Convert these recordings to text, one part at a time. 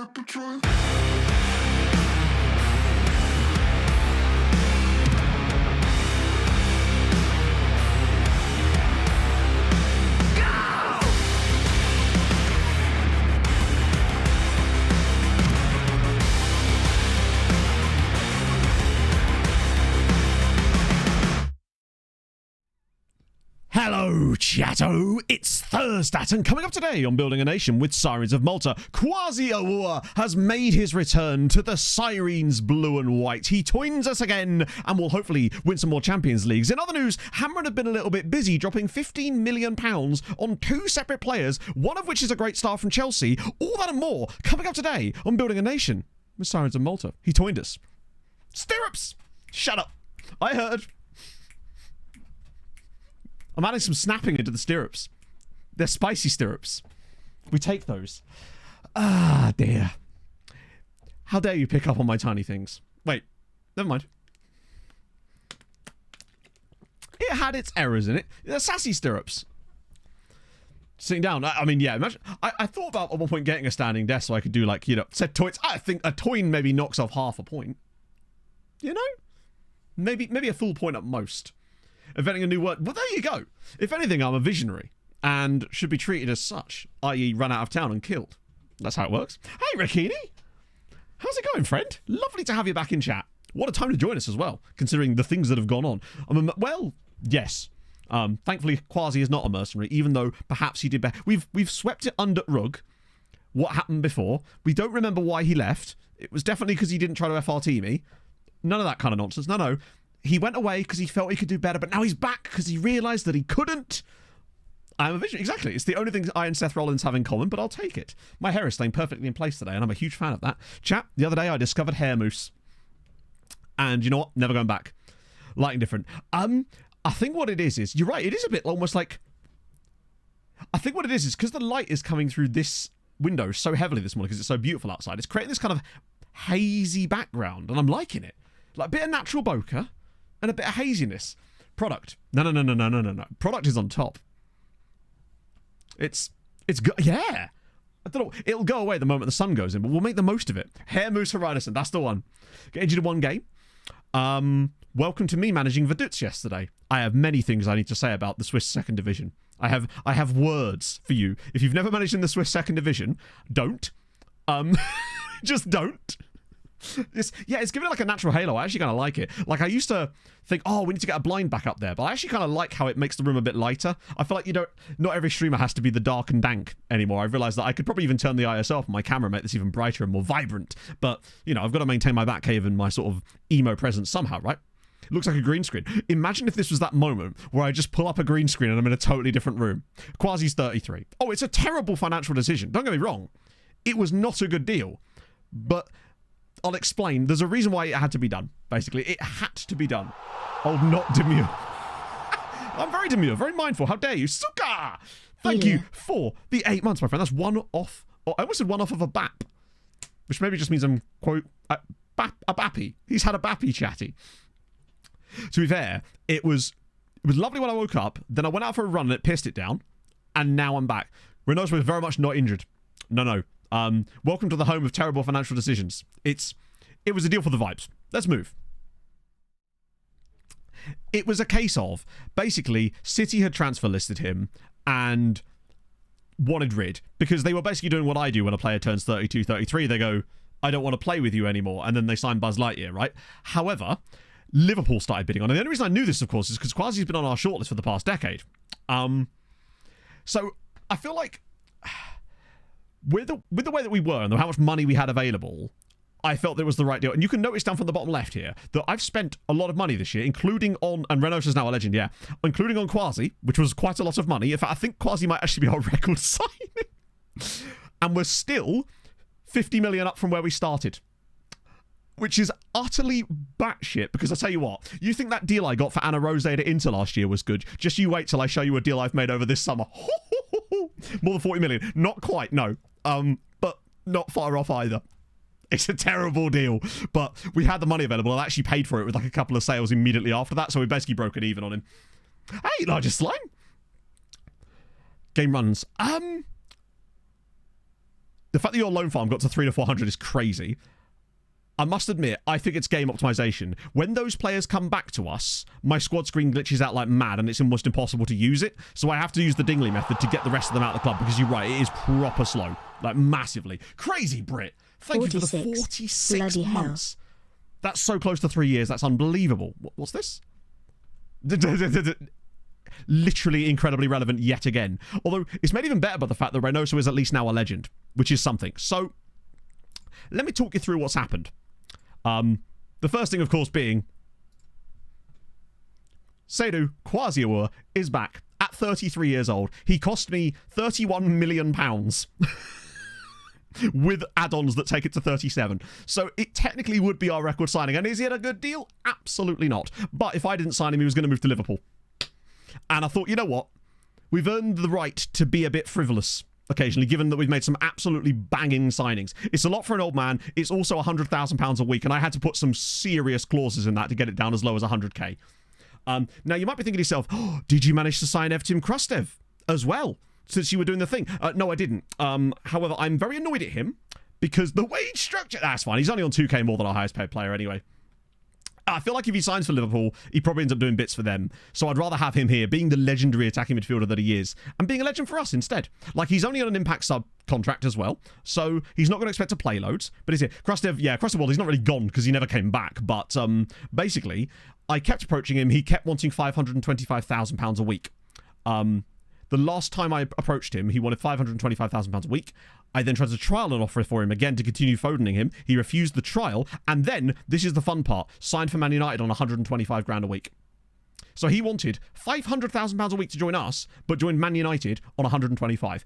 like the truth. Hello, chatto! It's Thursdat, and coming up today on Building a Nation with Sirens of Malta, Quasi-Awua has made his return to the Sirens blue and white. He toins us again and will hopefully win some more Champions Leagues. In other news, Hamrun have been a little bit busy dropping £15 million on two separate players, one of which is a great star from Chelsea. All that and more coming up today on Building a Nation with Sirens of Malta. He toined us. Stirrups! Shut up! I heard. I'm adding some snapping into the stirrups. They're spicy stirrups. We take those. Ah, dear. How dare you pick up on my tiny things? Wait, never mind. It had its errors in it. They're sassy stirrups. Sitting down. I mean, yeah, imagine. I thought about at one point getting a standing desk so I could do like, you know, said toys. I think a toin maybe knocks off half a point. You know? Maybe a full point at most. Inventing a new word. Well, there you go. If anything, I'm a visionary and should be treated as such, i.e. run out of town and killed. That's how it works. Hey, Rakini. How's it going, friend? Lovely to have you back in chat. What a time to join us as well, considering the things that have gone on. Well, yes. Thankfully, Quasi is not a mercenary, even though perhaps he did better. We've swept it under rug. What happened before? We don't remember why he left. It was definitely because he didn't try to FRT me. None of that kind of nonsense. No. He went away because he felt he could do better, but now he's back because he realised that he couldn't. I'm a visionary. Exactly. It's the only thing I and Seth Rollins have in common, but I'll take it. My hair is staying perfectly in place today, and I'm a huge fan of that. Chat, the other day I discovered hair mousse. And you know what? Never going back. Lighting different. I think what it is, you're right, it is a bit almost like... I think what it is because the light is coming through this window so heavily this morning because it's so beautiful outside. It's creating this kind of hazy background, and I'm liking it. Like a bit of natural bokeh. And a bit of haziness. Product. No. Product is on top. Yeah. I don't know. It'll go away the moment the sun goes in, but we'll make the most of it. Hair Moose Horizon. That's the one. Get injured in one game. Welcome to me managing Vaduz yesterday. I have many things I need to say about the Swiss second division. I have words for you. If you've never managed in the Swiss second division, don't. Just don't. It's giving it like a natural halo. I actually kind of like it. Like I used to think, oh, we need to get a blind back up there, but I actually kind of like how it makes the room a bit lighter. I feel like not every streamer has to be the dark and dank anymore. I've realized that I could probably even turn the ISO off on my camera and make this even brighter and more vibrant. But, you know, I've got to maintain my Batcave and my sort of emo presence somehow, right? It looks like a green screen. Imagine if this was that moment where I just pull up a green screen and I'm in a totally different room. Quasi's 33. Oh, it's a terrible financial decision. Don't get me wrong. It was not a good deal. But... I'll explain. There's a reason why it had to be done, basically. It had to be done. Oh, not demure. I'm very demure, very mindful. How dare you? Suka! Thank you for the 8 months, my friend. That's one off. Oh, I almost said one off of a BAP, which maybe just means I'm, quote, a bappy. He's had a bappy chatty. To be fair, it was lovely when I woke up. Then I went out for a run and it pissed it down. And now I'm back. Renault's was very much not injured. No. Welcome to the home of terrible financial decisions. It was a deal for the vibes. Let's move. It was a case of, basically, City had transfer listed him and wanted rid because they were basically doing what I do when a player turns 32, 33. They go, I don't want to play with you anymore. And then they sign Buzz Lightyear, right? However, Liverpool started bidding on it. And the only reason I knew this, of course, is because Quasi's been on our shortlist for the past decade. So I feel like... With the way that we were and how much money we had available, I felt that it was the right deal. And you can notice down from the bottom left here that I've spent a lot of money this year, including on, and Renos is now a legend, yeah, including on Quasi, which was quite a lot of money. In fact, I think Quasi might actually be our record signing. And we're still 50 million up from where we started, which is utterly batshit because I tell you what, you think that deal I got for Anna Rose to Inter last year was good? Just you wait till I show you a deal I've made over this summer. More than 40 million. Not quite, no. But not far off either. It's a terrible deal, but we had the money available. I actually paid for it with like a couple of sales immediately after that, so we basically broke it even on him. Hey, largest slime. Game runs. the fact that your loan farm got to 300 to 400 is crazy. I must admit, I think it's game optimization. When those players come back to us, my squad screen glitches out like mad and it's almost impossible to use it. So I have to use the Dingley method to get the rest of them out of the club because you're right, it is proper slow. Like massively. Crazy, Brit. Thank you for the 46 months. That's so close to 3 years. That's unbelievable. What's this? Literally incredibly relevant yet again. Although it's made even better by the fact that Reynoso is at least now a legend, which is something. So let me talk you through what's happened. The first thing, of course, being Seydou Quasiaur is back at 33 years old. He cost me £31 million with add-ons that take it to 37. So it technically would be our record signing. And is he at a good deal? Absolutely not. But if I didn't sign him, he was going to move to Liverpool. And I thought, you know what? We've earned the right to be a bit frivolous occasionally, given that we've made some absolutely banging signings. It's a lot for an old man. It's also £100,000 a week, and I had to put some serious clauses in that to get it down as low as 100k. Now, you might be thinking to yourself, oh, did you manage to sign Evtim Krastev as well, since you were doing the thing? No, I didn't. However, I'm very annoyed at him, because the wage structure... That's fine. He's only on 2k more than our highest paid player anyway. I feel like if he signs for Liverpool, he probably ends up doing bits for them. So I'd rather have him here, being the legendary attacking midfielder that he is, and being a legend for us instead. Like, he's only on an impact sub contract as well, so he's not going to expect to play loads. But he's here. Krastev, well, he's not really gone because he never came back. But basically, I kept approaching him. He kept wanting £525,000 a week. The last time I approached him, he wanted £525,000 a week. I then tried to trial an offer for him again to continue phoning him. He refused the trial. And then, this is the fun part, signed for Man United on 125 grand a week. So he wanted £500,000 a week to join us, but joined Man United on 125.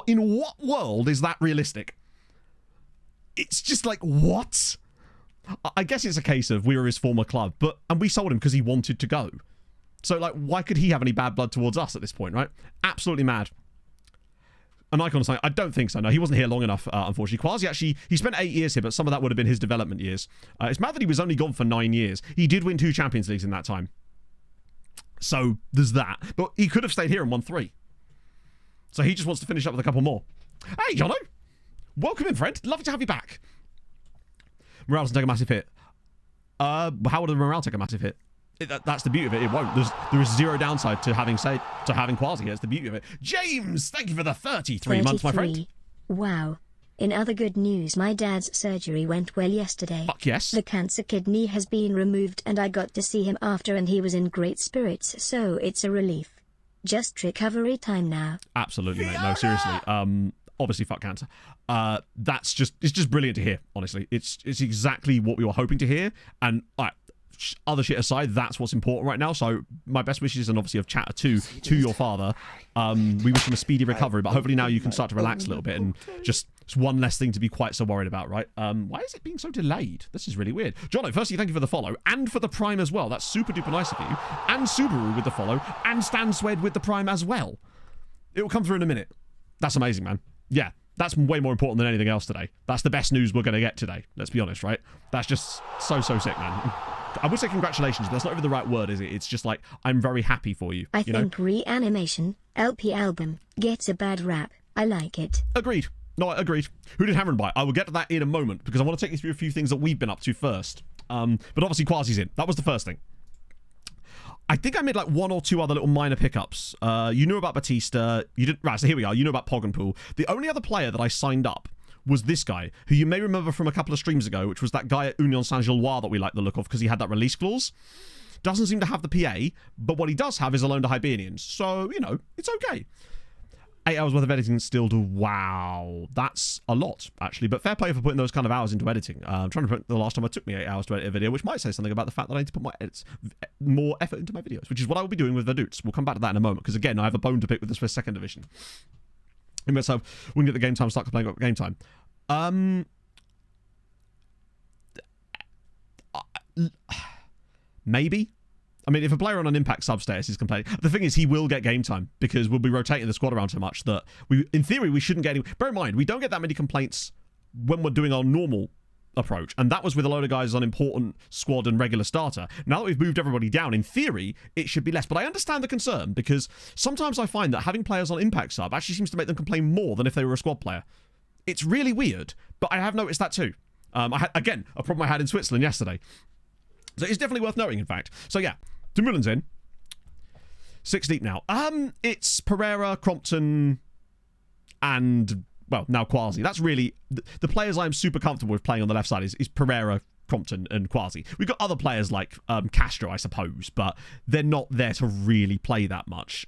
In what world is that realistic? It's just like, what? I guess it's a case of we were his former club, and we sold him because he wanted to go. So, like, why could he have any bad blood towards us at this point, right? Absolutely mad. An icon sign? I don't think so. No, he wasn't here long enough, unfortunately. Quasi actually, he spent 8 years here, but some of that would have been his development years. It's mad that he was only gone for 9 years. He did win 2 Champions Leagues in that time. So, there's that. But he could have stayed here and won 3. So he just wants to finish up with a couple more. Hey, Jono! Welcome in, friend. Lovely to have you back. Morale doesn't take a massive hit. How would the morale take a massive hit? That's the beauty of it. It won't. There is zero downside to having Quasi. That's the beauty of it. James, thank you for the 33 months, my friend. Wow. In other good news, my dad's surgery went well yesterday. Fuck yes. The cancer kidney has been removed and I got to see him after and he was in great spirits, so it's a relief. Just recovery time now. Absolutely, mate. No, seriously. Obviously, fuck cancer. It's just brilliant to hear, honestly. It's exactly what we were hoping to hear. And other shit aside, that's what's important right now. So my best wishes, and obviously of chatter to your father. We wish him a speedy recovery, but hopefully now you can start to relax a little bit and just it's one less thing to be quite so worried about, right? Why is it being so delayed? This is really weird. Jono, firstly, thank you for the follow and for the prime as well. That's super duper nice of you. And Subaru with the follow and Stan Swed with the prime as well. It will come through in a minute. That's amazing, man. Yeah, that's way more important than anything else today. That's the best news we're going to get today. Let's be honest, right? That's just so sick, man. I would say congratulations, but that's not even the right word, is it? It's just like, I'm very happy for you. I think Reanimation, LP album, gets a bad rap. I like it. Agreed. No, agreed. Who did Hamrun buy? I will get to that in a moment, because I want to take you through a few things that we've been up to first. But obviously Quasi's in. That was the first thing. I think I made like 1 or 2 other little minor pickups. You knew about Batista. You didn't. Right, so here we are. You know about Poggenpool. The only other player that I signed up was this guy, who you may remember from a couple of streams ago, which was that guy at Union Saint-Gilloise that we like the look of because he had that release clause. Doesn't seem to have the PA, but what he does have is a loan to Hibernians. So, it's okay. 8 hours worth of editing still to... Wow. That's a lot, actually. But fair play for putting those kind of hours into editing. I'm trying to put the last time it took me 8 hours to edit a video, which might say something about the fact that I need to put more effort into my videos, which is what I will be doing with Verdoots. We'll come back to that in a moment, because again, I have a bone to pick with the Swiss second division. We can get the game time, start playing up game time. Maybe. I mean, if a player on an impact sub status is complaining, the thing is he will get game time because we'll be rotating the squad around so much that in theory, we shouldn't get any. Bear in mind, we don't get that many complaints when we're doing our normal approach, and that was with a load of guys on important squad and regular starter. Now that we've moved everybody down, in theory, it should be less. But I understand the concern because sometimes I find that having players on impact sub actually seems to make them complain more than if they were a squad player. It's really weird, but I have noticed that too. I had, again, a problem I had in Switzerland yesterday. So it's definitely worth noting, in fact. So yeah, Dumoulin's in. 6 deep now. It's Pereira, Crompton, and, well, now Quasi. That's really... The players I'm super comfortable with playing on the left side is Pereira, Crompton, and Quasi. We've got other players like Castro, I suppose, but they're not there to really play that much.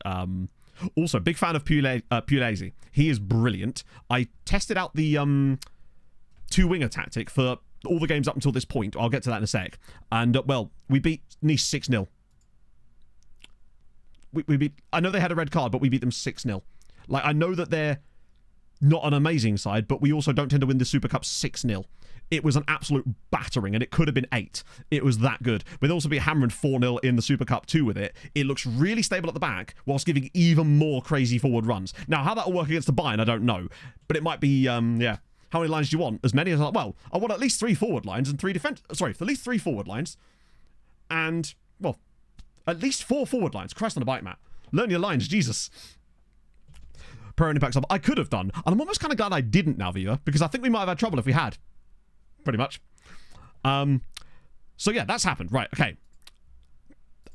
Also, big fan of Pugliese. He is brilliant. I tested out the two-winger tactic for all the games up until this point. I'll get to that in a sec. And, well, we beat Nice 6-0. We beat... I know they had a red card, but we beat them 6-0. Like, I know that they're not an amazing side, but we also don't tend to win the Super Cup 6-0. It was an absolute battering, and it could have been 8. It was that good. We'd also beat Hamrun 4-0 in the Super Cup 2 with it. It looks really stable at the back, whilst giving even more crazy forward runs. Now, how that will work against the Bayern, I don't know. But it might be, yeah. How many lines do you want? As many as... Well, I want at least 3 forward lines and 3 defense... Sorry, at least 3 forward lines. And, well, at least 4 forward lines. Christ on a bike, Matt. Learn your lines, Jesus. Per impacts up. I could have done. And I'm almost kind of glad I didn't now, Viva, because I think we might have had trouble if we had. Pretty much. So yeah, that's happened. Right, okay.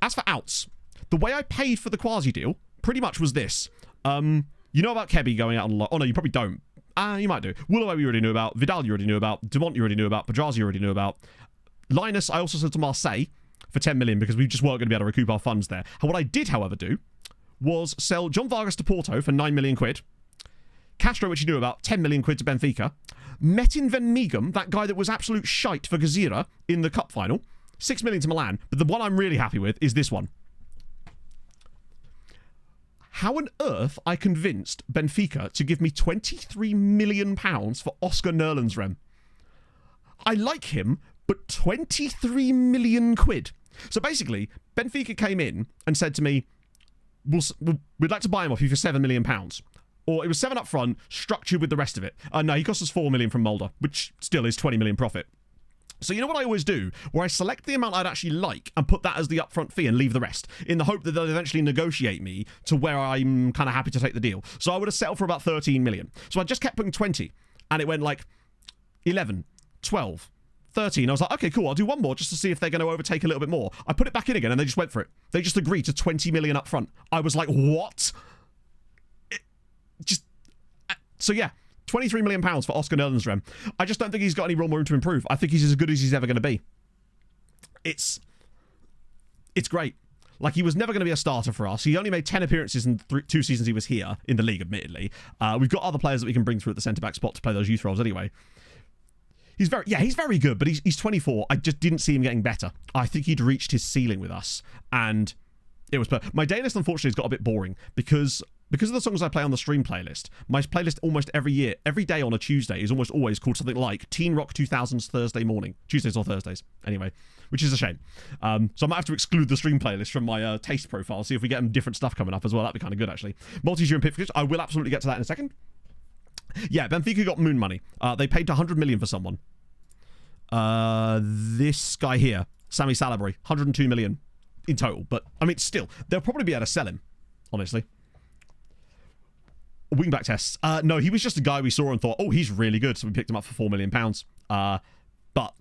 As for outs, the way I paid for the Quasi deal pretty much was this. You know about Kebby going out on loan. Oh no, you probably don't. You might do. Willoway you already knew about. Vidal you already knew about. Dumont you already knew about. Pedraza you already knew about. Linus I also sold to Marseille for 10 million because we just weren't going to be able to recoup our funds there. And what I did, however, do was sell John Vargas to Porto for 9 million quid. Castro, which you knew about, 10 million quid to Benfica. Metin Van Meegem, that guy that was absolute shite for Gazira in the cup final, 6 million to Milan. But the one I'm really happy with is this one. How on earth I convinced Benfica to give me £23 million for Oscar Nerlensrem? I like him, but 23 million quid. So basically, Benfica came in and said to me, we'd like to buy him off you for £7 million. Or it was 7 up front, structured with the rest of it. No, he cost us 4 million from Mulder, which still is 20 million profit. So you know what I always do? Where I select the amount I'd actually like and put that as the upfront fee and leave the rest, in the hope that they'll eventually negotiate me to where I'm kind of happy to take the deal. So I would have settled for about 13 million. So I just kept putting 20, and it went like 11, 12, 13. I was like, okay, cool, I'll do one more just to see if they're going to overtake a little bit more. I put it back in again, and they just went for it. They just agreed to 20 million up front. I was like, what? So yeah, £23 million for Oscar Nerlensrem. I just don't think he's got any real room to improve. I think he's as good as he's ever going to be. It's great. Like, he was never going to be a starter for us. He only made 10 appearances in 2 seasons he was here, in the league, admittedly. We've got other players that we can bring through at the centre-back spot to play those youth roles anyway. He's very good, but he's 24. I just didn't see him getting better. I think he'd reached his ceiling with us, and it was... My day list, unfortunately, has got a bit boring, because of the songs I play on the stream playlist. My playlist almost every day on a Tuesday is almost always called something like Teen Rock 2000s Thursday morning. Tuesdays or Thursdays, anyway, which is a shame. So I might have to exclude the stream playlist from my taste profile, see if we get different stuff coming up as well. That'd be kind of good, actually. Multi-year and pick fixtures. I will absolutely get to that in a second. Yeah, Benfica got moon money. They paid 100 million for someone. This guy here, Sammy Salaberry, 102 million in total. But, I mean, still, they'll probably be able to sell him, honestly. Wingback tests. No, he was just a guy we saw and thought, oh, he's really good. So we picked him up for £4 million. But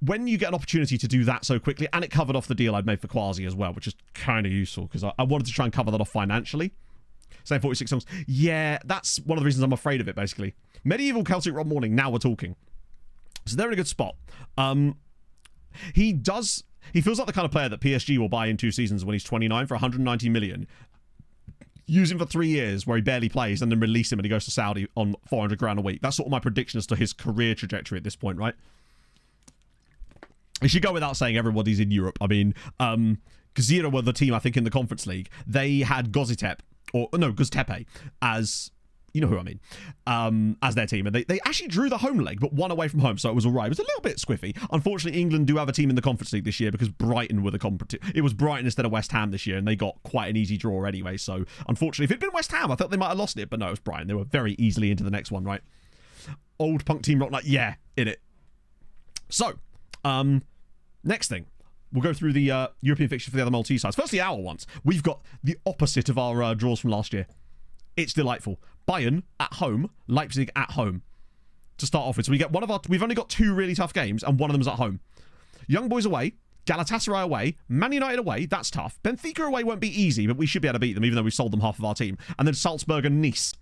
when you get an opportunity to do that so quickly, and it covered off the deal I'd made for Quasi as well, which is kind of useful because I wanted to try and cover that off financially. Say 46 songs. Yeah, that's one of the reasons I'm afraid of it, basically. Medieval Celtic Rock Morning, now we're talking. So they're in a good spot. He feels like the kind of player that PSG will buy in 2 seasons when he's 29 for 190 million. Use him for 3 years where he barely plays and then release him and he goes to Saudi on 400 grand a week. That's sort of my prediction as to his career trajectory at this point, right? It should go without saying everybody's in Europe. I mean, Gazira were the team, I think, in the Conference League. They had Göztepe as... You know who I mean, as their team. And they actually drew the home leg, but won away from home, so it was all right. It was a little bit squiffy. Unfortunately, England do have a team in the Conference League this year because Brighton were the competition. It was Brighton instead of West Ham this year, and they got quite an easy draw anyway. So, unfortunately, if it'd been West Ham, I thought they might have lost it, but no, it was Brighton. They were very easily into the next one, right? Old punk team rock night, yeah, in it. So, next thing. We'll go through the European fixture for the other Maltese sides. Firstly, our ones. We've got the opposite of our draws from last year. It's delightful. Bayern at home, Leipzig at home. to start off with. So we've only got 2 really tough games, and one of them's at home. Young Boys away, Galatasaray away, Man United away, that's tough. Benfica away won't be easy, but we should be able to beat them, even though we've sold them half of our team. And then Salzburg and Nice.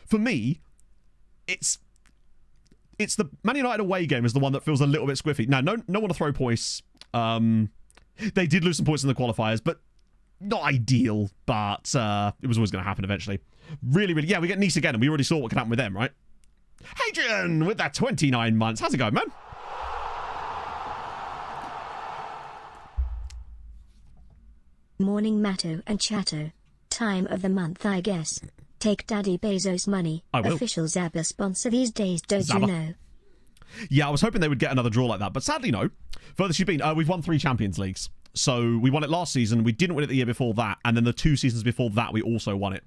For me, it's the Man United away game is the one that feels a little bit squiffy. Now, no one to throw points. They did lose some points in the qualifiers, but not ideal. But it was always going to happen eventually. Really, really, yeah, we get Nice again, and we already saw what can happen with them, right? Hadrian with that 29 months. How's it going, man? Morning, Matto and Chatto. Time of the month, I guess. Take Daddy Bezos' money. I will. Official Zabba sponsor these days, don't Zabba. you know? Yeah, I was hoping they would get another draw like that, but sadly, no. Furthest you've been, we've won 3 Champions Leagues. So we won it last season, we didn't win it the year before that, and then the 2 seasons before that, we also won it.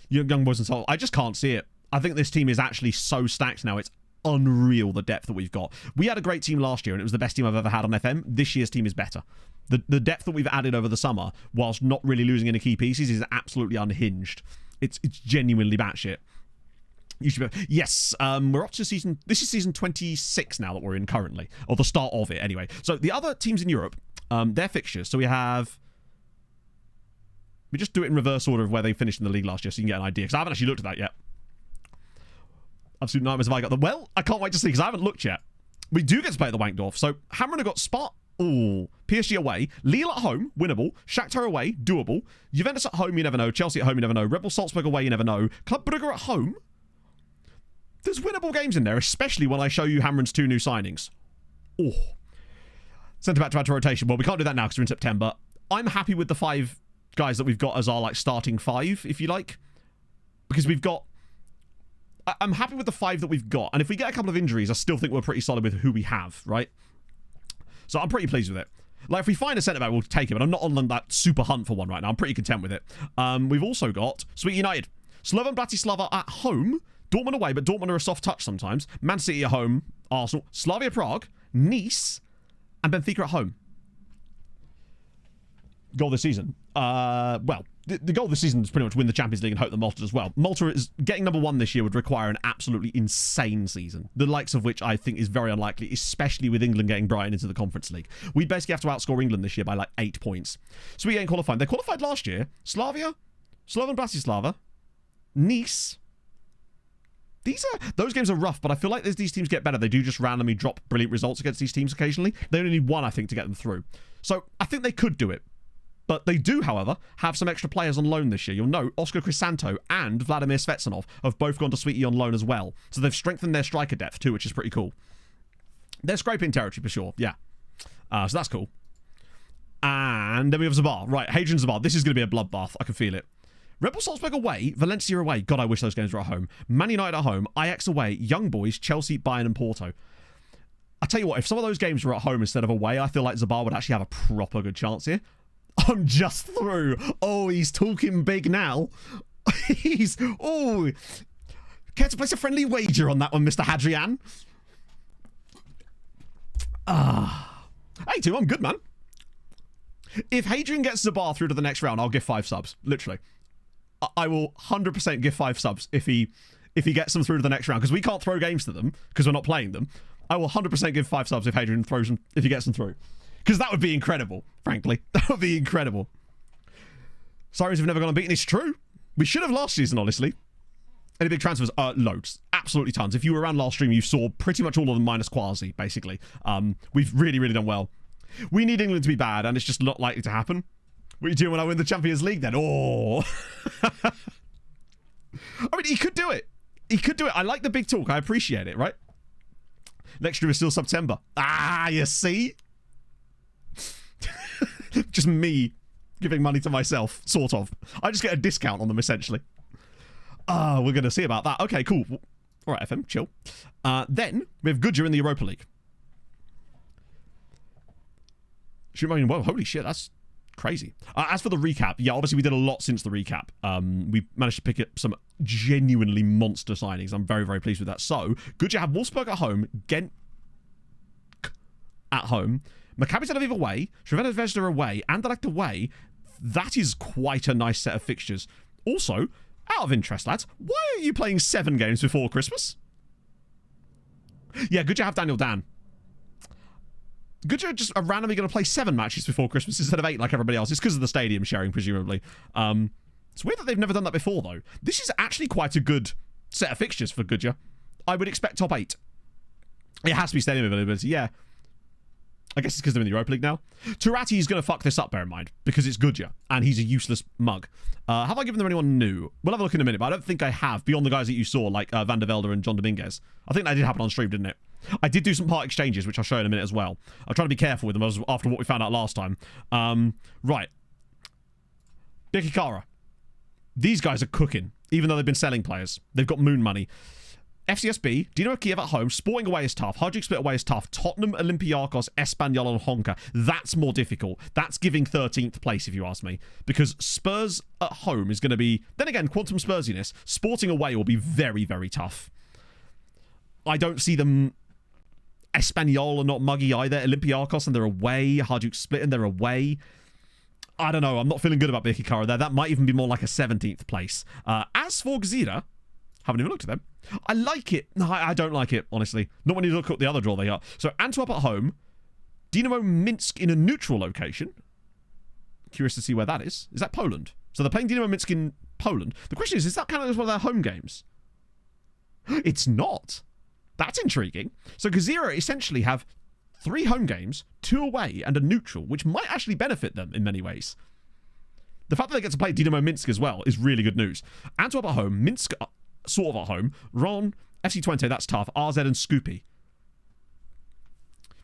Young Boys and Soul, I just can't see it. I think this team is actually so stacked now, it's unreal the depth that we've got. We had a great team last year, and it was the best team I've ever had on FM. This year's team is better. The depth that we've added over the summer, whilst not really losing any key pieces, is absolutely unhinged. It's genuinely batshit. You should be, yes, we're up to season... This is season 26 now that we're in currently. Or the start of it, anyway. So the other teams in Europe, their fixtures. So we have... We just do it in reverse order of where they finished in the league last year so you can get an idea. Because I haven't actually looked at that yet. Absolute nightmares have I got them. Well, I can't wait to see because I haven't looked yet. We do get to play at the Wankdorf. So Hamrun have got Spot... Ooh, PSG away, Lille at home, winnable, Shakhtar away, doable, Juventus at home, you never know, Chelsea at home, you never know, Red Bull Salzburg away, you never know, Club Brugge at home. There's winnable games in there, especially when I show you Hamrun's 2 new signings. Oh. Centre back to add to rotation. Well, we can't do that now because we're in September. I'm happy with the 5 guys that we've got as our starting 5, if you like. Because we've got... I'm happy with the 5 that we've got. And if we get a couple of injuries, I still think we're pretty solid with who we have, right? So I'm pretty pleased with it. If we find a centre-back, we'll take it, but I'm not on that super hunt for one right now. I'm pretty content with it. We've also got Sweet United. Slovan Bratislava at home. Dortmund away, but Dortmund are a soft touch sometimes. Man City at home. Arsenal. Slavia Prague. Nice. And Benfica at home. Goal this season. Well, the goal this season is pretty much win the Champions League and hope that Malta does well. Malta is getting number 1 this year would require an absolutely insane season, the likes of which I think is very unlikely, especially with England getting Brighton into the Conference League. We'd basically have to outscore England this year by 8 points. So we ain't qualified. They qualified last year. Slavia, Slovan Bratislava, Nice. Those games are rough, but I feel like as these teams get better, they do just randomly drop brilliant results against these teams occasionally. They only need 1, I think, to get them through. So I think they could do it. But they do, however, have some extra players on loan this year. You'll note Oscar Crisanto and Vladimir Svetsanov have both gone to Sweetie on loan as well. So they've strengthened their striker depth too, which is pretty cool. They're scraping territory for sure, yeah. So that's cool. And then we have Zabar. Right, Hadrian Zabar. This is going to be a bloodbath. I can feel it. Red Bull Salzburg away, Valencia away. God, I wish those games were at home. Man United at home, Ajax away, Young Boys, Chelsea, Bayern and Porto. I tell you what, if some of those games were at home instead of away, I feel like Zabar would actually have a proper good chance here. I'm just through. Oh, he's talking big now. Oh. Care to place a friendly wager on that one, Mr. Hadrian? Hey, Tim, I'm good, man. If Hadrian gets Zabar through to the next round, I'll give 5 subs. Literally. I will 100% give 5 subs if he gets them through to the next round, because we can't throw games to them because we're not playing them. I will 100% give 5 subs if Hadrian throws them, if he gets them through. Because that would be incredible, frankly. That would be incredible. Sirens have never gone unbeaten. It's true. We should have last season, honestly. Any big transfers? Loads. Absolutely tons. If you were around last stream, you saw pretty much all of them minus Quasi, basically. We've really, really done well. We need England to be bad, and it's just not likely to happen. What are you doing when I win the Champions League, then? Oh. I mean, he could do it. He could do it. I like the big talk. I appreciate it, right? Next stream is still September. Ah, you see? Just me giving money to myself, sort of. I just get a discount on them, essentially. We're going to see about that. Okay, cool. All right, FM, chill. Then we have Goodyear in the Europa League. Whoa, holy shit, that's crazy. As for the recap, yeah, obviously we did a lot since the recap. We managed to pick up some genuinely monster signings. I'm very, very pleased with that. So, Goodyear have Wolfsburg at home, Ghent at home, Maccabi Tel Aviv away, Crvena Zvezda away, Anderlecht away. That is quite a nice set of fixtures. Also, Out of interest, lads, why are you playing 7 games before Christmas? Yeah, good you have Daniel Dan. Good you just are randomly going to play 7 matches before Christmas instead of 8 like everybody else. It's because of the stadium sharing, presumably. It's weird that they've never done that before, though. This is actually quite a good set of fixtures for Goodyear. I would expect top 8. It has to be stadium availability, yeah. I guess it's because they're in the Europa League now. Turati is going to fuck this up, bear in mind, because it's Goodyear, and he's a useless mug. Have I given them anyone new? We'll have a look in a minute, but I don't think I have, beyond the guys that you saw, like Van der Velde and John Dominguez. I think that did happen on stream, didn't it? I did do some part exchanges, which I'll show in a minute as well. I'll try to be careful with them after what we found out last time. Right. Bikikara. These guys are cooking, even though they've been selling players. They've got moon money. FCSB, Dinamo Kiev at home, Sporting away is tough, Hajduk Split away is tough, Tottenham, Olympiacos, Espanyol and Honka. That's more difficult. That's giving 13th place, if you ask me, because Spurs at home is going to be, then again, quantum Spursiness. Sporting away will be very, very tough. I don't see them. Espanyol are not muggy either. Olympiacos and they're away, Hajduk Split and they're away. I don't know, I'm not feeling good about Bikikara there. That might even be more like a 17th place. As for Gzira, haven't even looked at them. I like it. No, I don't like it, honestly. Not when you look at the other draw they are. So Antwerp at home. Dynamo Minsk in a neutral location. Curious to see where that is. Is that Poland? So they're playing Dynamo Minsk in Poland. The question is that counted as one of their home games? It's not. That's intriguing. So Gzira essentially have 3 home games, 2 away, and a neutral, which might actually benefit them in many ways. The fact that they get to play Dynamo Minsk as well is really good news. Antwerp at home, Minsk sort of at home, Ron, FC Twente, that's tough, RZ and Scoopy.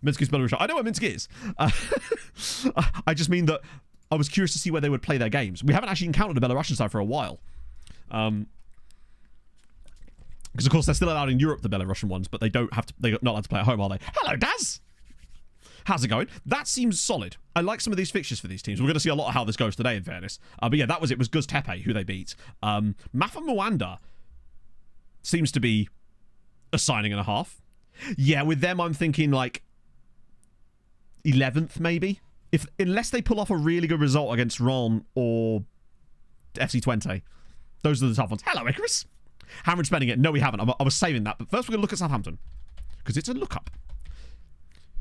Minsk is Belarus. I know where Minsk is. I just mean that I was curious to see where they would play their games. We haven't actually encountered a Belarusian side for a while. Because of course they're still allowed in Europe, the Belarusian ones, but they're not allowed to play at home, are they? Hello, Daz! How's it going? That seems solid. I like some of these fixtures for these teams. We're going to see a lot of how this goes today, in fairness. But yeah, that was it. It was Guz Tepe who they beat. Mafa Mwanda seems to be a signing and a half. Yeah, with them, I'm thinking like 11th, maybe. Unless they pull off a really good result against Ron or FC Twente. Those are the tough ones. Hello, Icarus. Hamrun spending it. No, we haven't. I was saving that. But first, we're going to look at Southampton. Because it's a look-up.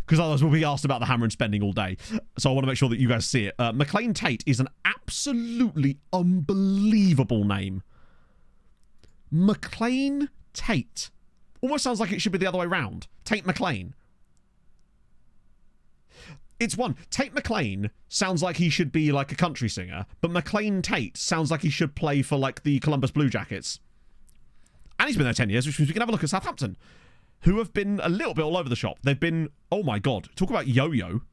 Because otherwise we'll be asked about the Hamrun spending all day. So I want to make sure that you guys see it. McLean Tate is an absolutely unbelievable name. McLean Tate. Almost sounds like it should be the other way round. Tate McLean. It's one. Tate McLean sounds like he should be like a country singer, but McLean Tate sounds like he should play for like the Columbus Blue Jackets. And he's been there 10 years, which means we can have a look at Southampton, who have been a little bit all over the shop. They've been, oh my god, talk about yo-yo.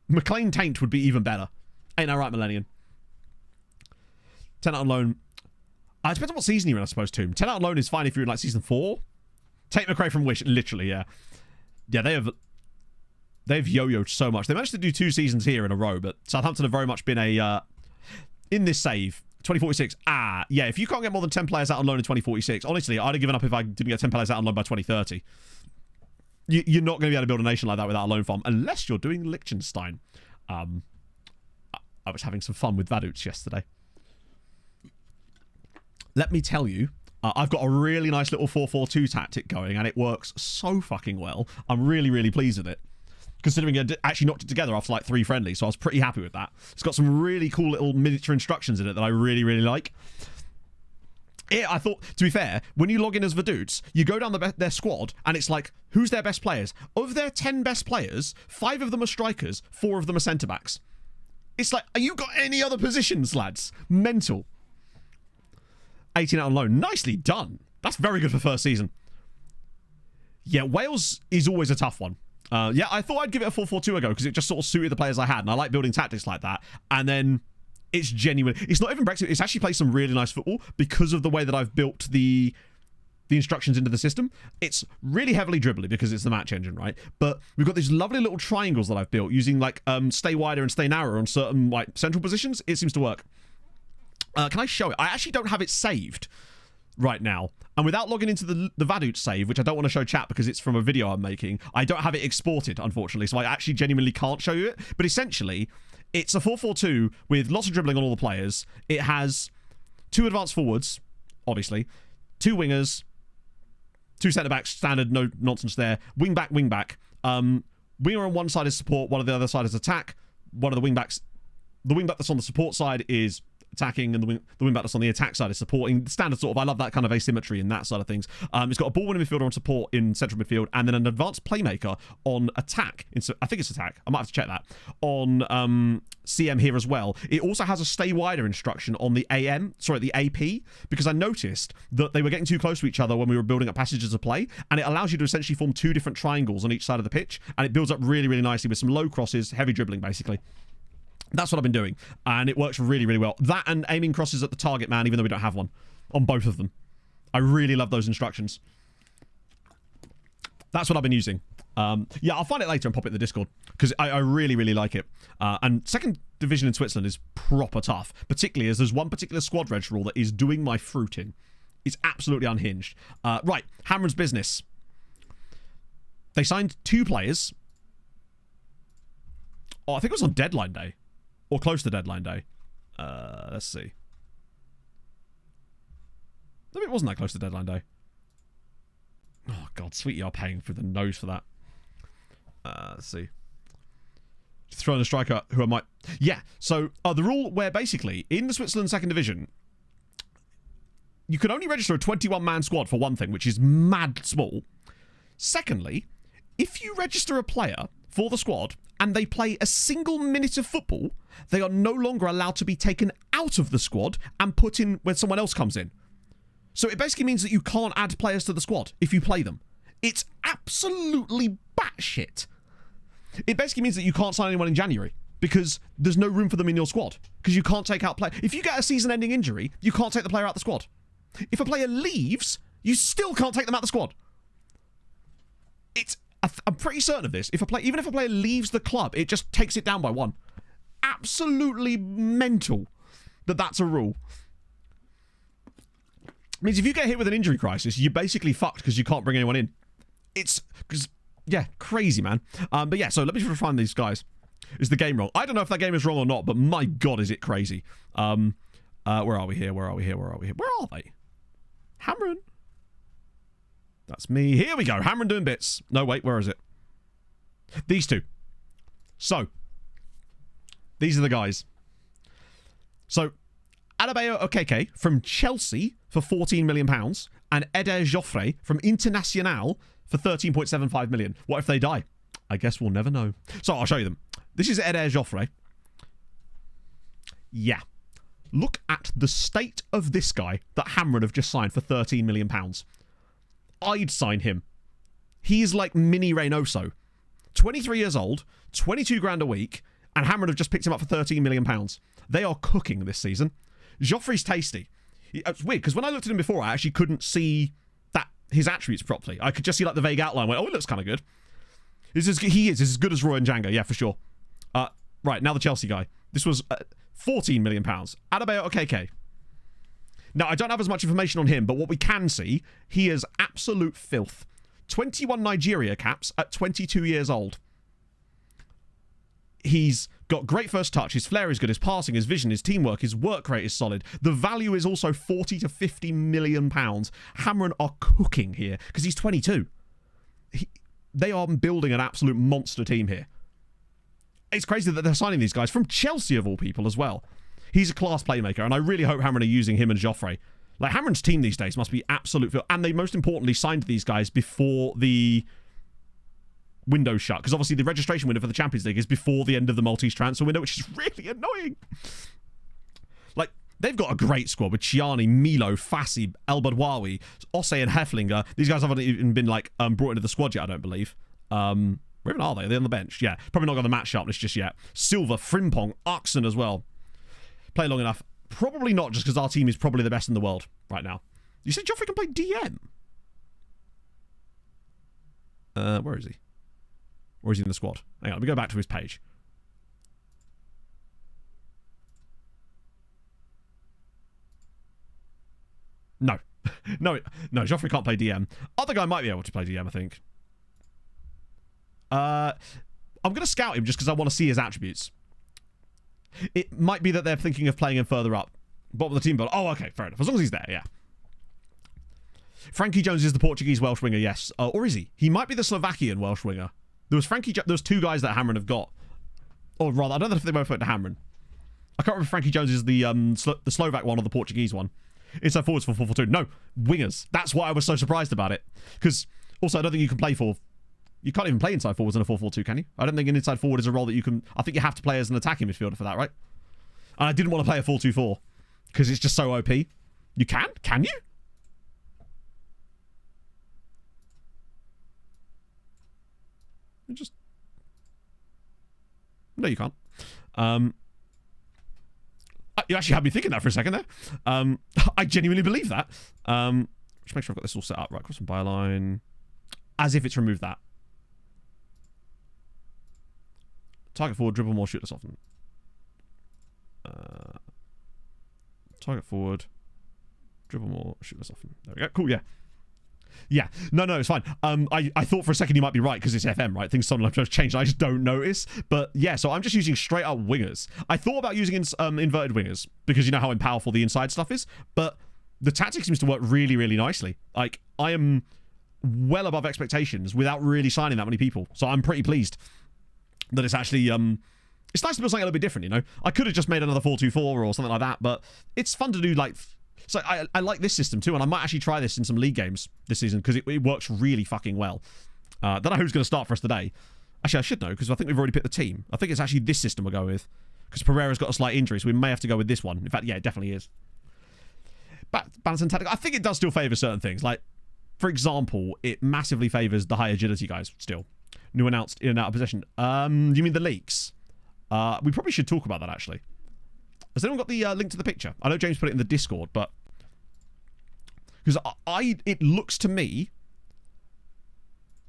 McLean Tate would be even better. Ain't that right, Millennium? 10 out on loan. It depends on what season you're in, I suppose, too. 10 out on loan is fine if you're in like season 4. Tate McRae from Wish, literally, yeah. Yeah, they've yo-yoed so much. They managed to do 2 seasons here in a row, but Southampton have very much been in this save. 2046. Yeah, if you can't get more than 10 players out on loan in 2046, honestly, I'd have given up if I didn't get 10 players out on loan by 2030. You're not going to be able to build a nation like that without a loan farm, unless you're doing Liechtenstein. I was having some fun with Vaduz yesterday. Let me tell you, I've got a really nice little 4-4-2 tactic going, and it works so fucking well. I'm really, really pleased with it. Considering I actually knocked it together after like 3 friendlies, so I was pretty happy with that. It's got some really cool little miniature instructions in it that I really, really like. I thought, to be fair, when you log in as Vaduz, you go down their squad, and it's like, who's their best players? Of their 10 best players, 5 of them are strikers, 4 of them are centre-backs. It's like, are you got any other positions, lads? Mental. 18 out on loan. Nicely done. That's very good for first season. Yeah, Wales is always a tough one. Yeah, I thought I'd give it a 4-4-2 ago because it just sort of suited the players I had, and I like building tactics like that. And then it's genuine. It's not even Brexit. It's actually played some really nice football because of the way that I've built the instructions into the system. It's really heavily dribbly because it's the match engine, right? But we've got these lovely little triangles that I've built using like stay wider and stay narrower on certain like central positions. It seems to work. Can I show it? I actually don't have it saved right now. And without logging into the Vaduz save, which I don't want to show chat because it's from a video I'm making, I don't have it exported, unfortunately, so I actually genuinely can't show you it. But essentially, it's a 4-4-2 with lots of dribbling on all the players. It has 2 advanced forwards, obviously, 2 wingers, 2 centre-backs, standard, no nonsense there. Wing-back. Winger on one side is support, one on the other side is attack. One of the wing-backs, the wing-back that's on the support side is attacking, and the wing-back that's on the attack side is supporting. Standard sort of, I love that kind of asymmetry in that side of things. It's got a ball-winning midfielder on support in central midfield, and then an advanced playmaker on attack. I think it's attack. I might have to check that. On CM here as well. It also has a stay wider instruction on the the AP, because I noticed that they were getting too close to each other when we were building up passages of play, and it allows you to essentially form 2 different triangles on each side of the pitch, and it builds up really, really nicely with some low crosses, heavy dribbling, basically. That's what I've been doing, and it works really, really well. That and aiming crosses at the target man, even though we don't have one, on both of them. I really love those instructions. That's what I've been using. Yeah, I'll find it later and pop it in the Discord, because I really, really like it. And second division in Switzerland is proper tough, particularly as there's one particular squad reg rule that is doing my fruit in. It's absolutely unhinged. Right, Hamrun's business. They signed 2 players. Oh, I think it was on deadline day. Or close to deadline day. Let's see. Maybe it wasn't that close to deadline day. Oh, God, sweet, you're paying for the nose for that. Let's see. Throw in a striker who I might... Yeah, so the rule where basically, in the Switzerland second division, you can only register a 21-man squad for one thing, which is mad small. Secondly, if you register a player for the squad and they play a single minute of football, they are no longer allowed to be taken out of the squad and put in when someone else comes in. So it basically means that you can't add players to the squad if you play them. It's absolutely batshit. It basically means that you can't sign anyone in January because there's no room for them in your squad, because you can't take out players. If you get a season-ending injury, you can't take the player out of the squad. If a player leaves, you still can't take them out of the squad. I'm pretty certain of this. Even if a player leaves the club, it just takes it down by 1. Absolutely mental that that's a rule. It means if you get hit with an injury crisis, you're basically fucked because you can't bring anyone in. Yeah, crazy, man. But yeah, so let me try to find these guys. Is the game wrong? I don't know if that game is wrong or not, but my God, is it crazy. Where are we here? Where are they? Hamrun. That's me. Here we go. Hamrun doing bits. No, wait, where is it? These 2. So, these are the guys. So, Adebayo Okeke from Chelsea for £14 million and Eder Joffre from Internacional for 13.75 million. What if they die? I guess we'll never know. So, I'll show you them. This is Eder Joffre. Yeah. Look at the state of this guy that Hamrun have just signed for £13 million. I'd sign him. He's like mini Reynoso. 23 years old, 22 grand a week, and Hamrun have just picked him up for £13 million. They are cooking this season. Joffrey's tasty. It's weird, because when I looked at him before, I actually couldn't see his attributes properly. I could just see like the vague outline. Went, oh, it looks kind of good. He is as good as Roy and Django, yeah, for sure. Right, now the Chelsea guy. This was £14 million. Adebayo Okeke. Now, I don't have as much information on him, but what we can see, he is absolute filth. 21 Nigeria caps at 22 years old. He's got great first touch, his flair is good, his passing, his vision, his teamwork, his work rate is solid. The value is also 40 to 50 million pounds. Hamrun are cooking here, because he's 22. They are building an absolute monster team here. It's crazy that they're signing these guys from Chelsea, of all people, as well. He's a class playmaker, and I really hope Hamrun are using him and Joffre. Like, Hamrun's team these days must be absolute... And they, most importantly, signed these guys before the window shut. Because, obviously, the registration window for the Champions League is before the end of the Maltese transfer window, which is really annoying. Like, they've got a great squad with Chiani, Milo, Fassi, El Badwawi, Osse and Hefflinger. These guys haven't even been, like, brought into the squad yet, I don't believe. Where even are they? They're on the bench. Yeah, probably not got the match sharpness just yet. Silva, Frimpong, Oxen as well. Play long enough. Probably not, just because our team is probably the best in the world right now. You said Joffrey can play DM? Where is he? Or is he in the squad? Hang on, let me go back to his page. No. no, Joffrey can't play DM. Other guy might be able to play DM, I think. I'm going to scout him just because I want to see his attributes. It might be that they're thinking of playing him further up. Bottom of the team build. Oh, okay, fair enough. As long as he's there, yeah. Frankie Jones is the Portuguese Welsh winger, yes. Or is he? He might be the Slovakian Welsh winger. There was two guys that Hamrun have got. Or rather, I don't know if they both went to Hamrun. I can't remember if Frankie Jones is the Slovak one or the Portuguese one. Inside forwards for 4-4-2. No, wingers. That's why I was so surprised about it. Because, also, I don't think you can play for... You can't even play inside forwards in a 4-4-2, can you? I don't think an inside forward is a role that you can... I think you have to play as an attacking midfielder for that, right? And I didn't want to play a 4-2-4. Because it's just so OP. You can? Can you? Just... No, you can't. You actually had me thinking that for a second there. I genuinely believe that. Just make sure I've got this all set up. Right, cross and byline. As if it's removed that. Target forward, dribble more, shoot less often. Target forward, dribble more, shoot less often. There we go. Cool, yeah. Yeah, no, it's fine. I thought for a second you might be right because it's FM, right? Things sometimes change and I just don't notice. But yeah, so I'm just using straight up wingers. I thought about using inverted wingers because you know how powerful the inside stuff is. But the tactic seems to work really, really nicely. Like, I am well above expectations without really signing that many people. So I'm pretty pleased that it's actually... it's nice to build something a little bit different, you know? I could have just made another 4-2-4 or something like that, but it's fun to do, like... So I like this system too, and I might actually try this in some league games this season because it works really fucking well. Don't know who's going to start for us today. Actually, I should know because I think we've already picked the team. I think it's actually this system we're going with because Pereira's got a slight injury, so we may have to go with this one. In fact, yeah, it definitely is. Balance and tactic. I think it does still favour certain things. Like, for example, it massively favours the high agility guys still. New announced in and out of possession. Do you mean the leaks? We probably should talk about that actually. Has anyone got the link to the picture? I know James put it in the Discord, but... Because it looks to me...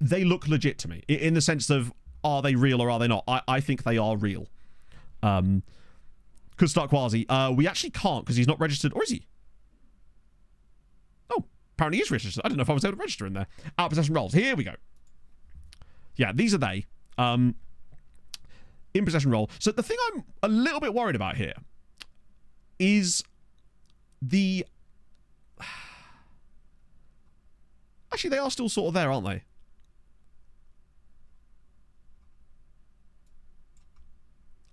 They look legit to me. In the sense of, are they real or are they not? I think they are real. Could start Quasi. We actually can't because he's not registered. Or is he? Oh, apparently he's registered. I don't know if I was able to register in there. Out of possession roles. Here we go. Yeah, these are they. In possession role. So the thing I'm a little bit worried about here is the... Actually, they are still sort of there, aren't they?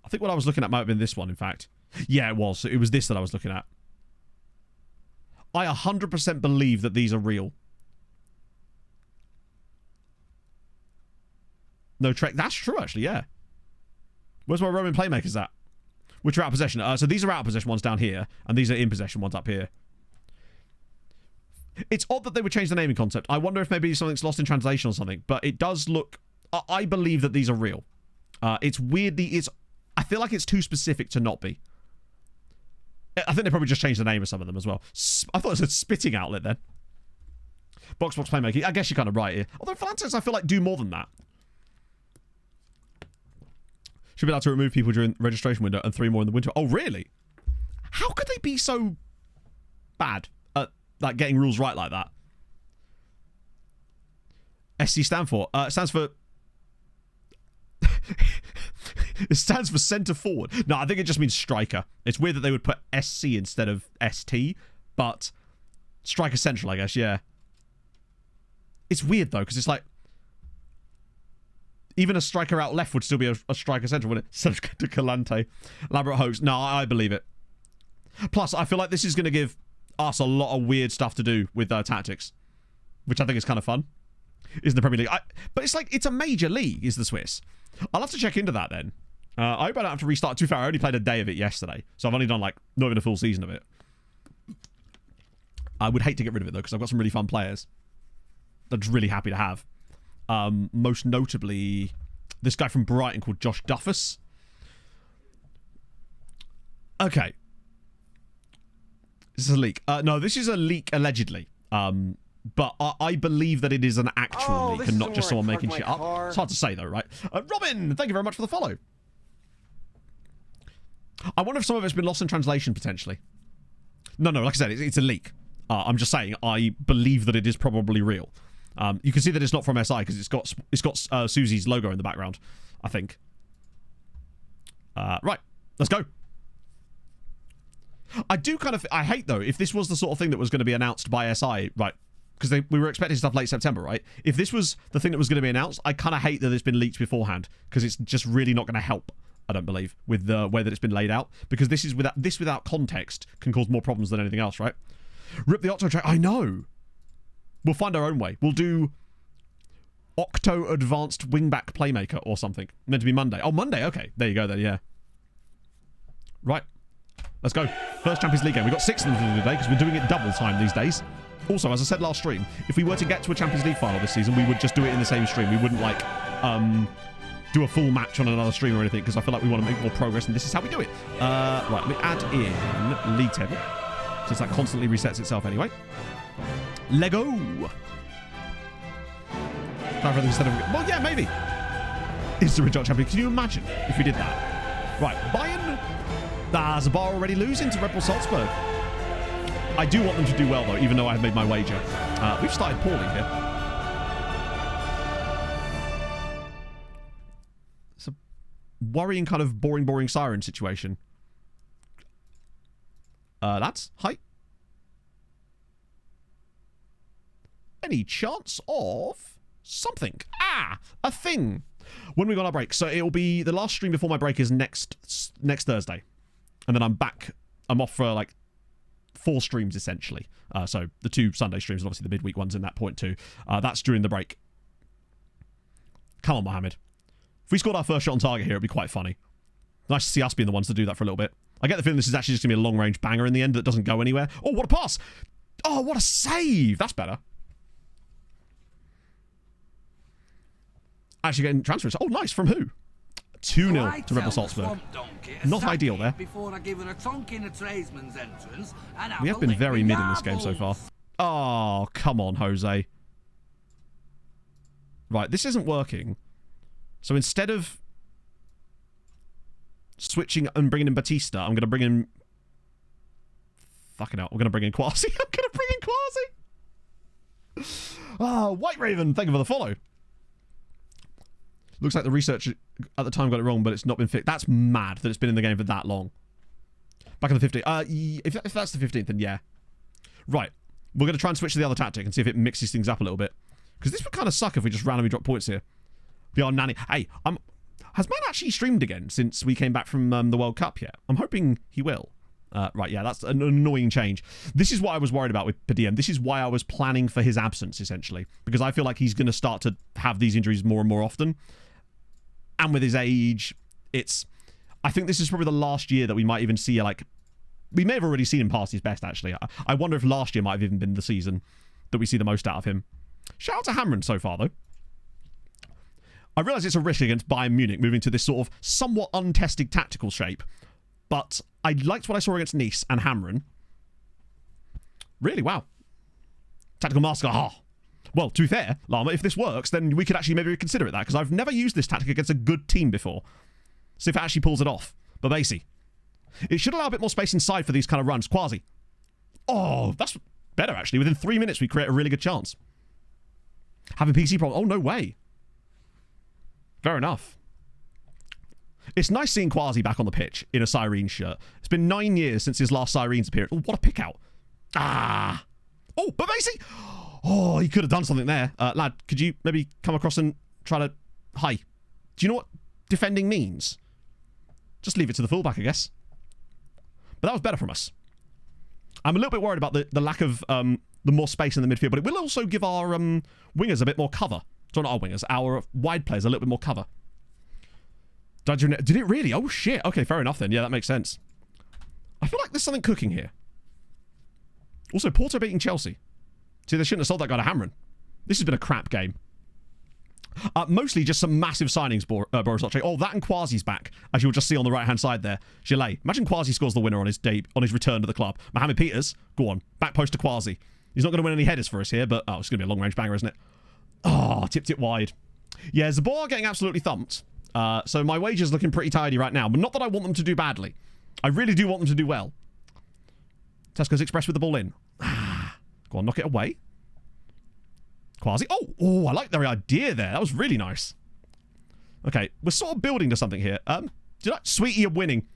I think what I was looking at might have been this one, in fact. Yeah, it was. It was this that I was looking at. I 100% believe that these are real. No Trek. That's true, actually, yeah. Where's my Roman playmakers at? Which are out of possession. So these are out of possession ones down here, and these are in possession ones up here. It's odd that they would change the naming concept. I wonder if maybe something's lost in translation or something, but it does look... I believe that these are real. It's weirdly... I feel like it's too specific to not be. I think they probably just changed the name of some of them as well. I thought it said spitting outlet then. Box playmaking. I guess you're kind of right here. Although Phalanx, I feel like, do more than that. Should be allowed to remove people during the registration window and 3 more in the winter. Oh, really? How could they be so bad at like getting rules right like that? SC stands for? Stands for... It stands for centre forward. No, I think it just means striker. It's weird that they would put SC instead of ST, but striker central, I guess, yeah. It's weird, though, because it's like... Even a striker out left would still be a striker central, wouldn't it? Subject to Calante. Elaborate hoax. No, I believe it. Plus, I feel like this is going to give us a lot of weird stuff to do with tactics, which I think is kind of fun. Isn't the Premier League? But it's like, it's a major league, is the Swiss. I'll have to check into that then. I hope I don't have to restart. To be fair, I only played a day of it yesterday, so I've only done like not even a full season of it. I would hate to get rid of it though, because I've got some really fun players that I'm just really happy to have. Most notably, this guy from Brighton called Josh Duffus. Okay. This is a leak. No, this is a leak allegedly. But I believe that it is an actual leak and not just someone making shit up. It's hard to say though, right? Robin, thank you very much for the follow. I wonder if some of it's been lost in translation potentially. No, like I said, it's a leak. I'm just saying I believe that it is probably real. You can see that it's not from SI because it's got Susie's logo in the background, I think. Right, let's go. I do kind of... I hate, though, if this was the sort of thing that was going to be announced by SI, right? Because we were expecting stuff late September, right? If this was the thing that was going to be announced, I kind of hate that it's been leaked beforehand, because it's just really not going to help, I don't believe, with the way that it's been laid out. Because this without context can cause more problems than anything else, right? Rip the Octo track. I know. We'll find our own way. We'll do Octo Advanced Wingback Playmaker or something. Meant to be Monday. Oh, Monday. Okay. There you go then, yeah. Right. Let's go. First Champions League game. We've got 6 of them to do today because we're doing it double time these days. Also, as I said last stream, if we were to get to a Champions League final this season, we would just do it in the same stream. We wouldn't, like, do a full match on another stream or anything, because I feel like we want to make more progress, and this is how we do it. Right, let me add in league table, since that constantly resets itself anyway. Lego! Well, yeah, maybe. Is the Red champion? Can you imagine if we did that? Right, Bayern. Zabar already losing to Red Bull Salzburg. I do want them to do well, though, even though I have made my wager. We've started poorly here. It's a worrying kind of boring siren situation. Lads, hi. Any chance of something? A thing. When we got our break? So it'll be the last stream before my break is next Thursday. And then I'm back. I'm off for like 4 streams essentially. So the 2 Sunday streams and obviously the midweek ones in that point too. That's during the break. Come on, Mohammed. If we scored our first shot on target here, it'd be quite funny. Nice to see us being the ones to do that for a little bit. I get the feeling this is actually just going to be a long-range banger in the end that doesn't go anywhere. Oh, what a pass! Oh, what a save! That's better. Actually getting transfers. Oh, nice. From who? 2-0 to Red Bull Salzburg. Not ideal there. We have been very mid in this game so far. Oh, come on, Jose. Right, this isn't working. So instead of switching and bringing in Batista, I'm going to bring in... Fucking hell. I'm going to bring in Quasi. I'm going to bring in Quasi. Oh, White Raven. Thank you for the follow. Looks like the research at the time got it wrong, but it's not been fixed. That's mad that it's been in the game for that long. Back in the 15th. If that's the 15th, then yeah. Right. We're going to try and switch to the other tactic and see if it mixes things up a little bit. Because this would kind of suck if we just randomly drop points here. Beyond Nanny. Hey, has Man actually streamed again since we came back from the World Cup yet? I'm hoping he will. Right, yeah, that's an annoying change. This is what I was worried about with Padilla. This is why I was planning for his absence, essentially. Because I feel like he's going to start to have these injuries more and more often. And with his age, I think this is probably the last year that we might even see, like... We may have already seen him past his best, actually. I wonder if last year might have even been the season that we see the most out of him. Shout out to Hamrun so far, though. I realise it's a risk against Bayern Munich, moving to this sort of somewhat untested tactical shape. But I liked what I saw against Nice and Hamrun. Really, wow. Tactical master, Well, to be fair, Llama, if this works, then we could actually maybe reconsider it that, because I've never used this tactic against a good team before. See if it actually pulls it off. But Babasi. It should allow a bit more space inside for these kind of runs. Quasi. Oh, that's better, actually. Within 3 minutes, we create a really good chance. Having PC problem. Oh, no way. Fair enough. It's nice seeing Quasi back on the pitch in a Sirens shirt. It's been 9 years since his last Sirens appearance. Oh, what a pick out. Oh, Babasi. Oh, he could have done something there. Lad, could you maybe come across and try to... Hi. Do you know what defending means? Just leave it to the fullback, I guess. But that was better from us. I'm a little bit worried about the lack of the more space in the midfield, but it will also give our wingers a bit more cover. So not our wingers, our wide players a little bit more cover. Did it really? Oh, shit. Okay, fair enough then. Yeah, that makes sense. I feel like there's something cooking here. Also, Porto beating Chelsea. See, they shouldn't have sold that guy to Hamrun. This has been a crap game. Mostly just some massive signings, Boris Oche. Oh, that and Quasi's back, as you'll just see on the right-hand side there. Gilet. Imagine Quasi scores the winner on his return to the club. Mohamed Peters, go on. Back post to Quasi. He's not going to win any headers for us here, but... Oh, it's going to be a long-range banger, isn't it? Oh, tipped it wide. Yeah, Zabar getting absolutely thumped. So my wager's looking pretty tidy right now, but not that I want them to do badly. I really do want them to do well. Tesco's Express with the ball in. Go on, knock it away. Quasi. Oh, I like their idea there. That was really nice. Okay, we're sort of building to something here. Sweetie, you're winning.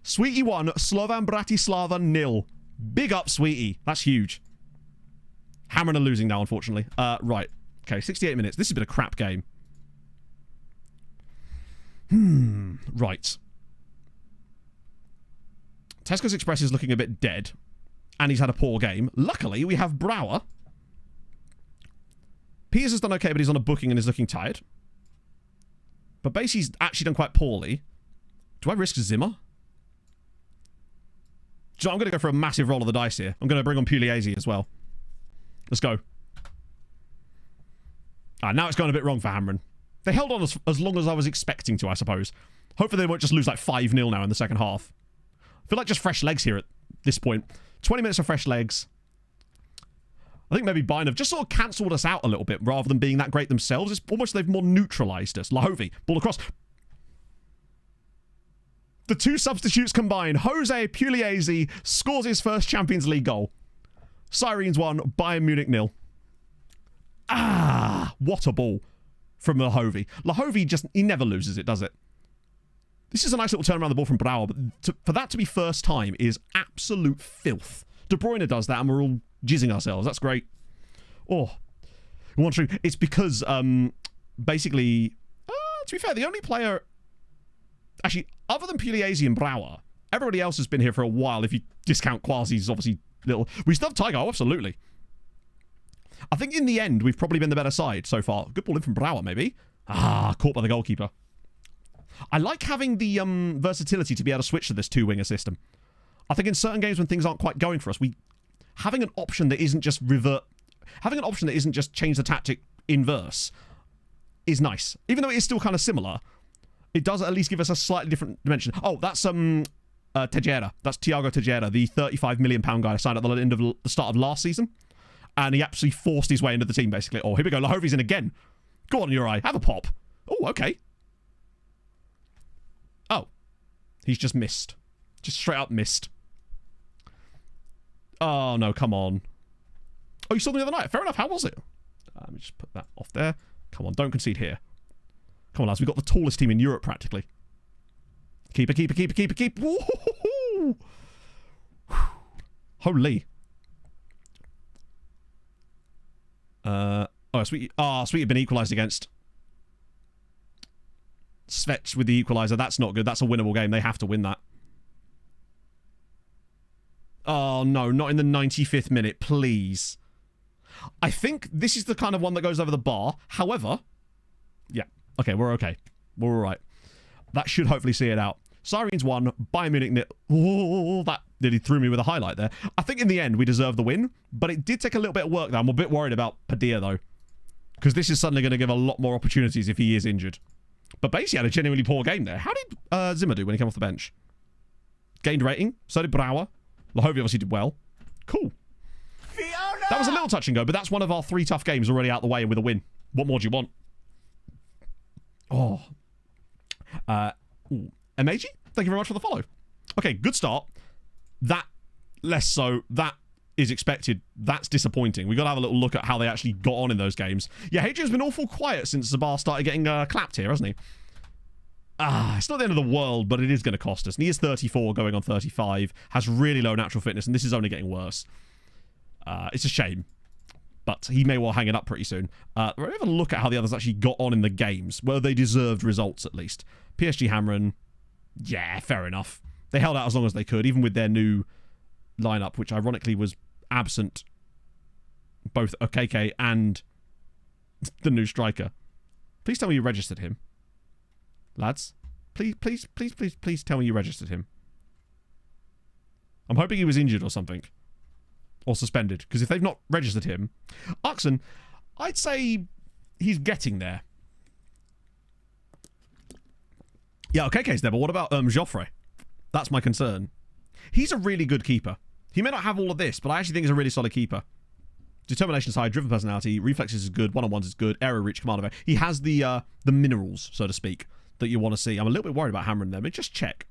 Sweetie 1, Slovan Bratislava 0. Big up, Sweetie. That's huge. Hamrun are losing now, unfortunately. Right. Okay, 68 minutes. This has been a crap game. Right. Tesco's Express is looking a bit dead. And he's had a poor game. Luckily, we have Brouwer. Peters has done okay, but he's on a booking and is looking tired. But Basie's actually done quite poorly. Do I risk Zimmer? So I'm going to go for a massive roll of the dice here. I'm going to bring on Pugliese as well. Let's go. Now it's going a bit wrong for Hamrun. They held on as long as I was expecting to, I suppose. Hopefully they won't just lose like 5-0 now in the second half. I feel like just fresh legs here at this point. 20 minutes of fresh legs. I think maybe Bayern have just sort of cancelled us out a little bit rather than being that great themselves. It's almost they've more neutralised us. Lahovi, ball across. The two substitutes combined. Jose Pugliese scores his first Champions League goal. Sirens 1, Bayern Munich 0. What a ball from Lahovi. Lahovi just, he never loses it, does it? This is a nice little turn around the ball from Brouwer, but for that to be first time is absolute filth. De Bruyne does that and we're all jizzing ourselves. That's great. It's because, basically, to be fair, the only player, actually, other than Pugliese and Brouwer, everybody else has been here for a while. If you discount Quasi's, obviously, little. We still have Tiger, absolutely. I think in the end, we've probably been the better side so far. Good ball in from Brouwer, maybe. Caught by the goalkeeper. I like having the versatility to be able to switch to this two-winger system. I think in certain games when things aren't quite going for us, having an option that isn't just change the tactic inverse is nice. Even though it is still kind of similar, it does at least give us a slightly different dimension. Oh, that's Tejera. That's Thiago Tejera, the £35 million guy I signed at the end of the start of last season. And he absolutely forced his way into the team, basically. Oh, here we go. Lahovi's in again. Go on, Uri. Have a pop. Oh, okay. Oh. He's just missed. Just straight up missed. Oh, no. Come on. Oh, you saw them the other night. Fair enough. How was it? Let me just put that off there. Come on. Don't concede here. Come on, lads. We've got the tallest team in Europe, practically. Keeper, keeper, keeper, keeper, keeper. Woo-hoo-hoo-hoo. Holy. Sweet had been equalised against. Svech with the equaliser. That's not good. That's a winnable game. They have to win that. Oh, no. Not in the 95th minute. Please. I think this is the kind of one that goes over the bar. However, yeah. Okay, we're okay. We're all right. That should hopefully see it out. Sirens 1, Bayern Munich 0. Oh, that nearly threw me with a highlight there. I think in the end we deserved the win, but it did take a little bit of work there. I'm a bit worried about Padilla, though, because this is suddenly going to give a lot more opportunities if he is injured. But Basie had a genuinely poor game there. How did Zimmer do when he came off the bench? Gained rating. So did Brouwer. Lahovi obviously did well. Cool. Fiona! That was a little touch and go, but that's one of our 3 tough games already out the way with a win. What more do you want? Oh. Emeji, thank you very much for the follow. Okay, good start. That, less so. That is expected. That's disappointing. We've got to have a little look at how they actually got on in those games. Yeah, Hadrian's been awful quiet since Zabar started getting clapped here, hasn't he? It's not the end of the world, but it is going to cost us. And he is 34, going on 35, has really low natural fitness, and this is only getting worse. It's a shame. But he may well hang it up pretty soon. We'll have a look at how the others actually got on in the games. Well, they deserved results, at least. PSG Hamrun, yeah, fair enough. They held out as long as they could, even with their new lineup, which ironically was absent both Okeke and the new striker. Please tell me you registered him. Lads, please tell me you registered him. I'm hoping he was injured or something. Or suspended. Because if they've not registered him... Oxen, I'd say he's getting there. Yeah, Okeke's there, but what about Joffre? That's my concern. He's a really good keeper. He may not have all of this, but I actually think he's a really solid keeper. Determination's high, driven personality, reflexes is good, one-on-ones is good, area reach, command of air. He has the minerals, so to speak, that you want to see. I'm a little bit worried about Hamrun there, but just check.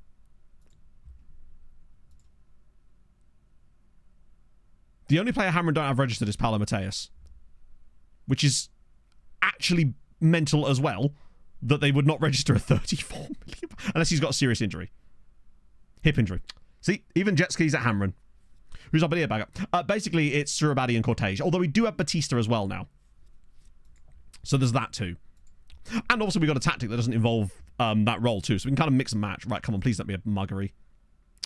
The only player Hamrun don't have registered is Paulo Mateus, which is actually mental as well, that they would not register a 34 million, unless he's got a serious injury. Hip injury. See, even jet skis at Hamrun. Who's our video backup? Basically, it's Surabadi and Cortege. Although we do have Batista as well now. So there's that too. And also we got a tactic that doesn't involve that role too. So we can kind of mix and match. Right, come on, please don't be a muggery.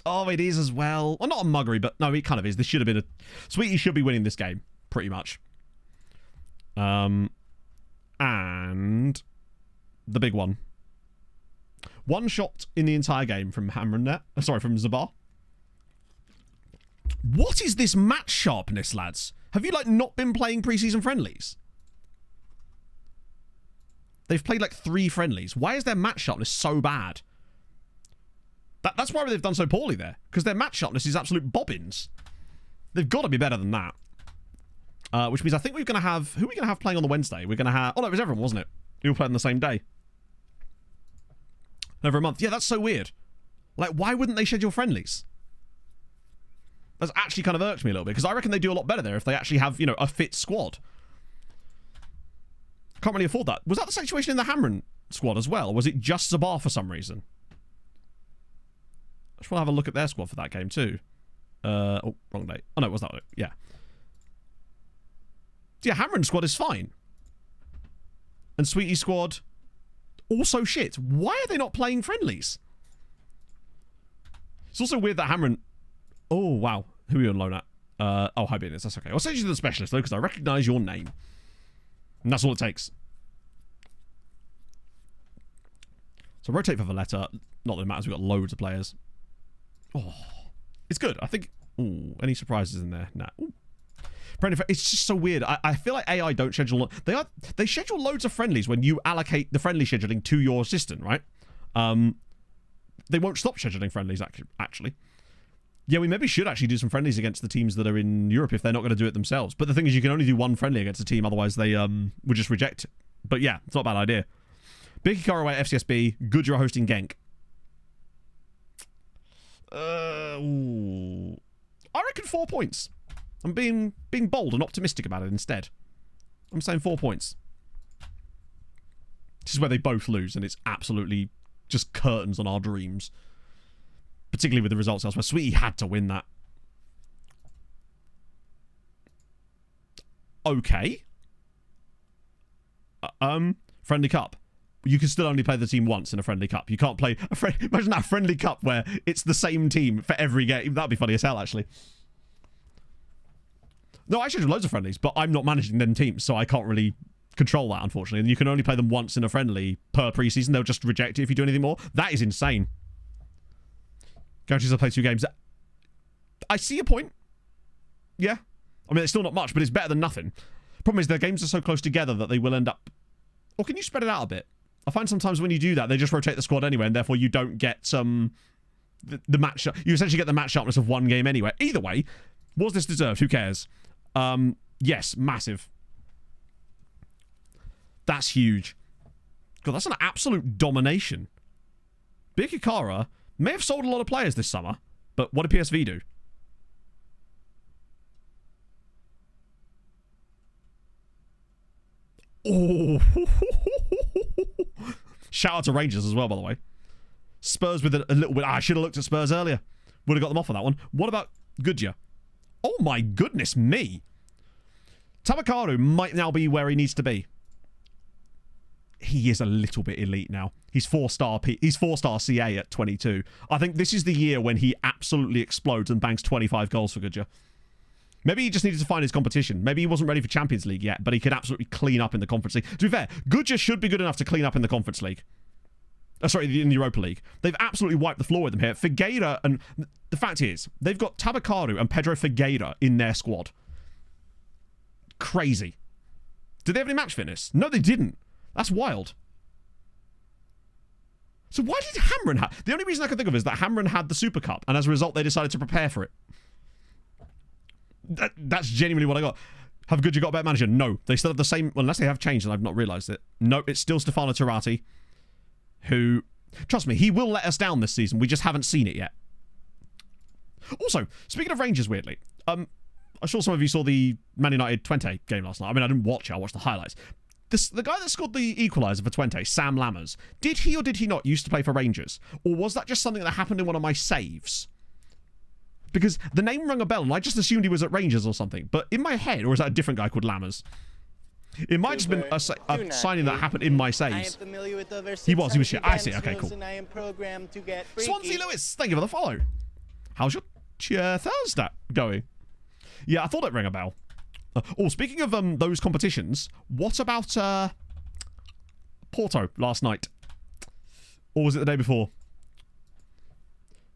Oh, it is as well. Well, not a muggery, but no, it kind of is. This should have been a... Sweetie should be winning this game, pretty much. And the big one. One shot in the entire game from Hamrun there. Sorry, from Zabar. What is this match sharpness, lads? Have you, like, not been playing preseason friendlies? They've played, like, 3 friendlies. Why is their match sharpness so bad? That's why they've done so poorly there. Because their match sharpness is absolute bobbins. They've got to be better than that. Which means I think we're going to have... Who are we going to have playing on the Wednesday? We're going to have... Oh, no, it was everyone, wasn't it? We all played on the same day. Over a month. Yeah, that's so weird. Like, why wouldn't they schedule friendlies? That's actually kind of irked me a little bit. Because I reckon they do a lot better there if they actually have, you know, a fit squad. Can't really afford that. Was that the situation in the Hamrun squad as well? Or was it just Zabar for some reason? I just want to have a look at their squad for that game too. Oh, wrong date. Oh, no, it was that one. Yeah. Yeah, Hamrun squad is fine. And Sweetie squad, also shit. Why are they not playing friendlies? It's also weird that Hamrun... Oh, wow. Who are you on loan at? Oh, hi, Business. That's okay. I'll send you to the specialist, though, because I recognise your name. And that's all it takes. So rotate for Valletta. Not that it matters. We've got loads of players. Oh, it's good. I think... Ooh, any surprises in there? Nah. Ooh. It's just so weird. I feel like AI don't schedule... They schedule loads of friendlies when you allocate the friendly scheduling to your assistant, right? They won't stop scheduling friendlies, actually. Yeah, we maybe should actually do some friendlies against the teams that are in Europe if they're not going to do it themselves. But the thing is, you can only do one friendly against a team, otherwise they would just reject it. But yeah, it's not a bad idea. Big Hikaru away at FCSB. Gudra hosting Genk. Ooh. I reckon 4 points. I'm being bold and optimistic about it instead. I'm saying 4 points. This is where they both lose, and it's absolutely just curtains on our dreams. Particularly with the results elsewhere. Sweetie had to win that. Okay. Friendly Cup. You can still only play the team once in a friendly cup. You can't play a imagine that friendly cup where it's the same team for every game. That'd be funny as hell, actually. No, I schedule loads of friendlies, but I'm not managing them teams, so I can't really control that, unfortunately. And you can only play them once in a friendly per preseason. They'll just reject it if you do anything more. That is insane. Guarantees I'll play 2 games. I see a point. Yeah. I mean, it's still not much, but it's better than nothing. Problem is, their games are so close together that they will end up... Or can you spread it out a bit? I find sometimes when you do that, they just rotate the squad anyway, and therefore you don't get the match... You essentially get the match sharpness of one game anyway. Either way, was this deserved? Who cares? Yes, massive. That's huge. God, that's an absolute domination. Big Hikaru may have sold a lot of players this summer, but what did PSV do? Oh. Shout out to Rangers as well, by the way. Spurs with a little bit... I should have looked at Spurs earlier. Would have got them off on that one. What about Goodyear? Oh my goodness me. Tabakaru might now be where he needs to be. He is a little bit elite now. He's 4-star CA at 22. I think this is the year when he absolutely explodes and bangs 25 goals for Goodyear. Maybe he just needed to find his competition. Maybe he wasn't ready for Champions League yet, but he could absolutely clean up in the Conference League. To be fair, Goodyear should be good enough to clean up in the Conference League. Sorry, in the Europa League. They've absolutely wiped the floor with them here. Figueira, and the fact is, they've got Tabakaru and Pedro Figueira in their squad. Crazy. Did they have any match fitness? No, they didn't. That's wild. So why did Hamrun have... The only reason I can think of is that Hamrun had the Super Cup, and as a result, they decided to prepare for it. That's genuinely what I got. Have Goodyear got a better manager? No. They still have the same... Well, unless they have changed and I've not realised it. No, it's still Stefano Turati, who... Trust me, he will let us down this season. We just haven't seen it yet. Also, speaking of Rangers, weirdly, I'm sure some of you saw the Man United Twente game last night. I mean, I didn't watch it. I watched the highlights. the guy that scored the equaliser for Twente, Sam Lammers, did he or did he not used to play for Rangers? Or was that just something that happened in one of my saves? Because the name rang a bell and I just assumed he was at Rangers or something. But in my head, or is that a different guy called Lammers? It might have just been a signing that happened in my saves. He was shit. I see. Okay, cool. Swansea Lewis, thank you for the follow. How's your Thursday going? Yeah, I thought it rang a bell. Speaking of those competitions, what about Porto last night? Or was it the day before?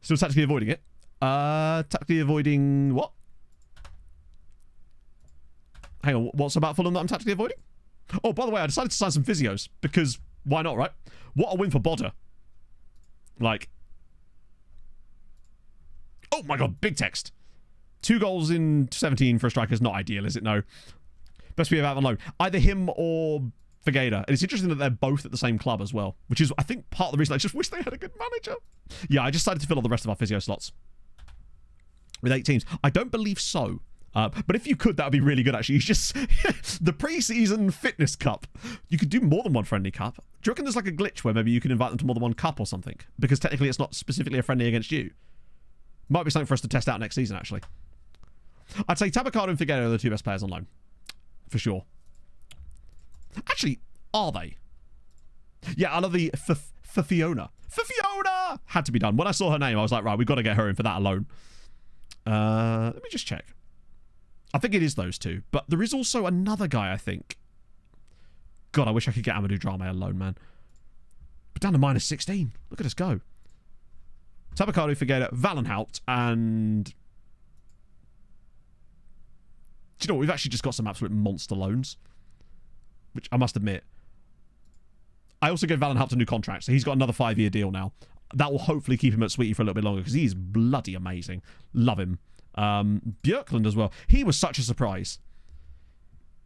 Still tactically avoiding it. Tactically avoiding what? Hang on, what's about Fulham that I'm tactically avoiding? Oh, by the way, I decided to sign some physios because why not, right? What a win for Bodder. Like, oh my god, big text. 2 goals in 17 for a striker is not ideal, is it? No. Best be out on loan. Either him or Figueira. And it's interesting that they're both at the same club as well, which is, I think, part of the reason I just wish they had a good manager. Yeah, I just decided to fill all the rest of our physio slots with 8 teams. I don't believe so. But if you could, that would be really good, actually. You just the pre-season fitness cup. You could do more than one friendly cup. Do you reckon there's like a glitch where maybe you can invite them to more than one cup or something? Because technically it's not specifically a friendly against you. Might be something for us to test out next season, actually. I'd say Tabacaro and Figueroa are the 2 best players on loan. For sure. Actually, are they? Yeah, I love the Fiona. Fiona! Had to be done. When I saw her name, I was like, right, we've got to get her in for that alone. Let me just check. I think it is those 2. But there is also another guy, I think. God, I wish I could get Amadou Drame alone, man. But down to minus 16. Look at us go. Tabacaro, Figueroa, Valenhout, and... Do you know what? We've actually just got some absolute monster loans. Which I must admit. I also gave Valenhout a new contract, so he's got another 5-year deal now. That will hopefully keep him at Sweetie for a little bit longer, because he's bloody amazing. Love him. Björklund as well. He was such a surprise.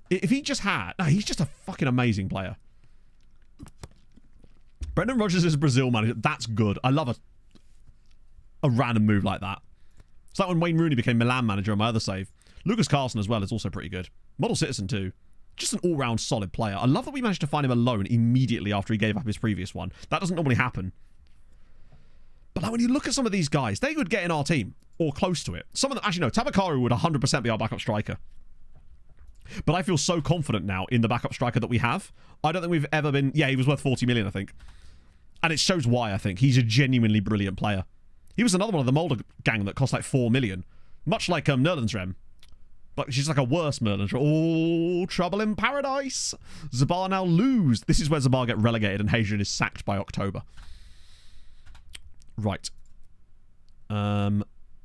If he just had... No, he's just a fucking amazing player. Brendan Rodgers is a Brazil manager. That's good. I love a random move like that. It's like when Wayne Rooney became Milan manager on my other save. Lucas Carlson as well is also pretty good. Model Citizen too. Just an all-round solid player. I love that we managed to find him a loan immediately after he gave up his previous one. That doesn't normally happen. But like when you look at some of these guys, they would get in our team. Or close to it. Some of them... Actually, no. Tabacaro would 100% be our backup striker. But I feel so confident now in the backup striker that we have. I don't think we've ever been... Yeah, he was worth 40 million, I think. And it shows why, I think. He's a genuinely brilliant player. He was another one of the Mulder gang that cost like 4 million. Much like Nerlensrem. But she's like a worse Merlin. Oh, trouble in paradise. Zabar now lose. This is where Zabar get relegated and Hadrian is sacked by October. Right.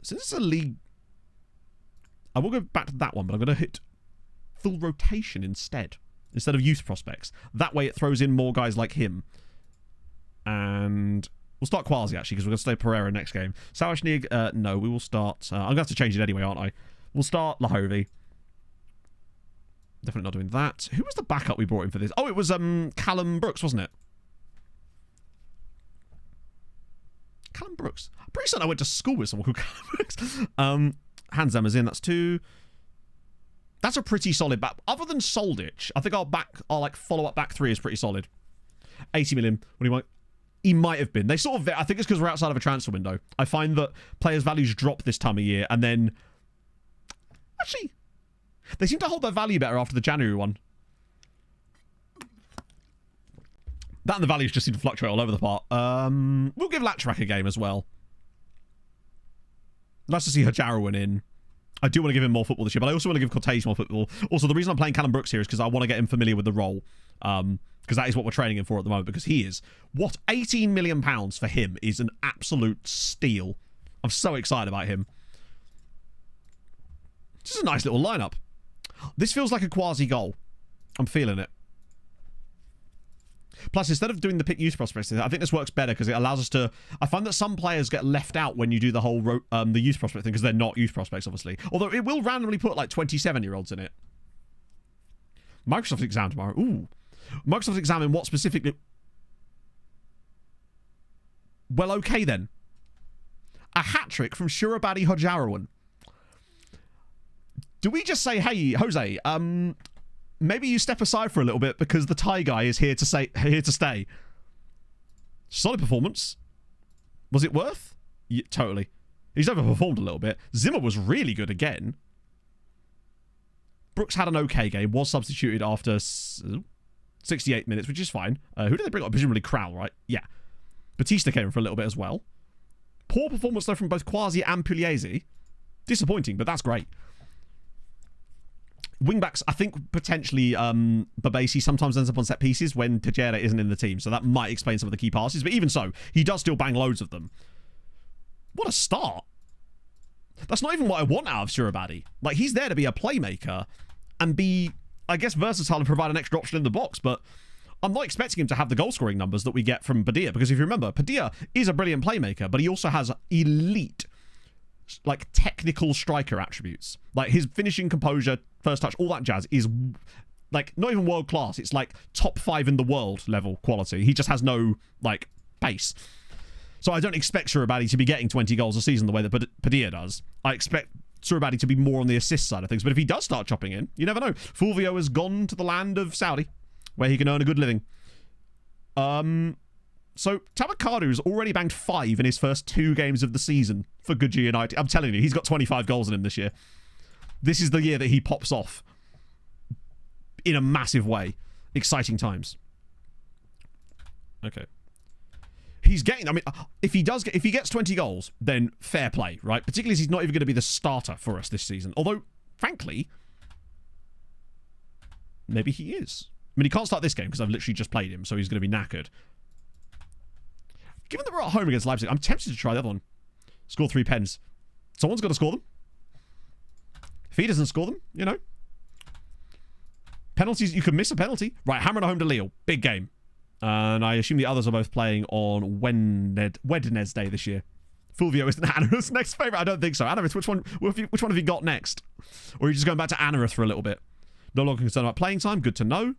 So this is a league... I will go back to that one, but I'm going to hit full rotation instead of youth prospects. That way it throws in more guys like him. And we'll start Quasi, actually, because we're going to stay Pereira next game. Sawashnig, no, we will start... I'm going to have to change it anyway, aren't I? We'll start Lahovi. Definitely not doing that. Who was the backup we brought in for this? Oh, it was Callum Brooks, wasn't it? Callum Brooks. I'm pretty certain I went to school with someone called Callum Brooks. Hans Zimmer's in. That's 2. That's a pretty solid back. Other than Soldic, I think our like follow-up back 3 is pretty solid. 80 million. What do you want? He might have been. They sort of... I think it's because we're outside of a transfer window. I find that players' values drop this time of year, and then... Actually, they seem to hold their value better after the January one. That and the values just seem to fluctuate all over the part. We'll give Latchrak a game as well. Nice to see Hajarawin in. I do want to give him more football this year, but I also want to give Cortez more football. Also, the reason I'm playing Callum Brooks here is because I want to get him familiar with the role. Because that is what we're training him for at the moment, because he is... What? £18 million for him is an absolute steal. I'm so excited about him. This is a nice little lineup. This feels like a quasi goal. I'm feeling it. Plus, instead of doing the pick youth prospects, I think this works better because it allows us to... I find that some players get left out when you do the whole the youth prospect thing because they're not youth prospects, obviously. Although it will randomly put like 27-year-olds in it. Microsoft exam tomorrow. Ooh. Microsoft exam in what specifically... Well, okay then. A hat-trick from Shurabadi Hojarawan. Do we just say, hey, Jose, maybe you step aside for a little bit because the Thai guy is here to stay. Solid performance. Was it worth? Yeah, totally. He's overperformed a little bit. Zimmer was really good again. Brooks had an okay game. Was substituted after 68 minutes, which is fine. Who did they bring on? Presumably Krau, right? Yeah. Batista came in for a little bit as well. Poor performance, though, from both Quasi and Pugliese. Disappointing, but that's great. Wingbacks, I think potentially Babasi sometimes ends up on set pieces when Tejera isn't in the team, so that might explain some of the key passes, but even so, he does still bang loads of them. What a start. That's not even what I want out of Surabadi. Like, he's there to be a playmaker and be, I guess, versatile and provide an extra option in the box, but I'm not expecting him to have the goal-scoring numbers that we get from Padilla, because if you remember, Padilla is a brilliant playmaker, but he also has elite, like, technical striker attributes. Like, his finishing composure, first touch, all that jazz is, like, not even world class. It's, like, top 5 in the world level quality. He just has no, like, pace. So I don't expect Surabadi to be getting 20 goals a season the way that Padilla does. I expect Surabadi to be more on the assist side of things. But if he does start chopping in, you never know. Fulvio has gone to the land of Saudi, where he can earn a good living. So Tabakadu's already banged 5 in his first 2 games of the season for Goodyear United. I'm telling you, he's got 25 goals in him this year. This is the year that he pops off in a massive way. Exciting times. Okay. He's getting, I mean, if he gets 20 goals, then fair play, right? Particularly as he's not even going to be the starter for us this season. Although, frankly, maybe he is. I mean, he can't start this game because I've literally just played him, so he's going to be knackered. Given that we're at home against Leipzig, I'm tempted to try the other one. Score 3 pens. Someone's got to score them. If he doesn't score them, you know. Penalties, you can miss a penalty. Right, Hamrun home to Lille. Big game. And I assume the others are both playing on Wednesday this year. Fulvio isn't Anarith's next favourite? I don't think so. Anarith, which one have you got next? Or are you just going back to Anarith for a little bit? No longer concerned about playing time. Good to know.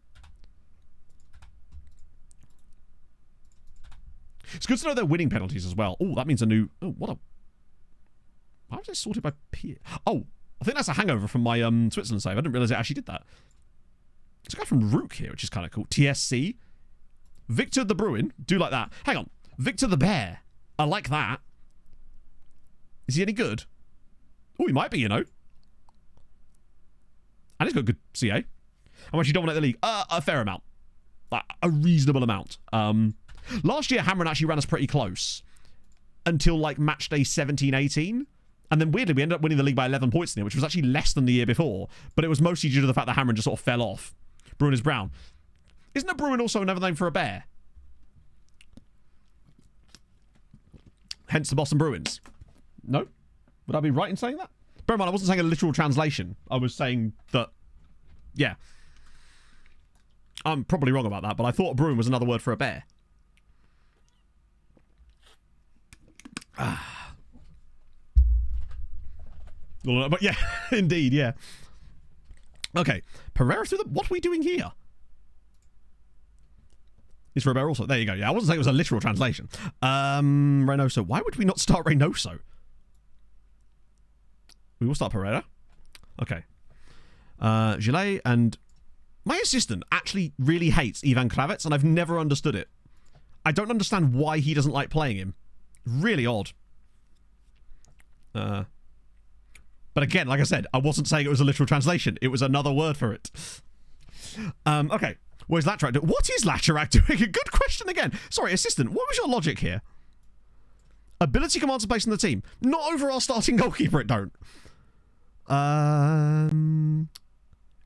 It's good to know they're winning penalties as well. Oh, that means a new... Oh, what a... Why was it sorted by peer? Oh, I think that's a hangover from my Switzerland save. I didn't realise it actually did that. There's a guy from Rook here, which is kind of cool. TSC. Victor the Bruin. Do like that. Hang on. Victor the Bear. I like that. Is he any good? Oh, he might be, you know. And he's got good CA. How much you dominate the league? A fair amount. A reasonable amount. Last year, Hamrun actually ran us pretty close. Until, like, match day 17, 18. And then, weirdly, we ended up winning the league by 11 points in it, which was actually less than the year before. But it was mostly due to the fact that Hamrun just sort of fell off. Bruin is brown. Isn't a Bruin also another name for a bear? Hence the Boston Bruins. No? Would I be right in saying that? Bear in mind, I wasn't saying a literal translation. I was saying that, yeah. I'm probably wrong about that, but I thought a Bruin was another word for a bear. But yeah, indeed, yeah. Okay, Pereira through the... What are we doing here? Is Robert also... There you go. Yeah, I wasn't saying it was a literal translation. Reynoso. Why would we not start Reynoso? We will start Pereira. Okay. Gillet and... My assistant actually really hates Ivan Kravets, and I've never understood it. I don't understand why he doesn't like playing him. Really odd. But again, like I said, I wasn't saying it was a literal translation. It was another word for it. Okay. What is Laterac doing? What is Laterac doing? A good question again. Sorry, assistant, what was your logic here? Ability commands a place in the team. Not over our starting goalkeeper, it don't.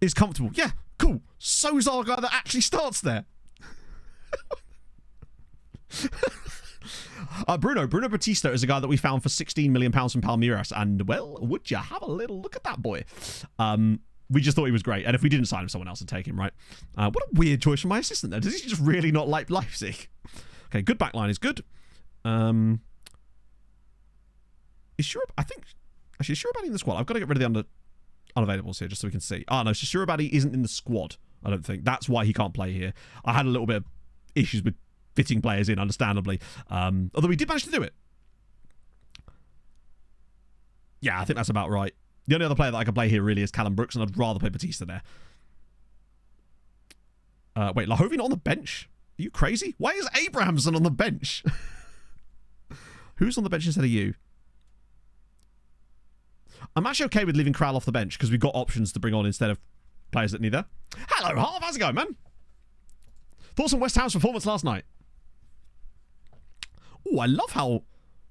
Is comfortable. Yeah, cool. So's our guy that actually starts there. Bruno Batista is a guy that we found for £16 million from Palmeiras, and well, would you have a little look at that boy? We just thought he was great, and if we didn't sign him, someone else would take him, right? What a weird choice from my assistant there. Does he just really not like Leipzig? Okay, good backline is good. Is Shurabadi in the squad? I've got to get rid of the unavailables here just so we can see. Oh no, so Shurabadi isn't in the squad. I don't think that's why he can't play here. I had a little bit of issues with fitting players in, understandably. Although we did manage to do it. Yeah, I think that's about right. The only other player that I can play here really is Callum Brooks, and I'd rather play Batista there. Wait, Lahovi not on the bench? Are you crazy? Why is Abrahamson on the bench? Who's on the bench instead of you? I'm actually okay with leaving Kral off the bench because we've got options to bring on instead of players that need there. Hello, Harv. How's it going, man? Thoughts on West Ham's performance last night? Oh, I love how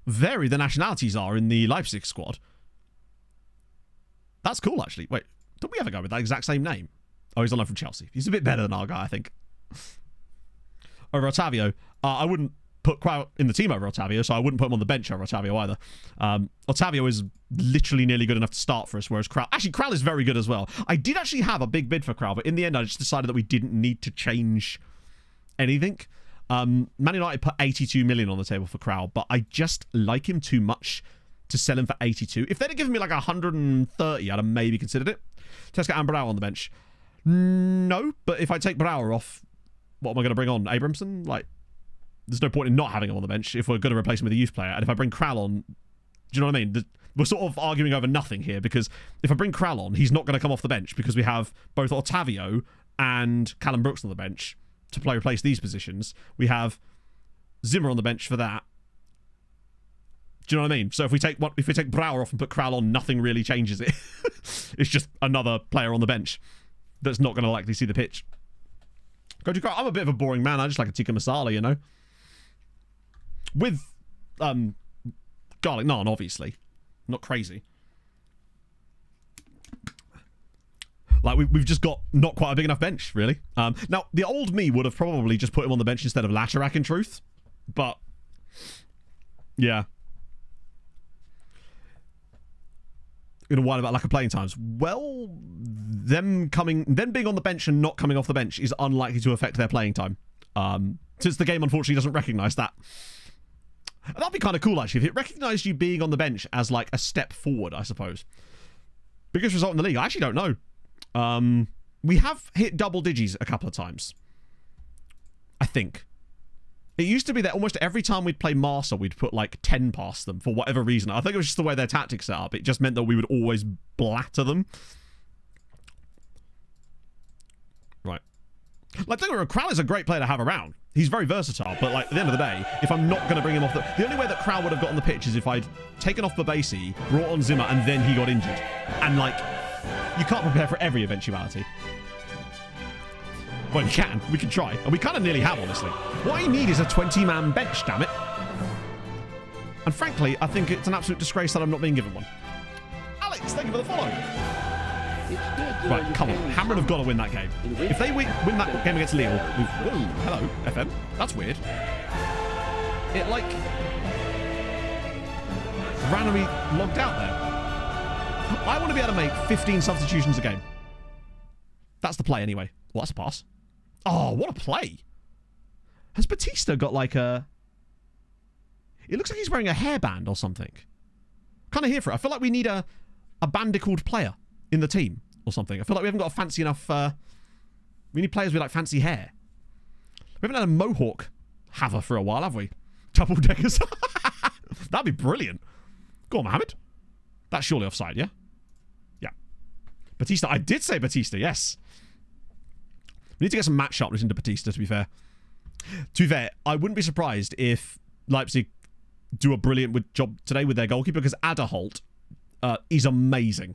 varied the nationalities are in the Leipzig squad. That's cool, actually. Wait, did we ever go with that exact same name? Oh, he's on loan from Chelsea. He's a bit better than our guy, I think. Over Otavio. I wouldn't put Kral in the team over Otavio, so I wouldn't put him on the bench over Otavio either. Otavio is literally nearly good enough to start for us, whereas Kral... Actually, Kral is very good as well. I did actually have a big bid for Kral, but in the end, I just decided that we didn't need to change anything. Man United put 82 million on the table for Kral, but I just like him too much to sell him for 82. If they'd have given me like 130, I'd have maybe considered it. Tesco and Brower on the bench. No, but if I take Brower off, what am I going to bring on? Abramson? Like, there's no point in not having him on the bench if we're going to replace him with a youth player. And if I bring Kral on, do you know what I mean? We're sort of arguing over nothing here, because if I bring Kral on, he's not going to come off the bench because we have both Otavio and Callum Brooks on the bench to replace these positions. We have Zimmer on the bench for that. Do you know what I mean? So if we take Brower off and put Kral on, nothing really changes it. It's just another player on the bench that's not going to likely see the pitch. Go to Kral. I'm a bit of a boring man. I just like a tikka masala, you know, with garlic naan, obviously. Not crazy. Like, we've just got not quite a big enough bench, really. Now, the old me would have probably just put him on the bench instead of Latarak, in truth. But, yeah. In a while about lack of playing times. Well, them being on the bench and not coming off the bench is unlikely to affect their playing time. Since the game, unfortunately, doesn't recognise that. And that'd be kind of cool, actually, if it recognised you being on the bench as, like, a step forward, I suppose. Biggest result in the league? I actually don't know. We have hit double digits a couple of times. I think. It used to be that almost every time we'd play Marsa, we'd put like 10 past them for whatever reason. I think it was just the way their tactics set up. It just meant that we would always blatter them. Right. Like, don't get me wrong, Kral is a great player to have around. He's very versatile, but like, at the end of the day, if I'm not going to bring him off the only way that Kral would have got on the pitch is if I'd taken off Babasi, brought on Zimmer, and then he got injured. And like, you can't prepare for every eventuality. Well, you can. We can try. And we kind of nearly have, honestly. What I need is a 20-man bench, damn it. And frankly, I think it's an absolute disgrace that I'm not being given one. Alex, thank you for the follow. Right, come on. Hamrun have got to win that game. If they win that game against Lille, whoa, hello, FM. That's weird. It, like, randomly logged out there. I want to be able to make 15 substitutions a game. That's the play, anyway. Well, that's a pass. Oh, what a play. Has Batista got like a... It looks like he's wearing a hairband or something. Kind of here for it. I feel like we need a bandicled player in the team or something. I feel like we haven't got a fancy enough... we need players with like fancy hair. We haven't had a mohawk haver for a while, have we? Double deckers. That'd be brilliant. Go on, Mohammed. That's surely offside, yeah? Yeah. Batista. I did say Batista, yes. We need to get some match sharpness into Batista, to be fair. To be fair, I wouldn't be surprised if Leipzig do a brilliant job today with their goalkeeper, because Adderholt is amazing.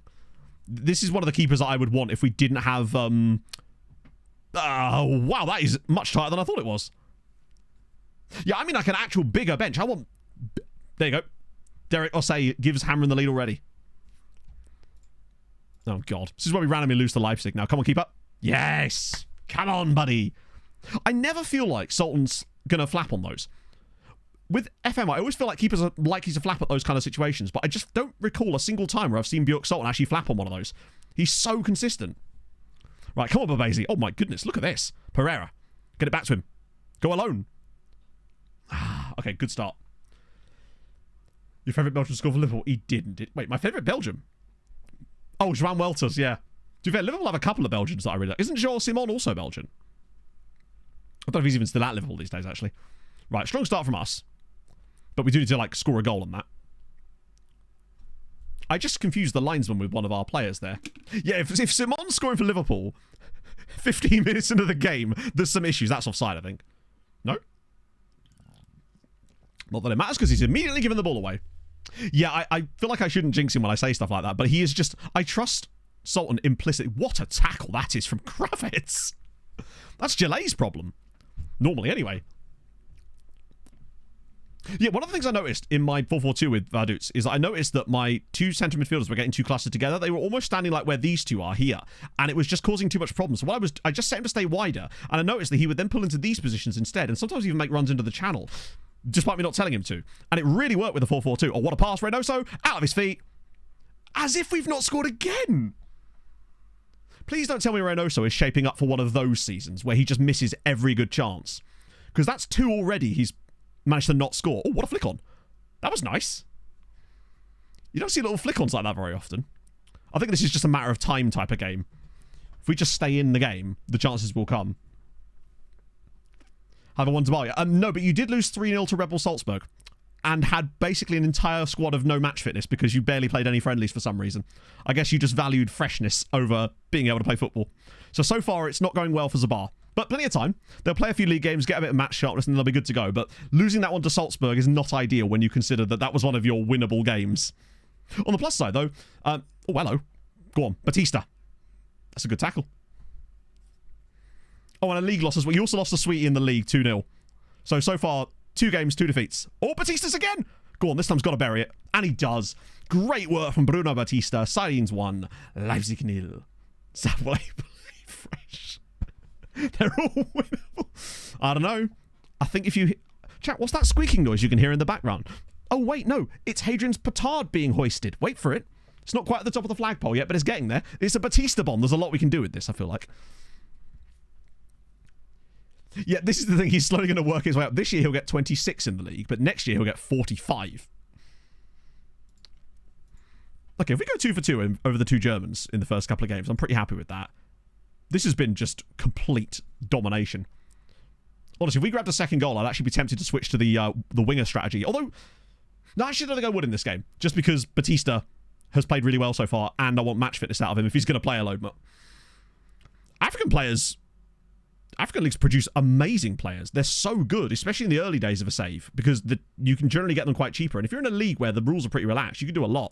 This is one of the keepers that I would want if we didn't have... wow, that is much tighter than I thought it was. Yeah, I mean like an actual bigger bench. I want... There you go. Derek Osei gives Hamrun the lead already. Oh, God. This is where we randomly lose to Leipzig now. Come on, keep up. Yes! Come on, buddy. I never feel like Sultan's going to flap on those. With FM, I always feel like keepers are likely to flap at those kind of situations, but I just don't recall a single time where I've seen Bjork Sultan actually flap on one of those. He's so consistent. Right, come on, Babasi. Oh, my goodness. Look at this. Pereira. Get it back to him. Go alone. Okay, good start. Your favourite Belgian score for Liverpool? He didn't. Wait, my favourite Belgian? Oh, Joan Welters, yeah. To be fair, Liverpool have a couple of Belgians that I really like. Isn't Joel Simon also Belgian? I don't know if he's even still at Liverpool these days, actually. Right, strong start from us. But we do need to, like, score a goal on that. I just confused the linesman with one of our players there. Yeah, if Simon's scoring for Liverpool, 15 minutes into the game, there's some issues. That's offside, I think. No? Not that it matters because he's immediately given the ball away. Yeah, I feel like I shouldn't jinx him when I say stuff like that, but he is just... I trust Sultan implicitly. What a tackle that is from Kravitz. That's Jalay's problem. Normally, anyway. Yeah, one of the things I noticed in my 4-4-2 with Vaduz is that I noticed that my two centre midfielders were getting too clustered together. They were almost standing like where these two are here, and it was just causing too much problems. So I just set him to stay wider, and I noticed that he would then pull into these positions instead, and sometimes even make runs into the channel, despite me not telling him to. And it really worked with the 4-4-2. Oh, what a pass, Reynoso, out of his feet. As if we've not scored again. Please don't tell me Reynoso is shaping up for one of those seasons where he just misses every good chance. Because that's two already he's managed to not score. Oh, what a flick on. That was nice. You don't see little flick-ons like that very often. I think this is just a matter of time type of game. If we just stay in the game, the chances will come. Have a one to buy. No, but you did lose 3-0 to Red Bull Salzburg and had basically an entire squad of no match fitness because you barely played any friendlies for some reason. I guess you just valued freshness over being able to play football. So far, it's not going well for Zabar. But plenty of time. They'll play a few league games, get a bit of match sharpness, and they'll be good to go. But losing that one to Salzburg is not ideal when you consider that that was one of your winnable games. On the plus side, though, oh, hello. Go on, Batista. That's a good tackle. Oh, and a league loss as well. You also lost to Sweetie in the league, 2-0. So far, 2 games, 2 defeats. Oh, Batista's again. Go on, this time's got to bury it. And he does. Great work from Bruno Batista. Sirens 1, Leipzig 0. Savoy fresh. They're all winnable. I don't know. I think if you... Chat, what's that squeaking noise you can hear in the background? Oh, wait, no. It's Hadrian's petard being hoisted. Wait for it. It's not quite at the top of the flagpole yet, but it's getting there. It's a Batista bomb. There's a lot we can do with this, I feel like. Yeah, this is the thing. He's slowly going to work his way up. This year he'll get 26 in the league, but next year he'll get 45. Okay, if we go 2 for 2 over the 2 Germans in the first couple of games, I'm pretty happy with that. This has been just complete domination. Honestly, if we grabbed a second goal, I'd actually be tempted to switch to the winger strategy. Although, no, I don't think I would in this game. Just because Batista has played really well so far, and I want match fitness out of him if he's going to play a load more. African leagues produce amazing players. They're so good, especially in the early days of a save, because you can generally get them quite cheaper. And if you're in a league where the rules are pretty relaxed, you can do a lot.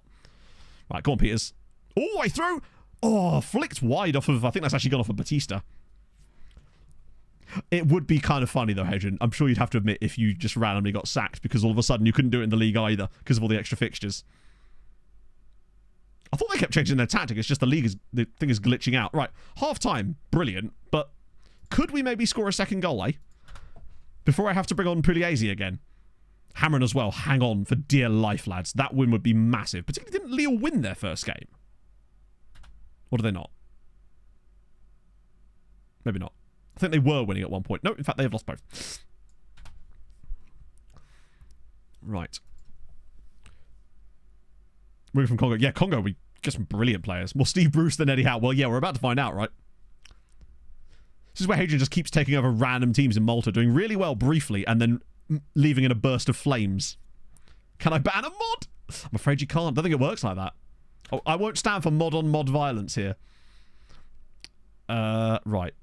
Right, go on, Peters. All the way through. Oh, flicked wide off of... I think that's actually gone off of Batista. It would be kind of funny, though, Hadrian. I'm sure you'd have to admit if you just randomly got sacked because all of a sudden you couldn't do it in the league either because of all the extra fixtures. I thought they kept changing their tactic. It's just the thing is glitching out. Right, half-time, brilliant, but could we maybe score a second goal, eh? Before I have to bring on Pugliese again. Hamrun as well. Hang on for dear life, lads. That win would be massive. Particularly, didn't Lille win their first game? Or did they not? Maybe not. I think they were winning at one point. No, in fact, they have lost both. Right. Moving from Congo. Yeah, Congo, we get some brilliant players. More Steve Bruce than Eddie Howe. Well, yeah, we're about to find out, right? This is where Hadrian just keeps taking over random teams in Malta, doing really well briefly, and then leaving in a burst of flames. Can I ban a mod? I'm afraid you can't. I don't think it works like that. Oh, I won't stand for mod-on-mod violence here. Right.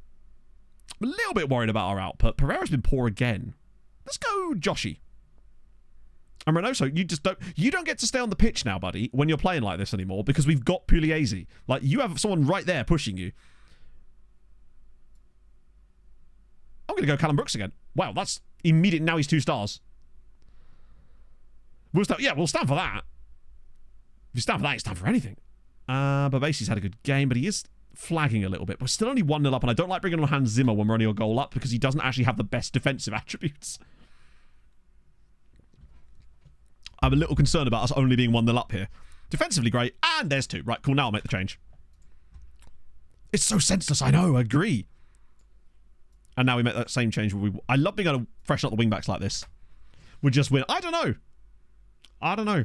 I'm a little bit worried about our output. Pereira's been poor again. Let's go Joshi. And Reynoso, you don't get to stay on the pitch now, buddy, when you're playing like this anymore, because we've got Pugliese. Like, you have someone right there pushing you. I'm going to go Callum Brooks again. Wow, that's immediate. Now he's 2 stars. We'll stand for that. If you stand for that, you stand for anything. Babasi's had a good game, but he is flagging a little bit. We're still only 1-0 up, and I don't like bringing on Hans Zimmer when we're only a goal up because he doesn't actually have the best defensive attributes. I'm a little concerned about us only being 1-0 up here. Defensively great, and there's 2. Right, cool, now I'll make the change. It's so senseless, I know, I agree. And now we make that same change. I love being able to freshen up the wing-backs like this. We just win. I don't know.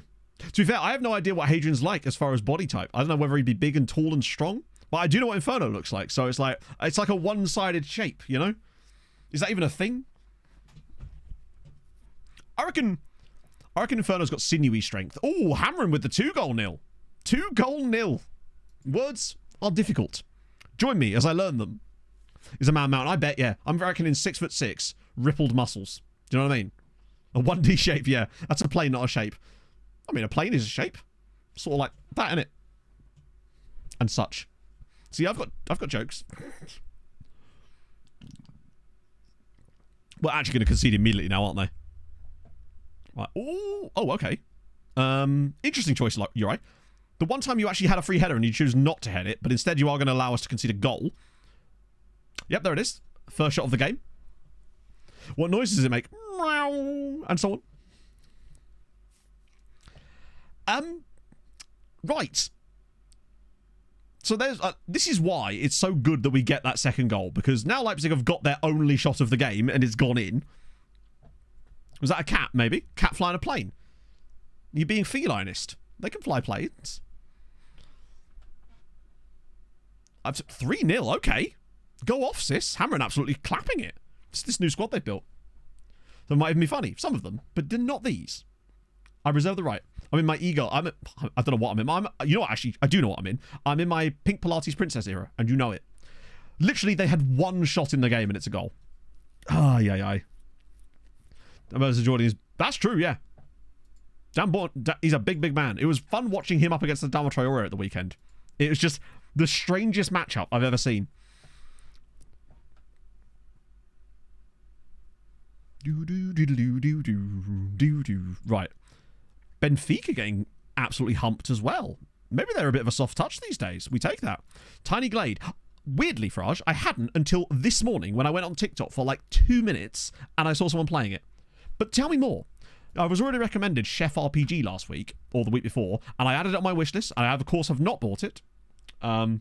To be fair, I have no idea what Hadrian's like as far as body type. I don't know whether he'd be big and tall and strong, but I do know what Inferno looks like. So it's like a one-sided shape, you know? Is that even a thing? I reckon Inferno's got sinewy strength. Oh, Hamrun with the 2-goal nil. 2-goal nil. Words are difficult. Join me as I learn them. is a man mountain. I bet, yeah. I'm reckoning 6'6", rippled muscles. Do you know what I mean? A 1D shape, yeah. That's a plane, not a shape. I mean, a plane is a shape. Sort of like that, innit? And such. See, I've got jokes. We're actually going to concede immediately now, aren't they? Right. Ooh, oh, okay. Interesting choice, you're right. The one time you actually had a free header and you choose not to head it, but instead you are going to allow us to concede a goal. Yep, there it is. First shot of the game. What noises does it make? And so on. Right. So there's this is why it's so good that we get that second goal, because now Leipzig have got their only shot of the game and it's gone in. Was that a cat, maybe? Cat flying a plane? You're being felinist. They can fly planes. 3-0, okay. Go off, sis. Hamrun absolutely clapping it. It's this new squad they've built. That might even be funny. Some of them, but not these. I reserve the right. I'm in my ego. I don't know what I'm in. You know what, actually, I do know what I'm in. I'm in my Pink Pilates Princess era, and you know it. Literally, they had one shot in the game, and it's a goal. Ay. Jordan is... That's true, yeah. He's a big man. It was fun watching him up against the Dama Traore at the weekend. It was just the strangest matchup I've ever seen. Right. Benfica getting absolutely humped as well. Maybe they're a bit of a soft touch these days. We take that. Tiny Glade. Weirdly, Farage, I hadn't until this morning when I went on TikTok for like 2 minutes and I saw someone playing it. But tell me more. I was already recommended Chef RPG last week, or the week before, and I added it on my wishlist, and I, of course, have not bought it. What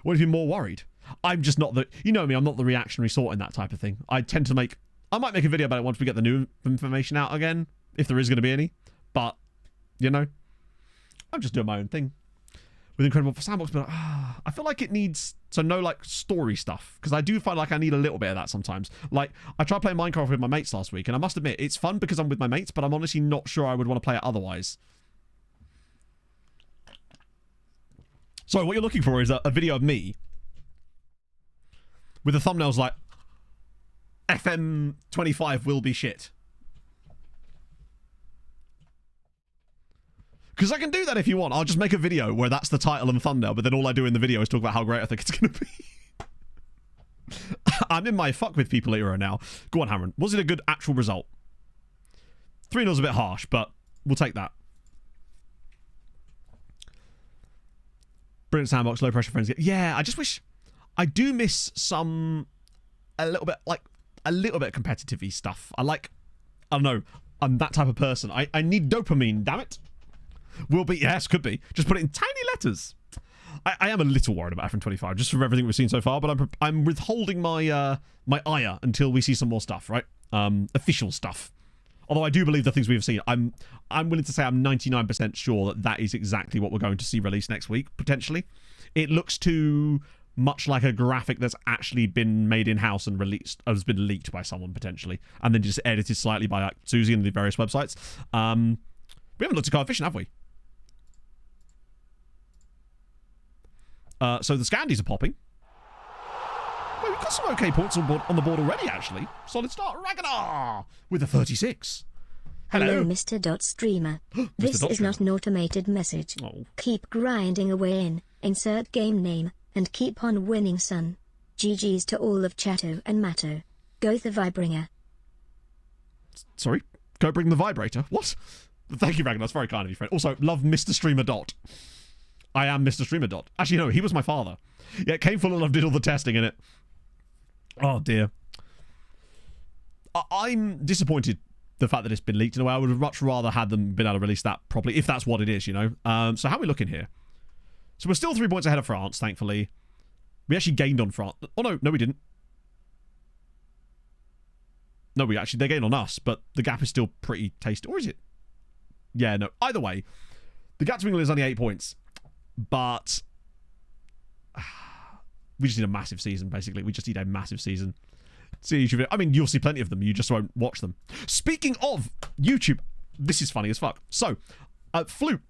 if you're more worried? I'm just not the... You know me, I'm not the reactionary sort in that type of thing. I tend to make... I might make a video about it once we get the new information out again, if there is going to be any. But, you know, I'm just doing my own thing. With Incredible Sandbox, but I feel like it needs to know, like, story stuff. Because I do find like I need a little bit of that sometimes. Like, I tried playing Minecraft with my mates last week, and I must admit, it's fun because I'm with my mates, but I'm honestly not sure I would want to play it otherwise. So, what you're looking for is a video of me with the thumbnails like, FM25 will be shit. Because I can do that if you want. I'll just make a video where that's the title and the thumbnail, but then all I do in the video is talk about how great I think it's going to be. I'm in my fuck with people era now. Go on, Hamrun. Was it a good actual result? 3-0's a bit harsh, but we'll take that. Brilliant sandbox, low pressure friends. Yeah, I just wish... I do miss some... A little bit competitive-y stuff. I don't know. I'm that type of person. I need dopamine, damn it. Will be, yes, could be. Just put it in tiny letters. I am a little worried about FM25, just from everything we've seen so far, but I'm withholding my my ire until we see some more stuff, right? Official stuff. Although I do believe the things we've seen, I'm willing to say I'm 99% sure that is exactly what we're going to see released next week, potentially. It looks too much like a graphic that's actually been made in-house and released, has been leaked by someone, potentially, and then just edited slightly by like, Susie and the various websites. We haven't looked at Coefficient, have we? So the Scandies are popping. Well, we've got some okay points on the board already, actually. Solid start. Ragnar with a 36. Hello, Mr. Streamer. This is not an automated message. Oh. Keep grinding away in, insert game name, and keep on winning, son. GG's to all of Chatto and Matto. Go the Vibringer. Sorry? Go bring the vibrator? What? Thank you, Ragnar. That's very kind of you, friend. Also, love Mr. Streamer Dot. I am Mr. Streamer Dot. Actually, no, he was my father. Yeah, Came Full of Love did all the testing in it. Oh, dear. I'm disappointed the fact that it's been leaked in a way. I would have much rather had them been able to release that properly, if that's what it is, you know. So how are we looking here? So we're still 3 points ahead of France, thankfully. We actually gained on France. Oh, no, we didn't. No, they gained on us, but the gap is still pretty tasty. Or is it? Yeah, no. Either way, the gap to England is only 8 points. But we just need a massive season, basically. We just need a massive season. See YouTube. I mean, you'll see plenty of them. You just won't watch them. Speaking of YouTube, this is funny as fuck. So, Flute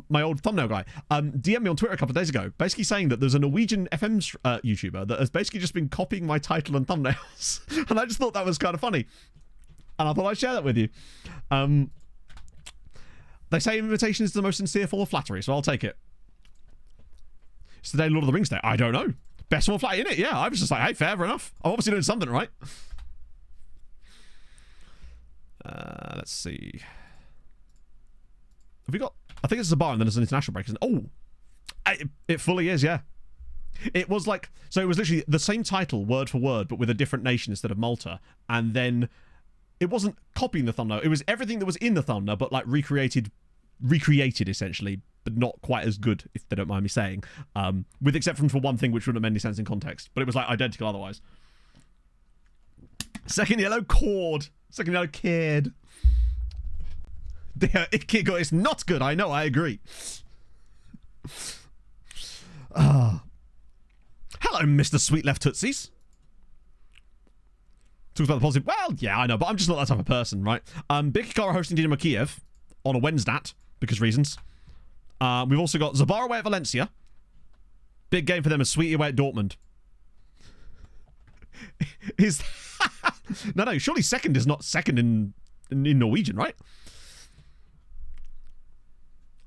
my old thumbnail guy, DM'd me on Twitter a couple of days ago, basically saying that there's a Norwegian FM YouTuber that has basically just been copying my title and thumbnails. And I just thought that was kind of funny. And I thought I'd share that with you. They say imitation is the most sincere form of flattery, so I'll take it. It's today Lord of the Rings Day. I don't know. Best form of flattery, innit? Yeah, I was just like, hey, fair enough. I'm obviously doing something right. Let's see. Have we got... I think it's a bar and then there's an international break. Oh, it fully is, yeah. It was like... So it was literally the same title, word for word, but with a different nation instead of Malta. And then it wasn't copying the thumbnail. It was everything that was in the thumbnail, but like recreated essentially, but not quite as good, if they don't mind me saying. With exception for one thing which wouldn't have made any sense in context. But it was like identical otherwise. SecondYellowCard. SecondYellowCard. Ikigo is not good. I know. I agree. Hello, Mr. Sweet Left Tootsies. Talks about the positive. Well, yeah, I know, but I'm just not that type of person, right? Big Hikaru hosting Dinamo Kiev on a Wednesday because reasons. We've also got Zabar away at Valencia. Big game for them as Sweetie away at Dortmund. Is no, surely second is not second in Norwegian, right?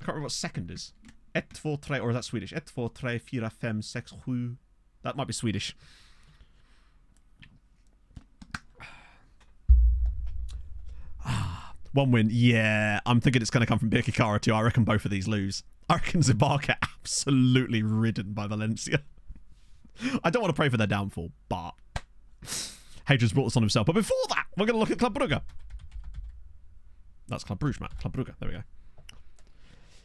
I can't remember what second is. 1, 2, 3, or is that Swedish? 1, 2, 3, 4, 5, 6, 7. That might be Swedish. One win. Yeah, I'm thinking it's going to come from Birkikara too. I reckon both of these lose. I reckon Zabar get absolutely ridden by Valencia. I don't want to pray for their downfall, but Hadrian's brought this on himself. But before that, we're going to look at Club Brugge. That's Club Brugge, Matt. Club Brugge. There we go.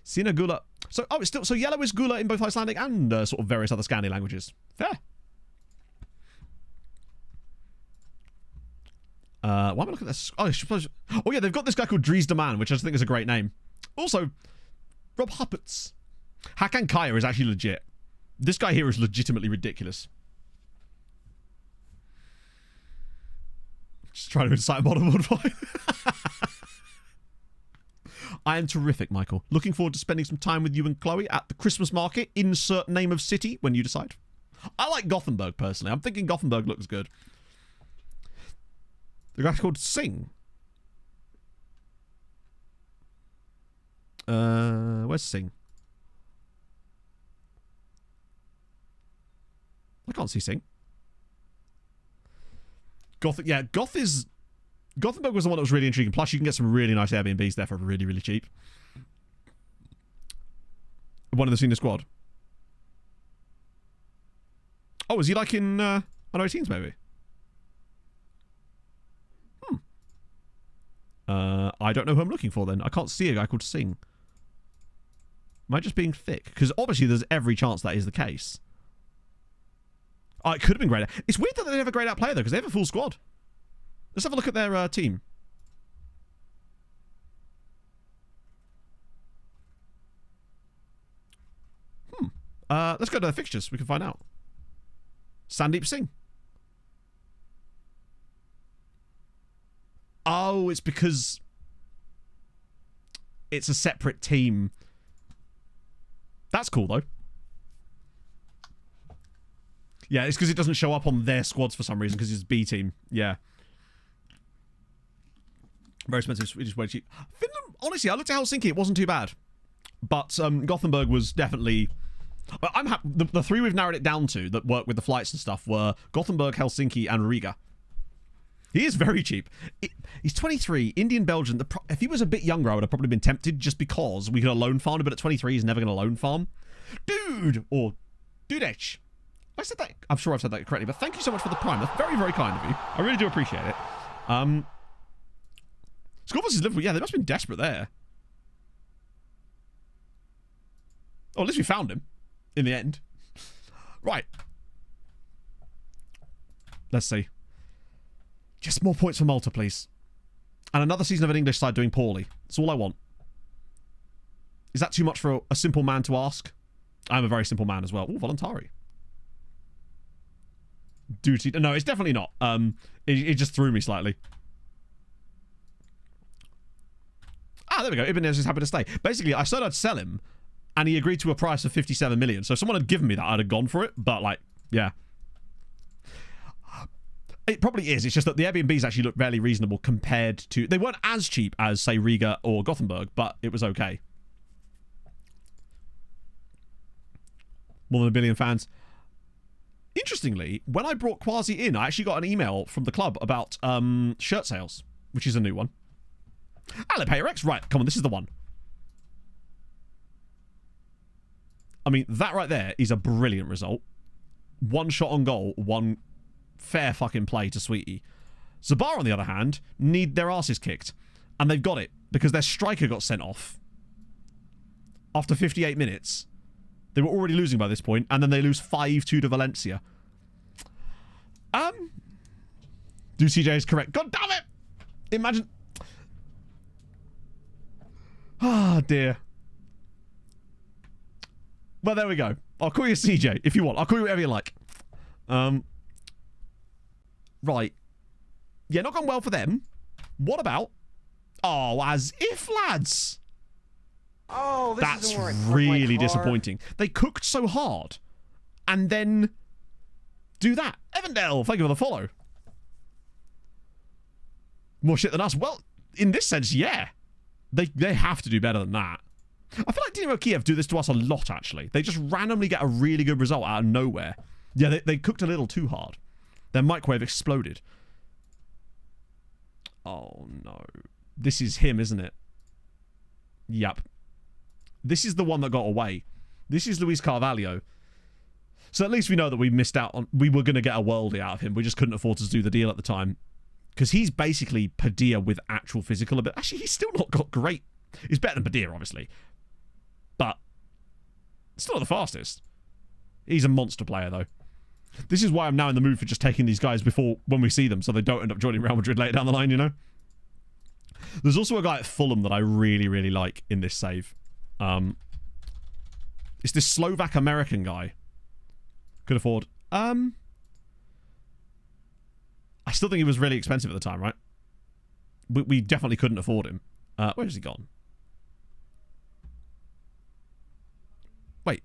Sina Gula. So, it's still... So yellow is Gula in both Icelandic and sort of various other Scandi languages. Fair. Why am I looking at this? Oh, yeah, they've got this guy called Dries de Man, which I just think is a great name. Also, Rob Hupperts. Hakan Kaya is actually legit. This guy here is legitimately ridiculous. Just trying to incite modern fight. I am terrific, Michael. Looking forward to spending some time with you and Chloe at the Christmas market. Insert name of city when you decide. I like Gothenburg, personally. I'm thinking Gothenburg looks good. The guy's called Sing. Where's Sing? I can't see Sing. Gothenburg was the one that was really intriguing. Plus, you can get some really nice Airbnbs there for really, really cheap. One in the senior squad. Oh, is he like in under 18s maybe? I don't know who I'm looking for then. I can't see a guy called Sing. Am I just being thick? Because obviously there's every chance that is the case. Oh, it could have been grayed out. It's weird that they have a grayed out player though, because they have a full squad. Let's have a look at their team. Let's go to the fixtures. We can find out. Sandeep Singh. Oh, it's because it's a separate team. That's cool, though. Yeah, it's because it doesn't show up on their squads for some reason, because it's B team. Yeah. Very expensive, Swedish, way cheap. Finland, honestly, I looked at Helsinki. It wasn't too bad. But Gothenburg was definitely... I'm happy. The three we've narrowed it down to that work with the flights and stuff were Gothenburg, Helsinki, and Riga. He is very cheap. He's 23, Indian, Belgian. If he was a bit younger, I would have probably been tempted just because we could have loan farmed him, but at 23, he's never going to loan farm. Dude! Or Dudech. I said that. I'm sure I've said that correctly, but thank you so much for the prime. That's very, very kind of you. I really do appreciate it. Score versus Liverpool. Yeah, they must have been desperate there. Oh, at least we found him in the end. Right. Let's see. Just more points for Malta, please. And another season of an English side doing poorly. That's all I want. Is that too much for a simple man to ask? I'm a very simple man as well. Oh, Voluntari. Duty. No, it's definitely not. It just threw me slightly. Ah, there we go. Ibanez is happy to stay. Basically, I said I'd sell him, and he agreed to a price of 57 million. So if someone had given me that, I'd have gone for it. But, like, yeah. It probably is. It's just that the Airbnbs actually look fairly reasonable compared to... They weren't as cheap as, say, Riga or Gothenburg, but it was okay. More than 1 billion fans. Interestingly, when I brought Quasi in, I actually got an email from the club about shirt sales, which is a new one. Alipayrex, right, come on, this is the one. I mean, that right there is a brilliant result. 1 shot on goal, 1 fair fucking play to Sweetie. Zabar, on the other hand, need their asses kicked. And they've got it, because their striker got sent off. After 58 minutes. They were already losing by this point, and then they lose 5-2 to Valencia. Do CJ is correct. God damn it! Imagine... Ah, dear. Well, there we go. I'll call you CJ, if you want. I'll call you whatever you like. Right. Yeah, not gone well for them. What about... Oh, as if, lads... Oh, this That's isn't really disappointing. They cooked so hard, and then do that. Evandale, thank you for the follow. More shit than us. Well, in this sense, yeah. They have to do better than that. I feel like Dynamo Kiev do this to us a lot, actually. They just randomly get a really good result out of nowhere. Yeah, they cooked a little too hard. Their microwave exploded. Oh, no. This is him, isn't it? Yep. This is the one that got away. This is Luis Carvalho. So at least we know that we missed out on... We were going to get a worldie out of him. We just couldn't afford to do the deal at the time. Because he's basically Padilla with actual physical ability. Actually, he's still not got great... He's better than Padilla, obviously. But... still not the fastest. He's a monster player, though. This is why I'm now in the mood for just taking these guys before... when we see them, so they don't end up joining Real Madrid later down the line, you know? There's also a guy at Fulham that I really, really like in this save. It's this Slovak-American guy. Could afford. I still think he was really expensive at the time, right? We definitely couldn't afford him. Where has he gone? Wait,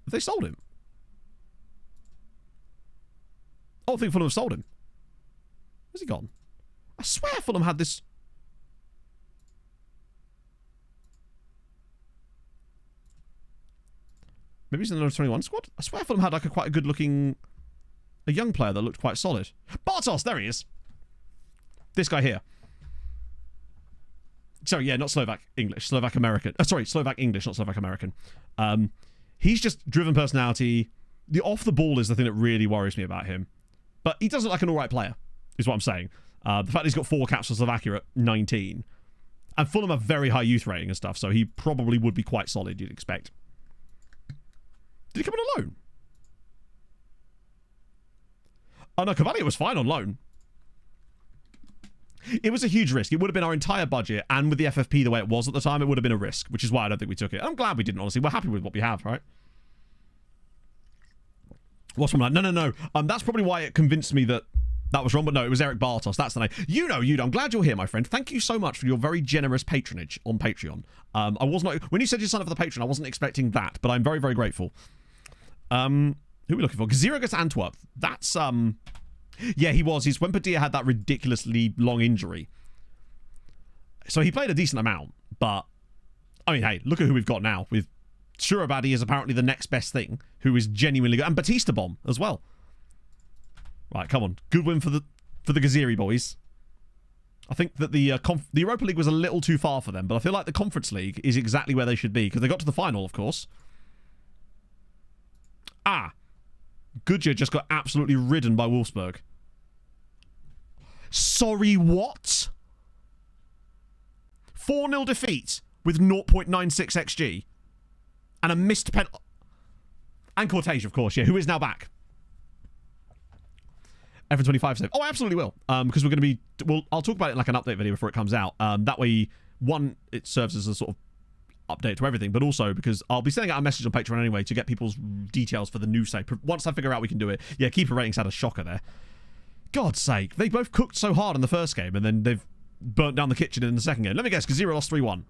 have they sold him? Oh, I think Fulham have sold him. Where's he gone? I swear Fulham had this... Maybe he's in the under 21 squad? I swear Fulham had like quite a good looking... A young player that looked quite solid. Bartos, there he is. This guy here. Sorry, yeah, not Slovak English. Slovak American. Sorry, Slovak English, not Slovak American. He's just driven personality. The off the ball is the thing that really worries me about him. But he does look like an alright player, is what I'm saying. The fact he's got 4 caps for Slovakia at 19. And Fulham have very high youth rating and stuff, so he probably would be quite solid, you'd expect. Did he come on a loan? Oh no, Cavalier was fine on loan. It was a huge risk. It would have been our entire budget, and with the FFP the way it was at the time, it would have been a risk, which is why I don't think we took it. I'm glad we didn't, honestly. We're happy with what we have, right? What's from that? No. That's probably why it convinced me that that was wrong, but no, it was Eric Bartos. That's the name. You know. I'm glad you're here, my friend. Thank you so much for your very generous patronage on Patreon. I was not... When you said you signed up for the Patreon, I wasn't expecting that, but I'm very, very grateful. Who are we looking for? Gazira against Antwerp. That's, yeah, he was. He's when Padilla had that ridiculously long injury. So he played a decent amount, but... I mean, hey, look at who we've got now. With Surabadi is apparently the next best thing, who is genuinely good. And Batista Bomb as well. Right, come on. Good win for the Gaziri boys. I think that the Europa League was a little too far for them, but I feel like the Conference League is exactly where they should be, because they got to the final, of course. Ah. Goodyear just got absolutely ridden by Wolfsburg. Sorry, what? 4-0 defeat with 0.96 XG. And a missed pen... And Cortege, of course, yeah, who is now back. F25 save. Oh, I absolutely will. Because we're going to be... Well, I'll talk about it in like an update video before it comes out. That way, one, it serves as a sort of update to everything, but also because I'll be sending out a message on Patreon anyway to get people's details for the new save. Once I figure out we can do it. Yeah, keeper ratings had a shocker there. God's sake. They both cooked so hard in the first game, and then they've burnt down the kitchen in the second game. Let me guess, Gazira lost 3-1.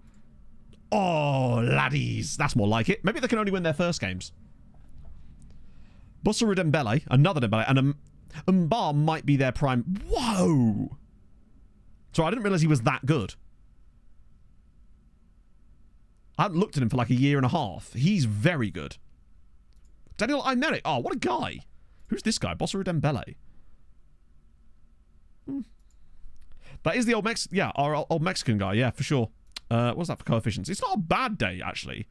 Oh, laddies. That's more like it. Maybe they can only win their first games. Bossarud Dembele, another Dembele, and Mbar might be their prime. Whoa! Sorry, I didn't realise he was that good. I hadn't looked at him for like a year and a half. He's very good. Daniel Aymeric. Oh, what a guy. Who's this guy? Bossarud Dembele. That is the old our old Mexican guy. Yeah, for sure. What's that for coefficients? It's not a bad day, actually.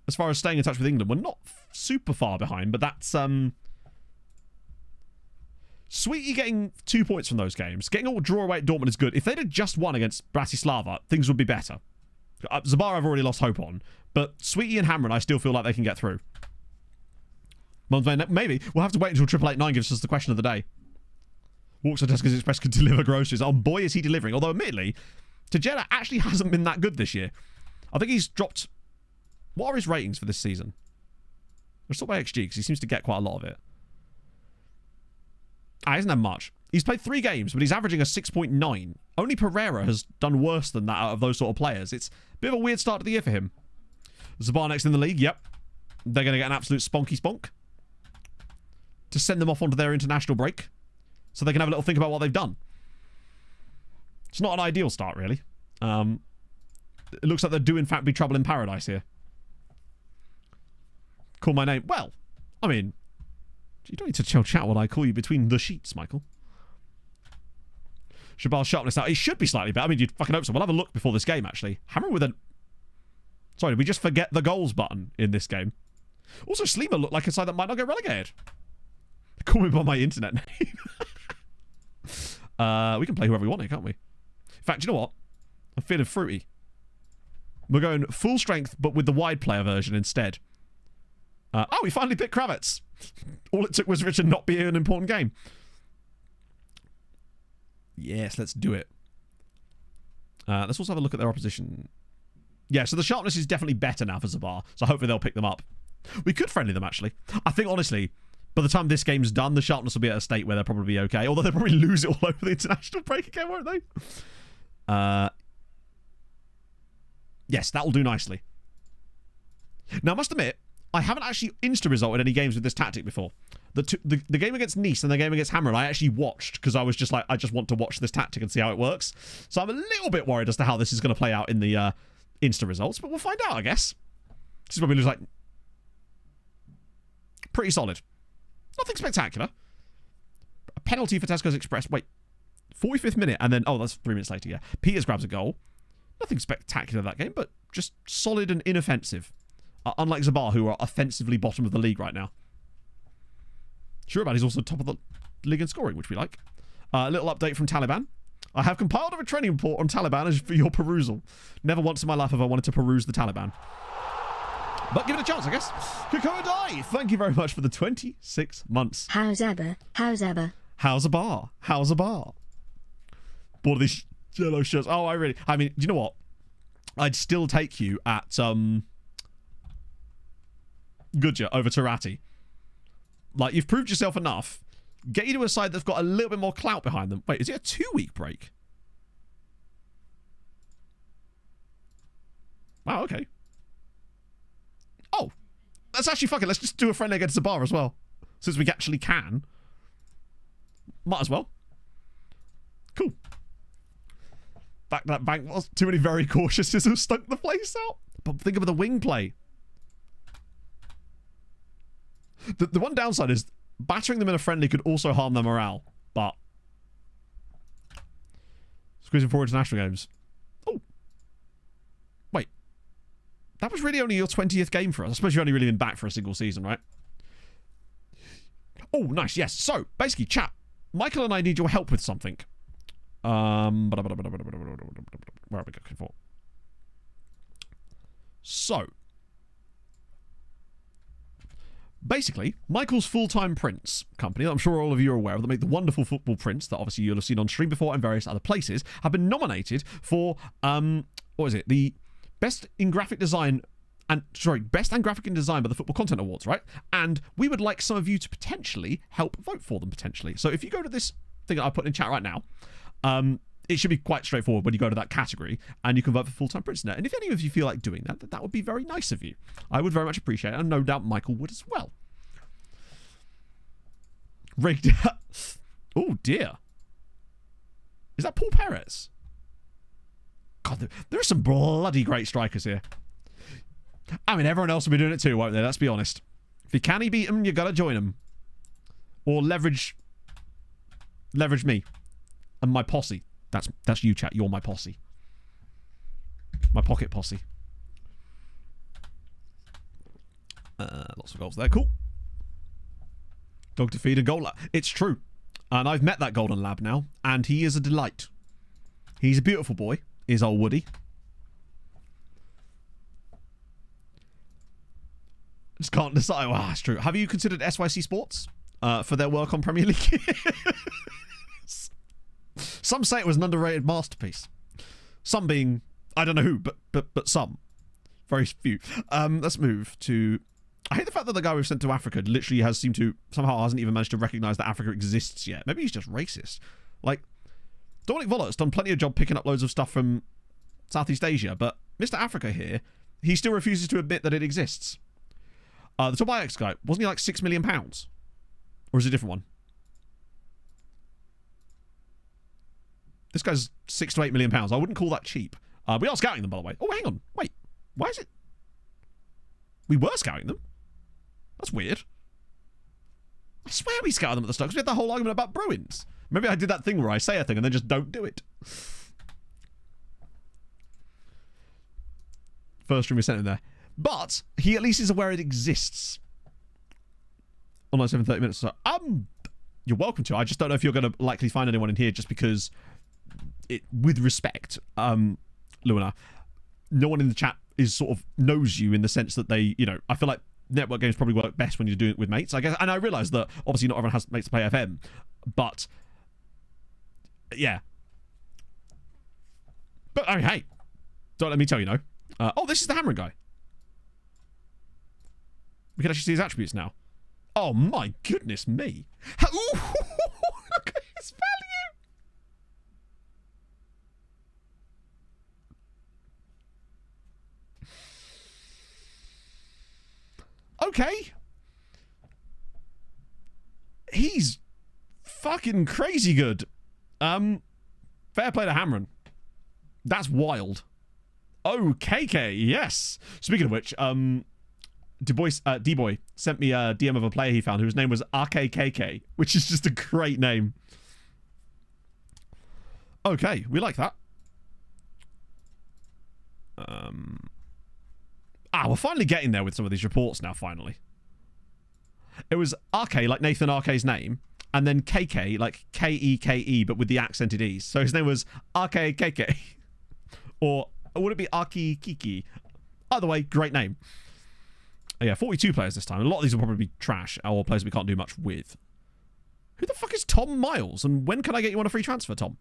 As far as staying in touch with England, we're not super far behind, but that's Sweetie getting 2 points from those games. Getting a draw away at Dortmund is good. If they'd have just won against Bratislava, things would be better. Zabar I've already lost hope on, but Sweetie and Hamrun I still feel like they can get through. Maybe. We'll have to wait until 888-9 gives us the question of the day. Walks on Tesco's Express could deliver groceries. Oh boy, is he delivering. Although, admittedly, Tejeda actually hasn't been that good this year. I think he's dropped... What are his ratings for this season? Let's talk about XG, because he seems to get quite a lot of it. He hasn't had much. He's played 3 games, but he's averaging a 6.9. Only Pereira has done worse than that out of those sort of players. It's a bit of a weird start to the year for him. Zabar next in the league, yep. They're going to get an absolute spunky spunk to send them off onto their international break so they can have a little think about what they've done. It's not an ideal start, really. It looks like there do, in fact, be trouble in paradise here. Call my name. Well, I mean, you don't need to chill chat when I call you between the sheets, Michael. Shabal's sharpness now. It should be slightly better. I mean, you'd fucking hope so. We'll have a look before this game, actually. Hamrun with a... Sorry, did we just forget the goals button in this game? Also, Sleeper looked like a side that might not get relegated. Call me by my internet name. We can play whoever we want here, can't we? In fact, you know what? I'm feeling fruity. We're going full strength, but with the wide player version instead. Oh, we finally picked Kravitz. All it took was Richard not being an important game. Yes, let's do it. Let's also have a look at their opposition. Yeah, so the sharpness is definitely better now for Zabar, so hopefully they'll pick them up. We could friendly them, actually. I think, honestly, by the time this game's done, the sharpness will be at a state where they'll probably be okay, although they'll probably lose it all over the international break again, won't they? Yes, that'll do nicely. Now, I must admit, I haven't actually insta-resulted any games with this tactic before. The game against Nice and the game against Hamrun I actually watched because I was just like, I just want to watch this tactic and see how it works. So I'm a little bit worried as to how this is going to play out in the insta results, but we'll find out, I guess. This is where we lose, like, pretty solid. Nothing spectacular. A penalty for Tesco's Express. Wait, 45th minute, and then, oh, that's 3 minutes later, yeah. Peters grabs a goal. Nothing spectacular that game, but just solid and inoffensive. Unlike Zabar, who are offensively bottom of the league right now. Sure, but he's also top of the league in scoring, which we like. A little update from Taliban. I have compiled a training report on Taliban as for your perusal. Never once in my life have I wanted to peruse the Taliban. But give it a chance, I guess. Kukodai, thank you very much for the 26 months. How's Abba? How's Abba? How's a bar? How's a bar? Bought these yellow shirts. Oh, I mean, do you know what? I'd still take you at Goodyear over Tarati. Like, you've proved yourself enough. Get you to a side that's got a little bit more clout behind them. Wait, is it a 2-week break? Wow, okay. Oh, that's actually fucking. Let's just do a friendly against the bar as well, since we actually can. Might as well. Cool. Back that bank was too many very cautious to stunk the place out. But think of the wing play. The one downside is battering them in a friendly could also harm their morale, but squeezing 4 international games. Oh, wait, that was really only your 20th game for us. I suppose you've only really been back for a single season, right? Oh, nice. Yes. So basically, chat. Michael and I need your help with something. Where are we looking for? So, basically, Michael's full-time prints company, that I'm sure all of you are aware of, that make the wonderful football prints that obviously you'll have seen on stream before and various other places, have been nominated for, what is it? The Best in Graphic Design and, Best and Graphic in Design by the Football Content Awards, right? And we would like some of you to potentially help vote for them, potentially. So if you go to this thing that I put in chat right now, it should be quite straightforward when you go to that category and you can vote for full-time prisoner. And if any of you feel like doing that, that would be very nice of you. I would very much appreciate it, and no doubt Michael would as well. Rigged. Oh, dear. Is that Paul Perez? God, there are some bloody great strikers here. I mean, everyone else will be doing it too, won't they? Let's be honest. If you can beat them, you got to join them. Or leverage me and my posse. That's you, chat. You're my posse. My pocket posse. Lots of goals there. Cool. Dog to feed a goal lab. It's true. And I've met that golden lab now, and he is a delight. He's a beautiful boy, is old Woody. Just can't decide. Wow, that's true. Have you considered SYC Sports for their work on Premier League? Some say it was an underrated masterpiece. Some being, I don't know who, but some. Very few. Let's move to... I hate the fact that the guy we've sent to Africa literally hasn't even managed to recognise that Africa exists yet. Maybe he's just racist. Like, Dominic Vollert's done plenty of job picking up loads of stuff from Southeast Asia, but Mr. Africa here, he still refuses to admit that it exists. The Top Ajax guy, wasn't he like £6 million? Or is it a different one? This guy's £6 to £8 million. I wouldn't call that cheap. We are scouting them, by the way. Oh, hang on. Wait. Why is it? We were scouting them. That's weird. I swear we scouted them at the start because we had the whole argument about Bruins. Maybe I did that thing where I say a thing and then just don't do it. First stream we sent in there. But he at least is aware it exists. Online 7:30 minutes. So, you're welcome to. I just don't know if you're going to likely find anyone in here just because, with respect, Luana, no one in the chat is sort of knows you in the sense that they, I feel like network games probably work best when you're doing it with mates, I guess. And I realise that obviously not everyone has mates to play FM, but yeah. But I mean, hey, don't let me tell you no. Oh, this is the Hamrun guy. We can actually see his attributes now. Oh my goodness me! Ooh, look at his value. Okay. He's fucking crazy good. Fair play to Hamrun. That's wild. Oh, KK, yes. Speaking of which, D-Boy sent me a DM of a player he found whose name was RKKK, which is just a great name. Okay, we like that. We're finally getting there with some of these reports now, finally. It was RK, like Nathan RK's name, and then KK, like K-E-K-E, but with the accented E's. So his name was RKKK. Or would it be Aki Kiki? Either way, great name. Yeah, 42 players this time. A lot of these will probably be trash, or players we can't do much with. Who the fuck is Tom Miles? And when can I get you on a free transfer, Tom?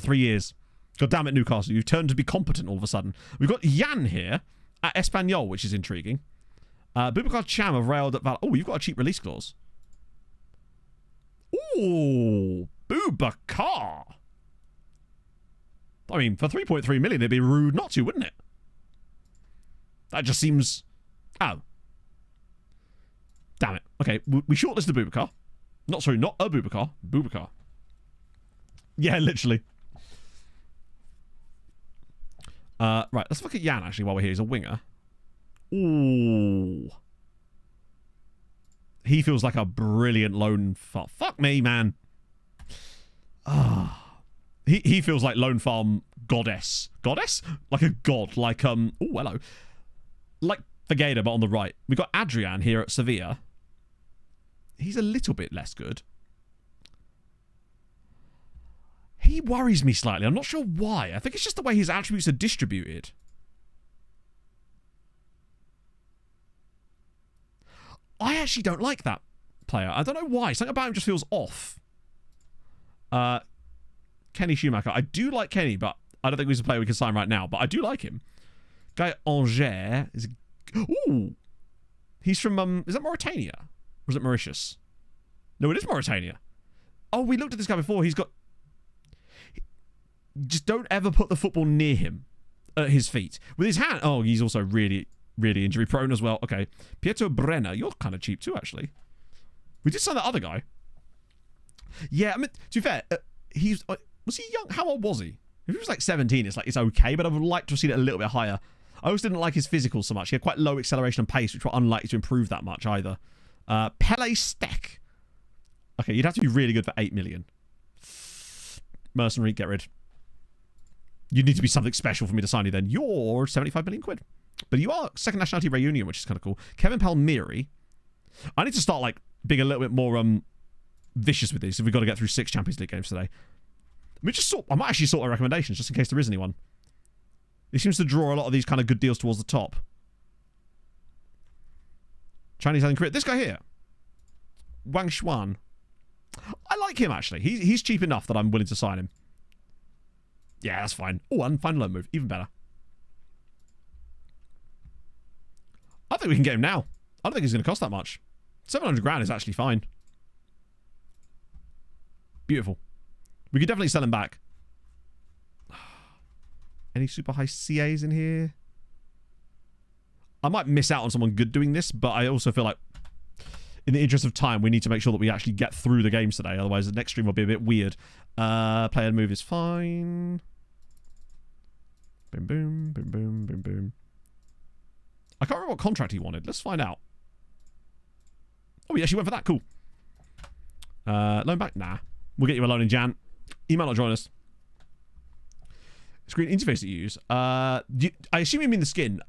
3 years. God damn it, Newcastle. You've turned to be competent all of a sudden. We've got Jan here at Espanyol, which is intriguing. Boubacar Cham of Real at Val. Oh, you've got a cheap release clause. Ooh, Boubacar. I mean, for 3.3 million, it'd be rude not to, wouldn't it? That just seems... Oh. Damn it. Okay, we shortlisted Boubacar. Not a Boubacar. Boubacar. Yeah, literally. Right, let's look at Jan, actually, while we're here. He's a winger. Ooh. He feels like a brilliant lone... Fuck me, man. He feels like lone farm goddess. Goddess? Like a god. Like, oh, hello. Like Figueira, but on the right. We've got Adrian here at Sevilla. He's a little bit less good. He worries me slightly. I'm not sure why. I think it's just the way his attributes are distributed. I actually don't like that player. I don't know why. Something about him just feels off. Kenny Schumacher. I do like Kenny, but I don't think he's a player we can sign right now. But I do like him. Guy Angers is... Ooh! He's from, is that Mauritania? Or is it Mauritius? No, it is Mauritania. Oh, we looked at this guy before. He's got... just don't ever put the football near him at his feet. With his hand... Oh, he's also really, really injury prone as well. Okay. Pietro Brenner, you're kind of cheap too, actually. We did sign that other guy. Yeah, I mean, to be fair, he's... was he young? How old was he? If he was like 17, it's like, it's okay, but I would like to have seen it a little bit higher. I also didn't like his physical so much. He had quite low acceleration and pace, which were unlikely to improve that much either. Pele Steck. Okay, you'd have to be really good for 8 million. Mercenary, get rid. You'd need to be something special for me to sign you then. You're 75 million quid. But you are second nationality reunion, which is kind of cool. Kevin Palmieri. I need to start like being a little bit more vicious with these if we've got to get through 6 Champions League games today. I might actually sort our recommendations just in case there is anyone. He seems to draw a lot of these kind of good deals towards the top. Chinese Island Korea. This guy here. Wang Xuan. I like him, actually. He's cheap enough that I'm willing to sign him. Yeah, that's fine. Oh, and fine loan move. Even better. I think we can get him now. I don't think he's going to cost that much. 700 grand is actually fine. Beautiful. We could definitely sell him back. Any super high CAs in here? I might miss out on someone good doing this, but I also feel like in the interest of time, we need to make sure that we actually get through the games today. Otherwise, the next stream will be a bit weird. Player move is fine. Boom, boom, boom, boom, boom, boom. I can't remember what contract he wanted. Let's find out. Oh, he actually went for that. Cool. Loan back? Nah. We'll get you a loan in Jan. Email not join us. Screen interface that you use. I assume you mean the skin.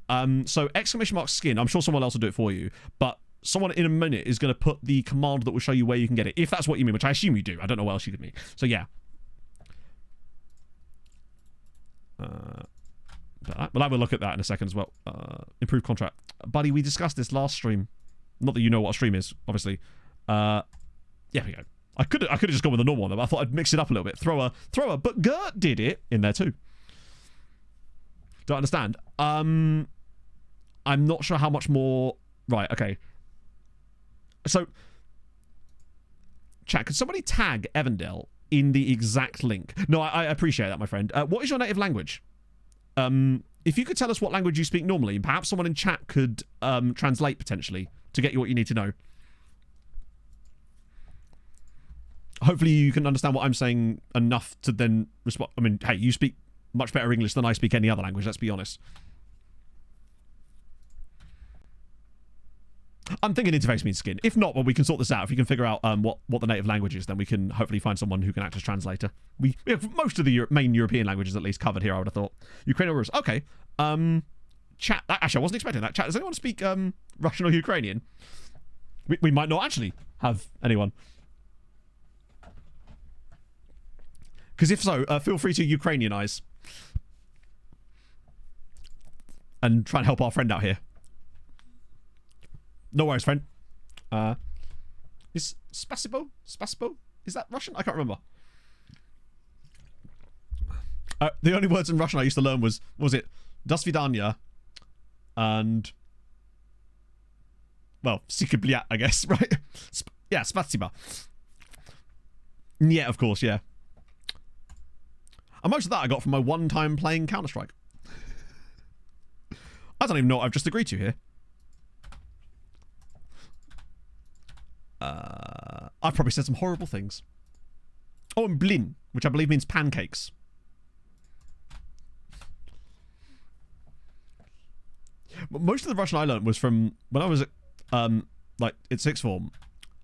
So exclamation mark skin. I'm sure someone else will do it for you. But someone in a minute is going to put the command that will show you where you can get it. If that's what you mean, which I assume you do. I don't know what else you could mean. So yeah. We'll have a look at that in a second as well. Improved contract. Buddy, we discussed this last stream. Not that you know what a stream is, obviously. Yeah, here we go. I could have just gone with the normal one, but I thought I'd mix it up a little bit. Throw a, but Gert did it in there too. Don't understand. I'm not sure how much more. Right, okay. So, chat, could somebody tag Evandel in the exact link? No, I appreciate that, my friend. What is your native language? If you could tell us what language you speak normally, perhaps someone in chat could translate potentially to get you what you need to know. Hopefully you can understand what I'm saying enough to then respond. I mean, hey, you speak much better English than I speak any other language, let's be honest. I'm thinking interface means skin. If not, well, we can sort this out. If you can figure out what the native language is, then we can hopefully find someone who can act as translator. We have most of the main European languages at least covered here, I would have thought. Ukrainian or Russian. Okay. Chat. Actually, I wasn't expecting that. Chat, does anyone speak Russian or Ukrainian? We might not actually have anyone. Because if so, feel free to Ukrainianize. And try and help our friend out here. No worries, friend. Is Spasibo? Is that Russian? I can't remember. The only words in Russian I used to learn was it "Do svidaniya" and, well, "Sikiblyat," I guess, right? Yeah, spasiba. Yeah, of course, yeah. And most of that I got from my one time playing Counter-Strike. I don't even know what I've just agreed to here. I've probably said some horrible things. Oh, and blin, which I believe means pancakes. Most of the Russian I learned was from when I was at, like, in sixth form.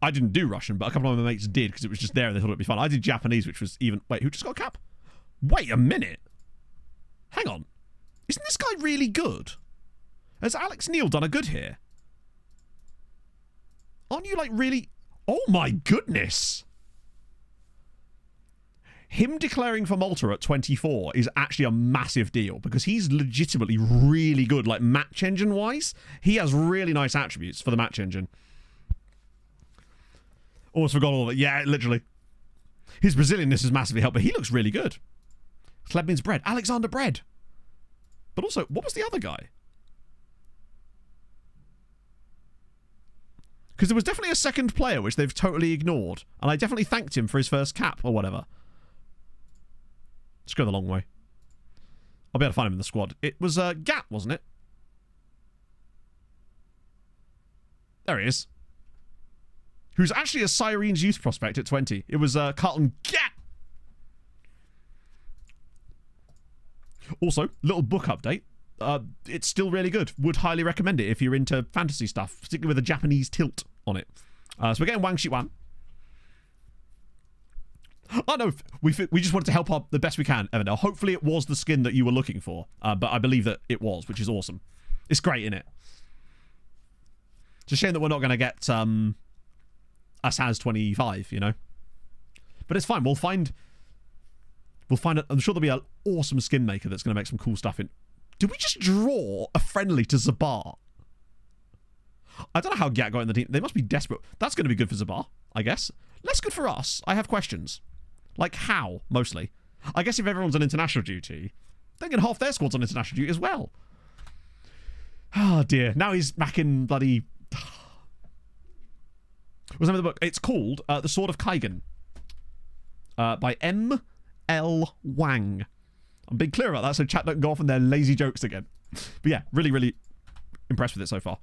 I didn't do Russian, but a couple of my mates did because it was just there and they thought it'd be fun. I did Japanese, which was even... Wait, who just got a cap? Wait a minute. Hang on. Isn't this guy really good? Has Alex Neil done a good here? Aren't you, like, really... Oh, my goodness. Him declaring for Malta at 24 is actually a massive deal because he's legitimately really good, like, match engine-wise. He has really nice attributes for the match engine. Almost forgot all of it. Yeah, literally. His Brazilianness has massively helped, but he looks really good. Kleb means bread. Alexander Bread. But also, what was the other guy? Because there was definitely a second player which they've totally ignored. And I definitely thanked him for his first cap or whatever. Let's go the long way. I'll be able to find him in the squad. It was Gat, wasn't it? There he is. Who's actually a Sirens youth prospect at 20. It was Carlton Gat. Also, little book update. It's still really good. Would highly recommend it if you're into fantasy stuff, particularly with a Japanese tilt on it. So we're getting Wang Shiwan. Oh no, we just wanted to help out the best we can, Evan. Hopefully it was the skin that you were looking for, but I believe that it was, which is awesome. It's great, isn't it? It's a shame that we're not going to get Asaz 25, you know. But it's fine. We'll find it. I'm sure there'll be an awesome skin maker that's going to make some cool stuff in. Did we just draw a friendly to Zabar? I don't know how Gat got in the team. They must be desperate. That's going to be good for Zabar, I guess. Less good for us. I have questions. Like how, mostly. I guess if everyone's on international duty, then get half their squad's on international duty as well. Oh dear. Now he's back in bloody... What's the name of the book? It's called The Sword of Kaigan. By M.L. Wang. I'm being clear about that so chat don't go off on their lazy jokes again. But yeah, really, really impressed with it so far.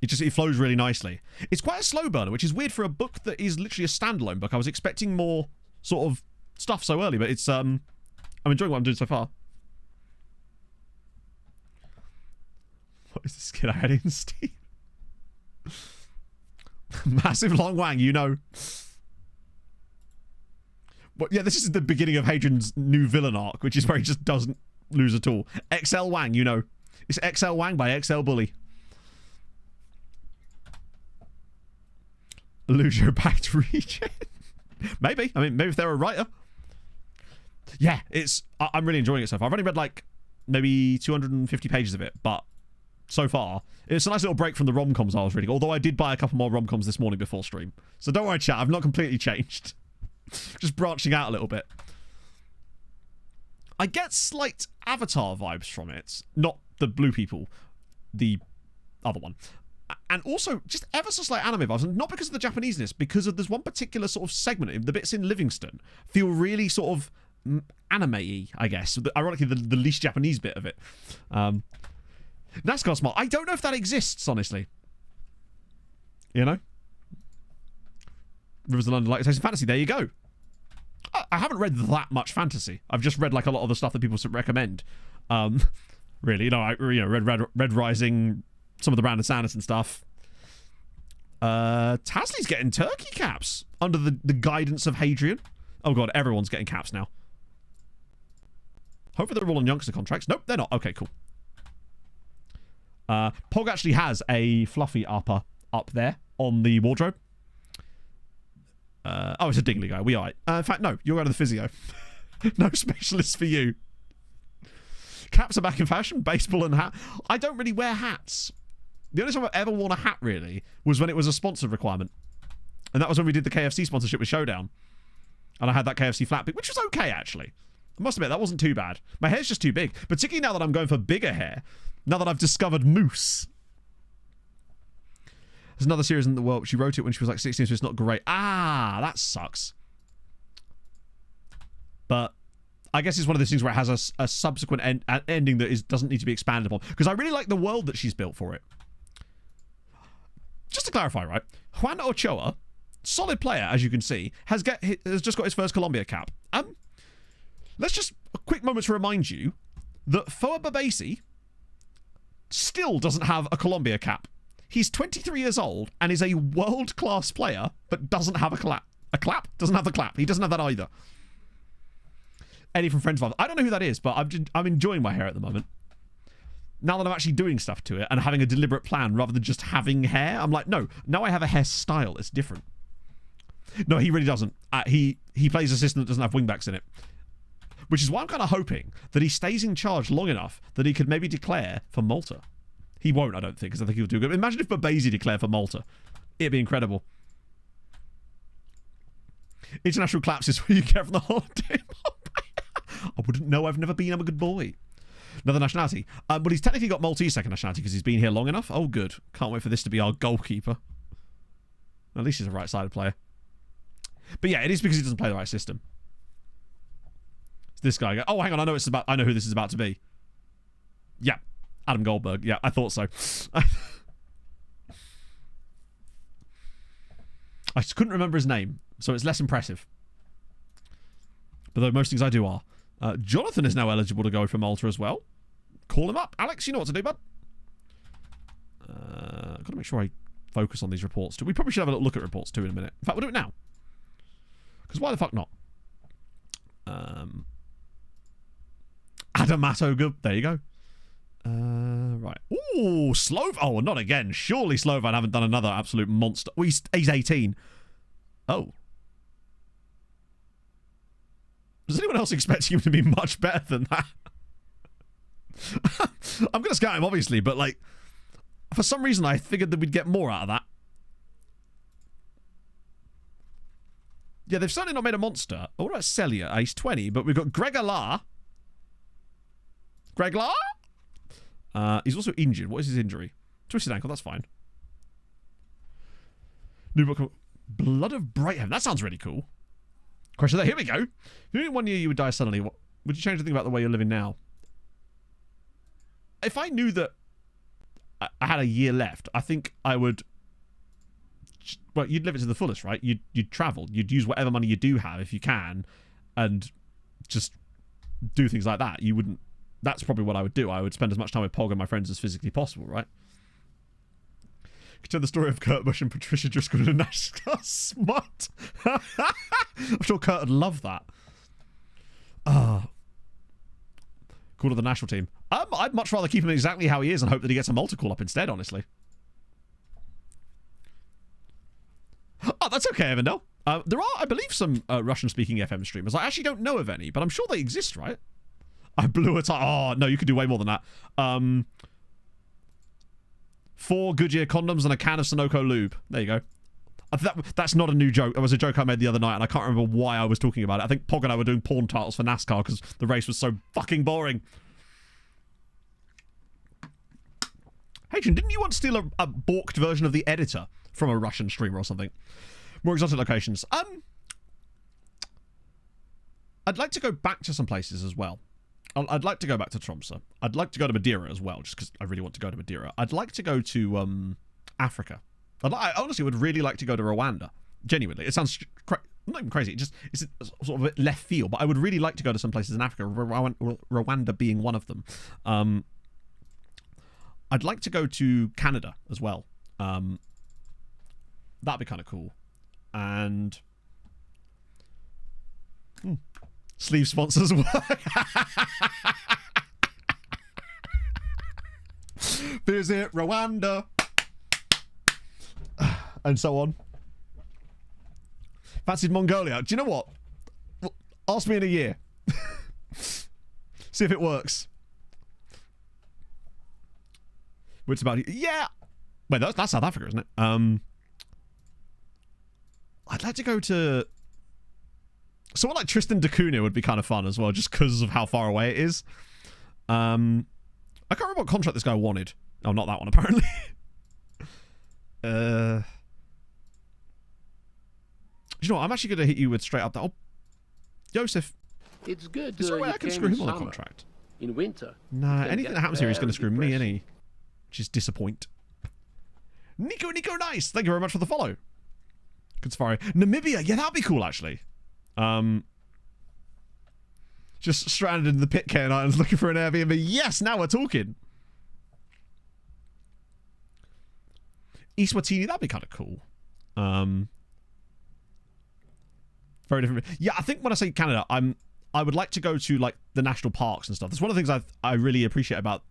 It flows really nicely. It's quite a slow burner, which is weird for a book that is literally a standalone book. I was expecting more sort of stuff so early, but it's I'm enjoying what I'm doing so far. What is this kid I had in Steam? Massive Long Wang, you know. But yeah, this is the beginning of Hadrian's new villain arc, which is where he just doesn't lose at all. XL Wang, you know. It's XL Wang by XL Bully. Lose your backed region. Maybe. I mean, maybe if they're a writer. Yeah, I'm really enjoying it so far. I've only read like maybe 250 pages of it, but so far it's a nice little break from the rom-coms I was reading. Although I did buy a couple more rom-coms this morning before stream, so don't worry, chat. I've not completely changed. Just branching out a little bit. I get slight Avatar vibes from it, not the blue people, the other one. And also, just ever so slight anime vibes, and not because of the Japaneseness, because of there's one particular sort of segment, the bits in Livingston, feel really sort of anime-y, I guess. Ironically, the least Japanese bit of it. NASCAR Smart. I don't know if that exists, honestly. You know? Rivers of London, like Taste of Fantasy, there you go. I haven't read that much fantasy. I've just read like a lot of the stuff that people recommend. Really, you know, I read Red Rising, some of the Brandon Sanderson stuff. Tasley's getting turkey caps under the guidance of Hadrian. Oh god, everyone's getting caps now. Hopefully they're all on youngster contracts. Nope, they're not. Okay, cool. Pog actually has a fluffy upper up there on the wardrobe. Oh, it's a dingly guy. We are right. In fact, no, you're going to the physio. No specialist for you. Caps are back in fashion. Baseball and hat. I don't really wear hats. The only time I've ever worn a hat, really, was when it was a sponsored requirement. And that was when we did the KFC sponsorship with Showdown. And I had that KFC flat pick, which was okay, actually. I must admit, that wasn't too bad. My hair's just too big. Particularly now that I'm going for bigger hair. Now that I've discovered mousse. There's another series in the world. She wrote it when she was like 16, so it's not great. Ah, that sucks. But I guess it's one of those things where it has a subsequent ending that doesn't need to be expanded upon. Because I really like the world that she's built for it. Just to clarify, right? Juan Ochoa, solid player, as you can see, has just got his first Colombia cap. Let's just a quick moment to remind you that Foa Babesi still doesn't have a Colombia cap. He's 23 years old and is a world-class player, but doesn't have a clap. A clap? Doesn't have the clap. He doesn't have that either. Eddie from Friends Five. I don't know who that is, but I'm enjoying my hair at the moment. Now that I'm actually doing stuff to it and having a deliberate plan rather than just having hair, I'm like, no, now I have a hairstyle. It's different. No, he really doesn't. He plays a system that doesn't have wingbacks in it. Which is why I'm kind of hoping that he stays in charge long enough that he could maybe declare for Malta. He won't, I don't think, because I think he'll do good. Imagine if Babesi declared for Malta. It'd be incredible. International claps is where you get from the holiday. I wouldn't know. I've never been. I'm a good boy. Another nationality. But he's technically got Maltese second nationality because he's been here long enough. Oh, good. Can't wait for this to be our goalkeeper. At least he's a right-sided player. But yeah, it is because he doesn't play the right system. This guy. Oh, hang on. I know who this is about to be. Yeah. Adam Goldberg. Yeah, I thought so. I just couldn't remember his name, so it's less impressive. But though most things I do are. Jonathan is now eligible to go for Malta as well. Call him up. Alex, you know what to do, bud. I've got to make sure I focus on these reports too. We probably should have a little look at reports too in a minute. In fact, we'll do it now. Because why the fuck not? Adamato good. There you go. Right. Ooh, Oh, not again. Surely Slovan haven't done another absolute monster. Oh, he's 18. Oh. Does anyone else expect him to be much better than that? I'm going to scout him, obviously, but, like, for some reason I figured that we'd get more out of that. Yeah, they've certainly not made a monster. Oh, what about Celia? He's 20, but we've got Greg Alar. Greg Lar? He's also injured. What is his injury? Twisted ankle, that's fine. New book, Blood of Brightheaven. That sounds really cool. Question there. Here we go. If you knew 1 year you would die suddenly, what, would you change anything about the way you're living now? If I knew that I had a year left, I think I would... Well, you'd live it to the fullest, right? You'd travel. You'd use whatever money you do have, if you can, and just do things like that. You wouldn't... That's probably what I would do. I would spend as much time with Pog and my friends as physically possible, right? Could tell the story of Kurt Busch and Patricia Driscoll in a NASCAR smut. I'm sure Kurt would love that. Call to the national team. I'd much rather keep him exactly how he is and hope that he gets a Malta call up instead, honestly. Oh, that's okay, Evandel. There are, I believe, some Russian-speaking FM streamers. I actually don't know of any, but I'm sure they exist, right? I blew a tire. Oh, no, you could do way more than that. 4 Goodyear condoms and a can of Sunoco lube. There you go. That's not a new joke. It was a joke I made the other night, and I can't remember why I was talking about it. I think Pog and I were doing porn titles for NASCAR because the race was so fucking boring. Hadrian, didn't you want to steal a balked version of the editor from a Russian streamer or something? More exotic locations. I'd like to go back to some places as well. I'd like to go back to Tromsø. I'd like to go to Madeira as well, just because I really want to go to Madeira. I'd like to go to Africa. I honestly would really like to go to Rwanda. Genuinely. It sounds not even crazy. It's sort of a left field, but I would really like to go to some places in Africa, Rwanda being one of them. I'd like to go to Canada as well. That'd be kind of cool. And... sleeve sponsors work. Visit Rwanda. And so on. Fancied Mongolia. Do you know what? Ask me in a year. See if it works. Which about... Yeah. Wait, that's South Africa, isn't it? I'd like to go to... Someone like Tristan da Cunha would be kind of fun as well, just because of how far away it is. I can't remember what contract this guy wanted. Oh, not that one, apparently. You know what? I'm actually going to hit you with straight up that. Oh, Joseph. It's good. Is there a way I can screw him on the contract? In winter. Nah, anything that happens here is going to screw me, innit? Which is disappoint. Nico Nice. Thank you very much for the follow. Good safari. Namibia. Yeah, that'd be cool, actually. Just stranded in the Pitcairn Islands looking for an Airbnb. Yes, now we're talking. Eswatini, that'd be kind of cool. Very different. Yeah, I think when I say Canada, I would like to go to like the national parks and stuff. That's one of the things I really appreciate about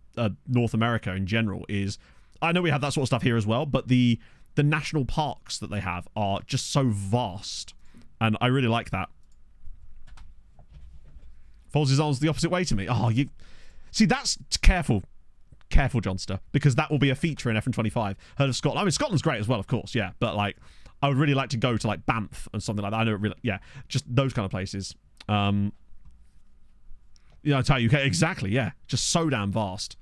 North America in general is I know we have that sort of stuff here as well, but the national parks that they have are just so vast. And I really like that. Folds his arms the opposite way to me. Oh, you... See, that's... Careful. Careful, Johnster. Because that will be a feature in FM25. Heard of Scotland. I mean, Scotland's great as well, of course, yeah. But, like, I would really like to go to, like, Banff and something like that. I know it really... Yeah, just those kind of places. Yeah, I tell you, exactly, yeah. Just so damn vast.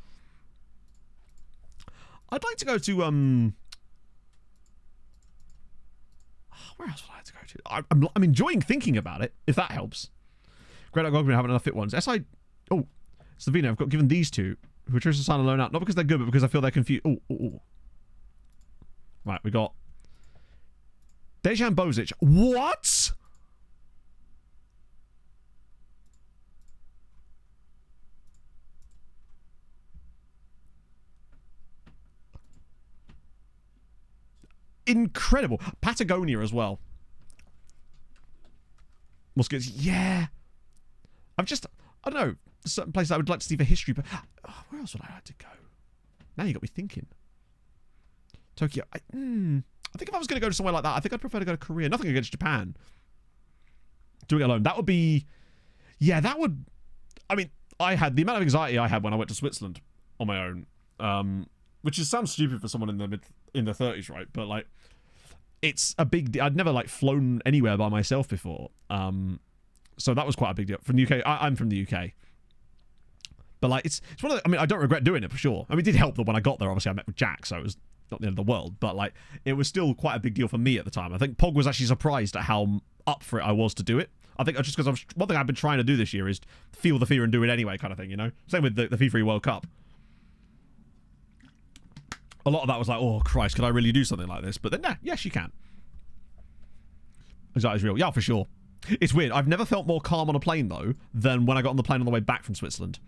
I'd like to go to, where else would I like to go to? I'm enjoying thinking about it, if that helps. Great Dog Ogden haven't enough fit ones. Oh, Slovenia, I've got given these two, who are chosen to sign a loan out, not because they're good, but because I feel they're confused. Oh. Right, we got Dejan Bozic. What? Incredible. Patagonia as well. Muscats, yeah. I don't know, certain places I would like to see for history, but where else would I like to go? Now you got me thinking. Tokyo. I think if I was going to go to somewhere like that, I think I'd prefer to go to Korea. Nothing against Japan. Doing it alone. That would be... Yeah, that would... I mean, I had... The amount of anxiety I had when I went to Switzerland on my own, which sounds stupid for someone in their 30s, right? But, like, it's a big... I'd never, like, flown anywhere by myself before. So that was quite a big deal. From the UK... I'm from the UK. But, like, it's one of the... I mean, I don't regret doing it, for sure. I mean, it did help that when I got there, obviously, I met with Jack, so it was not the end of the world. But, like, it was still quite a big deal for me at the time. I think Pog was actually surprised at how up for it I was to do it. I think just because one thing I've been trying to do this year is feel the fear and do it anyway kind of thing, you know? Same with the FIFA World Cup. A lot of that was like, oh, Christ, could I really do something like this? But then, yes, you can. Anxiety's real. Yeah, for sure. It's weird. I've never felt more calm on a plane, though, than when I got on the plane on the way back from Switzerland.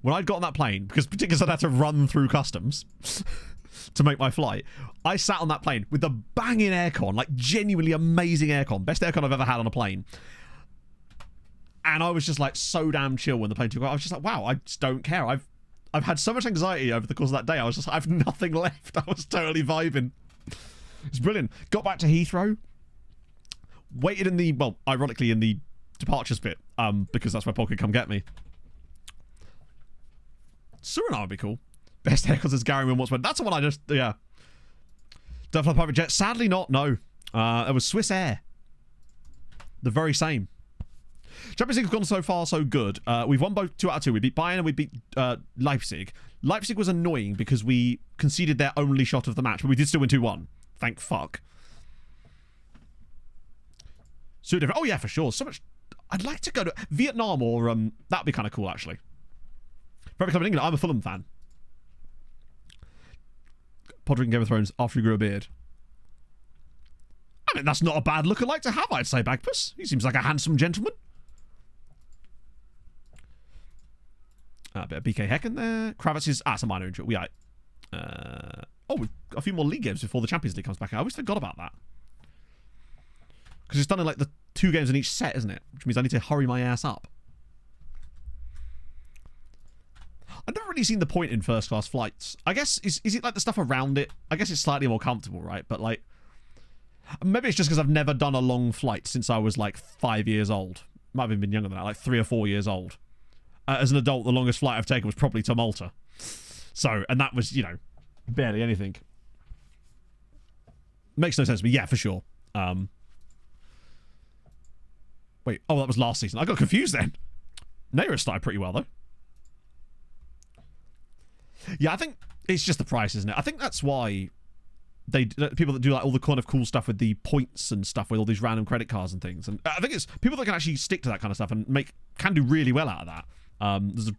When I'd got on that plane, particularly I'd had to run through customs to make my flight, I sat on that plane with the banging aircon, like genuinely amazing aircon. Best aircon I've ever had on a plane. And I was just like so damn chill when the plane took off. I was just like, wow, I just don't care. I've had so much anxiety over the course of that day. I was just like, I have nothing left. I was totally vibing. It's brilliant. Got back to Heathrow. Waited in the, well, ironically in the departures bit, because that's where Paul could come get me. Suriname would be cool. Best haircuts is Gary Win once went. That's the one I just, yeah. Don't fly private jet. Sadly not, no. It was Swiss Air. The very same. Champions League have gone so far so good. We've won both 2 out of 2. We beat Bayern and we beat Leipzig. Leipzig was annoying because we conceded their only shot of the match, but we did still win 2-1. Thank fuck. So different. Oh yeah, for sure. So much. I'd like to go to Vietnam or that'd be kind of cool actually. For every club in England, I'm a Fulham fan. Podrick in Game of Thrones after he grew a beard. I mean, that's not a bad look-alike to have, I'd say, Bagpuss. He seems like a handsome gentleman. A bit of BK Heck in there. Kravitz is... it's a minor injury. We've got a few more league games before the Champions League comes back. I always forgot about that. Because it's done in, like, the 2 games in each set, isn't it? Which means I need to hurry my ass up. I've never really seen the point in first-class flights. I guess, is it, like, the stuff around it? I guess it's slightly more comfortable, right? But, like... Maybe it's just because I've never done a long flight since I was, like, 5 years old. Might have even been younger than that, like 3 or 4 years old. As an adult, the longest flight I've taken was probably to Malta. So, and that was, you know, barely anything. Makes no sense to me. Yeah, for sure. Wait, that was last season. I got confused then. Neyrus started pretty well, though. Yeah, I think it's just the price, isn't it? I think that's why people that do like all the kind of cool stuff with the points and stuff with all these random credit cards and things. And I think it's people that can actually stick to that kind of stuff and can do really well out of that. There's a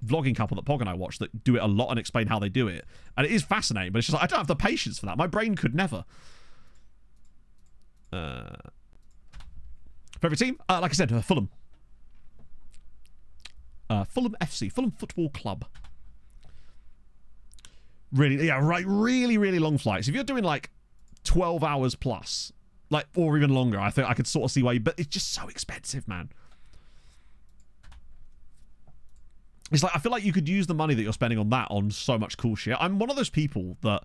vlogging couple that Pog and I watch that do it a lot and explain how they do it. And it is fascinating, but it's just like, I don't have the patience for that. My brain could never. Favorite team? Like I said, Fulham. Fulham FC, Fulham Football Club. Really, yeah, right. Really, really long flights. If you're doing like 12 hours plus, like, or even longer, I think I could sort of see why but it's just so expensive, man. It's like, I feel like you could use the money that you're spending on that on so much cool shit. I'm one of those people that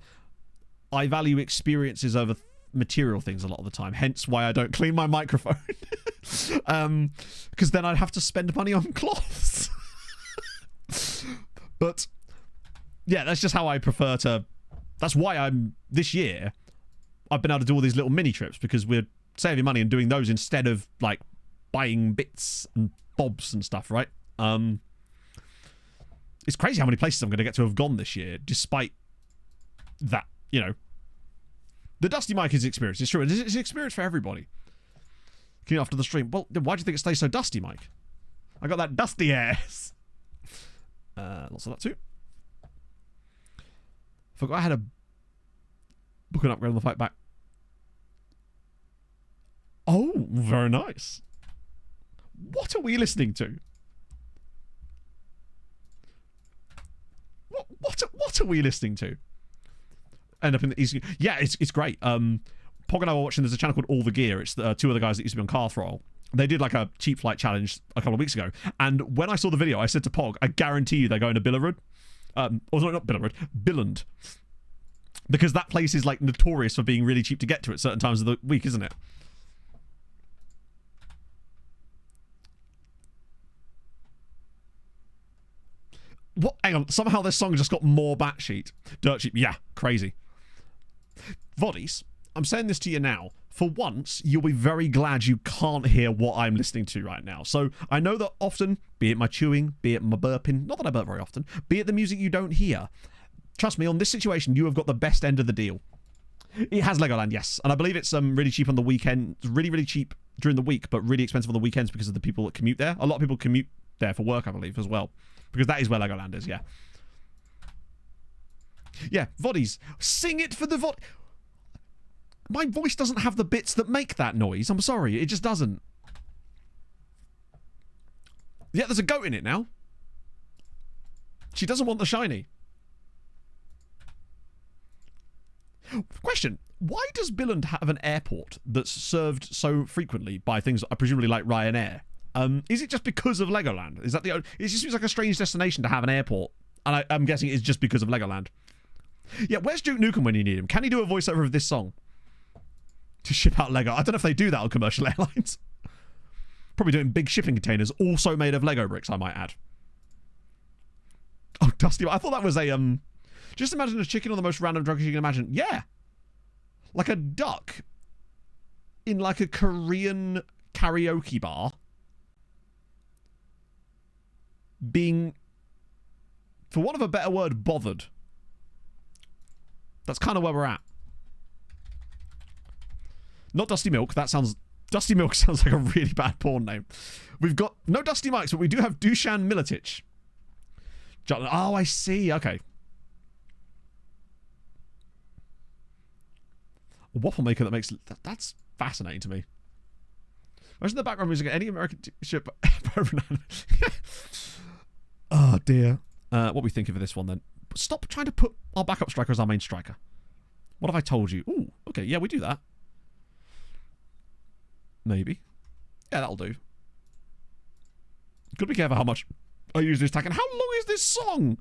I value experiences over material things a lot of the time, hence why I don't clean my microphone. Because then I'd have to spend money on cloths. But yeah, that's just how I prefer to... That's why this year, I've been able to do all these little mini trips, because we're saving money and doing those instead of, like, buying bits and bobs and stuff, right? It's crazy how many places I'm going to get to have gone this year, despite that, you know. The Dusty Mike is an experience. It's true. It's an experience for everybody. Clean after the stream. Well, then why do you think it stays so dusty, Mike? I got that dusty ass. Lots of that too. Forgot I had a book and upgrade on the fight back. Oh, very nice. What are we listening to? What are we listening to? End up in the yeah, it's great. Pog and I were watching. There's a channel called All the Gear. It's the two of the guys that used to be on Car Throttle. They did like a cheap flight challenge a couple of weeks ago, and when I saw the video, I said to Pog, I guarantee you they're going to Billerud. Or not Billerud, Billand. Because that place is like notorious for being really cheap to get to at certain times of the week, isn't it? What? Hang on. Somehow this song just got more batshit. Dirt sheep. Yeah, crazy. Voddies, I'm saying this to you now. For once, you'll be very glad you can't hear what I'm listening to right now. So I know that often, be it my chewing, be it my burping, not that I burp very often, be it the music you don't hear. Trust me, on this situation, you have got the best end of the deal. It has Legoland, yes. And I believe it's really cheap on the weekend. Really, really cheap during the week, but really expensive on the weekends because of the people that commute there. A lot of people commute there for work, I believe, as well. Because that is where Legoland is, yeah. Yeah, Voddies. Sing it for the Vod... My voice doesn't have the bits that make that noise. I'm sorry, it just doesn't. Yeah, there's a goat in it now. She doesn't want the shiny. Question. Why does Billand have an airport that's served so frequently by things presumably like Ryanair? Is it just because of Legoland? Is that the? It just seems like a strange destination to have an airport, and I'm guessing it's just because of Legoland. Yeah, where's Duke Nukem when you need him? Can he do a voiceover of this song to ship out Lego? I don't know if they do that on commercial airlines. Probably doing big shipping containers, also made of Lego bricks, I might add. Oh, Dusty! I thought that was a Just imagine a chicken on the most random drugs you can imagine. Yeah, like a duck in like a Korean karaoke bar. Being, for want of a better word, bothered. That's kind of where we're at. Not Dusty Milk. That sounds... Dusty Milk sounds like a really bad porn name. We've got no Dusty Mikes, but we do have Dusan Miletic. Oh, I see. Okay. A waffle maker that makes... That's fascinating to me. Imagine the background music at any American ship. Oh, dear. What are we thinking of this one, then? Stop trying to put our backup striker as our main striker. What have I told you? Ooh, okay. Yeah, we do that. Maybe. Yeah, that'll do. Could be careful how much I use this tack. And how long is this song?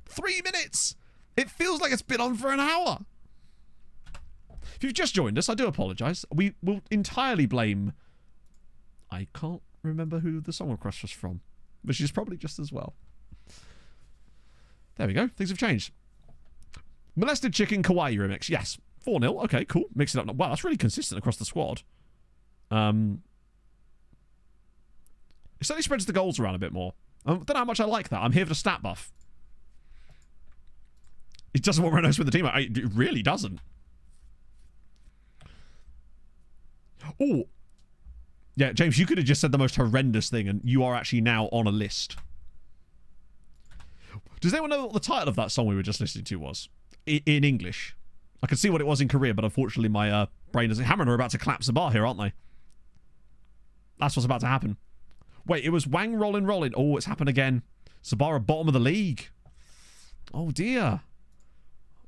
3 minutes. It feels like it's been on for an hour. If you've just joined us, I do apologise. We will entirely blame... I can't remember who the song request was from. Which is probably just as well. There we go. Things have changed. Molested Chicken Kawaii remix. Yes. 4-0. Okay, cool. Mix it up. Wow, that's really consistent across the squad. It certainly spreads the goals around a bit more. I don't know how much I like that. I'm here for the stat buff. It doesn't want Renault's with the team. It really doesn't. Oh. Yeah, James, you could have just said the most horrendous thing, and you are actually now on a list. Does anyone know what the title of that song we were just listening to was? In English. I could see what it was in Korea, but unfortunately my brain doesn't... Hamrun are about to collapse the bar here, aren't they? That's what's about to happen. Wait, it was Wang Rollin' Rollin'. Oh, it's happened again. Sabara bottom of the league. Oh, dear.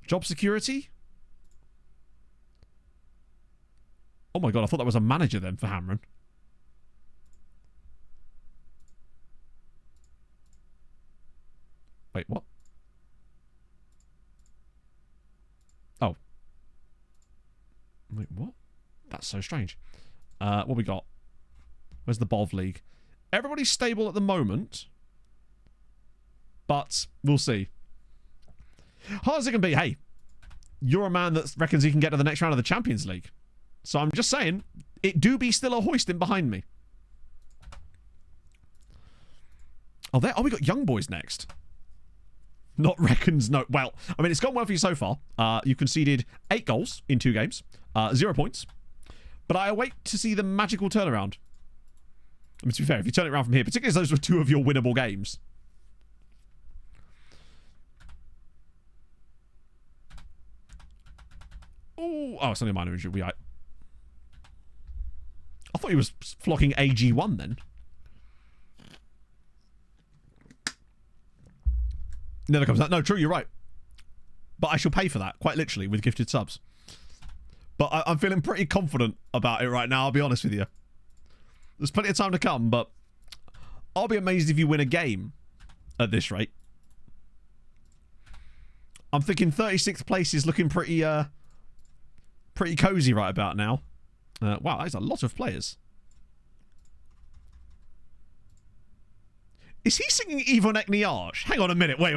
Job security? Oh, my God. I thought that was a manager then for Hamrun. Wait, what? Oh. Wait, what? That's so strange. What we got? Where's the Bov League? Everybody's stable at the moment. But we'll see. Hard as it can be, hey. You're a man that reckons he can get to the next round of the Champions League. So I'm just saying, it do be still a hoisting behind me. Oh, there. Oh, we got Young Boys next. Not reckons, no. Well, I mean, it's gone well for you so far. You conceded 8 goals in 2 games. 0 points. But I await to see the magical turnaround. I mean, to be fair, if you turn it around from here, particularly as those were two of your winnable games. Oh, it's only a minor injury. I thought he was flocking AG1 then. Never comes out. No, true, you're right. But I shall pay for that, quite literally, with gifted subs. But I'm feeling pretty confident about it right now, I'll be honest with you. There's plenty of time to come, but I'll be amazed if you win a game at this rate. I'm thinking 36th place is looking pretty cozy right about now. Wow, that's a lot of players. Is he singing Yvonne Ekniarch? Hang on a minute. Wait.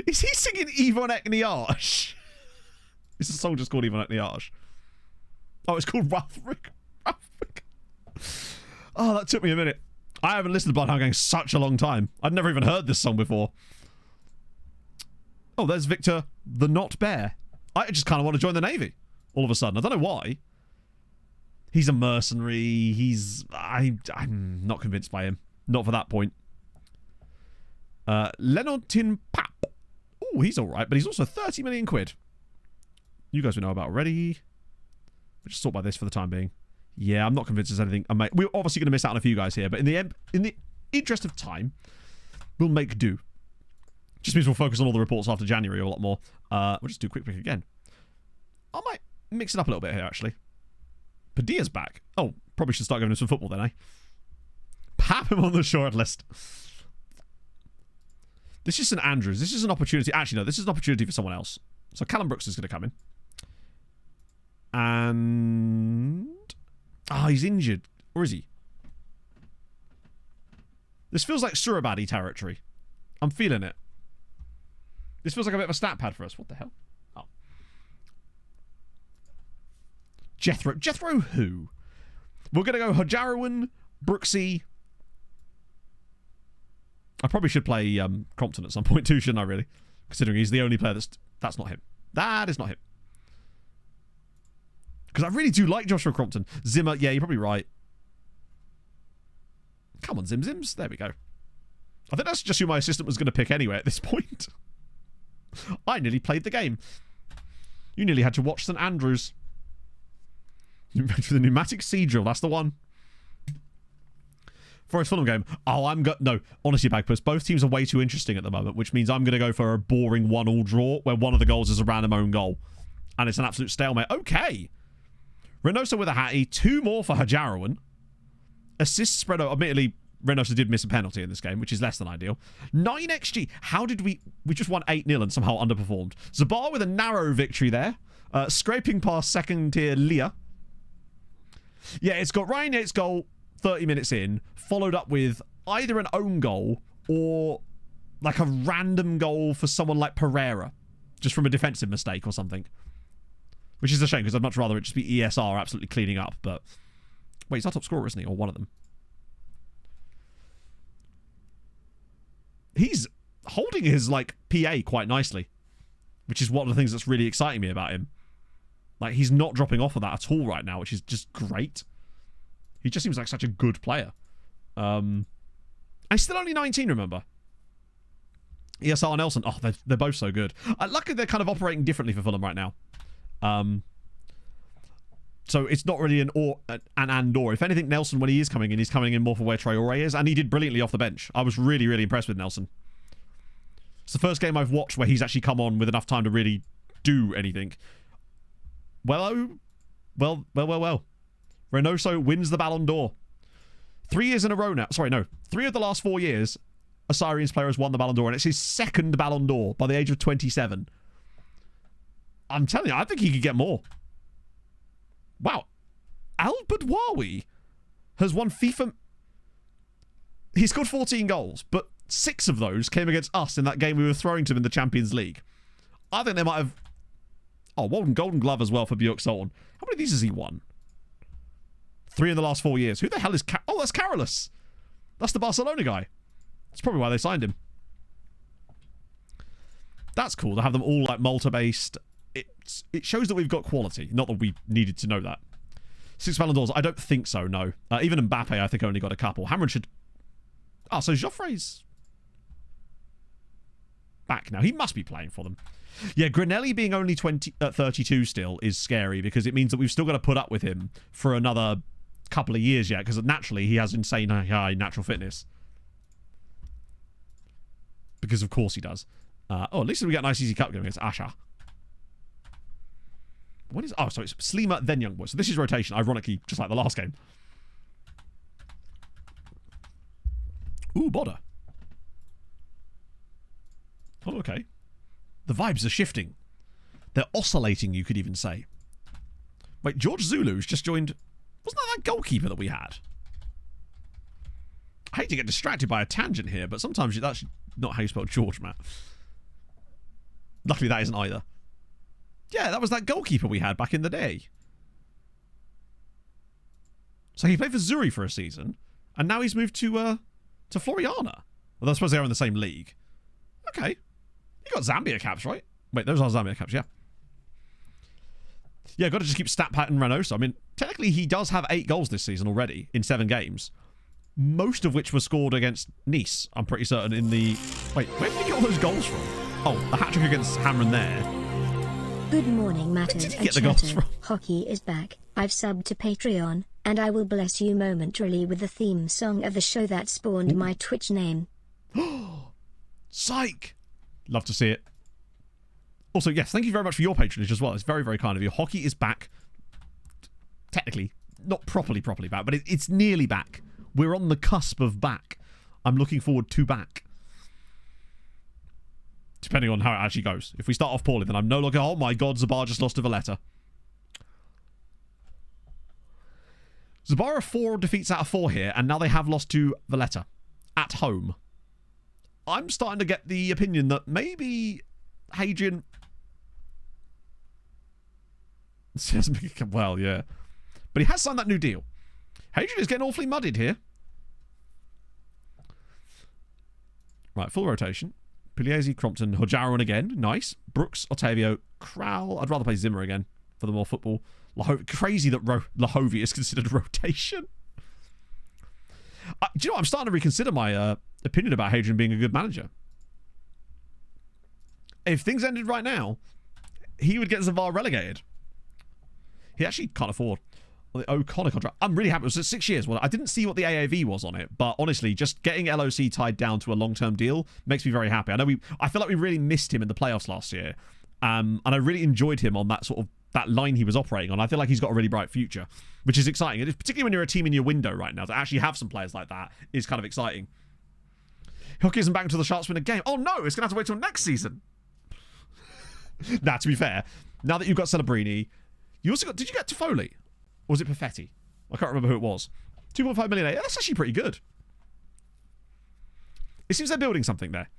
Is he singing Yvonne Ekniarch? Is the song just called Yvonne Ekniarch? Oh, it's called Ralphrick. Oh, that took me a minute. I haven't listened to Bloodhound Gang such a long time. I'd never even heard this song before. Oh, there's Victor the Not Bear. I just kind of want to join the Navy all of a sudden. I don't know why. He's a mercenary. I'm not convinced by him. Not for that point. Lenontin Pap. Oh, he's alright, but he's also 30 million quid. You guys we know about already. We'll just sort by this for the time being. Yeah, I'm not convinced there's anything. We're obviously going to miss out on a few guys here, but in the interest of time, we'll make do. Just means we'll focus on all the reports after January a lot more. We'll just do quick pick again. I might mix it up a little bit here, actually. Padilla's back. Oh, probably should start giving him some football then, eh? Pap him on the short list. This is St Andrews. This is an opportunity. Actually, no, this is an opportunity for someone else. So Callum Brooks is going to come in. And... he's injured. Or is he? This feels like Surabadi territory. I'm feeling it. This feels like a bit of a stat pad for us. What the hell? Oh. Jethro. Jethro who? We're going to go Hajarowan, Brooksy. I probably should play Crompton at some point too, shouldn't I, really? Considering he's the only player that's not him. That is not him. Because I really do like Joshua Crompton. Zimmer, yeah, you're probably right. Come on, Zim-Zims. There we go. I think that's just who my assistant was going to pick anyway at this point. I nearly played the game. You nearly had to watch St Andrews. For the pneumatic sea drill, that's the one. Forest Fulham game. Oh, no, honestly, Bagpuss, both teams are way too interesting at the moment, which means I'm going to go for a boring 1-1 draw where one of the goals is a random own goal. And it's an absolute stalemate. Okay. Reynoso with a hattie. 2 more for Hajarowan. Assists spread out. Admittedly, Reynoso did miss a penalty in this game, which is less than ideal. 9 XG. How did we just won 8-0 and somehow underperformed. Zabar with a narrow victory there. Scraping past second tier Leah. Yeah, it's got Ryan Yates' goal 30 minutes in, followed up with either an own goal or like a random goal for someone like Pereira, just from a defensive mistake or something. Which is a shame, because I'd much rather it just be ESR absolutely cleaning up, but... Wait, he's our top scorer, isn't he? Or one of them. He's holding his, like, PA quite nicely. Which is one of the things that's really exciting me about him. Like, he's not dropping off of that at all right now, which is just great. He just seems like such a good player. And he's still only 19, remember? ESR and Nelson. Oh, they're both so good. Luckily, they're kind of operating differently for Fulham right now. So it's not really an and/or. If anything, Nelson, when he is coming in, he's coming in more for where Traore is, and he did brilliantly off the bench. I was really, really impressed with Nelson. It's the first game I've watched where he's actually come on with enough time to really do anything. Well. Reynoso wins the Ballon d'Or. 3 years in a row now. Sorry, no. 3 of the last 4 years, a Sirens player has won the Ballon d'Or, and it's his second Ballon d'Or by the age of 27. I'm telling you, I think he could get more. Wow. Al Badwawi has won FIFA... He scored 14 goals, but 6 of those came against us in that game we were throwing to him in the Champions League. I think they might have... Oh, Golden Glove as well for Bjork Sultan. How many of these has he won? 3 in the last 4 years. Who the hell is... Oh, that's Carolus. That's the Barcelona guy. That's probably why they signed him. That's cool to have them all like Malta-based. It shows that we've got quality. Not that we needed to know that. 6 Ballon d'Ors? I don't think so, no. Even Mbappe, I think, only got a couple. Hamrun should... Oh, so Joffrey's back now. He must be playing for them. Yeah, Granelli being only 32 still is scary because it means that we've still got to put up with him for another couple of years yet because naturally he has insane high natural fitness. Because of course he does. At least we get a nice easy cup game against Asha. What is... Oh, so it's Slima, then Young Boy. So this is rotation, ironically, just like the last game. Ooh, Bodder. Oh, okay. The vibes are shifting. They're oscillating, you could even say. Wait, George Zulu's just joined... Wasn't that goalkeeper that we had? I hate to get distracted by a tangent here, but sometimes that's not how you spell George, Matt. Luckily, that isn't either. Yeah, that was that goalkeeper we had back in the day. So he played for Zuri for a season, and now he's moved to Floriana. Well, I suppose they're in the same league. Okay. You got Zambia caps, right? Wait, those are Zambia caps, yeah. Yeah, got to just keep stat pattern Reynoso. I mean, technically he does have 8 goals this season already in 7 games. Most of which were scored against Nice, I'm pretty certain, in the... Wait, where did he get all those goals from? Oh, the hat-trick against Hamrun there. Good morning, Matto Where did he and get the goals Chatto. from? Hockey is back. I've subbed to Patreon, and I will bless you momentarily with the theme song of the show that spawned my Twitch name. Psych! Love to see it. Also, yes, thank you very much for your patronage as well. It's very, very kind of you. Hockey is back. Technically, not properly back, but it's nearly back. We're on the cusp of back. I'm looking forward to back. Depending on how it actually goes. If we start off poorly, then I'm no longer... Oh my god, Zabar just lost to Valletta. Zabar are 4 defeats out of 4 here, and now they have lost to Valletta. At home. I'm starting to get the opinion that maybe Hadrian... Well, yeah. But he has signed that new deal. Hadrian is getting awfully muddied here. Right, full rotation. Pugliese, Crompton, Hojaron again. Nice. Brooks, Ottavio, Kral. I'd rather play Zimmer again for the more football. Crazy that Lahovi is considered rotation. Do you know what? I'm starting to reconsider my opinion about Hadrian being a good manager. If things ended right now, he would get Zavar relegated. He actually can't afford the O'Connor contract. I'm really happy. It was 6 years. Well, I didn't see what the AAV was on it, but honestly, just getting LOC tied down to a long-term deal makes me very happy. I feel like we really missed him in the playoffs last year, and I really enjoyed him on that line he was operating on. I feel like he's got a really bright future, which is exciting. Particularly when you're a team in your window right now, to actually have some players like that is kind of exciting. Hook isn't back until the Sharks win a game. Oh no, it's going to have to wait till next season. Nah, to be fair, now that you've got Celebrini, you also got... Did you get Toffoli? Or was it Perfetti? I can't remember who it was. 2.5 million. That's actually pretty good. It seems they're building something there.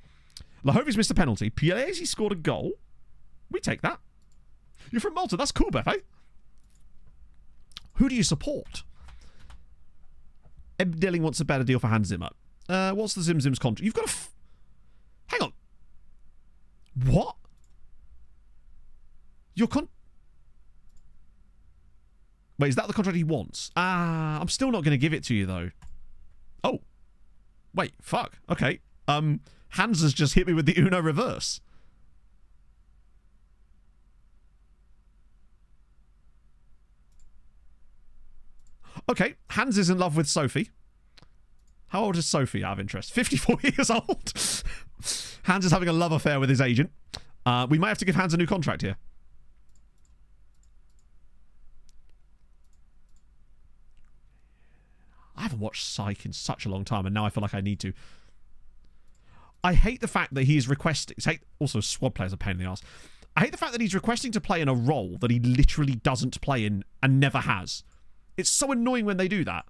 Lahovi's missed a penalty. Pugliese scored a goal. We take that. You're from Malta. That's cool, Befe. Who do you support? Eb Dilling wants a better deal for Hans Zimmer. What's the Zim's contract? You've got a... Hang on. What? Your Wait, is that the contract he wants? I'm still not going to give it to you, though. Oh. Wait, fuck. Okay. Hans has just hit me with the Uno reverse. Okay, Hans is in love with Sophie. How old is Sophie, out of interest? 54 years old. Hans is having a love affair with his agent. We might have to give Hans a new contract here. I haven't watched Psych in such a long time, and now I feel like I need to. I hate the fact that he's requesting... Also, squad players are a pain in the arse. I hate the fact that he's requesting to play in a role that he literally doesn't play in and never has. It's so annoying when they do that.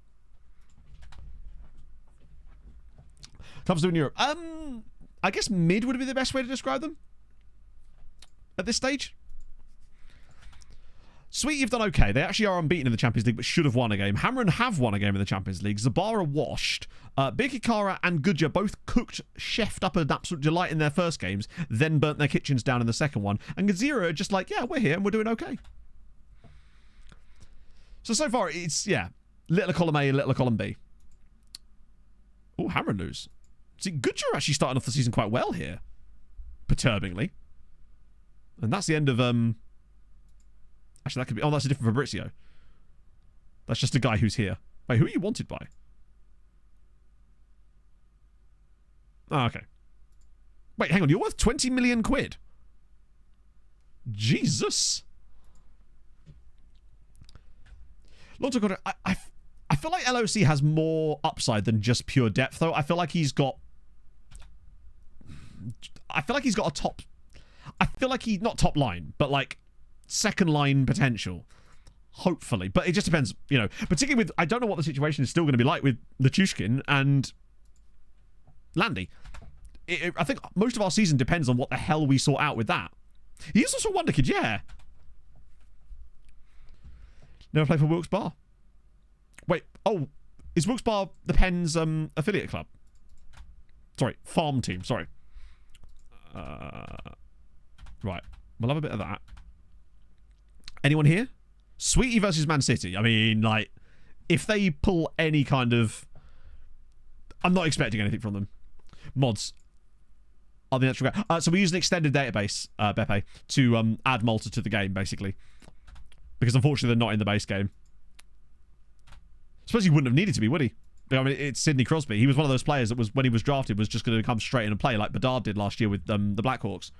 Clubs doing Europe. I guess mid would be the best way to describe them at this stage. Sweet, you've done okay. They actually are unbeaten in the Champions League, but should have won a game. Hamrun have won a game in the Champions League. Zabara washed. Birkikara and Gudja both cooked, chefed up an absolute delight in their first games, then burnt their kitchens down in the second one. And Gazira are just like, yeah, we're here and we're doing okay. So far, it's, yeah, little column A and little column B. Oh, Hamrun lose. See, Goodger actually starting off the season quite well here. Perturbingly. And that's the end of, actually, that could be, oh, that's a different Fabrizio. That's just a guy who's here. Wait, who are you wanted by? Oh, okay. Wait, hang on, you're worth 20 million quid. Jesus. Long time ago, I feel like LOC has more upside than just pure depth, though. I feel like he's got a top... I feel like he's not top line, but like second line potential. Hopefully. But it just depends, you know. Particularly with... I don't know what the situation is still going to be like with Lachushkin and Landy. I think most of our season depends on what the hell we sort out with that. He is also a wonder kid, yeah. Never played for Wilkes Barre. Wait, oh, is Wilkes Barre the Pens affiliate club? Sorry, farm team, sorry. Right, we'll have a bit of that. Anyone here? Sweetie versus Man City. I mean, like, if they pull any kind of... I'm not expecting anything from them. Mods. Are the natural guy. So we use an extended database, Beppe, to add Malta to the game, basically. Because unfortunately they're not in the base game. I suppose he wouldn't have needed to be, would he? I mean, it's Sidney Crosby. He was one of those players that was, when he was drafted, was just going to come straight in and play like Bedard did last year with the Blackhawks.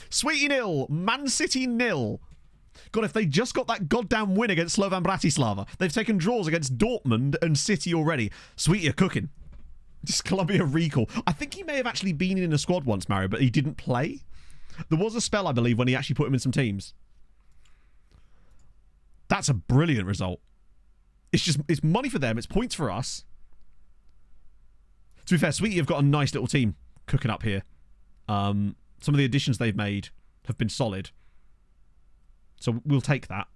Sweetie nil, Man City nil. God, if they just got that goddamn win against Slovan Bratislava. They've taken draws against Dortmund and City already. Sweetie, you're cooking. Just Colombia recall. I think he may have actually been in a squad once, Mario, but he didn't play. There was a spell, I believe, when he actually put him in some teams. That's a brilliant result. It's money for them. It's points for us. To be fair, Sweetie have got a nice little team cooking up here. Some of the additions they've made have been solid. So we'll take that.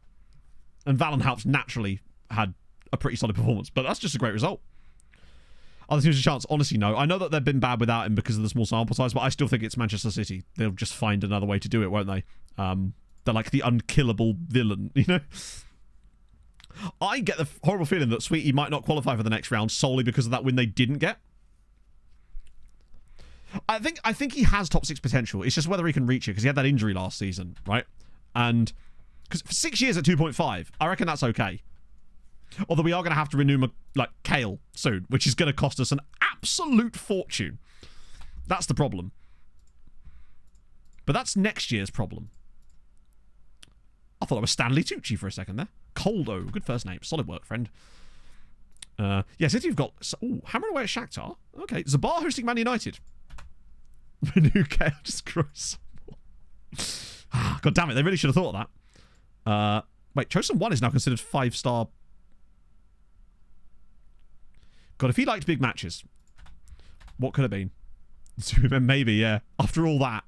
And Valenhout's naturally had a pretty solid performance, but that's just a great result. Other teams a chance? Honestly, no. I know that they've been bad without him because of the small sample size, but I still think it's Manchester City. They'll just find another way to do it, won't they? They're like the unkillable villain, you know? I get the horrible feeling that Sweetie might not qualify for the next round solely because of that win they didn't get. I think he has top 6 potential. It's just whether he can reach it because he had that injury last season, right? And because for 6 years at 2.5, I reckon that's okay. Although we are going to have to renew like Kale soon, which is going to cost us an absolute fortune. That's the problem. But that's next year's problem. I thought it was Stanley Tucci for a second there. Coldo, good first name. Solid work, friend. Yeah, City have got... Oh, Hamrun away at Shakhtar. Okay, Zabar hosting Man United. Renew Kale, just gross. God damn it, they really should have thought of that. Wait, Chosen 1 is now considered 5-star... God, if he liked big matches, what could it have been? Maybe, yeah. After all that.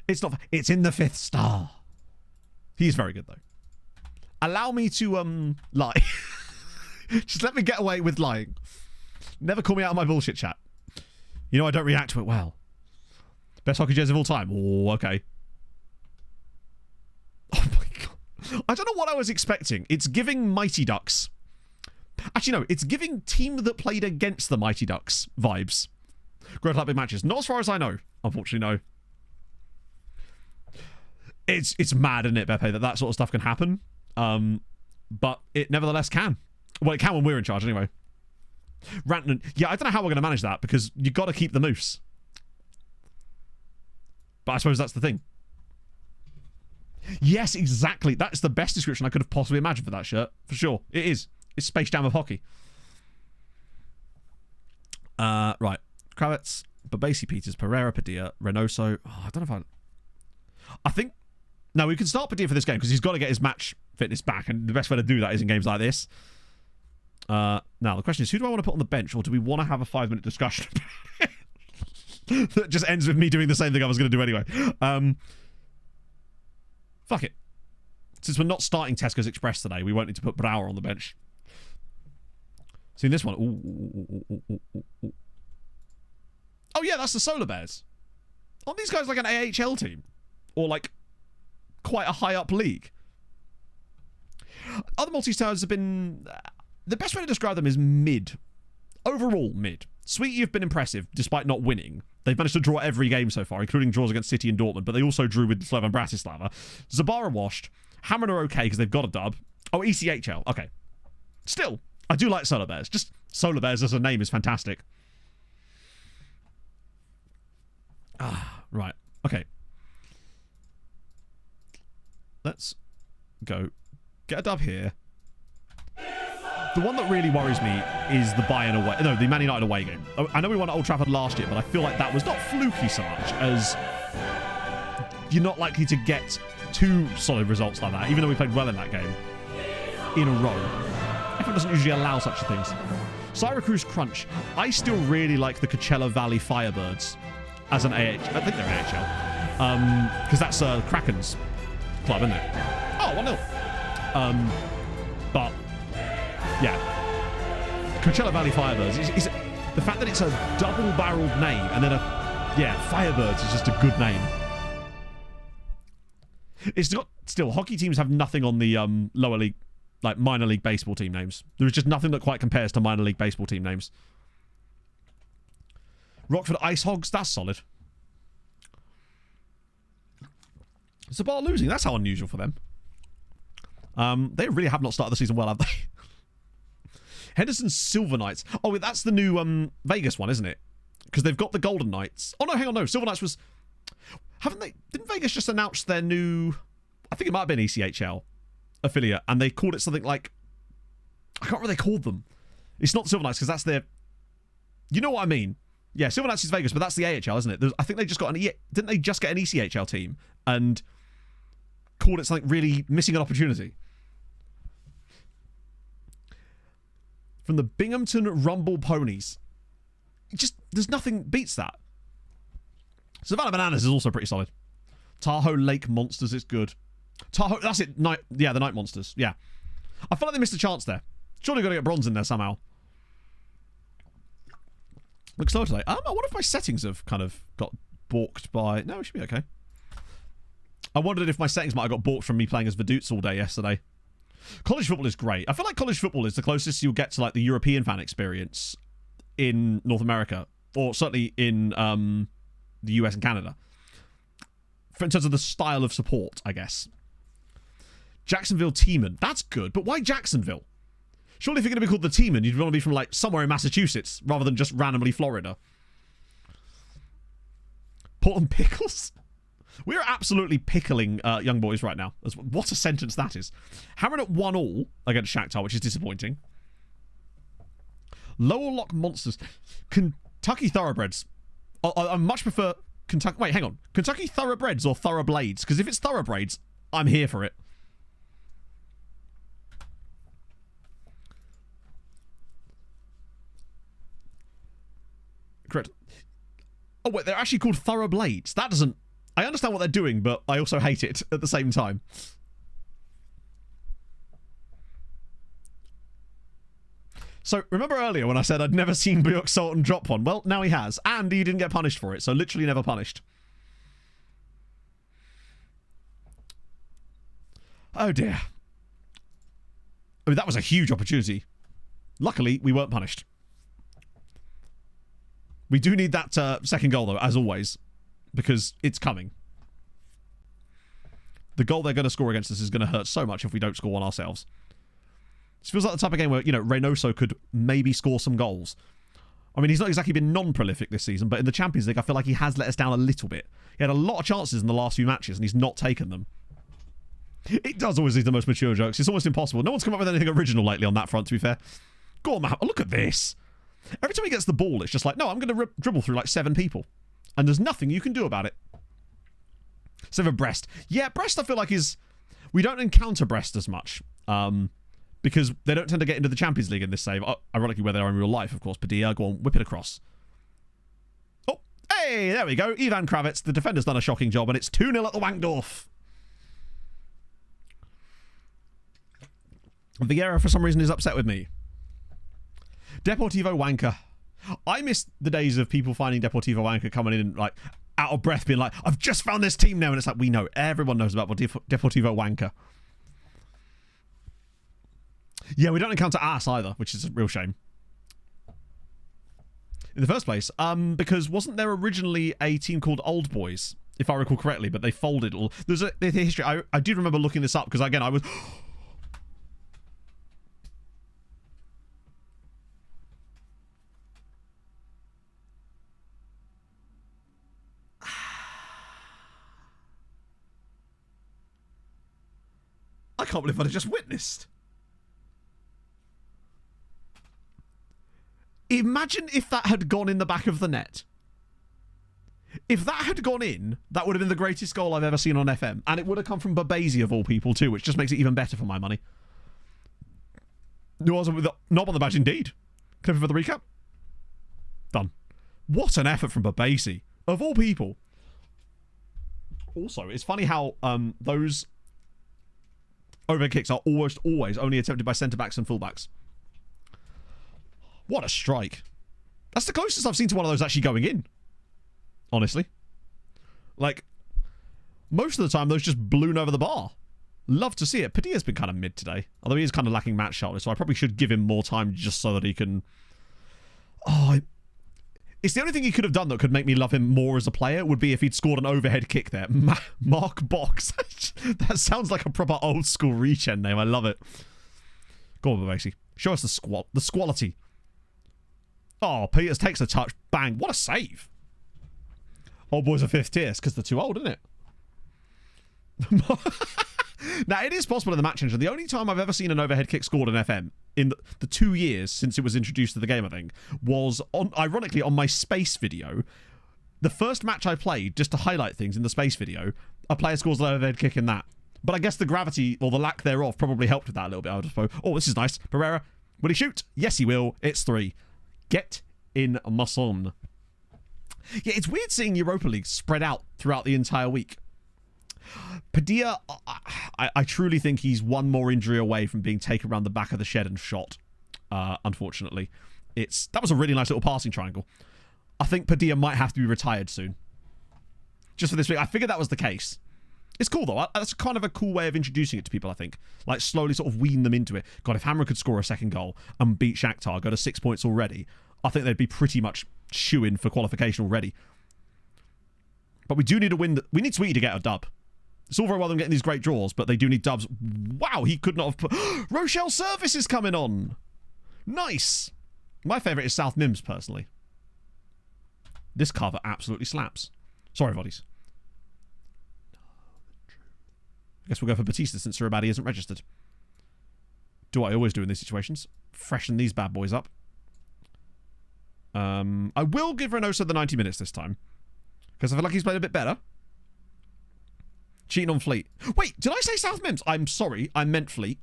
It's not... It's in the 5th star. He's very good, though. Allow me to, lie. Just let me get away with lying. Never call me out of my bullshit, chat. You know I don't react to it well. Best hockey jersey of all time. Oh, okay. Oh, my God. I don't know what I was expecting. It's giving Mighty Ducks. Actually, no. It's giving team that played against the Mighty Ducks vibes. Great up big matches. Not as far as I know. Unfortunately, no. It's mad, isn't it, Beppe, that sort of stuff can happen. But it nevertheless can. Well, it can when we're in charge, anyway. Ranton, yeah, I don't know how we're going to manage that, because you've got to keep the moose. But I suppose that's the thing. Yes, exactly. That's the best description I could have possibly imagined for that shirt. For sure. It is. It's Space Jam of hockey. Right. Kravitz, Babasi, Peters, Pereira, Padilla, Reynoso. Oh, I don't know if I think... No, we can start Padilla for this game, because he's got to get his match fitness back, and the best way to do that is in games like this. Now, the question is, who do I want to put on the bench, or do we want to have a 5-minute discussion that just ends with me doing the same thing I was going to do anyway? Fuck it. Since we're not starting Tesco's Express today, we won't need to put Brouwer on the bench. See this one. Ooh. Oh, yeah, that's the Solar Bears. Aren't these guys like an AHL team? Or like quite a high up league? Other Maltese towers have been... the best way to describe them is mid. Overall, mid. Sweetie have been impressive, despite not winning. They've managed to draw every game so far, including draws against City and Dortmund, but they also drew with Slovan Bratislava. Zabara washed. Hamrun are okay because they've got a dub. Oh, ECHL. Okay. Still, I do like Solar Bears. Just Solar Bears as a name is fantastic. Right. Okay. Let's go. Get a dub here. The one that really worries me is the Bayern away. No, the Man United away game. I know we won at Old Trafford last year, but I feel like that was not fluky so much as you're not likely to get two solid results like that, even though we played well in that game in a row. Everyone doesn't usually allow such things. Syracuse Crunch. I still really like the Coachella Valley Firebirds as an AH. I think they're AHL. Because that's Kraken's club, isn't it? Oh, 1-0. But yeah, Coachella Valley Firebirds is the fact that it's a double-barreled name and then Firebirds is just a good name. It's got still hockey teams have nothing on the lower league, like minor league baseball team names. There is just nothing that quite compares to minor league baseball team names. Rockford Ice Hogs, that's solid. Zabar losing, that's how unusual for them. They really have not started the season well, have they? Henderson Silver Knights. Oh, that's the new Vegas one, isn't it? Because they've got the Golden Knights. Oh, no, hang on, no. Silver Knights was... Didn't Vegas just announce their new... I think it might have been ECHL affiliate, and they called it something like... I can't remember what they called them. It's not Silver Knights, because that's their... You know what I mean? Yeah, Silver Knights is Vegas, but that's the AHL, isn't it? I think they just got an... Didn't they just get an ECHL team and called it something really missing an opportunity? From the Binghamton Rumble Ponies. There's nothing beats that. Savannah Bananas is also pretty solid. Tahoe Lake Monsters is good. Tahoe, that's it. The Night Monsters. Yeah. I feel like they missed a chance there. Surely got to get bronze in there somehow. Looks slow today. I wonder if my settings have kind of got balked by... No, it should be okay. I wondered if my settings might have got balked from me playing as Vaduz all day yesterday. College football is great. I feel like college football is the closest you'll get to like the European fan experience in North America, or certainly in the US and Canada, in terms of the style of support, I guess. Jacksonville Teeman. That's good, but why Jacksonville? Surely if you're going to be called the Teeman, you'd want to be from like somewhere in Massachusetts rather than just randomly Florida. Portland Pickles? We are absolutely pickling young boys right now. What a sentence that is. Hamrun at 1-1 against Shakhtar, which is disappointing. Lower Lock Monsters. Kentucky Thoroughbreds. I much prefer Kentucky... Wait, hang on. Kentucky Thoroughbreds or Thoroughblades? Because if it's Thoroughbreds, I'm here for it. Correct. Oh, wait, they're actually called Thoroughblades. That doesn't... I understand what they're doing, but I also hate it at the same time. So, remember earlier when I said I'd never seen Bjork Sultan drop one? Well, now he has. And he didn't get punished for it, so literally never punished. Oh, dear. I mean, that was a huge opportunity. Luckily, we weren't punished. We do need that second goal, though, as always. Because it's coming. The goal they're going to score against us is going to hurt so much if we don't score one ourselves. This feels like the type of game where, Reynoso could maybe score some goals. I mean, he's not exactly been non-prolific this season, but in the Champions League, I feel like he has let us down a little bit. He had a lot of chances in the last few matches, and he's not taken them. It does always leave the most mature jokes. It's almost impossible. No one's come up with anything original lately on that front, to be fair. Go on, Matt. Look at this. Every time he gets the ball, it's just like, no, I'm going to dribble through like 7 people. And there's nothing you can do about it. Except for Brest. Yeah, Brest I feel like is... We don't encounter Brest as much. Because they don't tend to get into the Champions League in this save. Ironically, where they are in real life, of course. Padilla, go on, whip it across. Oh, hey, there we go. Ivan Kravitz, the defender's done a shocking job, and it's 2-0 at the Wankdorf. Vieira, for some reason, is upset with me. Deportivo Wanker. I miss the days of people finding Deportivo Wanker coming in like out of breath, being like, I've just found this team now. And it's like, we know. Everyone knows about Deportivo Wanker. Yeah, we don't encounter ass either, which is a real shame. In the first place, because wasn't there originally a team called Old Boys, if I recall correctly, but they folded all. There's a history. I do remember looking this up because, again, I was... I can't believe what I just witnessed. Imagine if that had gone in the back of the net. If that had gone in, that would have been the greatest goal I've ever seen on FM. And it would have come from Babasi, of all people, too, which just makes it even better for my money. Not on the badge, indeed. Clip for the recap. Done. What an effort from Babasi, of all people. Also, it's funny how those overhead kicks are almost always only attempted by centre-backs and full-backs. What a strike. That's the closest I've seen to one of those actually going in. Honestly. Like, most of the time, those just balloon over the bar. Love to see it. Padilla's been kind of mid today. Although he is kind of lacking match sharpness, so I probably should give him more time just so that he can... Oh, it's the only thing he could have done that could make me love him more as a player would be if he'd scored an overhead kick there. Mark Box. That sounds like a proper old school regen name. I love it. Go on, Babasi. Show us the quality. Oh, Peters takes a touch. Bang. What a save. Old boys are fifth tier. It's because they're too old, isn't it? Now, it is possible in the match engine. The only time I've ever seen an overhead kick scored in FM in the 2 years since it was introduced to the game, I think, was, ironically, on my space video. The first match I played, just to highlight things in the space video, a player scores an overhead kick in that. But I guess the gravity, or the lack thereof, probably helped with that a little bit, I would suppose. Oh, this is nice. Pereira, will he shoot? Yes, he will. It's 3. Get in Musson. Yeah, it's weird seeing Europa League spread out throughout the entire week. Padilla, I truly think he's one more injury away from being taken around the back of the shed and shot. Unfortunately, that was a really nice little passing triangle. I think Padilla might have to be retired soon. Just for this week. I figured that was the case. It's cool though. That's kind of a cool way of introducing it to people, I think. Like slowly sort of wean them into it. God, if Hamrun could score a second goal and beat Shakhtar, go to 6 points already, I think they'd be pretty much shoo-in for qualification already. But we do need a win. We need Sweetie to get a dub. It's all very well them getting these great draws, but they do need dubs. Wow, he could not have put... Rochelle Service is coming on. Nice. My favourite is South Mims, personally. This cover absolutely slaps. Sorry, Voddies. I guess we'll go for Batista since Surabadi isn't registered. Do what I always do in these situations. Freshen these bad boys up. I will give Reynoso the 90 minutes this time. Because I feel like he's played a bit better. Cheating on Fleet. Wait, did I say South Mims? I'm sorry, I meant Fleet.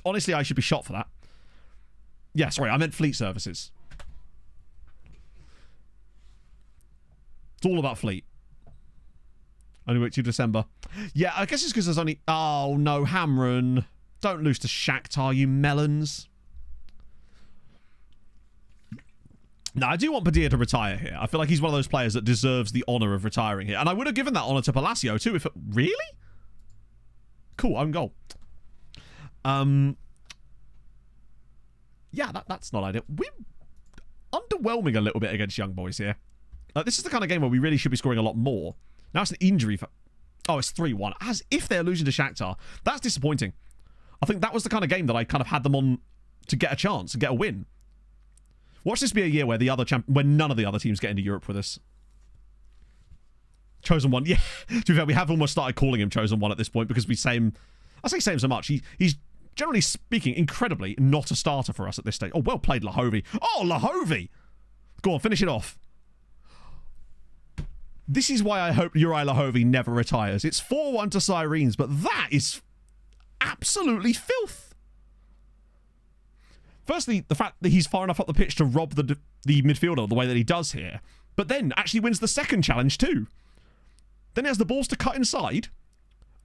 Honestly, I should be shot for that. Yeah, sorry, I meant Fleet Services. It's all about Fleet. Only wait till December. Yeah, I guess it's because there's only... Oh, no, Hamrun. Don't lose to Shakhtar, you melons. No, I do want Padilla to retire here. I feel like he's one of those players that deserves the honour of retiring here. And I would have given that honour to Palacio too if it... Really? Cool, own goal. Yeah, that's not ideal. We're underwhelming a little bit against young boys here. This is the kind of game where we really should be scoring a lot more. Now it's an injury for... Oh, it's 3-1. As if they're losing to Shakhtar. That's disappointing. I think that was the kind of game that I kind of had them on to get a chance and get a win. Watch this be a year where when none of the other teams get into Europe with us. Chosen One. Yeah, to be fair, we have almost started calling him Chosen One at this point because we say him... I say him so much. He's generally speaking, incredibly, not a starter for us at this stage. Oh, well played, Lahovi. Oh, Lahovi! Go on, finish it off. This is why I hope Uri Lahovi never retires. It's 4-1 to Sirens, but that is absolutely filth. Firstly, the fact that he's far enough up the pitch to rob the midfielder the way that he does here, but then actually wins the second challenge too. Then he has the balls to cut inside,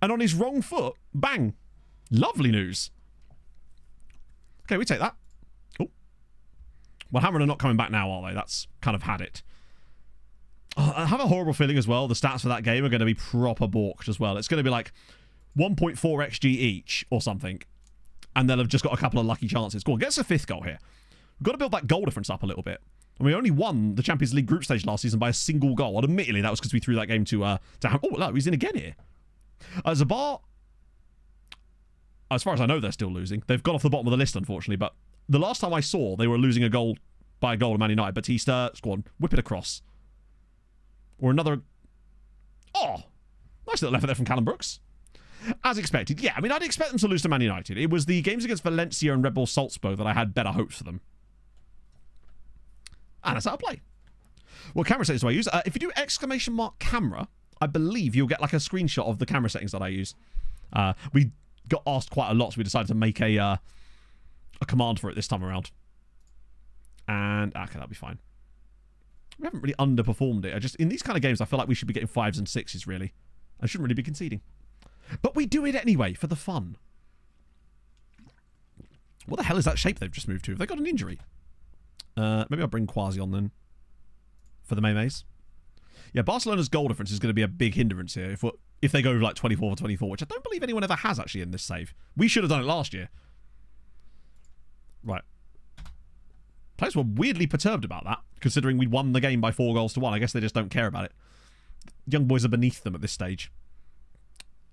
and on his wrong foot, bang. Lovely news. Okay, we take that. Oh, Well, Hamrun are not coming back now, are they? That's kind of had it. Oh, I have a horrible feeling as well. The stats for that game are going to be proper balked as well. It's going to be like 1.4 XG each or something. And they'll have just got a couple of lucky chances. Go on, get us a 5th goal here. We've got to build that goal difference up a little bit. And we only won the Champions League group stage last season by a single goal. And admittedly, that was because we threw that game to Ham. Oh, no, he's in again here. Zabar, as far as I know, they're still losing. They've got off the bottom of the list, unfortunately. But the last time I saw, they were losing a goal by a goal to Man United. Batista, go on, whip it across. Or another... Oh, nice little effort there from Callum Brooks. As expected. Yeah, I mean, I'd expect them to lose to Man United. It was the games against Valencia and Red Bull Salzburg that I had better hopes for them. And that's how I play. What camera settings do I use? If you do !camera, I believe you'll get like a screenshot of the camera settings that I use. We got asked quite a lot, so we decided to make a command for it this time around. And, okay, that'll be fine. We haven't really underperformed it. In these kind of games, I feel like we should be getting 5s and 6s, really. I shouldn't really be conceding. But we do it anyway, for the fun. What the hell is that shape they've just moved to? Have they got an injury? Maybe I'll bring Quasi on then. For the Maymays. Yeah, Barcelona's goal difference is going to be a big hindrance here. If they go like 24 for 24, which I don't believe anyone ever has actually in this save. We should have done it last year. Right. Players were weirdly perturbed about that, considering we won the game by 4 goals to 1. I guess they just don't care about it. Young boys are beneath them at this stage.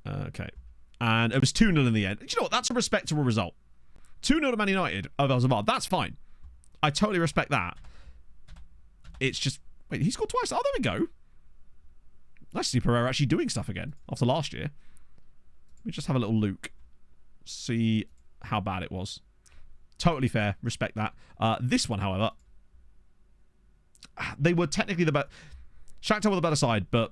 Okay. And it was 2-0 in the end. Do you know what? That's a respectable result. 2-0 to Man United over Zabar. That's fine. I totally respect that. It's just... Wait, he scored twice. Oh, there we go. Nice to see Pereira actually doing stuff again after last year. Let me just have a little look. See how bad it was. Totally fair. Respect that. This one, however... They were technically the better... Shakhtar were the better side, but...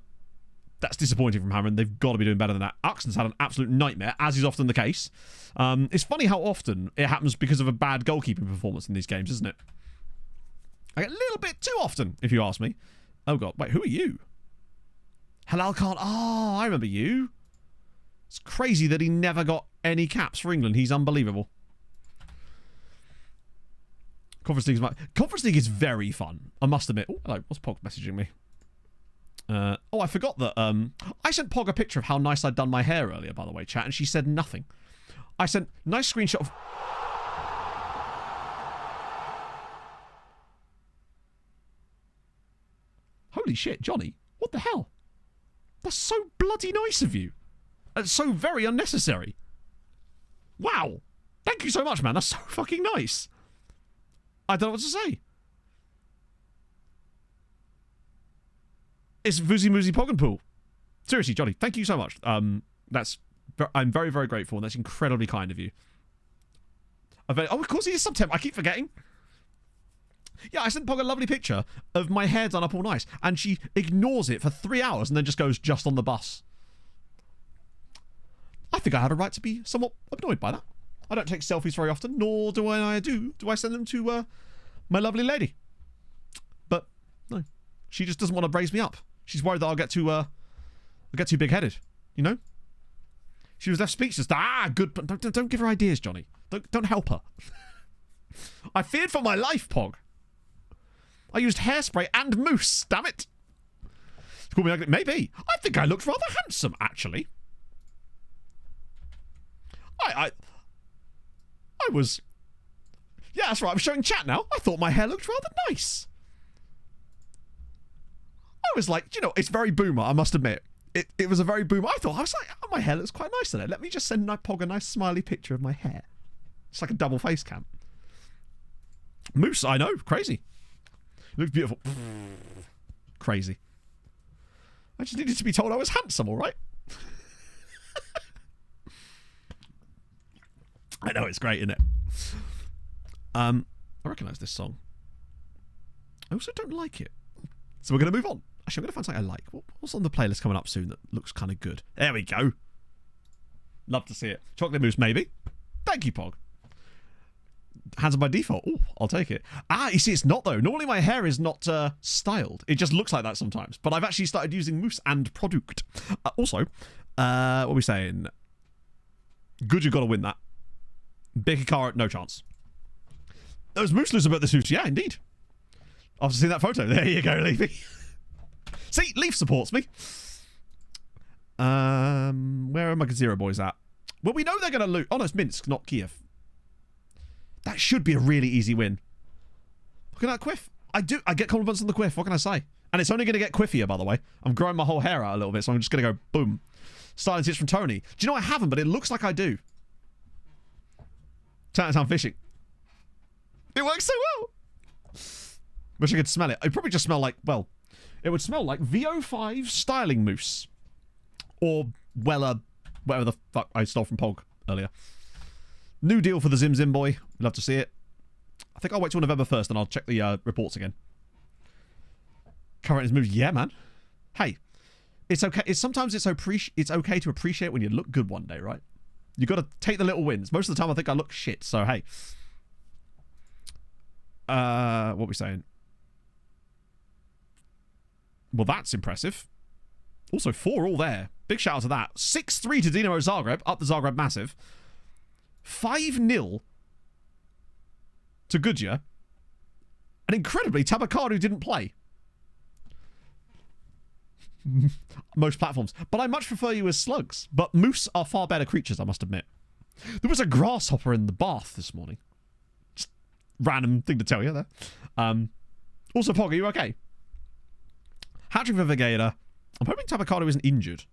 That's disappointing from Hamrun. They've got to be doing better than that. Uxton's had an absolute nightmare, as is often the case. It's funny how often it happens because of a bad goalkeeping performance in these games, isn't it? Like a little bit too often, if you ask me. Oh, God. Wait, who are you? Halal Khan. Oh, I remember you. It's crazy that he never got any caps for England. He's unbelievable. Conference League is very fun, I must admit. Oh, hello. What's Pog messaging me? Oh, I forgot that I sent Pog a picture of how nice I'd done my hair earlier, by the way, chat, and she said nothing. I sent nice screenshot of... Holy shit, Johnny. What the hell? That's so bloody nice of you. That's so very unnecessary. Wow. Thank you so much, man. That's so fucking nice. I don't know what to say. It's Vuzi Muzi Poggenpool. Seriously, Johnny, thank you so much. I'm very, very grateful, and that's incredibly kind of you. Oh, of course he is September. I keep forgetting. Yeah, I sent Pog a lovely picture of my hair done up all nice, and she ignores it for 3 hours and then just goes just on the bus. I think I had a right to be somewhat annoyed by that. I don't take selfies very often, nor do I send them to my lovely lady. But no, she just doesn't want to raise me up. She's worried that I'll get too big-headed, you know? She was left speechless. Good. Don't give her ideas, Johnny. Don't help her. I feared for my life, Pog. I used hairspray and mousse, damn it. Call me ugly. Maybe. I think I looked rather handsome, actually. I was... Yeah, that's right. I'm showing chat now. I thought my hair looked rather nice. I was like, you know, it's very boomer, I must admit. It was a very boomer. I was like, oh, my hair looks quite nice today. Let me just send Pog a nice smiley picture of my hair. It's like a double face cam. Moose, I know. Crazy. It looks beautiful. Crazy. I just needed to be told I was handsome, all right? I know, it's great, isn't it? I recognise this song. I also don't like it. So we're going to move on. Actually, I'm going to find something I like. What's on the playlist coming up soon that looks kind of good? There we go. Love to see it. Chocolate mousse, maybe. Thank you, Pog. Hands on by default. Oh, I'll take it. You see, it's not, though. Normally my hair is not styled. It just looks like that sometimes. But I've actually started using mousse and product. Also, what are we saying? Good, you've got to win that. Big Hikara, no chance. Those moose lose about this hoot. Yeah, indeed. After seeing that photo. There you go, Leafy. See, Leaf supports me. Where are my Zero boys at? Well, we know they're going to lose. Oh, no, it's Minsk, not Kiev. That should be a really easy win. Look at that quiff. I get compliments on the quiff. What can I say? And it's only going to get quiffier, by the way. I'm growing my whole hair out a little bit, so I'm just going to go boom. Starting hits from Tony. Do you know I haven't, but it looks like I do. Chinatown fishing. It works so well. Wish I could smell it. It'd probably just smell like, well, it would smell like VO5 styling mousse. Or Weller, whatever the fuck I stole from Pog earlier. New deal for the Zim Zim boy. Love to see it. I think I'll wait till November 1st and I'll check the reports again. Current is moved. Yeah, man. Hey, it's okay. Sometimes it's okay to appreciate when you look good one day, right? You got to take the little wins. Most of the time I think I look shit, so hey. What are we saying? Well, that's impressive. Also, 4 all there. Big shout out to that. 6-3 to Dinamo Zagreb. Up the Zagreb massive. 5-0 to Goodyear. And incredibly, Tabakaru didn't play. Most platforms. But I much prefer you as slugs. But moose are far better creatures, I must admit. There was a grasshopper in the bath this morning. Just random thing to tell you there. Also, Pog, are you okay? Hat-trick for Vegeta. I'm hoping Tabakaru isn't injured.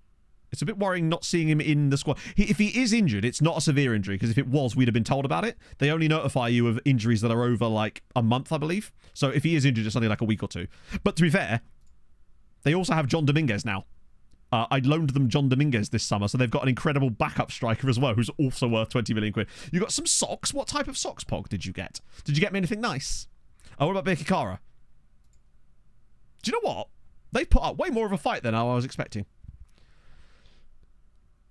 It's a bit worrying not seeing him in the squad. If he is injured, it's not a severe injury, because if it was, we'd have been told about it. They only notify you of injuries that are over, like, a month, I believe. So if he is injured, it's only like a week or 2. But to be fair, they also have John Dominguez now. I loaned them John Dominguez this summer, so they've got an incredible backup striker as well, who's also worth 20 million quid. You got some socks? What type of socks, Pog, did you get? Did you get me anything nice? Oh, what about Bekikara? Do you know what? They put up way more of a fight than I was expecting.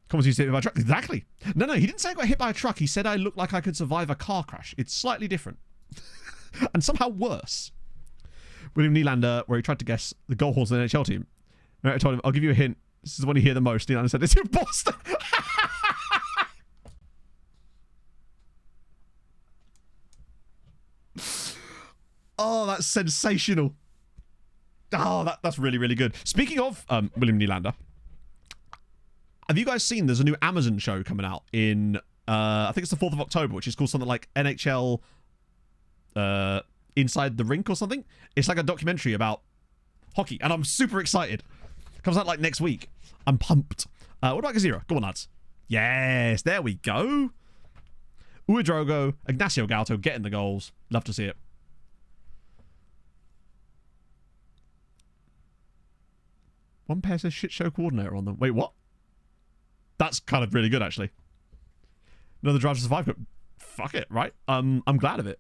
Comments used to hit by a truck. Exactly. No, he didn't say I got hit by a truck. He said I looked like I could survive a car crash. It's slightly different. And somehow worse. William Nylander, where he tried to guess the goal horse of the NHL team. I told him, I'll give you a hint. This is the one you hear the most. Nylander said, it's in Boston. Oh, that's sensational. Oh, that's really, really good. Speaking of William Nylander, have you guys seen there's a new Amazon show coming out in, I think it's the 4th of October, which is called something like NHL Inside the Rink or something? It's like a documentary about hockey, and I'm super excited. Comes out like next week. I'm pumped. What about Gazira? Go on, lads. Yes, there we go. Uedrogo, Ignacio Galto getting the goals. Love to see it. One pair says shit show coordinator on them. Wait, what? That's kind of really good, actually. Another Drive to Survive clip. Fuck it, right? I'm glad of it.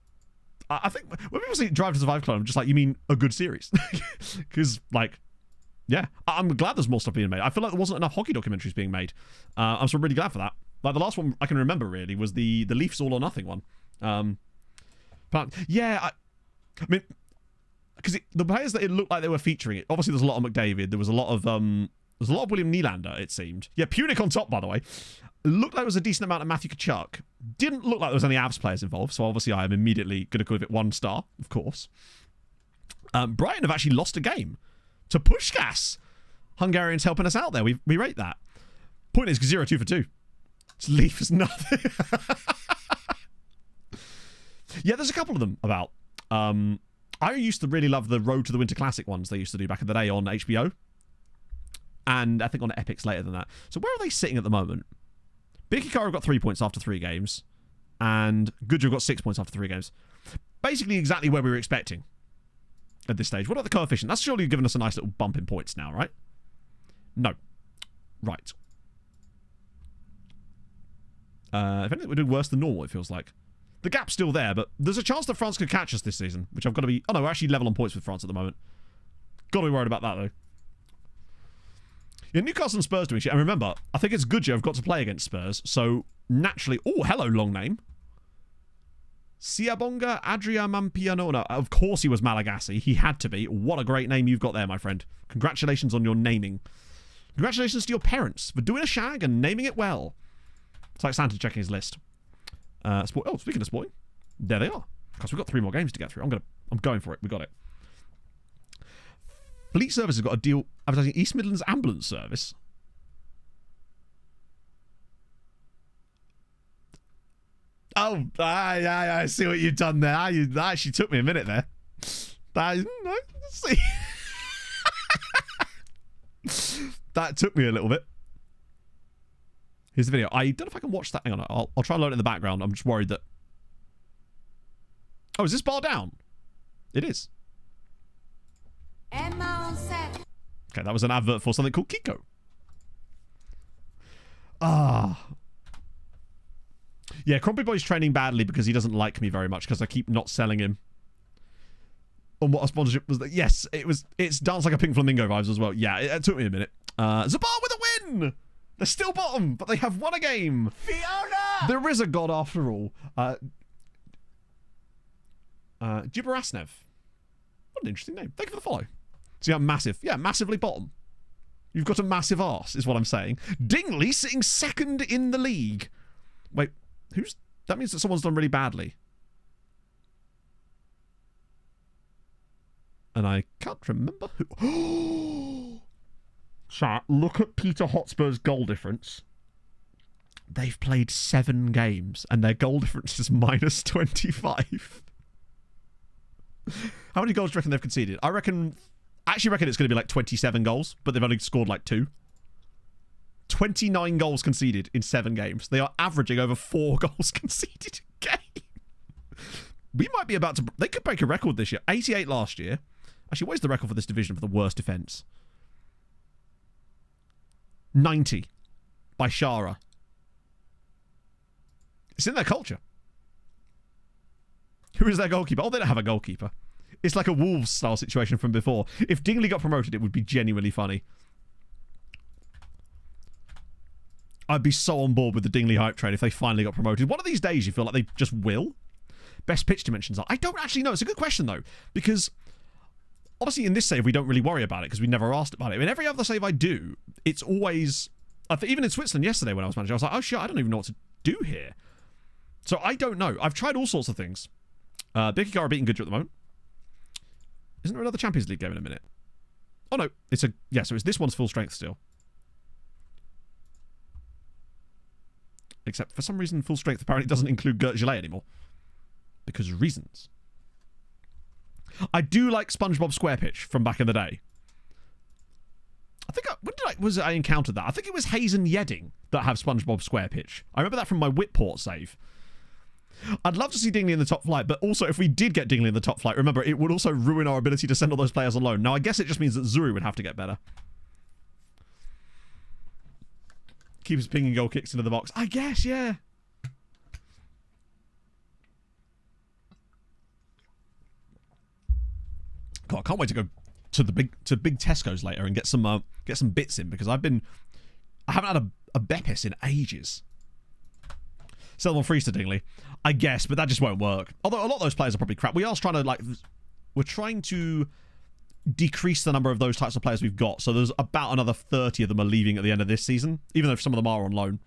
I think when people say Drive to Survive club, I'm just like, you mean a good series? Because, like, yeah, I'm glad there's more stuff being made. I feel like there wasn't enough hockey documentaries being made. I'm so really glad for that. Like, the last one I can remember, really, was the Leafs All or Nothing one. But, yeah, I mean, because the players that it looked like they were featuring it, obviously there's a lot of McDavid, there was a lot of William Nylander, it seemed. Yeah, Punic on top, by the way. Looked like there was a decent amount of Matthew Tkachuk. Didn't look like there was any Avs players involved, so obviously I am immediately going to give it 1 star, of course. Brighton have actually lost a game to Puskás. Hungarians helping us out there. We rate that. Point is, 0-2 for 2. It's Leaf is nothing. Yeah, there's a couple of them about. I used to really love the Road to the Winter Classic ones they used to do back in the day on HBO. And I think on Epix later than that. So where are they sitting at the moment? Bekikara got 3 points after 3 games. And Goodrow got 6 points after 3 games. Basically exactly where we were expecting at this stage. What about the coefficient? That's surely given us a nice little bump in points now, right? No. Right. If anything, we're doing worse than normal, it feels like. The gap's still there, but there's a chance that France could catch us this season, which I've got to be... Oh, no, we're actually level on points with France at the moment. Got to be worried about that, though. Yeah, Newcastle and Spurs do each other. And remember, I think it's good I've got to play against Spurs, so naturally... Oh, hello, long name. Siabonga Adria Mampianona. Of course he was Malagasy. He had to be. What a great name you've got there, my friend. Congratulations on your naming. Congratulations to your parents for doing a shag and naming it well. It's like Santa checking his list. Speaking of sporting, there they are. Because we've got 3 more games to get through. I'm going for it. We got it. Fleet Service has got a deal advertising East Midlands ambulance service. Oh, I see what you've done there. That actually took me a minute there. Let's see. That took me a little bit. Here's the video. I don't know if I can watch that. Hang on. I'll try and load it in the background. I'm just worried that... Oh, is this bar down? It is. Okay, that was an advert for something called Kiko. Yeah, Crumpy Boy's training badly because he doesn't like me very much because I keep not selling him. On what a sponsorship was that? Yes, it's Dance Like a Pink Flamingo vibes as well. Yeah, it took me a minute. Zabar with a win! They're still bottom, but they have won a game. Fiona! There is a god after all. Jibarasnev. What an interesting name. Thank you for the follow. See how massive? Yeah, massively bottom. You've got a massive arse, is what I'm saying. Dingley sitting second in the league. Wait, who's... That means that someone's done really badly. And I can't remember who... Chat, look at Peter Hotspur's goal difference. They've played 7 games, and their goal difference is -25. How many goals do you reckon they've conceded? I actually reckon it's going to be like 27 goals, but they've only scored like 2. 29 goals conceded in 7 games. They are averaging over 4 goals conceded a game. We might be about to... They could break a record this year. 88 last year. Actually, what is the record for this division for the worst defence? 90 by Shara. It's in their culture. Who is their goalkeeper? Oh, they don't have a goalkeeper. It's like a Wolves-style situation from before. If Dingley got promoted, it would be genuinely funny. I'd be so on board with the Dingley hype train if they finally got promoted. One of these days, you feel like they just will. Best pitch dimensions are... I don't actually know. It's a good question, though, because... Obviously, in this save, we don't really worry about it because we never asked about it. I mean, every other save I do, it's always... Even in Switzerland yesterday when I was manager, I was like, oh, shit, I don't even know what to do here. So I don't know. I've tried all sorts of things. Big are beating Goodger at the moment. Isn't there another Champions League game in a minute? Oh, no. It's a... Yeah, so it's this one's full strength still. Except for some reason, full strength apparently doesn't include Gert Gillet anymore. Because reasons. I do like SpongeBob SquarePitch from back in the day. I think I encountered that? I think it was Hayes and Yedding that have SpongeBob SquarePitch. I remember that from my Whitport save. I'd love to see Dingley in the top flight, but also if we did get Dingley in the top flight, remember, it would also ruin our ability to send all those players on loan. Now, I guess it just means that Zuri would have to get better. Keeps pinging goal kicks into the box. I guess, yeah. God, I can't wait to go to the big Tesco's later and get some bits in because I haven't had a Beppis in ages. Sell them on freeze to Dingley, I guess, but that just won't work. Although a lot of those players are probably crap. We're trying to decrease the number of those types of players we've got. So there's about another 30 of them are leaving at the end of this season, even though some of them are on loan.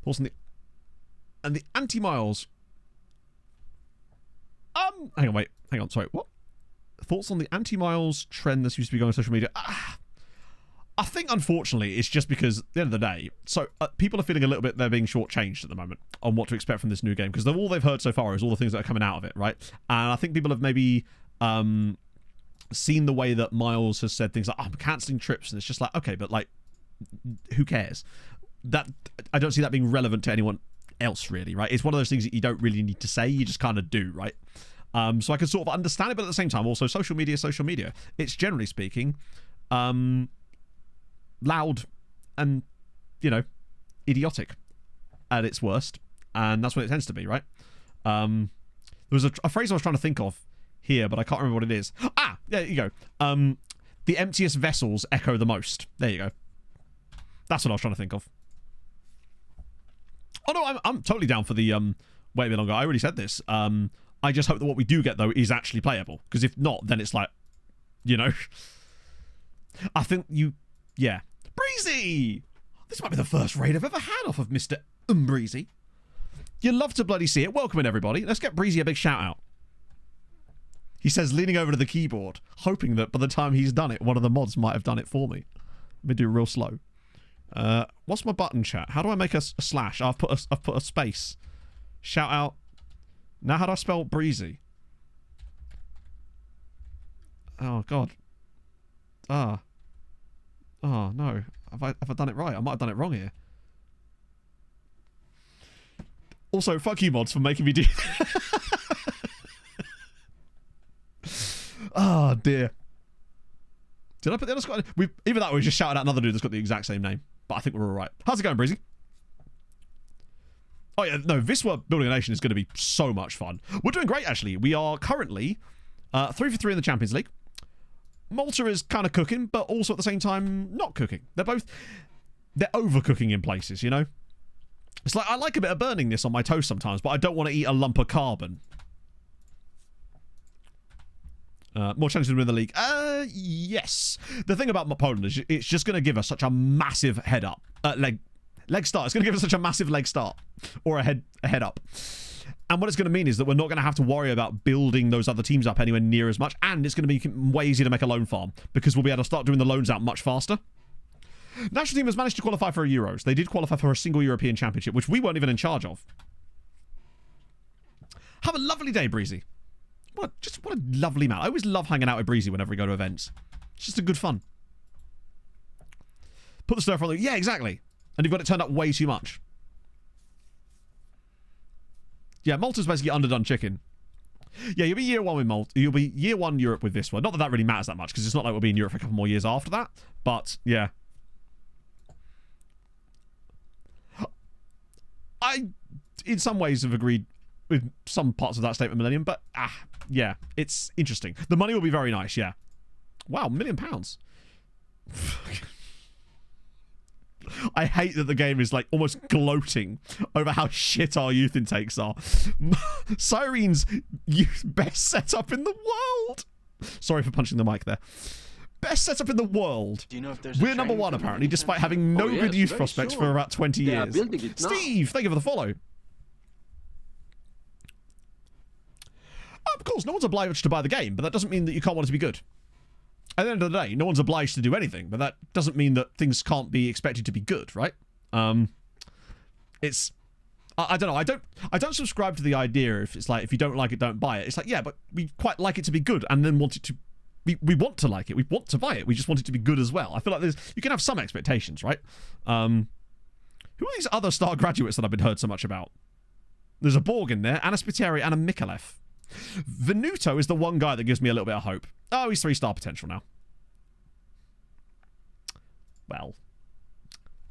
Also, and the anti-miles. Hang on, sorry, what? Thoughts on the anti-miles trend that seems to be going on social media? I think, unfortunately, it's just because, at the end of the day, so people are feeling a little bit they're being shortchanged at the moment on what to expect from this new game, because all they've heard so far is all the things that are coming out of it, right? And I think people have maybe seen the way that Miles has said things like, I'm cancelling trips, and it's just like, okay, but, like, who cares? That I don't see that being relevant to anyone else, really, right? It's one of those things that you don't really need to say, you just kind of do, right? So I can sort of understand it, but at the same time, also, social media. It's, generally speaking, loud and, idiotic at its worst. And that's what it tends to be, right? There was a phrase I was trying to think of here, but I can't remember what it is. Ah, there you go. The emptiest vessels echo the most. There you go. That's what I was trying to think of. Oh, no, I'm totally down for the, wait a bit longer. I already said this. I just hope that what we do get, though, is actually playable. Because if not, then it's like, I think yeah. Breezy! This might be the first raid I've ever had off of Mr. Breezy. You love to bloody see it. Welcome in, everybody. Let's get Breezy a big shout out. He says, leaning over to the keyboard, hoping that by the time he's done it, one of the mods might have done it for me. Let me do real slow. What's my button, chat? How do I make a slash? I've put a space. Shout out. Now how do I spell Breezy? Oh, God. Oh, no. Have I done it right? I might have done it wrong here. Also, fuck you, mods, for making me do... Oh, dear. Did I put the underscore? Even that, we just shouted out another dude that's got the exact same name. But I think we're all right. How's it going, Breezy? Oh, yeah, no, Viswa Building a Nation is going to be so much fun. We're doing great, actually. We are currently 3 for 3 in the Champions League. Malta is kind of cooking, but also at the same time not cooking. They're overcooking in places, you know? It's like, I like a bit of burning this on my toast sometimes, but I don't want to eat a lump of carbon. More chances to win the league. Yes. The thing about Poland is it's just going to give us such a massive leg start. It's going to give us such a massive leg start. Or a head up. And what it's going to mean is that we're not going to have to worry about building those other teams up anywhere near as much. And it's going to be way easier to make a loan farm. Because we'll be able to start doing the loans out much faster. National team has managed to qualify for Euros. They did qualify for a single European Championship, which we weren't even in charge of. Have a lovely day, Breezy. What a lovely man. I always love hanging out with Breezy whenever we go to events. It's just a good fun. Put the stir fry on. Yeah, exactly. And you've got it turned up way too much. Yeah, Malta's basically underdone chicken. Yeah, you'll be year 1 with Malta. You'll be year 1 Europe with this one. Not that that really matters that much, because it's not like we'll be in Europe for a couple more years after that. But, yeah. I, in some ways, have agreed with some parts of that statement, Millennium, but yeah, it's interesting. The money will be very nice, yeah. Wow, £1 million. I hate that the game is like almost gloating over how shit our youth intakes are. Sirens youth best setup in the world. Sorry for punching the mic there. Best setup in the world. Do you know if there's We're number 1 apparently, despite having no good youth prospects for about 20 years. Steve, thank you for the follow. Of course, no one's obliged to buy the game, but that doesn't mean that you can't want it to be good. At the end of the day, no one's obliged to do anything, but that doesn't mean that things can't be expected to be good, right? It's... I don't know. I don't subscribe to the idea if it's like, if you don't like it, don't buy it. It's like, yeah, but we quite like it to be good and then want it to... We want to like it. We want to buy it. We just want it to be good as well. I feel like you can have some expectations, right? Who are these other star graduates that I've been heard so much about? There's a Borg in there, and a Spiteri, and a Mikalev. Venuto is the one guy that gives me a little bit of hope. Oh, he's 3-star potential now. Well.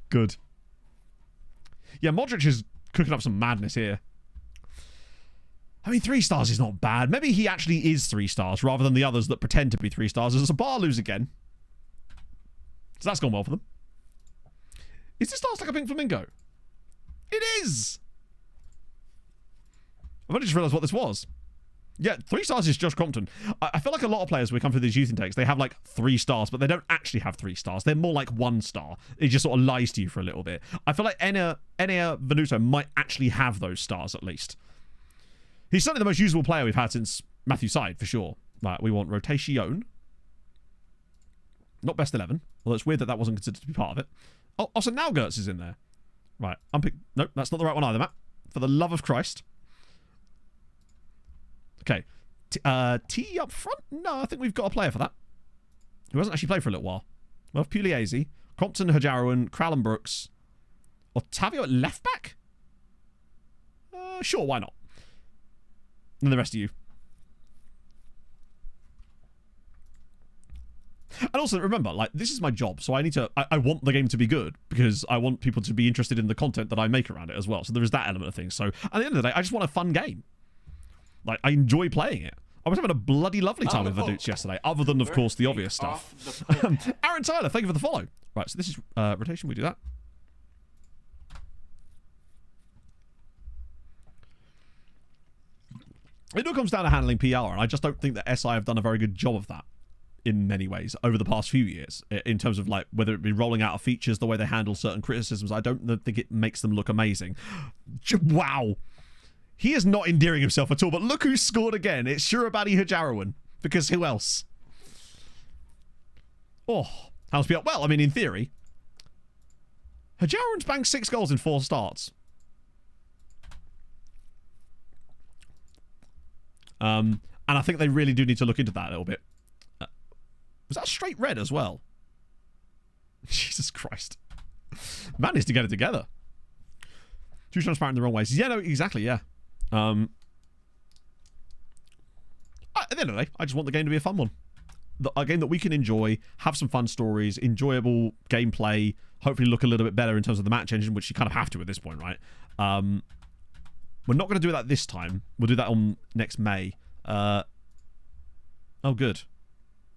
Good. Yeah, Modric is cooking up some madness here. I mean, 3 stars is not bad. Maybe he actually is 3 stars rather than the others that pretend to be 3 stars. As a bar lose again. So that's gone well for them. Is this Stars Like a Pink Flamingo? It is! I've only just realised what this was. Yeah, 3 stars is Josh Crompton. I feel like a lot of players, when we come through these youth intakes, they have like 3 stars, but they don't actually have 3 stars. They're more like 1 star. It just sort of lies to you for a little bit. I feel like Enea Venuto might actually have those stars at least. He's certainly the most usable player we've had since Matthew Side, for sure. Right, we want rotation. Not best 11. Although it's weird that that wasn't considered to be part of it. Oh, so now Gertz is in there. Right, unpick. Nope, that's not the right one either, Matt. For the love of Christ. Okay. T up front? No, I think we've got a player for that. Who hasn't actually played for a little while. We have Pugliese, Crompton, Hajarowan, Crowell Brooks. Ottavio at left back? Sure, why not? And the rest of you. And also, remember, like, this is my job, so I need to... I want the game to be good, because I want people to be interested in the content that I make around it as well. So there is that element of things. So, at the end of the day, I just want a fun game. Like, I enjoy playing it. I was having a bloody lovely time with Vaduz yesterday, other than, of course, the obvious stuff. Aaron Tyler, thank you for the follow. Right, so this is rotation. We do that. It all comes down to handling PR, and I just don't think that SI have done a very good job of that in many ways over the past few years, in terms of, like, whether it be rolling out of features, the way they handle certain criticisms. I don't think it makes them look amazing. Wow. He is not endearing himself at all, but look who scored again. It's Shurabadi Hajarwan. Because who else? Oh, how's be up? Well, I mean, in theory, Hajarwan's banged 6 goals in 4 starts. And I think they really do need to look into that a little bit. Was that straight red as well? Jesus Christ. Man needs to get it together. Too transparent in the wrong ways. Yeah, no, exactly, yeah. At the end of the day, I just want the game to be a fun one. A game that we can enjoy, have some fun stories, enjoyable gameplay, hopefully look a little bit better in terms of the match engine, which you kind of have to at this point, right? We're not going to do that this time. We'll do that on next May. Oh, good.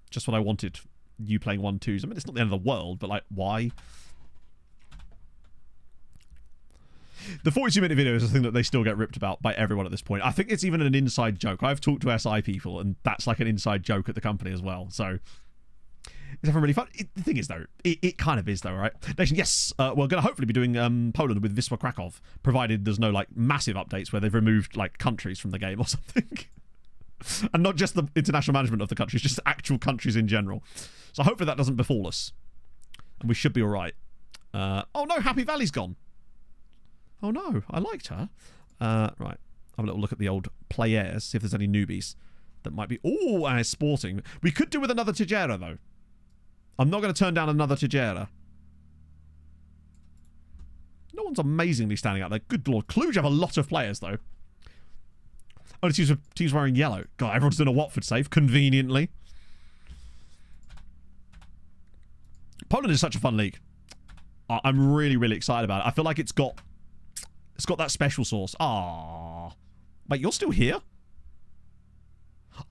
Just what I wanted. You playing 1-2s. I mean, it's not the end of the world, but, like, why? The 42-minute video is a thing that they still get ripped about by everyone at this point. I think it's even an inside joke. I've talked to SI people, and that's like an inside joke at the company as well. So, it's everyone really fun. The thing is, though, it kind of is, though, right? Nation, yes, we're going to hopefully be doing Poland with Wisła Krakow, provided there's no, like, massive updates where they've removed, like, countries from the game or something. And not just the international management of the countries, just actual countries in general. So hopefully that doesn't befall us. And we should be all right. Oh, no, Happy Valley's gone. Oh, no, I liked her. Right, have a little look at the old players, see if there's any newbies that might be... Oh, and it's Sporting. We could do with another Tejera, though. I'm not going to turn down another Tejera. No one's amazingly standing out there. Good lord. Cluj have a lot of players, though. Only teams wearing yellow. God, everyone's doing a Watford save, conveniently. Poland is such a fun league. I'm really, really excited about it. I feel like it's got that special sauce. Ah, wait, you're still here?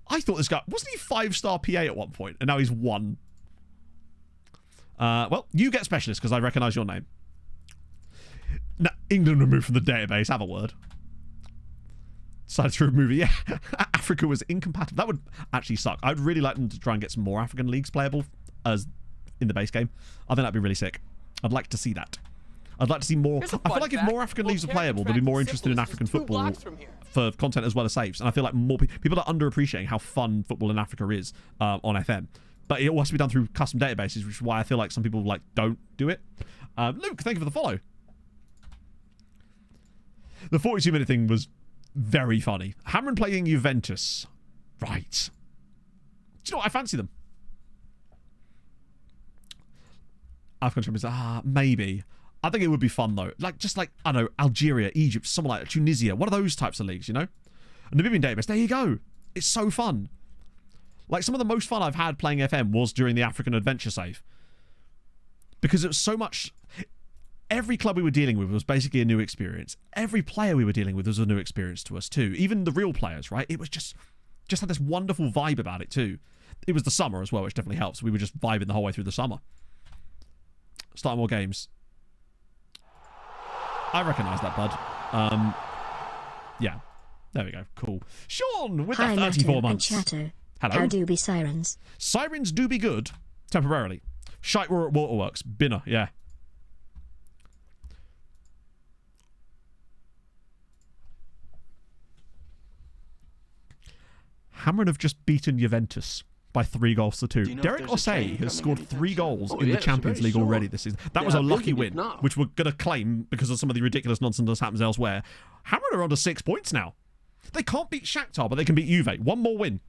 I thought this guy... Wasn't he 5-star PA at one point? And now he's 1. Well, you get specialist because I recognise your name. Now, England removed from the database. Have a word. Decided to remove it. Yeah, Africa was incompatible. That would actually suck. I'd really like them to try and get some more African leagues playable as in the base game. I think that'd be really sick. I'd like to see that. I'd like to see more. I feel like if more African leagues are playable, they'll be more interested in African football for content as well as saves. And I feel like more people are underappreciating how fun football in Africa is on FM. But it all has to be done through custom databases, which is why I feel like some people like don't do it. Luke, thank you for the follow. The 42-minute thing was very funny. Hamrun playing Juventus. Right. Do you know what? I fancy them. African champions. Maybe. I think it would be fun, though. Like, just like, I don't know, Algeria, Egypt, someone like Tunisia. One of those types of leagues, you know? And the Namibian database, there you go. It's so fun. Like, some of the most fun I've had playing FM was during the African Adventure Save. Because it was so much... Every club we were dealing with was basically a new experience. Every player we were dealing with was a new experience to us too. Even the real players, right? It was just had this wonderful vibe about it too. It was the summer as well, which definitely helps. We were just vibing the whole way through the summer. Starting more games. I recognise that, bud. Yeah. There we go. Cool. Sean, with that 34 months. And Chato. Hello. How do be Sirens? Sirens do be good, temporarily. Shite Waterworks. Binner, yeah. Hamrun have just beaten Juventus by 3-2. Derek Osei has scored 3 goals in the Champions League already this season. That was a lucky win, which we're going to claim because of some of the ridiculous nonsense that happens elsewhere. Hamrun are under 6 points now. They can't beat Shakhtar, but they can beat Juve. One more win.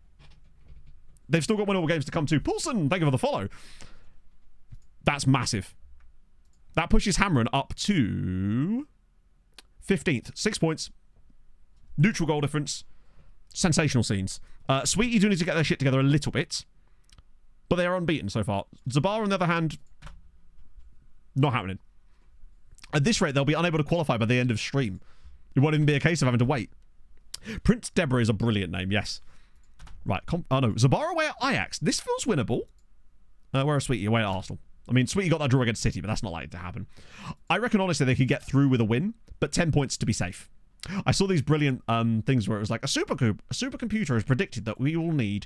They've still got winnable games to come to. Poulsen, thank you for the follow. That's massive. That pushes Hamrun up to 15th. 6 points. Neutral goal difference. Sensational scenes. Sweetie do need to get their shit together a little bit. But they are unbeaten so far. Zabar, on the other hand, not happening. At this rate, they'll be unable to qualify by the end of stream. It won't even be a case of having to wait. Prince Deborah is a brilliant name, yes. Right. Oh, no. Zabar away at Ajax. This feels winnable. Where is Sweetie? Away at Arsenal. I mean, Sweetie got that draw against City, but that's not likely to happen. I reckon, honestly, they could get through with a win, but 10 points to be safe. I saw these brilliant things where it was like a supercomputer has predicted that we will need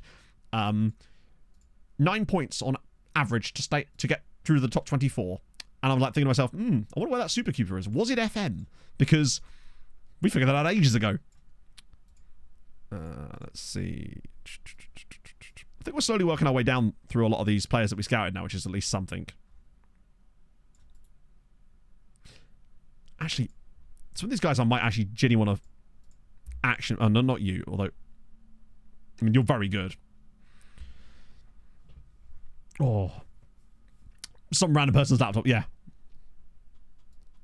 9 points on average to get through the top 24. And I'm like thinking to myself, I wonder where that supercomputer is. Was it FM? Because we figured that out ages ago. Let's see. I think we're slowly working our way down through a lot of these players that we scouted now, which is at least something. Actually, some of these guys I might actually genuinely want to action. Oh, no, not you. Although, I mean, you're very good. Oh. Some random person's laptop, yeah.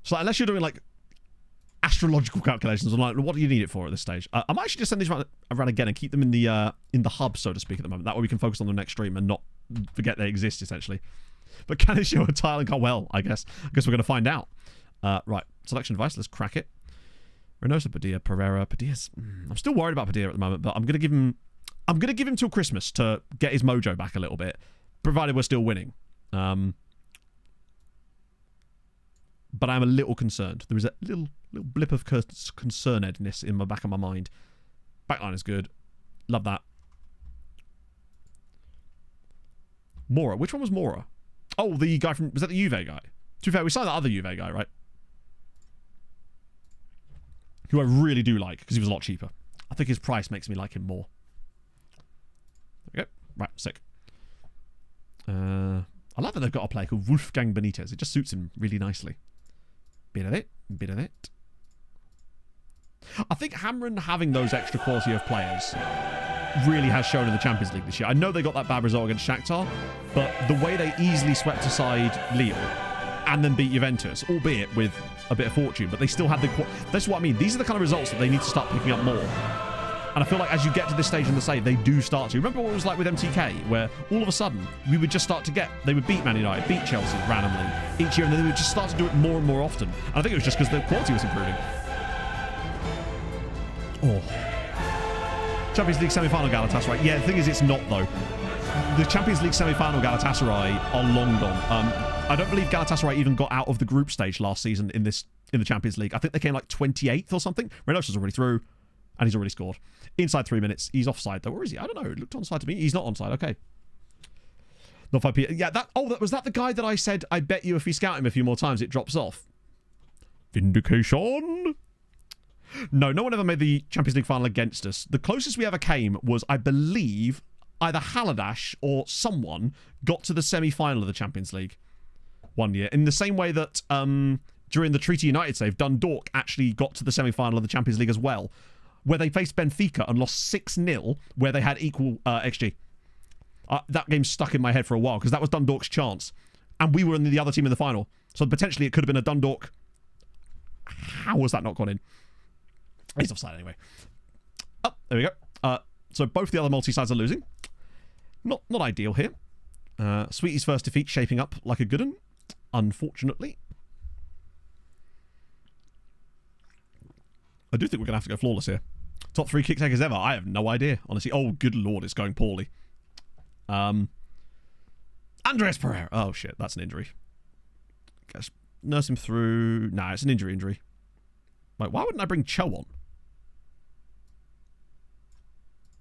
So unless you're doing, like, astrological calculations, I'm like, what do you need it for at this stage? I might actually just send these around again and keep them in the hub, so to speak, at the moment. That way we can focus on the next stream and not forget they exist, essentially. But can it show a tile and go well, I guess? I guess we're going to find out. Right, selection device, let's crack it. Reynoso, Padilla, Pereira, Padilla's... I'm still worried about Padilla at the moment, but I'm going to give him till Christmas to get his mojo back a little bit, provided we're still winning. But I'm a little concerned. There is a little blip of concernedness in the back of my mind. Backline is good. Love that. Mora. Which one was Mora? Oh, the guy from... Was that the Juve guy? To be fair, we signed that other Juve guy, right? Who I really do like, because he was a lot cheaper. I think his price makes me like him more. There we go. Right, sick. I like that they've got a player called Wolfgang Benitez. It just suits him really nicely. Bit of it. Bit of it. I think Hamrun having those extra quality of players really has shown in the Champions League this year. I know they got that bad result against Shakhtar, but the way they easily swept aside Lille and then beat Juventus, albeit with a bit of fortune, but they still had the... That's what I mean. These are the kind of results that they need to start picking up more. And I feel like as you get to this stage in the save, they do start to. Remember what it was like with MTK, where all of a sudden we would just start to get... They would beat Man United, beat Chelsea randomly each year, and then they would just start to do it more and more often. And I think it was just because the quality was improving. Oh. Champions League semi-final Galatasaray. Yeah, the thing is, it's not, though. The Champions League semi-final Galatasaray are long gone. I don't believe Galatasaray even got out of the group stage last season in the Champions League. I think they came like 28th or something. Reynoso's already through, and he's already scored. Inside 3 minutes. He's offside, though. Where is he? I don't know. It looked onside to me. He's not onside. Okay. Not 5p. Yeah, was that the guy that I said, I bet you if we scout him a few more times, it drops off? Vindication. No one ever made the Champions League final against us. The closest we ever came was, I believe, either Haladash or someone got to the semi-final of the Champions League one year. In the same way that during the Treaty United save, Dundalk actually got to the semi-final of the Champions League as well, where they faced Benfica and lost 6-0, where they had equal XG. That game stuck in my head for a while, because that was Dundalk's chance. And we were in the other team in the final. So potentially it could have been a Dundalk. How was that not gone in? He's offside anyway. Oh, there we go. So both the other multi-sides are losing. Not ideal here. Sweetie's first defeat shaping up like a good one, unfortunately. I do think we're going to have to go flawless here. Top 3 kick takers ever. I have no idea, honestly. Oh, good lord, it's going poorly. Andres Pereira. Oh, shit, that's an injury. Guess nurse him through. Nah, it's an injury. Like, why wouldn't I bring Cho on?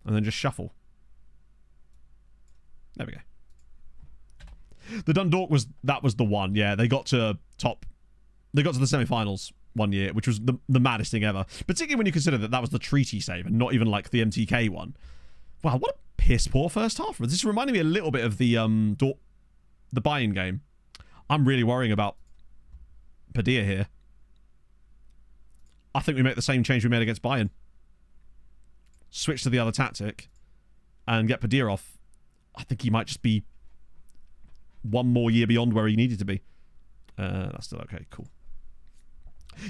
And then just shuffle. There we go. The Dundalk was the one. Yeah, they got to the semi-finals one year, which was the maddest thing ever. Particularly when you consider that was the treaty save and not even like the MTK one. Wow, what a piss poor first half. This is reminding me a little bit of the Bayern game. I'm really worrying about Padilla here. I think we make the same change we made against Bayern. Switch to the other tactic and get Padilla off. I think he might just be one more year beyond where he needed to be. That's still okay. Cool.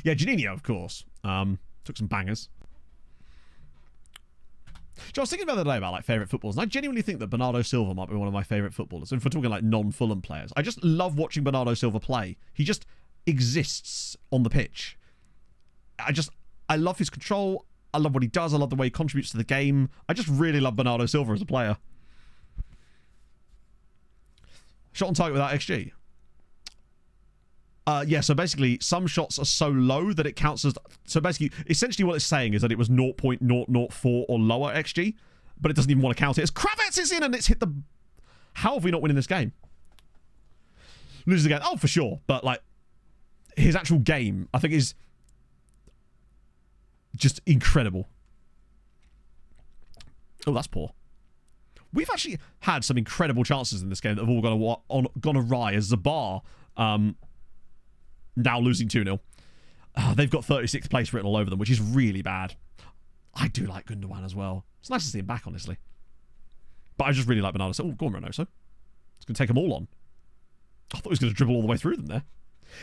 Yeah, Juninho, of course. Took some bangers. I was thinking about the other day about like favourite footballers, and I genuinely think that Bernardo Silva might be one of my favourite footballers. And if we're talking like non-Fulham players, I just love watching Bernardo Silva play. He just exists on the pitch. I love his control. I love what he does. I love the way he contributes to the game. I just really love Bernardo Silva as a player. Shot on target without XG. Yeah, so basically, some shots are so low that it counts as... So basically, essentially what it's saying is that it was 0.004 or lower XG, but it doesn't even want to count it as Kravitz is in and it's hit the... How have we not winning this game? Loses again. Oh, for sure. But, like, his actual game, I think, is just incredible. Oh, that's poor. We've actually had some incredible chances in this game that have all gone awry, as Zabar now losing 2-0. They've got 36th place written all over them, which is really bad. I do like Gundogan as well. It's nice to see him back, honestly. But I just really like Bernardo. Oh, go on, Reynoso. It's going to take them all on. I thought he was going to dribble all the way through them there.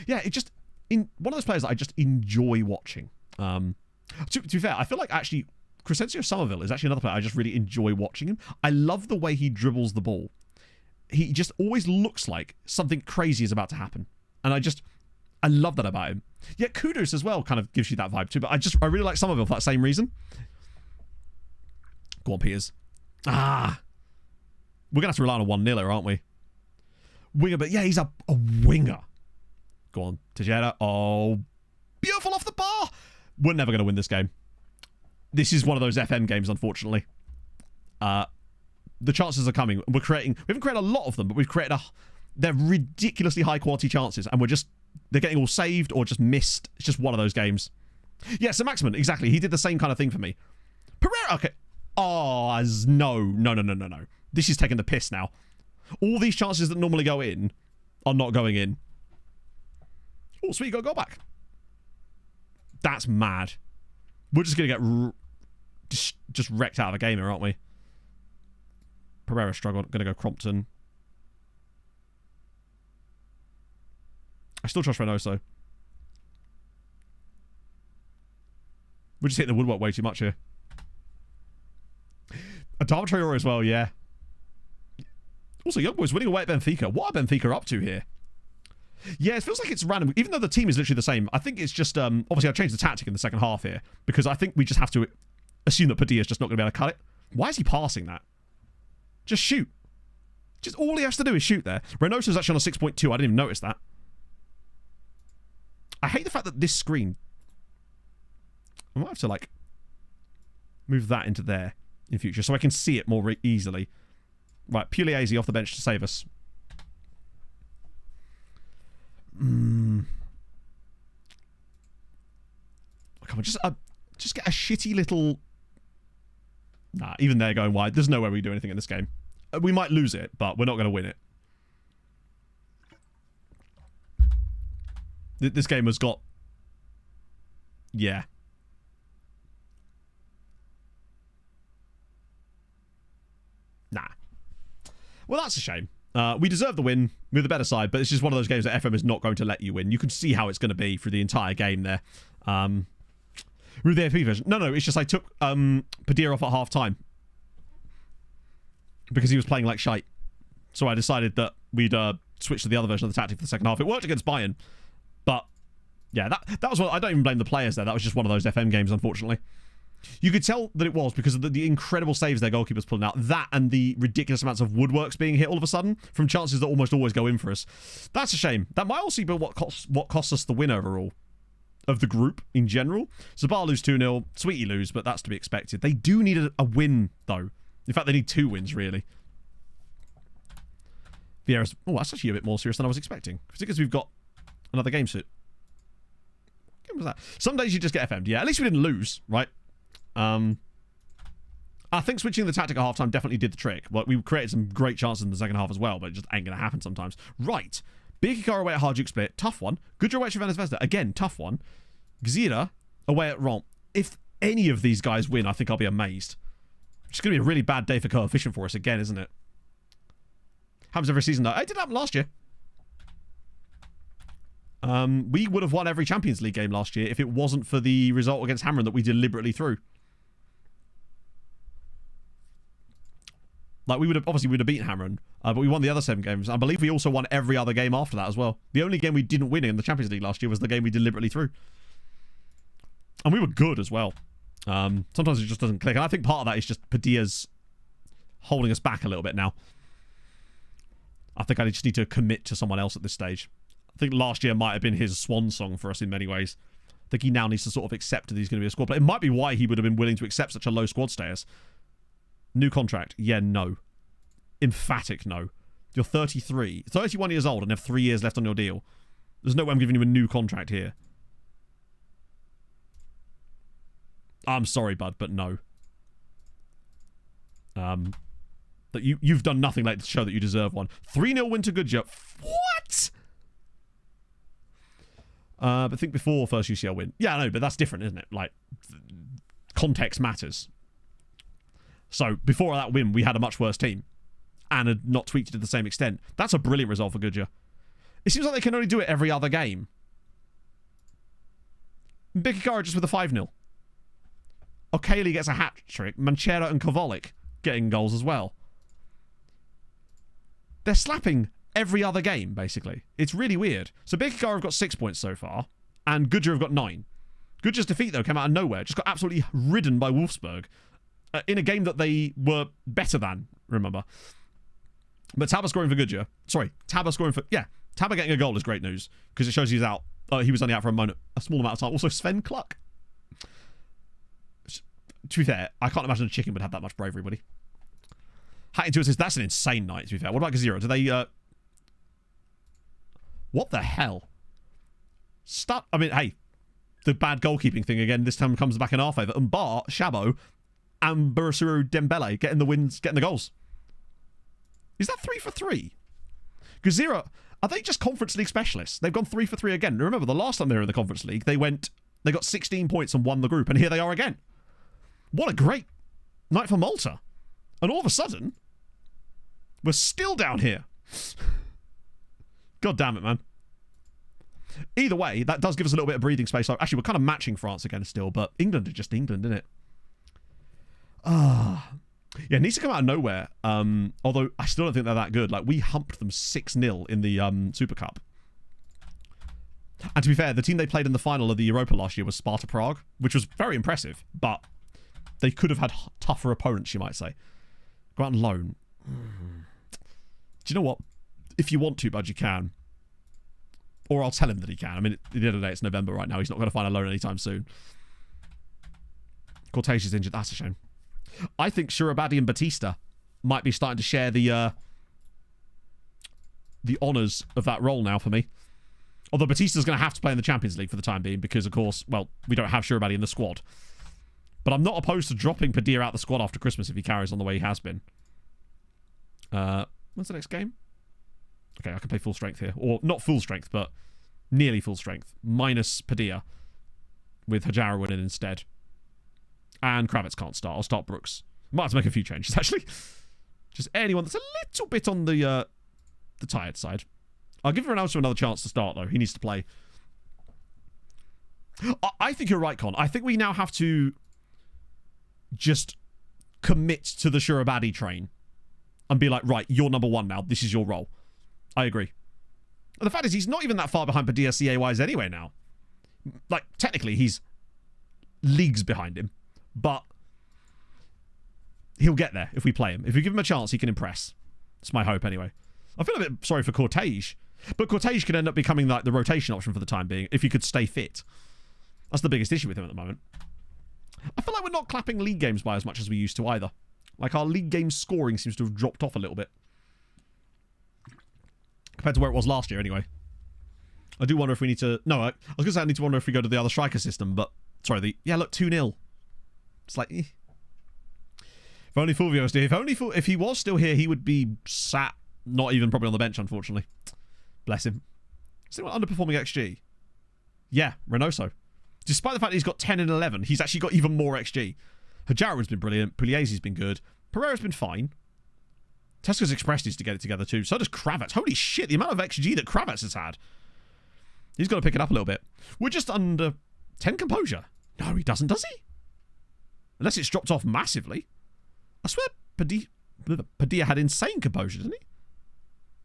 Yeah, it just... one of those players that I just enjoy watching. To be fair, I feel like actually Crescencio Somerville is actually another player I just really enjoy watching him. I love the way he dribbles the ball. He just always looks like something crazy is about to happen. And I love that about him. Yeah, Kudus as well kind of gives you that vibe too, but I really like Somerville for that same reason. Go on, Peters. We're going to have to rely on a 1-0, aren't we? Winger, but yeah, he's a winger. Go on, Tejeda. Oh, beautiful off the bar. We're never going to win this game. This is one of those FM games, unfortunately. The chances are coming. We haven't created a lot of them, but we've created they're ridiculously high quality chances, and they're getting all saved or just missed. It's just one of those games. Yeah, so Maximin, exactly. He did the same kind of thing for me. Pereira, okay. Oh, no. This is taking the piss now. All these chances that normally go in are not going in. Oh, sweet, got a goal back. That's mad. We're just going to get just wrecked out of the game here, aren't we? Pereira struggled. Going to go Crompton. I still trust Reynoso. We're just hitting the woodwork way too much here. Adama Traore as well, yeah. Also, Young Boys winning away at Benfica. What are Benfica up to here? Yeah, it feels like it's random. Even though the team is literally the same, I think it's just... obviously, I've changed the tactic in the second half here, because I think we just have to assume that Padilla's just not going to be able to cut it. Why is he passing that? Just shoot. Just all he has to do is shoot there. Reynoso's actually on a 6.2. I didn't even notice that. I hate the fact that this screen... I might have to, like, move that into there in future so I can see it more easily. Right, Pugliese off the bench to save us. Come on, just get a shitty little... Nah, even they're going wide. There's no way we do anything in this game. We might lose it, but we're not going to win it. This game has got... Yeah. Nah. Well, that's a shame. We deserve the win. We're the better side, but it's just one of those games that FM is not going to let you win. You can see how it's going to be through the entire game there. With the FP version. No, it's just I took Padilla off at half-time. Because he was playing like shite. So I decided that we'd switch to the other version of the tactic for the second half. It worked against Bayern. But, yeah, that was what... I don't even blame the players there. That was just one of those FM games, unfortunately. You could tell that it was because of the incredible saves their goalkeepers pulling out. That and the ridiculous amounts of woodworks being hit all of a sudden from chances that almost always go in for us. That's a shame. That might also be what costs us the win overall of the group in general. Zabar lose 2-0. Sweetie lose, but that's to be expected. They do need a win, though. In fact, they need 2 wins, really. Vieira's... Oh, that's actually a bit more serious than I was expecting. Because we've got another game suit. What game was that? Some days you just get FM'd. Yeah, at least we didn't lose, right? I think switching the tactic at halftime definitely did the trick. Like, we created some great chances in the second half as well, but it just ain't going to happen sometimes. Right. Big Hikaru away at Hajduk Split. Tough one. Goodrow away at Crvena Zvezda. Again, tough one. Gzira away at Romp. If any of these guys win, I think I'll be amazed. It's going to be a really bad day for coefficient for us again, isn't it? Happens every season, though. It did happen last year. We would have won every Champions League game last year if it wasn't for the result against Hamrun that we deliberately threw. Like, we would have beaten Hamrun, but we won the other 7 games. I believe we also won every other game after that as well. The only game we didn't win in the Champions League last year was the game we deliberately threw. And we were good as well. Sometimes it just doesn't click. And I think part of that is just Padilla's holding us back a little bit now. I think I just need to commit to someone else at this stage. I think last year might have been his swan song for us in many ways. I think he now needs to sort of accept that he's going to be a squad player. It might be why he would have been willing to accept such a low squad status. New contract. Yeah, no. Emphatic no. You're 33. 31 years old and have 3 years left on your deal. There's no way I'm giving you a new contract here. I'm sorry, bud, but no. That you've done nothing lately to show that you deserve one. 3-0 win to Goodyear. What? But think before first UCL win. Yeah, I know, but that's different, isn't it? Like, context matters. So, before that win, we had a much worse team. And had not tweaked it to the same extent. That's a brilliant result for Goodyear. It seems like they can only do it every other game. Bikikara just with a 5-0. O'Kaley gets a hat-trick. Manchero and Kovolik getting goals as well. They're slapping every other game, basically. It's really weird. So Bikikara have got 6 points so far, and Goodyear have got 9. Goodyear's defeat, though, came out of nowhere. Just got absolutely ridden by Wolfsburg in a game that they were better than, remember. But Taba scoring for Goodyear. Sorry, Taba scoring for... Yeah, Taba getting a goal is great news, because it shows he's out. He was only out for a small amount of time. Also, Sven Kluck. To be fair, I can't imagine a chicken would have that much bravery, would he? Hacking to says, that's an insane night, to be fair. What about Gazero? Do they... What the hell? I mean, hey, the bad goalkeeping thing again this time comes back in our favour. And Bar, Shabo, and Burasuru Dembele getting the wins, getting the goals. Is that 3 for 3? Gazero, are they just Conference League specialists? They've gone 3 for 3 again. Remember, the last time they were in the Conference League, they got 16 points and won the group, and here they are again. What a great night for Malta. And all of a sudden, we're still down here. God damn it, man. Either way, that does give us a little bit of breathing space. Actually, we're kind of matching France again still, but England is just England, isn't it? Yeah, it needs to come out of nowhere. Although, I still don't think they're that good. Like, we humped them 6-0 in the Super Cup. And to be fair, the team they played in the final of the Europa last year was Sparta Prague, which was very impressive, but they could have had tougher opponents, you might say. Go out on loan. Do you know what? If you want to, bud, you can. Or I'll tell him that he can. I mean, at the end of the day, it's November right now. He's not going to find a loan anytime soon. Cortez is injured. That's a shame. I think Shurabadi and Batista might be starting to share the honours of that role now for me. Although Batista's going to have to play in the Champions League for the time being because, of course, well, we don't have Shurabadi in the squad. But I'm not opposed to dropping Padilla out the squad after Christmas if he carries on the way he has been. When's the next game? Okay, I can play full strength here. Or not full strength, but nearly full strength. Minus Padilla. With Hajara winning instead. And Kravitz can't start. I'll start Brooks. Might have to make a few changes, actually. Just anyone that's a little bit on the tired side. I'll give Ronaldo another chance to start, though. He needs to play. I think you're right, Con. I think we now have to just commit to the Shurabadi train. And be like, right, you're number one now. This is your role. I agree. And the fact is, he's not even that far behind Padilla CA-wise anyway now. Like, technically, he's leagues behind him. But he'll get there if we play him. If we give him a chance, he can impress. That's my hope, anyway. I feel a bit sorry for Cortege. But Cortege could end up becoming like the rotation option for the time being if he could stay fit. That's the biggest issue with him at the moment. I feel like we're not clapping league games by as much as we used to either. Like, our league game scoring seems to have dropped off a little bit. Compared to where it was last year, anyway. I do wonder if we need to... No, I was going to say I need to wonder if we go to the other striker system, but... Sorry, yeah, look, 2-0. It's like... If only Fulvio was here. If he was still here, he would be sat... Not even probably on the bench, unfortunately. Bless him. Is anyone underperforming XG? Yeah, Reynoso. Despite the fact that he's got 10 and 11, he's actually got even more XG. Hajara's been brilliant. Pugliesi's been good. Pereira's been fine. Tesco's Express needs to get it together too. So does Kravitz. Holy shit, the amount of XG that Kravitz has had. He's got to pick it up a little bit. We're just under 10 composure. No, he doesn't, does he? Unless it's dropped off massively. I swear Padilla had insane composure, didn't he?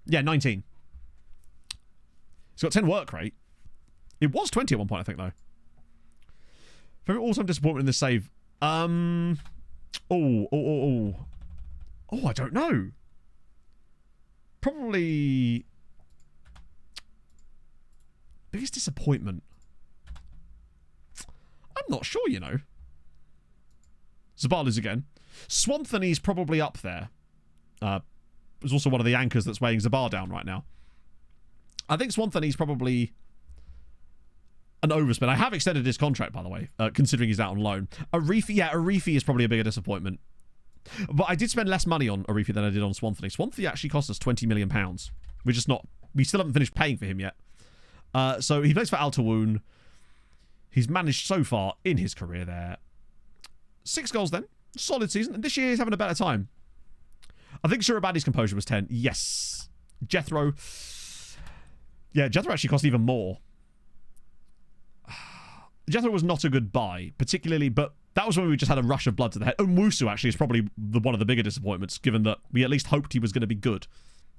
Yeah, 19. He's got 10 work rate. It was 20 at one point, I think, though. Very all-time disappointment in this save. I don't know. Probably biggest disappointment. I'm not sure, you know. Zabala's again. Swanthony's probably up there. There's also one of the anchors that's weighing Zabar down right now. I think Swanthony's probably an overspin. I have extended his contract, by the way, considering he's out on loan. Arifi is probably a bigger disappointment. But I did spend less money on Arifi than I did on Swanthony. Swanthony actually cost us £20 million. We're just not... We still haven't finished paying for him yet. So he plays for Altawoon. He's managed so far in his career there. 6 goals then. Solid season. And this year he's having a better time. I think Surabadi's composure was 10. Yes. Jethro. Yeah, Jethro actually cost even more. Jethro was not a good buy, particularly, but that was when we just had a rush of blood to the head. Nwusu actually is probably one of the bigger disappointments, given that we at least hoped he was going to be good.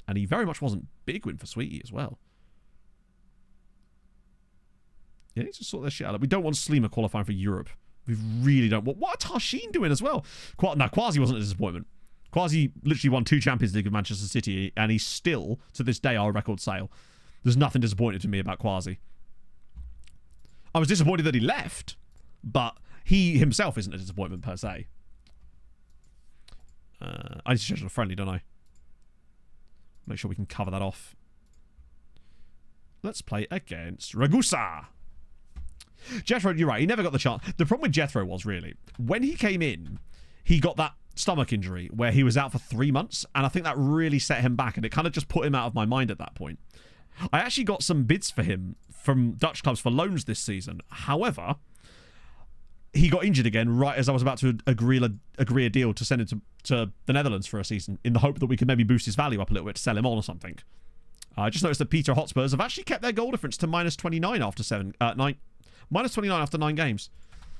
And he very much wasn't. Big win for Sweetie as well. Yeah, need to sort this shit out. We don't want Sleema qualifying for Europe. We really don't. What are Tarshin doing as well? No, Quasi wasn't a disappointment. Quasi literally won 2 Champions League of Manchester City, and he's still, to this day, our record sale. There's nothing disappointing to me about Quasi. I was disappointed that he left, but he himself isn't a disappointment per se. I need to schedule a friendly, don't I? Make sure we can cover that off. Let's play against Ragusa. Jethro, you're right. He never got the chance. The problem with Jethro was, really, when he came in, he got that stomach injury where he was out for 3 months, and I think that really set him back, and it kind of just put him out of my mind at that point. I actually got some bids for him from Dutch clubs for loans this season. However, he got injured again right as I was about to agree a deal to send him to the Netherlands for a season in the hope that we could maybe boost his value up a little bit to sell him on or something. I just noticed that Peter Hotspurs have actually kept their goal difference to minus 29 after minus 29 after 9 games.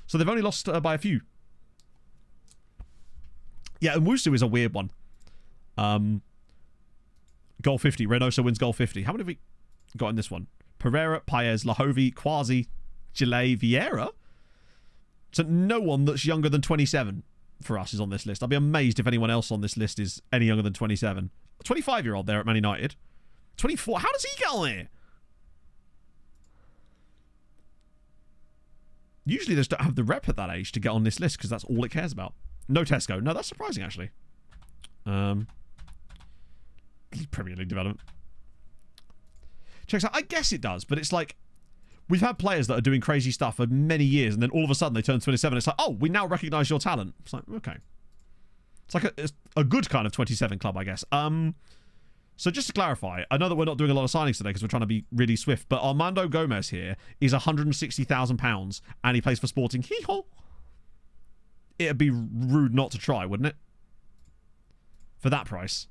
So they've only lost by a few. Yeah, and Wusu is a weird one. Goal 50. Reynoso wins goal 50. How many have we got in this one? Pereira, Paez, Lahovi, Quasi, Gillet, Vieira. So no one that's younger than 27 for us is on this list. I'll be amazed if anyone else on this list is any younger than 27. A 25-year-old there at Man United. 24. How does he get on here? Usually they just don't have the rep at that age to get on this list because that's all it cares about. No Tesco. No, that's surprising, actually. Premier League development. Checks out. I guess it does, but it's like we've had players that are doing crazy stuff for many years, and then all of a sudden they turn 27. It's like, oh, we now recognise your talent. It's like, okay. It's like a good kind of 27 club, I guess. So just to clarify, I know that we're not doing a lot of signings today because we're trying to be really swift, but Armando Gomez here is £160,000 and he plays for Sporting. Hee-haw. It'd be rude not to try, wouldn't it? For that price.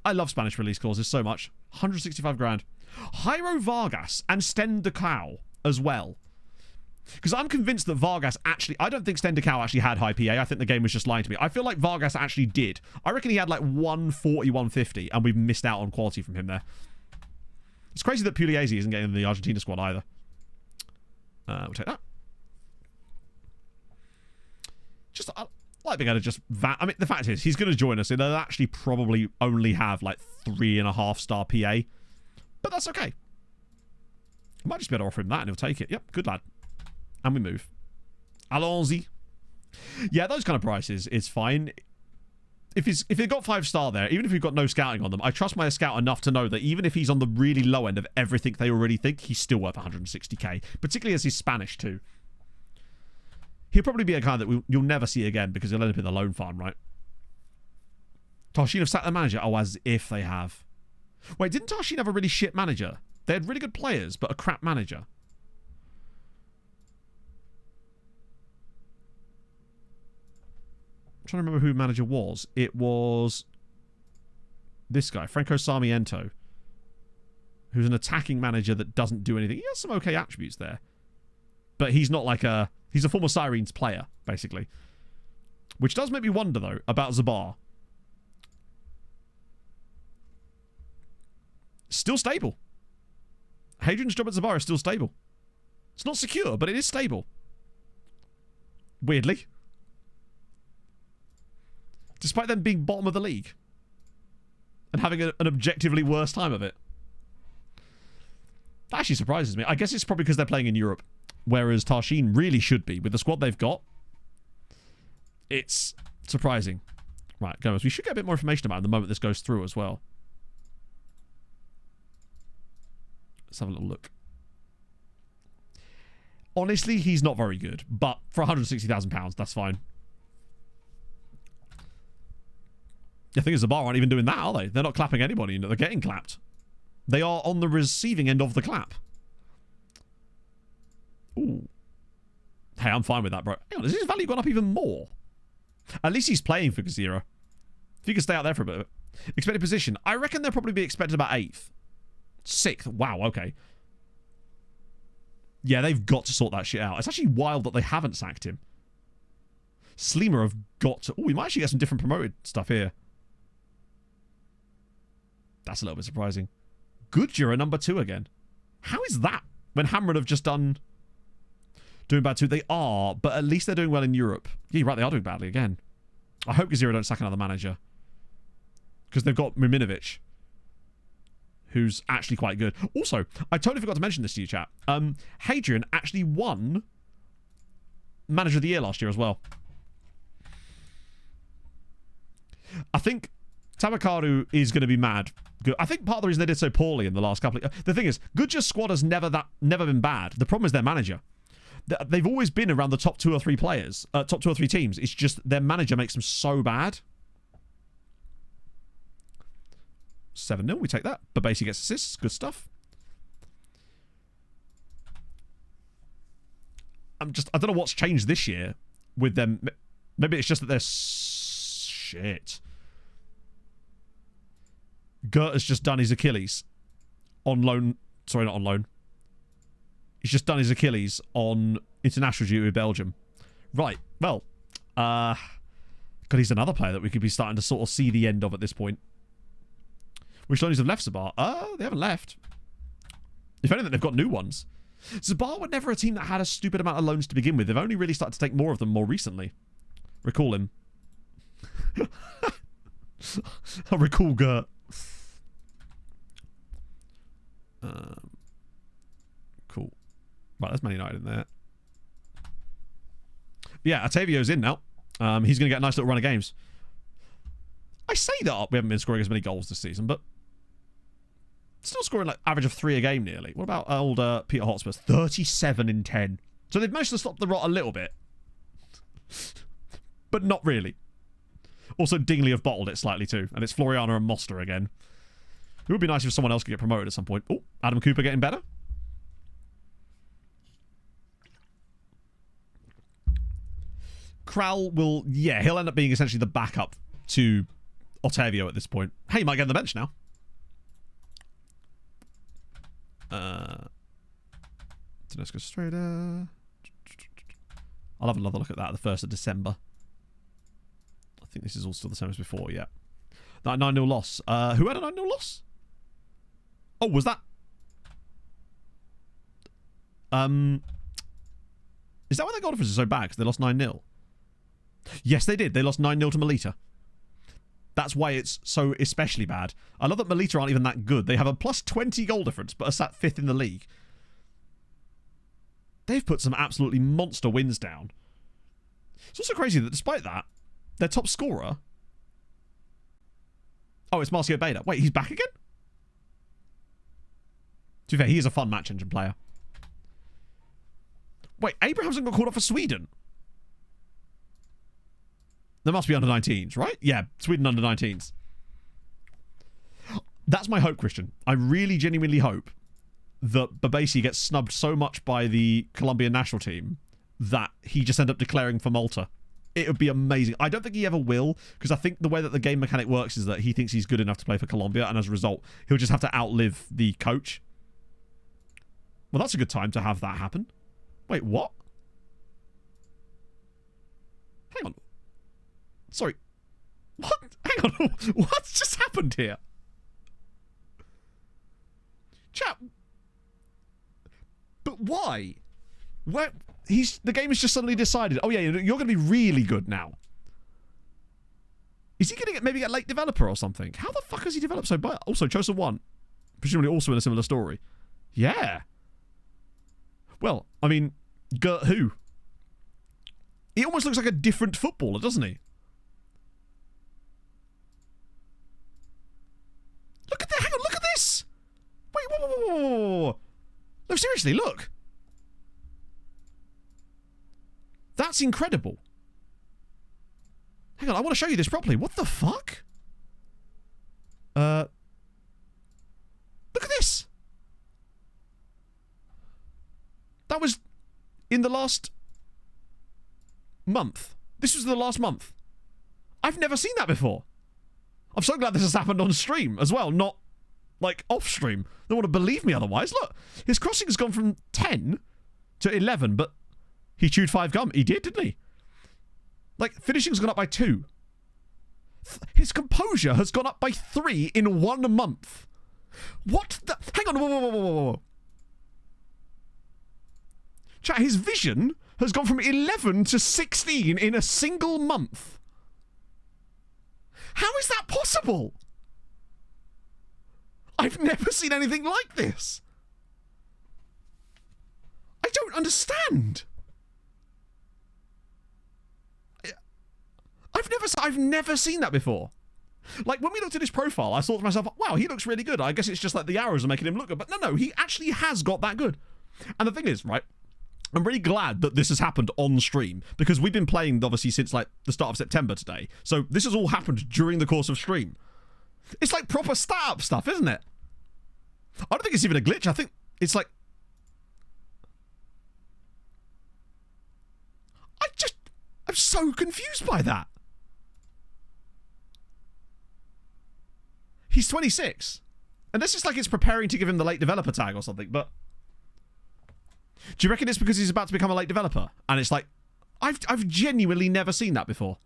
I love Spanish release clauses so much. 165 grand. Jairo Vargas and Stendekau as well. Because I'm convinced that Vargas actually... I don't think Stendekau actually had high PA. I think the game was just lying to me. I feel like Vargas actually did. I reckon he had like 140, 150, and we've missed out on quality from him there. It's crazy that Pugliese isn't getting in the Argentina squad either. We'll take that. Just... like being able to just... I mean, the fact is, he's going to join us, and they'll actually probably only have like 3.5-star PA. But that's okay. I might just be able to offer him that, and he'll take it. Yep, good lad. And we move. Allons-y. Yeah, those kind of prices is fine. If they've got 5-star there, even if we've got no scouting on them, I trust my scout enough to know that even if he's on the really low end of everything they already think, he's still worth 160k. Particularly as he's Spanish too. He'll probably be a guy that you'll never see again because he'll end up in the loan farm, right? Tarshin have sacked the manager? Oh, as if they have. Wait, didn't Tarshin have a really shit manager? They had really good players, but a crap manager. I'm trying to remember who manager was. It was this guy, Franco Sarmiento, who's an attacking manager that doesn't do anything. He has some okay attributes there. But he's not like a... He's a former Sirens player, basically. Which does make me wonder, though, about Zabar. Still stable. Hadrian's job at Zabar is still stable. It's not secure, but it is stable. Weirdly. Despite them being bottom of the league. And having an objectively worse time of it. That actually surprises me. I guess it's probably because they're playing in Europe. Whereas Tarshin really should be. With the squad they've got. It's surprising. Right, Gomez. We should get a bit more information about him the moment this goes through as well. Let's have a little look. Honestly, he's not very good. But for £160,000, that's fine. The thing is, the bar aren't even doing that, are they? They're not clapping anybody. You know, they're getting clapped. They are on the receiving end of the clap. Ooh. Hey, I'm fine with that, bro. Hang on, has his value gone up even more? At least he's playing for Gazira. If you can stay out there for a bit. Expected position. I reckon they'll probably be expected about 8th. 6th. Wow, okay. Yeah, they've got to sort that shit out. It's actually wild that they haven't sacked him. Sleemer have got to... Oh, we might actually get some different promoted stuff here. That's a little bit surprising. Goodyear number 2 again. How is that? When Hamrun have just done... Doing bad too. They are, but at least they're doing well in Europe. Yeah, you're right, they are doing badly again. I hope Gazira don't sack another manager. Because they've got Muminovic, who's actually quite good. Also, I totally forgot to mention this to you, chat. Hadrian actually won Manager of the Year last year as well. I think Tabakaru is going to be mad. I think part of the reason they did so poorly in the last couple of... The thing is, Goodyear's squad has never been bad. The problem is their manager. They've always been around the top 2 or 3 players, top 2 or 3 teams. It's just their manager makes them so bad. 7-0, we take that. But basically gets assists, good stuff. I don't know what's changed this year with them. Maybe it's just that they're shit. Gert has just done his Achilles on loan. Sorry, not on loan. He's just done his Achilles on international duty with Belgium. Right, well, God, he's another player that we could be starting to sort of see the end of at this point. Which loanies have left Zabar? They haven't left. If anything, they've got new ones. Zabar were never a team that had a stupid amount of loans to begin with. They've only really started to take more of them more recently. Recall him. I recall Gert. Cool. Right, there's Man United in there. Yeah, Otavio's in now. He's going to get a nice little run of games. I say that we haven't been scoring as many goals this season, but still scoring like average of 3 a game nearly. What about old Peter Hotspurs? 37 in 10. So they've managed to stop the rot a little bit. But not really. Also, Dingley have bottled it slightly too. And it's Floriana and Moster again. It would be nice if someone else could get promoted at some point. Oh, Adam Cooper getting better. Kral will... Yeah, he'll end up being essentially the backup to Otavio at this point. Hey, he might get on the bench now. Let's go straight. I'll have another look at that the 1st of December. I think this is all still the same as before, yeah. That 9-0 loss. Who had a 9-0 loss? Oh, was that... Is that why their goal difference is so bad? Because they lost 9-0? Yes, they did. They lost 9-0 to Melita. That's why it's so especially bad. I love that Melita aren't even that good. They have a plus 20 goal difference, but are sat 5th in the league. They've put some absolutely monster wins down. It's also crazy that despite that, their top scorer... Oh, it's Marcio Beda. Wait, he's back again? To be fair, he is a fun match engine player. Wait, Abrahamson got called up for Sweden. There must be under 19s, right? Yeah, Sweden under 19s. That's my hope, Christian. I really genuinely hope that Babasi gets snubbed so much by the Colombian national team that he just ends up declaring for Malta. It would be amazing. I don't think he ever will, because I think the way that the game mechanic works is that he thinks he's good enough to play for Colombia, and as a result, he'll just have to outlive the coach. Well, that's a good time to have that happen. Wait, what? Hang on. Sorry. What? Hang on. What's just happened here? Chat. But why? Where the game has just suddenly decided, oh yeah, you're going to be really good now. Is he going to maybe get late developer or something? How the fuck has he developed so bad? Also, Chosen 1. Presumably also in a similar story. Yeah. Well, I mean, Gert who? He almost looks like a different footballer, doesn't he? Look at that. Hang on, look at this. Wait, whoa. No, seriously, look. That's incredible. Hang on, I want to show you this properly. What the fuck? That was in the last month. This was the last month. I've never seen that before. I'm so glad this has happened on stream as well, not like off stream. They want to believe me otherwise. Look, his crossing has gone from 10 to 11, but he chewed 5 gum. He did, didn't he? Like, finishing's gone up by 2. His composure has gone up by 3 in 1 month. What the? Hang on, whoa. Chat, his vision has gone from 11 to 16 in a single month. How is that possible? I've never seen anything like this. I don't understand. I've never seen that before. Like, when we looked at his profile, I thought to myself, wow, he looks really good. I guess it's just like the arrows are making him look good. But no, he actually has got that good. And the thing is, right, I'm really glad that this has happened on stream, because we've been playing, obviously, since, like, the start of September today. So this has all happened during the course of stream. It's like proper startup stuff, isn't it? I don't think it's even a glitch. I think it's like... I'm so confused by that. He's 26. And this is like it's preparing to give him the late developer tag or something, but... Do you reckon it's because he's about to become a late developer? And it's like, I've genuinely never seen that before.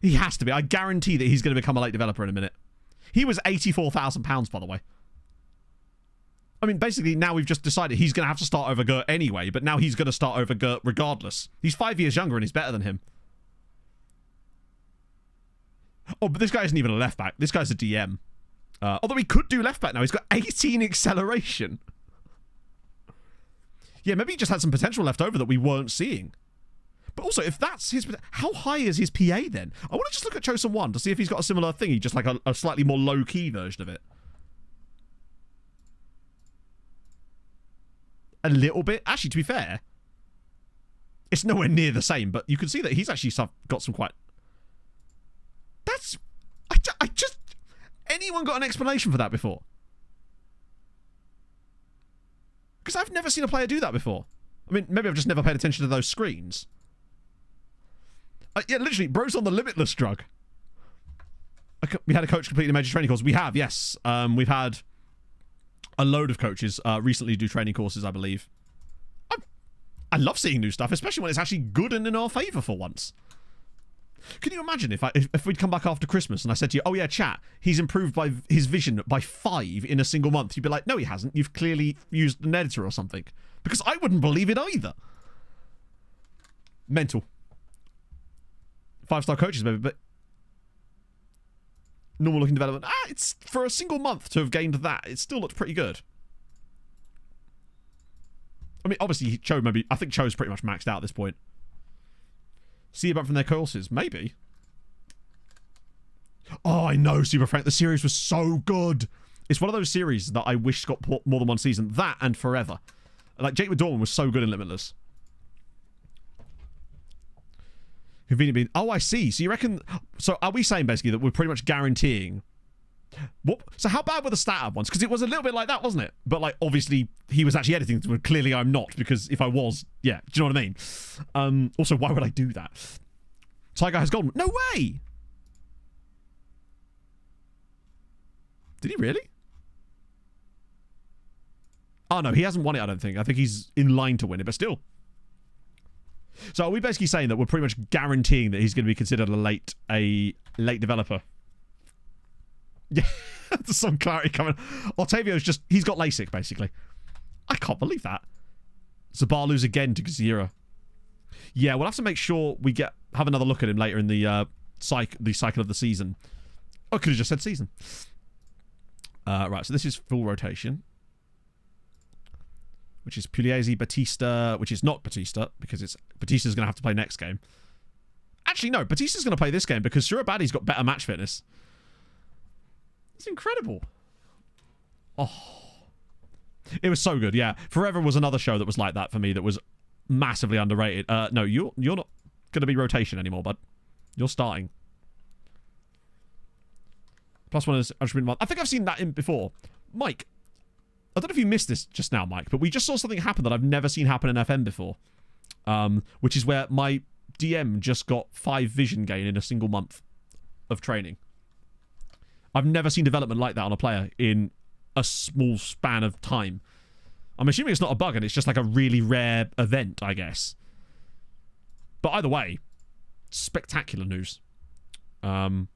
He has to be. I guarantee that he's going to become a late developer in a minute. He was £84,000, by the way. I mean, basically, now we've just decided he's going to have to start over Gert anyway, but now he's going to start over Gert regardless. He's 5 years younger and he's better than him. Oh, but this guy isn't even a left back. This guy's a DM. Although he could do left back now. He's got 18 acceleration. Yeah, maybe he just had some potential left over that we weren't seeing. But also, if that's his... How high is his PA then? I want to just look at Chosen 1 to see if he's got a similar thingy, just like a slightly more low-key version of it. A little bit. Actually, to be fair, it's nowhere near the same, but you can see that he's actually got some quite... That's... I just... Anyone got an explanation for that before? Because I've never seen a player do that before. I mean, maybe I've just never paid attention to those screens. Yeah, literally, bro's on the limitless drug. We had a coach complete a major training course. We have, yes. We've had a load of coaches recently do training courses, I believe. I love seeing new stuff, especially when it's actually good and in our favour for once. Can you imagine if we'd come back after Christmas and I said to you, oh yeah, chat, he's improved by his vision by 5 in a single month. You'd be like, no, he hasn't. You've clearly used an editor or something. Because I wouldn't believe it either. Mental. 5-star coaches, maybe, but normal looking development. It's for a single month to have gained that. It still looks pretty good. I mean, obviously, I think Cho's pretty much maxed out at this point. See about from their courses, maybe. Oh, I know, Super Frank. The series was so good. It's one of those series that I wish got more than one season. That and Forever. Like, Jake with Dawn was so good in Limitless. Convenient being... Oh, I see. So you reckon... So are we saying, basically, that we're pretty much guaranteeing... What? So how bad were the stat up ones? Because it was a little bit like that, wasn't it? But, like, obviously, he was actually editing. Well, clearly, I'm not. Because if I was... Yeah. Do you know what I mean? Also, why would I do that? Tiger has golden. No way! Did he really? Oh, no, he hasn't won it, I don't think. I think he's in line to win it, but still. So are we basically saying that we're pretty much guaranteeing that he's going to be considered a late developer? Yeah, there's some clarity coming. Octavio's just... He's got LASIK, basically. I can't believe that. Zabalu's again to Gazira. Yeah, we'll have to make sure we have another look at him later in the cycle of the season. I could have just said season. Right, so this is full rotation. Which is Pugliese, Batista, which is not Batista, because Batista's going to have to play next game. Actually, no, Batista's going to play this game because Surabadi's got better match fitness. It's incredible. Oh. It was so good, yeah. Forever was another show that was like that for me that was massively underrated. No, you're not going to be rotation anymore, bud. You're starting. +1 is... I think I've seen that in before. Mike, I don't know if you missed this just now, Mike, but we just saw something happen that I've never seen happen in FM before. Which is where my DM just got 5 vision gain in a single month of training. I've never seen development like that on a player in a small span of time. I'm assuming it's not a bug and it's just like a really rare event, I guess. But either way, spectacular news. Is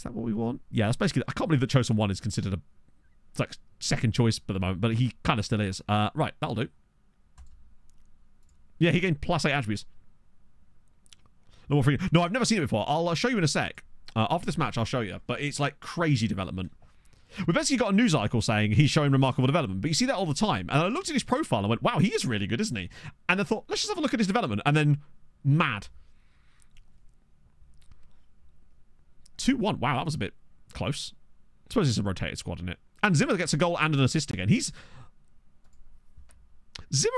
that what we want? Yeah, that's basically... I can't believe that Chosen 1 is considered a like second choice at the moment, but he kind of still is. Right, that'll do. Yeah, he gained +8 attributes. No, I've never seen it before. I'll show you in a sec. After this match, I'll show you. But it's like crazy development. We basically got a news article saying he's showing remarkable development. But you see that all the time. And I looked at his profile and went, wow, he is really good, isn't he? And I thought, let's just have a look at his development. And then, mad. 2-1. Wow, that was a bit close. I suppose it's a rotated squad, isn't it? And Zimmer gets a goal and an assist again. Zimmer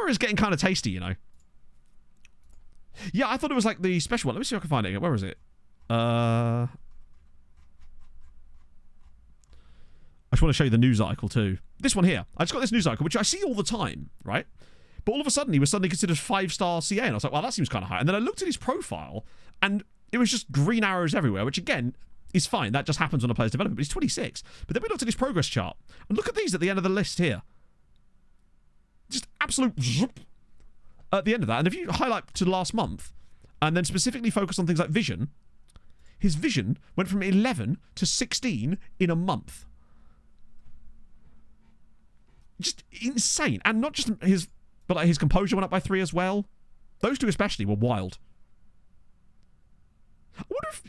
is getting kind of tasty, you know. Yeah, I thought it was like the special one. Let me see if I can find it again. Where is it? I just want to show you the news article too. This one here. I just got this news article, which I see all the time, right? But all of a sudden, he was suddenly considered 5-star CA. And I was like, well, that seems kind of high. And then I looked at his profile, and it was just green arrows everywhere, which again, is fine. That just happens on a player's development. But he's 26. But then we looked at his progress chart. And look at these at the end of the list here. Just absolute zoop at the end of that. And if you highlight to last month, and then specifically focus on things like vision, his vision went from 11 to 16 in a month. Just insane. And not just his, but like his composure went up by 3 as well. Those two especially were wild. I wonder if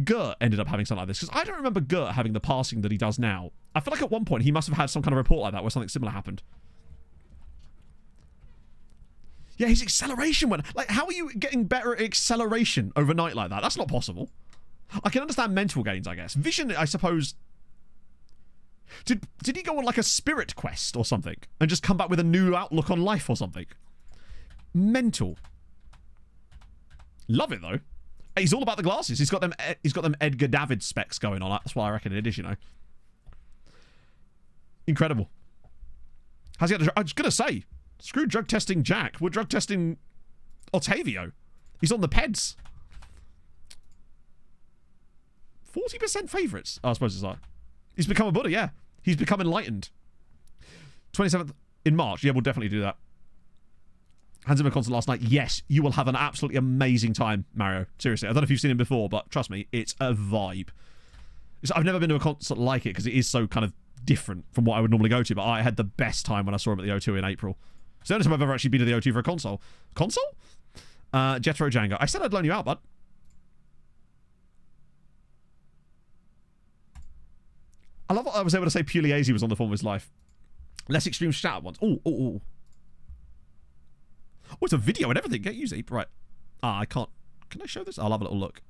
Gert ended up having something like this, because I don't remember Gert having the passing that he does now. I feel like at one point he must have had some kind of report like that where something similar happened. Yeah, his acceleration went... Like, how are you getting better at acceleration overnight like that? That's not possible. I can understand mental gains, I guess. Vision, I suppose... Did he go on like a spirit quest or something and just come back with a new outlook on life or something? Mental. Love it, though. He's all about the glasses. He's got them Edgar David specs going on. That's why I reckon it is, you know. Incredible. How's he had I was going to say... Screw drug testing Jack. We're drug testing Otavio. He's on the peds. 40% favourites. Oh, I suppose it's like. He's become a Buddha, yeah. He's become enlightened. 27th in March. Yeah, we'll definitely do that. Hands in a concert last night. Yes, you will have an absolutely amazing time, Mario. Seriously. I don't know if you've seen him before, but trust me, it's a vibe. I've never been to a concert like it because it is so kind of different from what I would normally go to, but I had the best time when I saw him at the O2 in April. It's the only time I've ever actually been to the O2 for a console. Console? Jethro Django. I said I'd loan you out, bud. I love what I was able to say Pugliese was on the form of his life. Less extreme shout at once. Oh, it's a video and everything. Get used, right. I can't. Can I show this? I'll have a little look.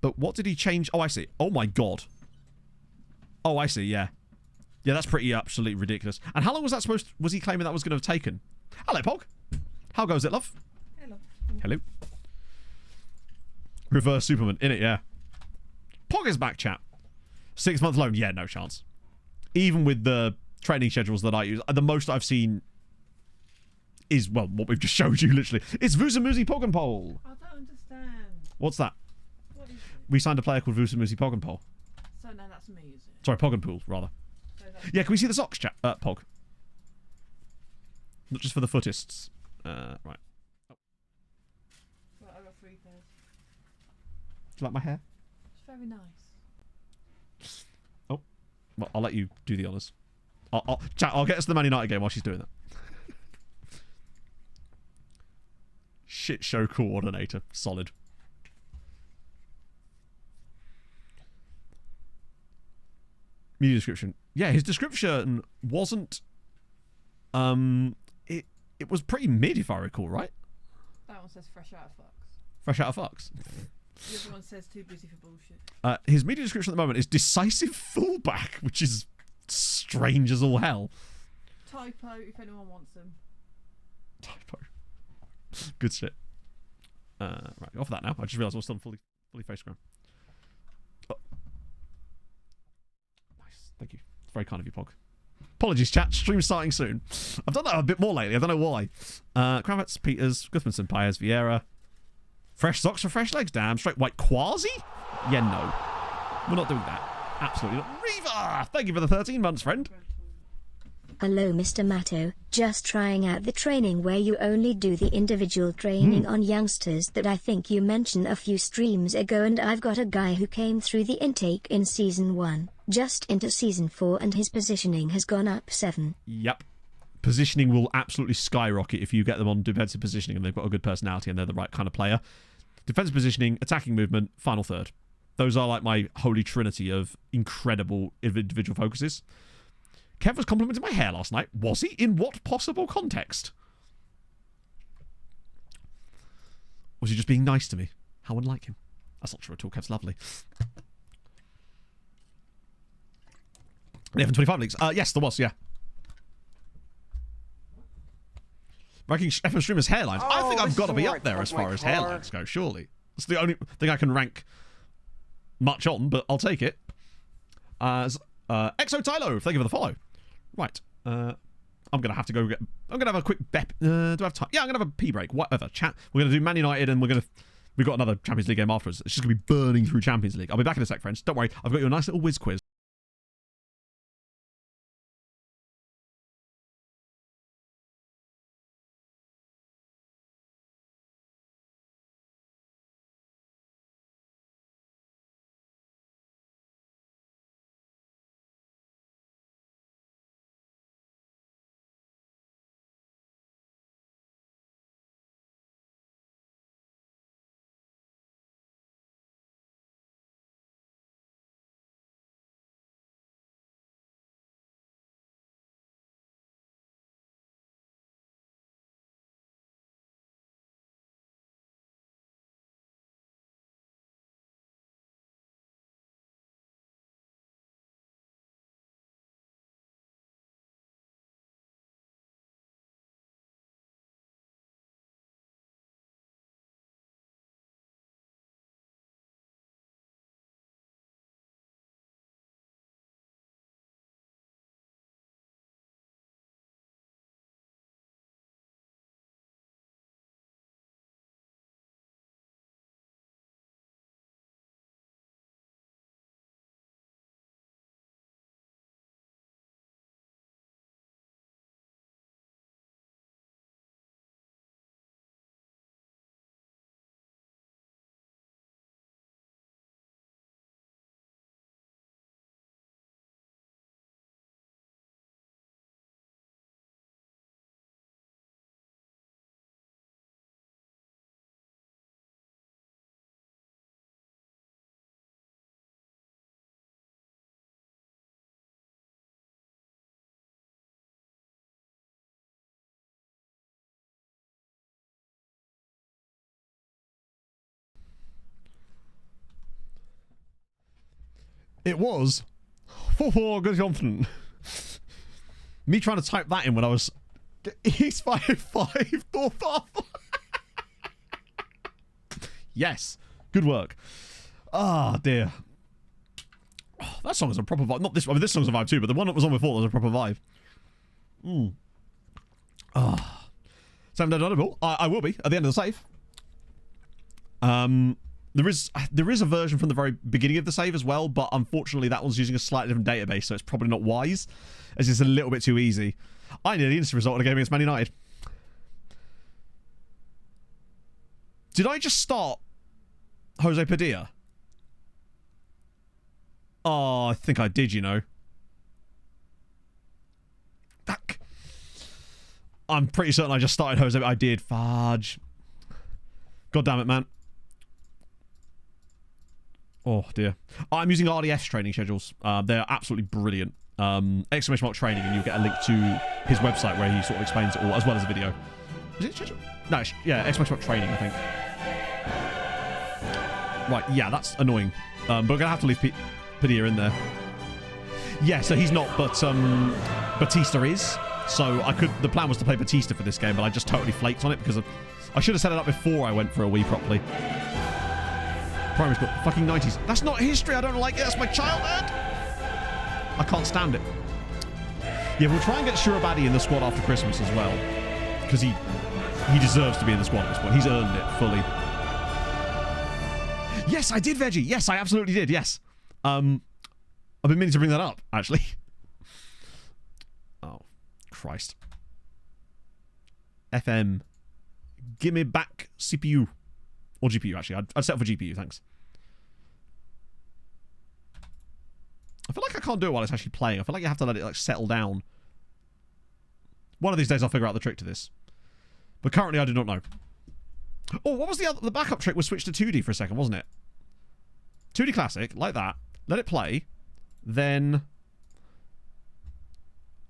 But what did he change? Oh, I see. Oh, my God. Oh, I see, yeah. Yeah, that's pretty absolutely ridiculous. And how long was that supposed to... Was he claiming that was going to have taken? Hello, Pog. How goes it, love? Hello. Hello. Reverse Superman. In it, yeah. Pog is back, chat. 6-month loan. Yeah, no chance. Even with the training schedules that I use, the most I've seen is, well, what we've just showed you, literally. It's Vusamuzi Pogenpole. I don't understand. What's that? What is it? We signed a player called Vusamuzi Pogenpole. So no, that's me, is it? Sorry, Pogenpool, rather. So Yeah, can we see the socks, chat? Pog. Not just for the footists. Right. Well, I got 3 pairs. Do you like my hair? It's very nice. Oh. Well, I'll let you do the honours. Chat, I'll get us the Man United game while she's doing that. Shit show coordinator. Solid. Media description. Yeah, his description wasn't... It was pretty mid, if I recall, right? That one says fresh out of Fox. Fresh out of Fox. The other one says too busy for bullshit. His media description at the moment is decisive fullback, which is strange as all hell. Typo, if anyone wants them. Typo. Good shit. Right, off that now. I just realised I was still fully face scrum. Oh. Nice, thank you. It's very kind of you, Pog. Apologies, chat. Stream starting soon. I've done that a bit more lately. I don't know why. Kravitz, Peters, Guzmanson, Paez, Vieira. Fresh socks for fresh legs. Damn straight. White Quasi? Yeah, no. We're not doing that. Absolutely not. Reaver! Thank you for the 13 months, friend. Hello, Mr. Matto. Just trying out the training where you only do the individual training on youngsters that I think you mentioned a few streams ago, and I've got a guy who came through the intake in Season 1, just into Season 4, and his positioning has gone up 7. Yep. Positioning will absolutely skyrocket if you get them on defensive positioning and they've got a good personality and they're the right kind of player. Defensive positioning, attacking movement, final third. Those are like my holy trinity of incredible individual focuses. Kev was complimenting my hair last night. Was he? In what possible context? Was he just being nice to me? How unlike him. That's not true at all. Kev's lovely. The F25 leagues. Yes, there was, yeah. Ranking FM streamers' hairlines. I think I've got to be up there as far as hairlines go, surely. It's the only thing I can rank much on, but I'll take it. Exo Tylo, thank you for the follow. Right. I'm going to have to go get... I'm going to have a quick... do I have time? Yeah, I'm going to have a pee break. Whatever. Chat. We're going to do Man United and we've got another Champions League game afterwards. It's just going to be burning through Champions League. I'll be back in a sec, friends. Don't worry. I've got you a nice little whiz quiz. It was 4-4 good confident. Me trying to type that in when I was East 5-5 North Half. Yes, good work. Ah, dear. Oh, that song is a proper vibe. Not this. I mean, this song's a vibe too, but the one that was on before was a proper vibe. Ah, so I'm dead audible. I will be at the end of the save. There is a version from the very beginning of the save as well, but unfortunately that one's using a slightly different database, so it's probably not wise, as it's a little bit too easy. I nearly instant result in a game against Man United. Did I just start Jose Padilla? Oh, I think I did, you know. Fuck. I'm pretty certain I just started Jose. I did. Fudge. God damn it, man. Oh, dear. I'm using RDS training schedules. They're absolutely brilliant. Exclamation mark training, and you'll get a link to his website where he sort of explains it all, as well as a video. Is it schedule? No, yeah, exclamation mark training, I think. Right, yeah, that's annoying. But we're going to have to leave Padilla in there. Yeah, so he's not, but Batista is. So the plan was to play Batista for this game, but I just totally flaked on it because I should have set it up before I went for a wee properly. Primary school. Fucking 90s. That's not history. I don't like it. That's my childhood. I can't stand it. Yeah, we'll try and get Shurabadi in the squad after Christmas as well. Because he deserves to be in the squad at this point. He's earned it fully. Yes, I did, Veggie. Yes, I absolutely did. Yes. I've been meaning to bring that up, actually. Oh, Christ. FM. Give me back CPU. Or GPU, actually. I'd settle for GPU, thanks. I feel like I can't do it while it's actually playing. I feel like you have to let it like settle down. One of these days I'll figure out the trick to this. But currently I do not know. Oh, what was the backup trick was switch to 2D for a second, wasn't it? 2D classic, like that. Let it play. Then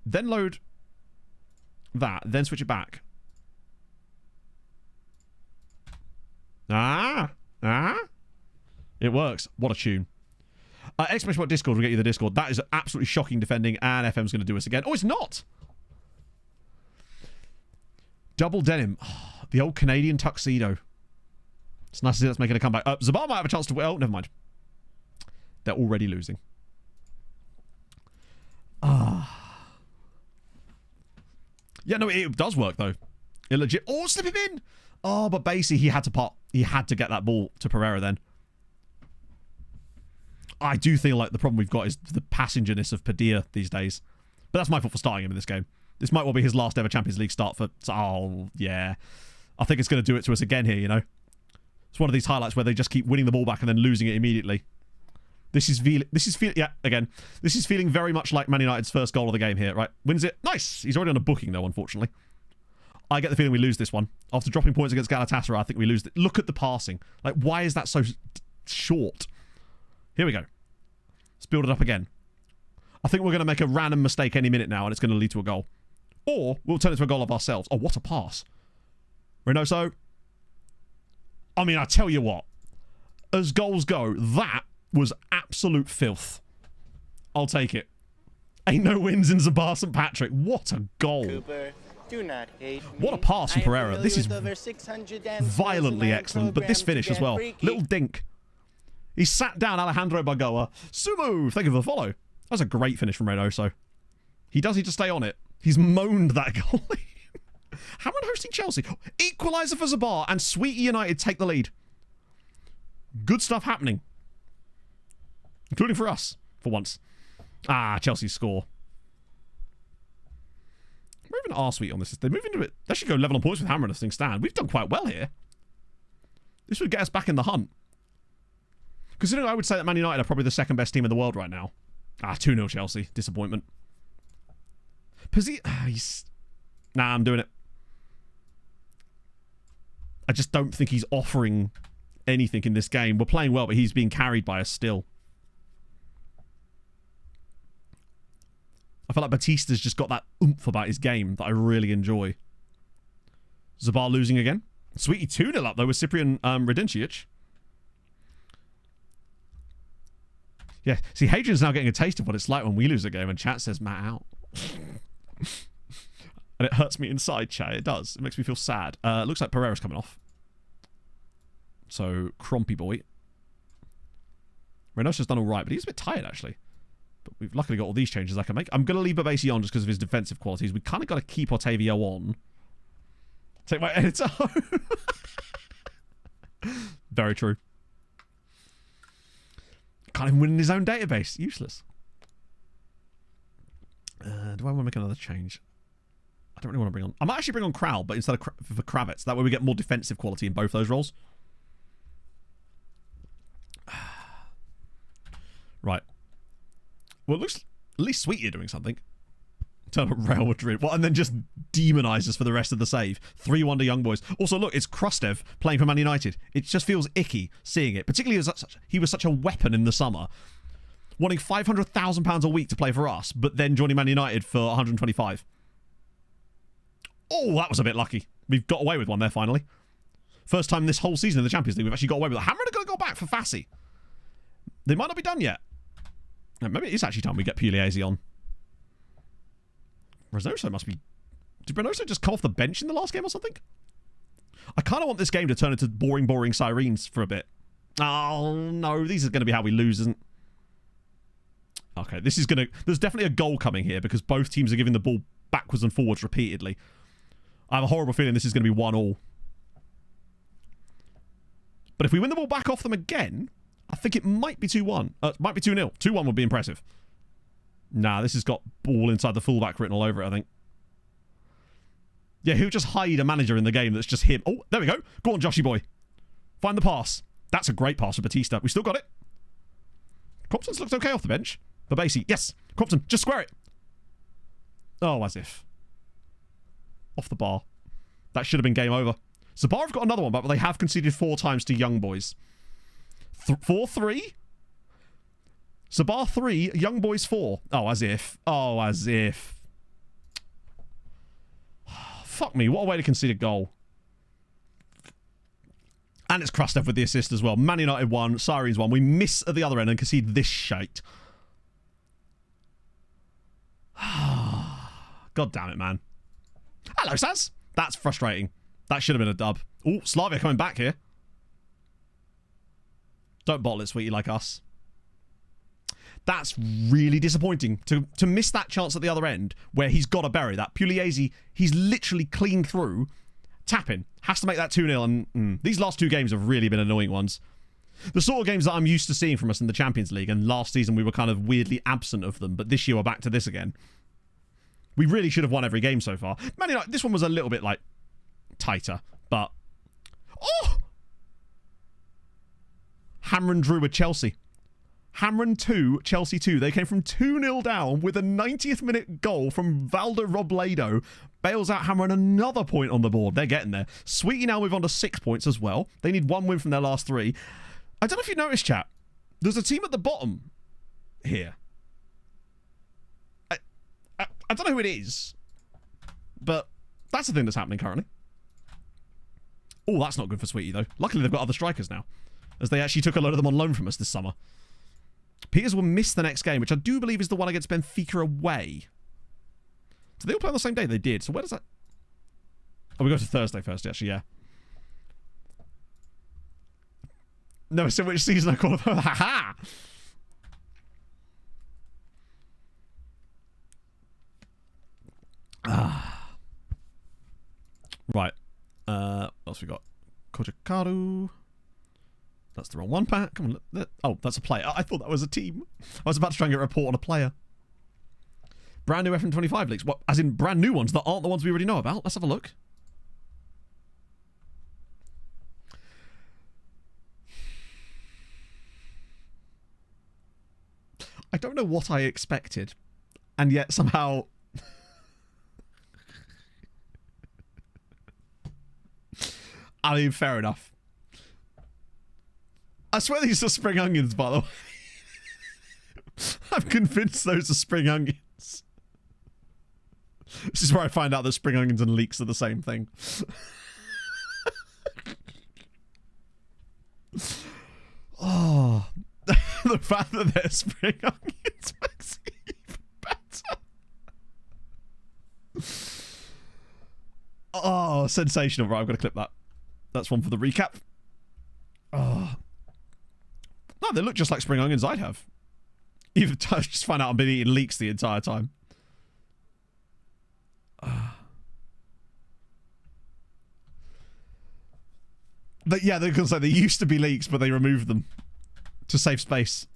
load that. Then switch it back. It works. What a tune. Exclamation point Discord will get you the Discord. That is absolutely shocking defending, and FM's going to do us again. Oh, it's not! Double denim. Oh, the old Canadian tuxedo. It's nice to see that's making a comeback. Zabar might have a chance to... Oh, never mind. They're already losing. Yeah, no, it does work, though. It legit... Oh, slip him in! Oh, but basically, he had to get that ball to Pereira then. I do feel like the problem we've got is the passengerness of Padilla these days. But that's my fault for starting him in this game. This might well be his last ever Champions League start for... Oh, yeah. I think it's going to do it to us again here, you know? It's one of these highlights where they just keep winning the ball back and then losing it immediately. This is feeling very much like Man United's first goal of the game here, right? Wins it. Nice! He's already on a booking, though, unfortunately. I get the feeling we lose this one. After dropping points against Galatasaray, I think we lose it. Look at the passing. Like, why is that so short? Here we go. Let's build it up again. I think we're going to make a random mistake any minute now, and it's going to lead to a goal. Or we'll turn it to a goal of ourselves. Oh, what a pass. Reynoso. I mean, I tell you what. As goals go, that was absolute filth. I'll take it. Ain't no wins in Zabar St. Patrick. What a goal. Cooper, do not hate me. What a pass from Pereira. This is violently excellent, but this finish as well. Little dink. He sat down Alejandro Bagoa. Sumo, thank you for the follow. That was a great finish from Reynoso. He does need to stay on it. He's moaned that goal. Hamrun hosting Chelsea. Equaliser for Zabar and Sweetie United take the lead. Good stuff happening. Including for us, for once. Chelsea score. We're even R-Sweet on this. They move into it. They should go level on points with Hamrun as things stand. We've done quite well here. This would get us back in the hunt. Considering I would say that Man United are probably the second best team in the world right now. 2-0 Chelsea. Disappointment. Nah, I'm doing it. I just don't think he's offering anything in this game. We're playing well, but he's being carried by us still. I feel like Batista's just got that oomph about his game that I really enjoy. Zabar losing again. Sweetie 2-0 up, though, with Cyprian Radincic. Yeah, see, Hadrian's now getting a taste of what it's like when we lose a game and chat says Matt out. And it hurts me inside, chat. It does. It makes me feel sad. Looks like Pereira's coming off. So, Crompy boy. Reynoso's done all right, but he's a bit tired, actually. But we've luckily got all these changes I can make. I'm going to leave Babasi on just because of his defensive qualities. We kind of got to keep Otavio on. Take my editor home. Very true. Can't even win in his own database. Useless. Do I want to make another change? I don't really want to bring on... I might actually bring on Kral, but instead of for Kravitz. That way we get more defensive quality in both those roles. Right. Well, it looks... At least Sweetie are doing something. Turn up Real Madrid. Well, and then just demonize us for the rest of the save. 3-1 to Young Boys. Also, look, it's Krustev playing for Man United. It just feels icky seeing it. Particularly as he was such a weapon in the summer. Wanting £500,000 a week to play for us, but then joining Man United for 125. Oh, that was a bit lucky. We've got away with one there, finally. First time this whole season in the Champions League we've actually got away with it. Hamrun are going to go back for Fassi. They might not be done yet. No, maybe it is actually time we get Pugliese on. Reynoso must be... Did Reynoso just come off the bench in the last game or something? I kind of want this game to turn into boring Sirens for a bit. Oh, no. These are going to be how we lose, isn't it? Okay, this is going to... There's definitely a goal coming here because both teams are giving the ball backwards and forwards repeatedly. I have a horrible feeling this is going to be 1-1. But if we win the ball back off them again, I think it might be 2-1. It might be 2-0. 2-1 would be impressive. Nah, this has got ball inside the fullback written all over it, I think. Yeah, he'll just hide a manager in the game that's just him. Oh, there we go. Go on, Joshy boy. Find the pass. That's a great pass for Batista. We still got it. Crompton's looks okay off the bench. But basically, yes. Crompton, just square it. Oh, as if. Off the bar. That should have been game over. Zabar have got another one back, but they have conceded 4 times to Young Boys. 4-3? Zabar 3, Young Boys 4. Oh, as if. Oh, as if. Fuck me, what a way to concede a goal. And it's Krastev with the assist as well. Man United 1, Sirens 1. We miss at the other end and concede this shite. God damn it, man. Hello, Saz. That's frustrating. That should have been a dub. Oh, Slavia coming back here. Don't bottle it, sweetie, like us. That's really disappointing. To miss that chance at the other end where he's got to bury that. Pugliese, he's literally clean through. Tapping. Has to make that 2-0. And these last 2 games have really been annoying ones. The sort of games that I'm used to seeing from us in the Champions League. And last season we were kind of weirdly absent of them. But this year we're back to this again. We really should have won every game so far. Man United, this one was a little bit like tighter. But... Oh! Hamrun drew with Chelsea. Hamrun 2, Chelsea 2. They came from 2-0 down with a 90th minute goal from Valder Robledo. Bails out Hamrun another point on the board. They're getting there. Sweetie now move on to 6 points as well. They need 1 win from their last 3. I don't know if you noticed, chat. There's a team at the bottom here. I don't know who it is. But that's the thing that's happening currently. Oh, that's not good for Sweetie, though. Luckily, they've got other strikers now. As they actually took a load of them on loan from us this summer. Peters will miss the next game, which I do believe is the one against Benfica away. Do they all play on the same day? They did. So where does that... Oh, we go to Thursday first, actually, yeah. No, so which season I call it? Ha-ha! Right. What else we got? Kojikaru. That's the wrong one, Pat. Come on. Look. Oh, that's a player. I thought that was a team. I was about to try and get a report on a player. Brand new FM25 leaks. What? As in brand new ones that aren't the ones we already know about. Let's have a look. I don't know what I expected. And yet somehow... I mean, fair enough. I swear these are spring onions, by the way. I'm convinced those are spring onions. This is where I find out that spring onions and leeks are the same thing. Oh. The fact that they're spring onions makes it even better. Oh, sensational. Right, I've got to clip that. That's one for the recap. Oh. No, they look just like spring onions I'd have. Even I just find out I've been eating leeks the entire time. Yeah, they're going to say they used to be leeks, but they removed them to save space.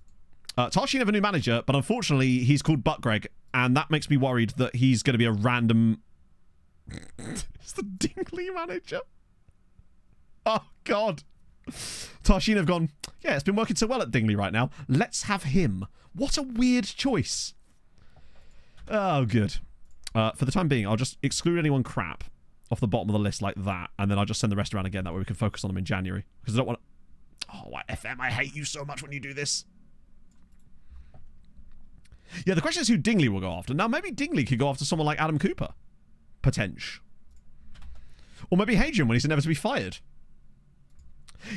Tashi never knew manager, but unfortunately he's called Butt Greg, and that makes me worried that he's going to be a random... It's the Dingley manager. Oh, God. Tarshin have gone, yeah, it's been working so well at Dingley right now. Let's have him. What a weird choice. Oh, good. For the time being, I'll just exclude anyone crap off the bottom of the list like that, and then I'll just send the rest around again. That way we can focus on them in January. Because I don't want to... Oh, FM, I hate you so much when you do this. Yeah, the question is who Dingley will go after. Now, maybe Dingley could go after someone like Adam Cooper. Potential. Or maybe Hadrian when he's never to be fired.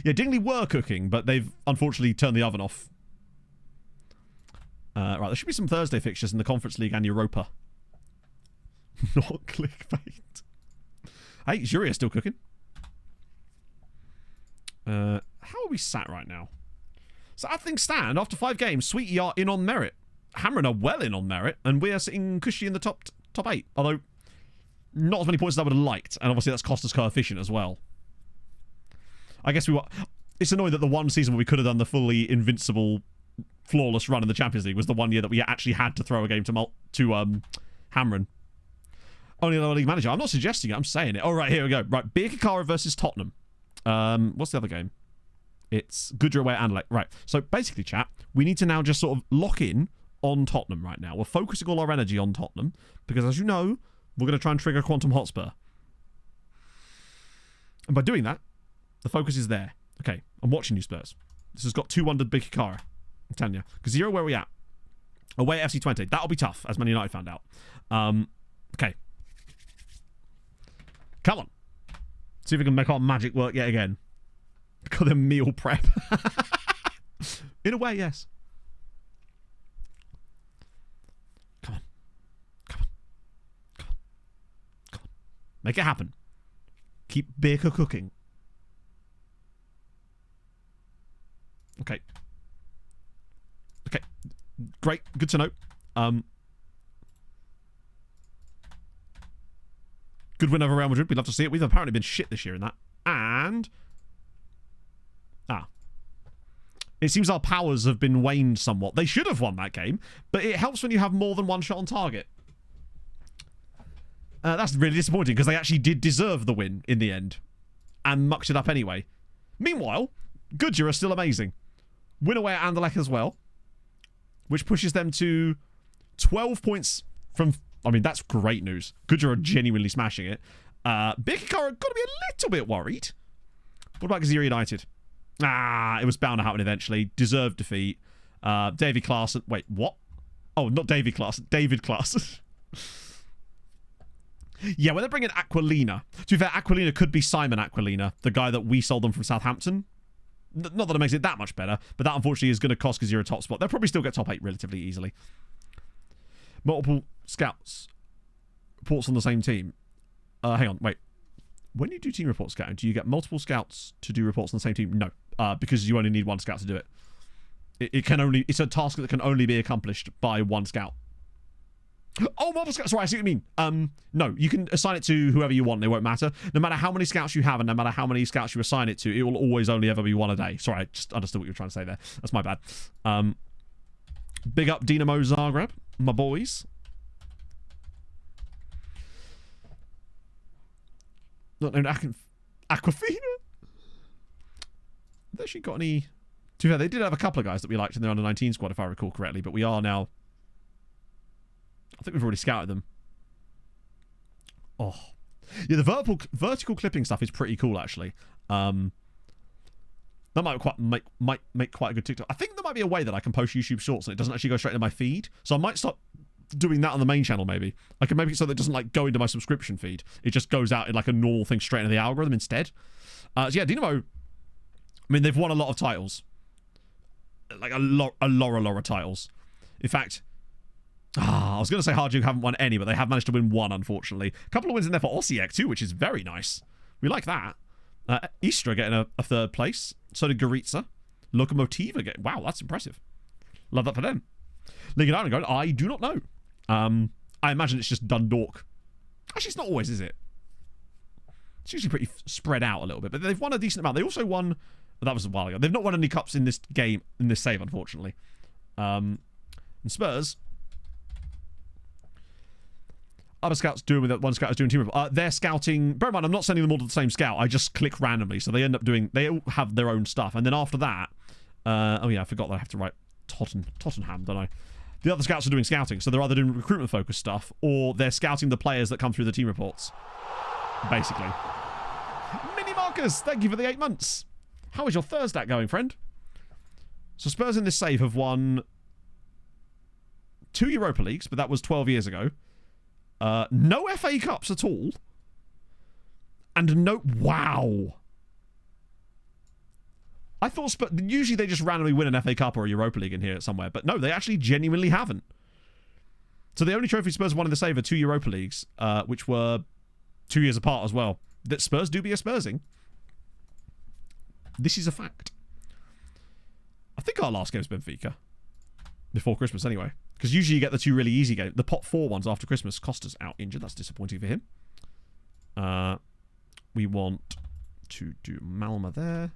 Yeah, Dingley were cooking, but they've unfortunately turned the oven off. Right, there should be some Thursday fixtures in the Conference League and Europa. Not clickbait. Hey, Jury is still cooking. How are we sat right now? So as things stand, after 5 games, Sweetie are in on merit. Hamrun are well in on merit, and we are sitting cushy in the top 8. Although, not as many points as I would have liked, and obviously that's cost us coefficient as well. I guess it's annoying that the one season where we could have done the fully invincible, flawless run in the Champions League was the one year that we actually had to throw a game to Hamrun. Only another league manager. I'm not suggesting it, I'm saying it. Oh, right, here we go. Right, Birkirkara versus Tottenham. What's the other game? It's Goodyear away at Anderlecht. Right, so basically, chat, we need to now just sort of lock in on Tottenham right now. We're focusing all our energy on Tottenham because, as you know, we're going to try and trigger Quantum Hotspur. And by doing that, the focus is there. Okay, I'm watching you, Spurs. This has got 2-1 to Birkirkara. I'm telling you. Because 0, where are we at? Away at FC20. That'll be tough, as Man United found out. Okay. Come on. See if we can make our magic work yet again. Got them meal prep. In a way, yes. Come on. Come on. Come on. Come on. Make it happen. Keep Baker cooking. Okay. Okay. Great. Good to know. Good win over Real Madrid. We'd love to see it. We've apparently been shit this year in that. And... it seems our powers have been waned somewhat. They should have won that game, but it helps when you have more than one shot on target. That's really disappointing because they actually did deserve the win in the end and mucked it up anyway. Meanwhile, Goodyear are still amazing. Win away at Anderlecht as well, which pushes them to 12 points from... I mean, that's great news. Goodyear are genuinely smashing it. Birkirkara got to be a little bit worried. What about Gazira United? It was bound to happen eventually. Deserved defeat. David Klaassen. Wait, what? Oh, not David Klaassen. David Klaassen. Yeah, when they're bringing Aquilina. To be fair, Aquilina could be Simon Aquilina, the guy that we sold them from Southampton. Not that it makes it that much better, but that unfortunately is going to cost Gazira a top spot. They'll probably still get top 8 relatively easily. Multiple scouts. Reports on the same team. Hang on, wait. When you do team report scouting, do you get multiple scouts to do reports on the same team? No, because you only need one scout to do it. It's a task that can only be accomplished by one scout. Oh, multiple scouts. Sorry, I see what you mean. No, you can assign it to whoever you want. It won't matter. No matter how many scouts you have and no matter how many scouts you assign it to, it will always only ever be one a day. Sorry, I just understood what you were trying to say there. That's my bad. Big up Dinamo Zagreb, my boys. Not named Aquafina. Have she got any... To be fair, they did have a couple of guys that we liked in their under-19 squad, if I recall correctly, but we are now... I think we've already scouted them. Oh. Yeah, the vertical clipping stuff is pretty cool, actually. That might make quite a good TikTok. I think there might be a way that I can post YouTube Shorts and it doesn't actually go straight into my feed. So I might start doing that on the main channel, maybe. I can make it so that it doesn't like go into my subscription feed. It just goes out in like a normal thing straight into the algorithm instead. So yeah, Dinamo, I mean, they've won a lot of titles. Like a lot of titles. In fact, I was going to say Harjuk haven't won any, but they have managed to win one, unfortunately. A couple of wins in there for Osijek too, which is very nice. We like that. Istra getting a third place. So did Goritza. Lokomotiva getting... Wow, that's impressive. Love that for them. Liga Ireland, I do not know. I imagine it's just Dundalk. Actually, it's not always, is it? It's usually pretty spread out a little bit, but they've won a decent amount. They also won... That was a while ago. They've not won any cups in this game, in this save, unfortunately. And Spurs... Other scouts doing with it. One scout is doing team report. They're scouting... Bear in mind, I'm not sending them all to the same scout. I just click randomly, so they end up doing... They all have their own stuff. And then after that... oh yeah, I forgot that I have to write Tottenham, don't I? The other scouts are doing scouting, so they're either doing recruitment-focused stuff, or they're scouting the players that come through the team reports. Basically. Mini Marcus, thank you for the 8 months. How is your Thursday going, friend? So Spurs in this save have won 2 Europa Leagues, but that was 12 years ago. No FA Cups at all. And no... Wow. I thought... Usually they just randomly win an FA Cup or a Europa League in here somewhere. But no, they actually genuinely haven't. So the only trophy Spurs won in the save are 2 Europa Leagues, which were 2 years apart as well. That Spurs do be a Spursing. This is a fact. I think our last game was Benfica. Before Christmas, anyway. Because usually you get the two really easy games. The pot 4 ones after Christmas. Costa's out injured. That's disappointing for him. We want to do Malma there.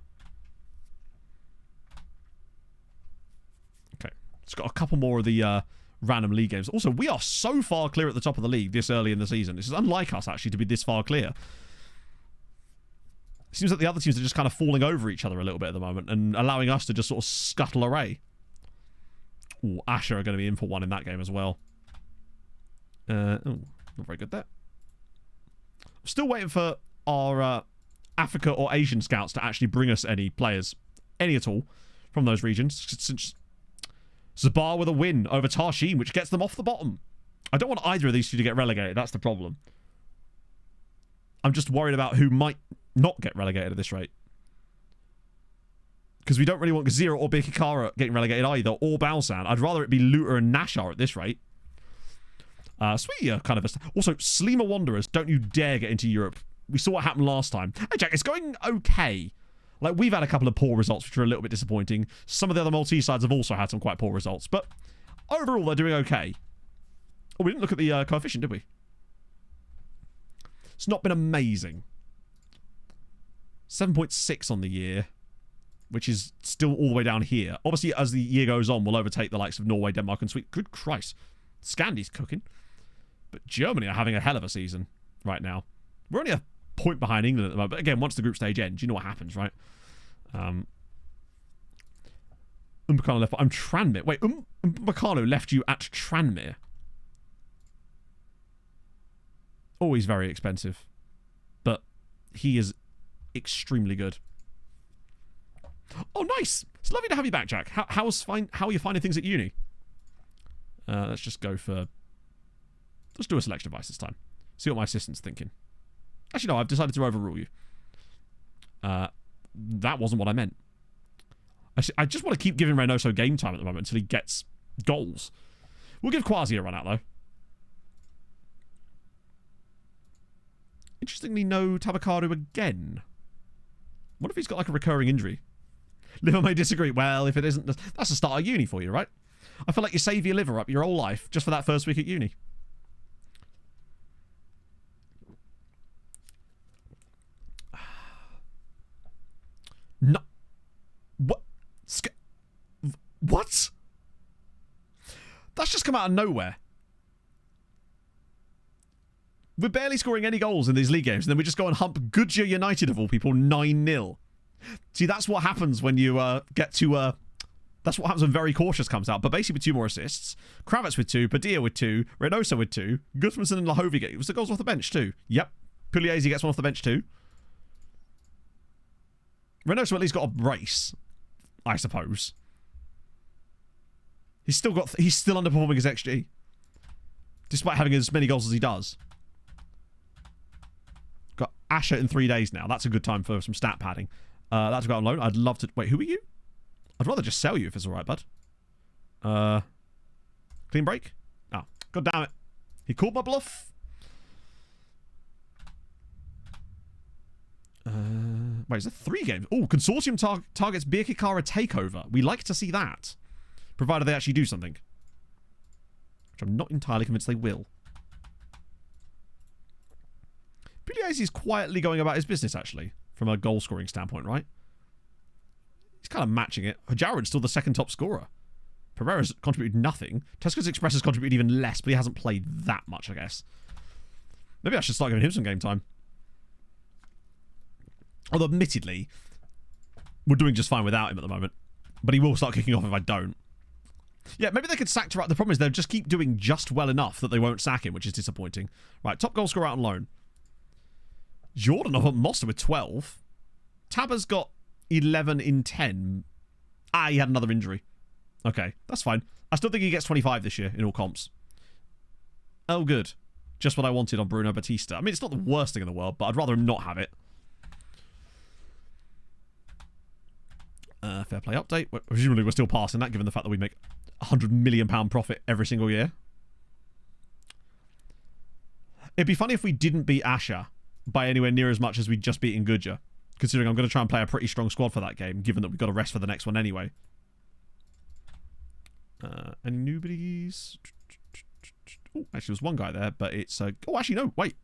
Okay. It's got a couple more of the random league games. Also, we are so far clear at the top of the league this early in the season. This is unlike us, actually, to be this far clear. It seems like the other teams are just kind of falling over each other a little bit at the moment and allowing us to just sort of scuttle away. Ooh, Asher are going to be in for one in that game as well. Not very good there. I'm still waiting for our Africa or Asian scouts to actually bring us any players, any at all, from those regions. Since Zabar with a win over Tarshin, which gets them off the bottom. I don't want either of these two to get relegated. That's the problem. I'm just worried about who might not get relegated at this rate. Because we don't really want Gazira or Birkikara getting relegated either, or Balsan. I'd rather it be Luter and Nashar at this rate. Sweet, kind of. Also, Slima Wanderers, don't you dare get into Europe. We saw what happened last time. Hey, Jack, it's going okay. Like, we've had a couple of poor results, which are a little bit disappointing. Some of the other Maltese sides have also had some quite poor results. But overall, they're doing okay. Oh, we didn't look at the coefficient, did we? It's not been amazing. 7.6 on the year, which is still all the way down here. Obviously, as the year goes on, we'll overtake the likes of Norway, Denmark, and Sweden. Good Christ. Scandy's cooking. But Germany are having a hell of a season right now. We're only a point behind England at the moment. But again, once the group stage ends, you know what happens, right? Umbacano left. I'm Tranmere. Wait, Umbacano left you at Tranmere. Always very expensive. But he is extremely good. Oh, nice. It's lovely to have you back, Jack. How are you finding things at uni? Let's just go for... Let's do a selection device this time. See what my assistant's thinking. Actually, no, I've decided to overrule you. That wasn't what I meant. I just want to keep giving Reynoso game time at the moment until he gets goals. We'll give Quasi a run out, though. Interestingly, no Tabakaru again. What if he's got like a recurring injury? Liver may disagree. Well, if it isn't, that's the start of uni for you, right? I feel like you save your liver up your whole life just for that first week at uni. No. What? What? That's just come out of nowhere. We're barely scoring any goals in these league games, and then we just go and hump Goodyear United, of all people, 9-0. See, that's what happens when you get to... that's what happens when Very Cautious comes out. But basically with 2 more assists. Kravitz with 2, Padilla with 2, Reynoso with 2, Gudmundsson and Lahovi get... Was the goals off the bench too? Yep. Pugliese gets one off the bench too. Reynoso at least got a brace, I suppose. He's still underperforming his XG. Despite having as many goals as he does. Got Asher in 3 days now. That's a good time for some stat padding. That's got on loan. I'd love to... Wait, who are you? I'd rather just sell you if it's alright, bud. Clean break? Oh, god damn it. He called my bluff. Wait, is there 3 games? Oh, Consortium targets Birkikara takeover. We like to see that. Provided they actually do something. Which I'm not entirely convinced they will. Pugliese is quietly going about his business, actually. From a goal-scoring standpoint, right? He's kind of matching it. Hajarad's still the second top scorer. Pereira's contributed nothing. Tesco's Express has contributed even less, but he hasn't played that much, I guess. Maybe I should start giving him some game time. Although, admittedly, we're doing just fine without him at the moment. But he will start kicking off if I don't. Yeah, maybe they could sack Tarak. The problem is they'll just keep doing just well enough that they won't sack him, which is disappointing. Right, top goal scorer out on loan. Jordan up at Moster with 12. Taba's got 11 in 10. Ah, he had another injury. Okay, that's fine. I still think he gets 25 this year in all comps. Oh, good. Just what I wanted on Bruno Batista. I mean, it's not the worst thing in the world, but I'd rather him not have it. Fair play update. Presumably we're still passing that, given the fact that we make £100 million profit every single year. It'd be funny if we didn't beat Asher by anywhere near as much as we just beat in Goodyear. Considering I'm going to try and play a pretty strong squad for that game, given that we've got a rest for the next one anyway. Any newbies? Oh, actually, there's one guy there, but it's... oh, actually, no, wait.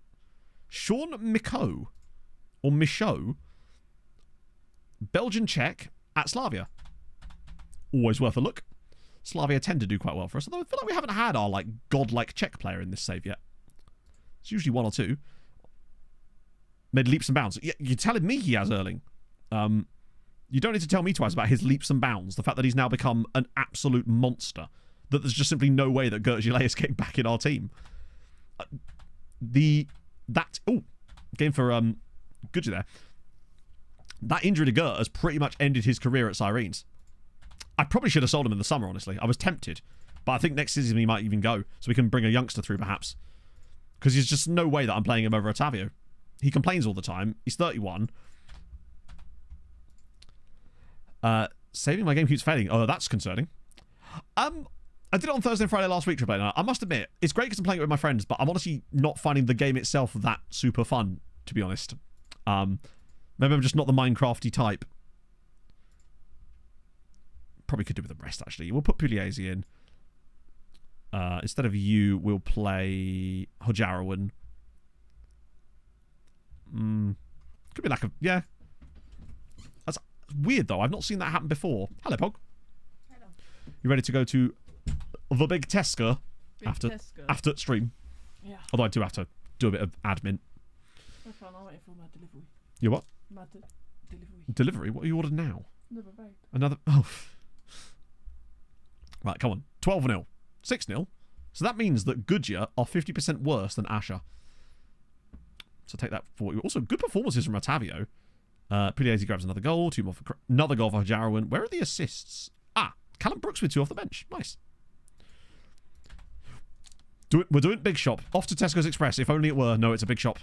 Sean Miko, or Michaud, Belgian Czech at Slavia. Always worth a look. Slavia tend to do quite well for us, although I feel like we haven't had our like godlike Czech player in this save yet. It's usually one or two. Made leaps and bounds. Yeah, you're telling me he has Erling. You don't need to tell me twice about his leaps and bounds. The fact that he's now become an absolute monster. That there's just simply no way that Gert Gillet is getting back in our team. Game for Goodger there. That injury to Gert has pretty much ended his career at Sirens. I probably should have sold him in the summer, honestly. I was tempted. But I think next season he might even go. So we can bring a youngster through, perhaps. Because there's just no way that I'm playing him over Otavio. He complains all the time. He's 31. Saving my game keeps failing. Oh, that's concerning. I did it on Thursday and Friday last week, Triple A. I must admit, it's great because I'm playing it with my friends, but I'm honestly not finding the game itself that super fun, to be honest. Maybe I'm just not the Minecrafty type. Probably could do with the rest, actually. We'll put Pugliese in. Instead of you, we'll play Hojarowan. Could be like a... Yeah. That's weird, though. I've not seen that happen before. Hello, Pog. Hello. You ready to go to the big Tesco after stream? Yeah. Although I do have to do a bit of admin. That's fine. I'm waiting for my delivery. You what? My delivery. Delivery? What are you ordered now? Another bag. Another... Oh. Right, come on. 12-0. 6-0. So that means that Goodyear are 50% worse than Asher. So take that for... Also, good performances from Otavio. Pugliese grabs another goal. Another goal for Jarwin. Where are the assists? Ah, Callum Brooks with 2 off the bench. Nice. We're doing big shop. Off to Tesco's Express. If only it were. No, it's a big shop.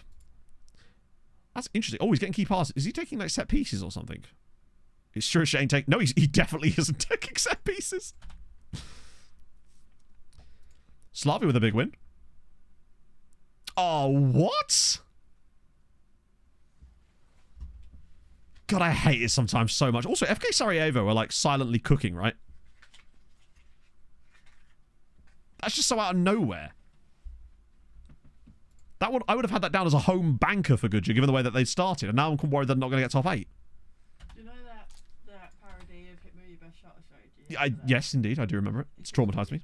That's interesting. Oh, he's getting key passes. Is he taking like set pieces or something? It's sure as shit ain't taking... No, he definitely isn't taking set pieces. Slavia with a big win. Oh, what? God, I hate it sometimes so much. Also, FK Sarajevo are like silently cooking, right? That's just so out of nowhere. I would have had that down as a home banker for Goodyear, given the way that they started, and now I'm worried they're not going to get top 8. Do you know that parody of Hit Me Your Best Shot I showed you? Yes, indeed, I do remember it. It's traumatized me.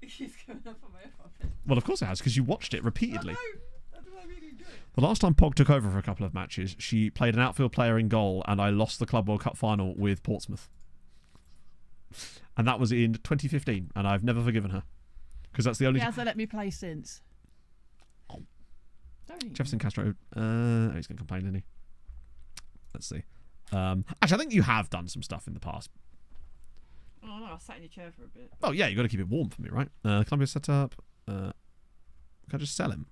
It keeps coming up on my phone. Well, of course it has, because you watched it repeatedly. I really do. The last time Pog took over for a couple of matches, she played an outfield player in goal, and I lost the Club World Cup final with Portsmouth. And that was in 2015, and I've never forgiven her. Because that's the only... He hasn't let me play since. Oh. Don't he? Jefferson Castro. He's going to complain, isn't he? Let's see. Actually, I think you have done some stuff in the past. Oh no, I sat in your chair for a bit. Oh, yeah, you got to keep it warm for me, right? Columbia setup. Can I just sell him?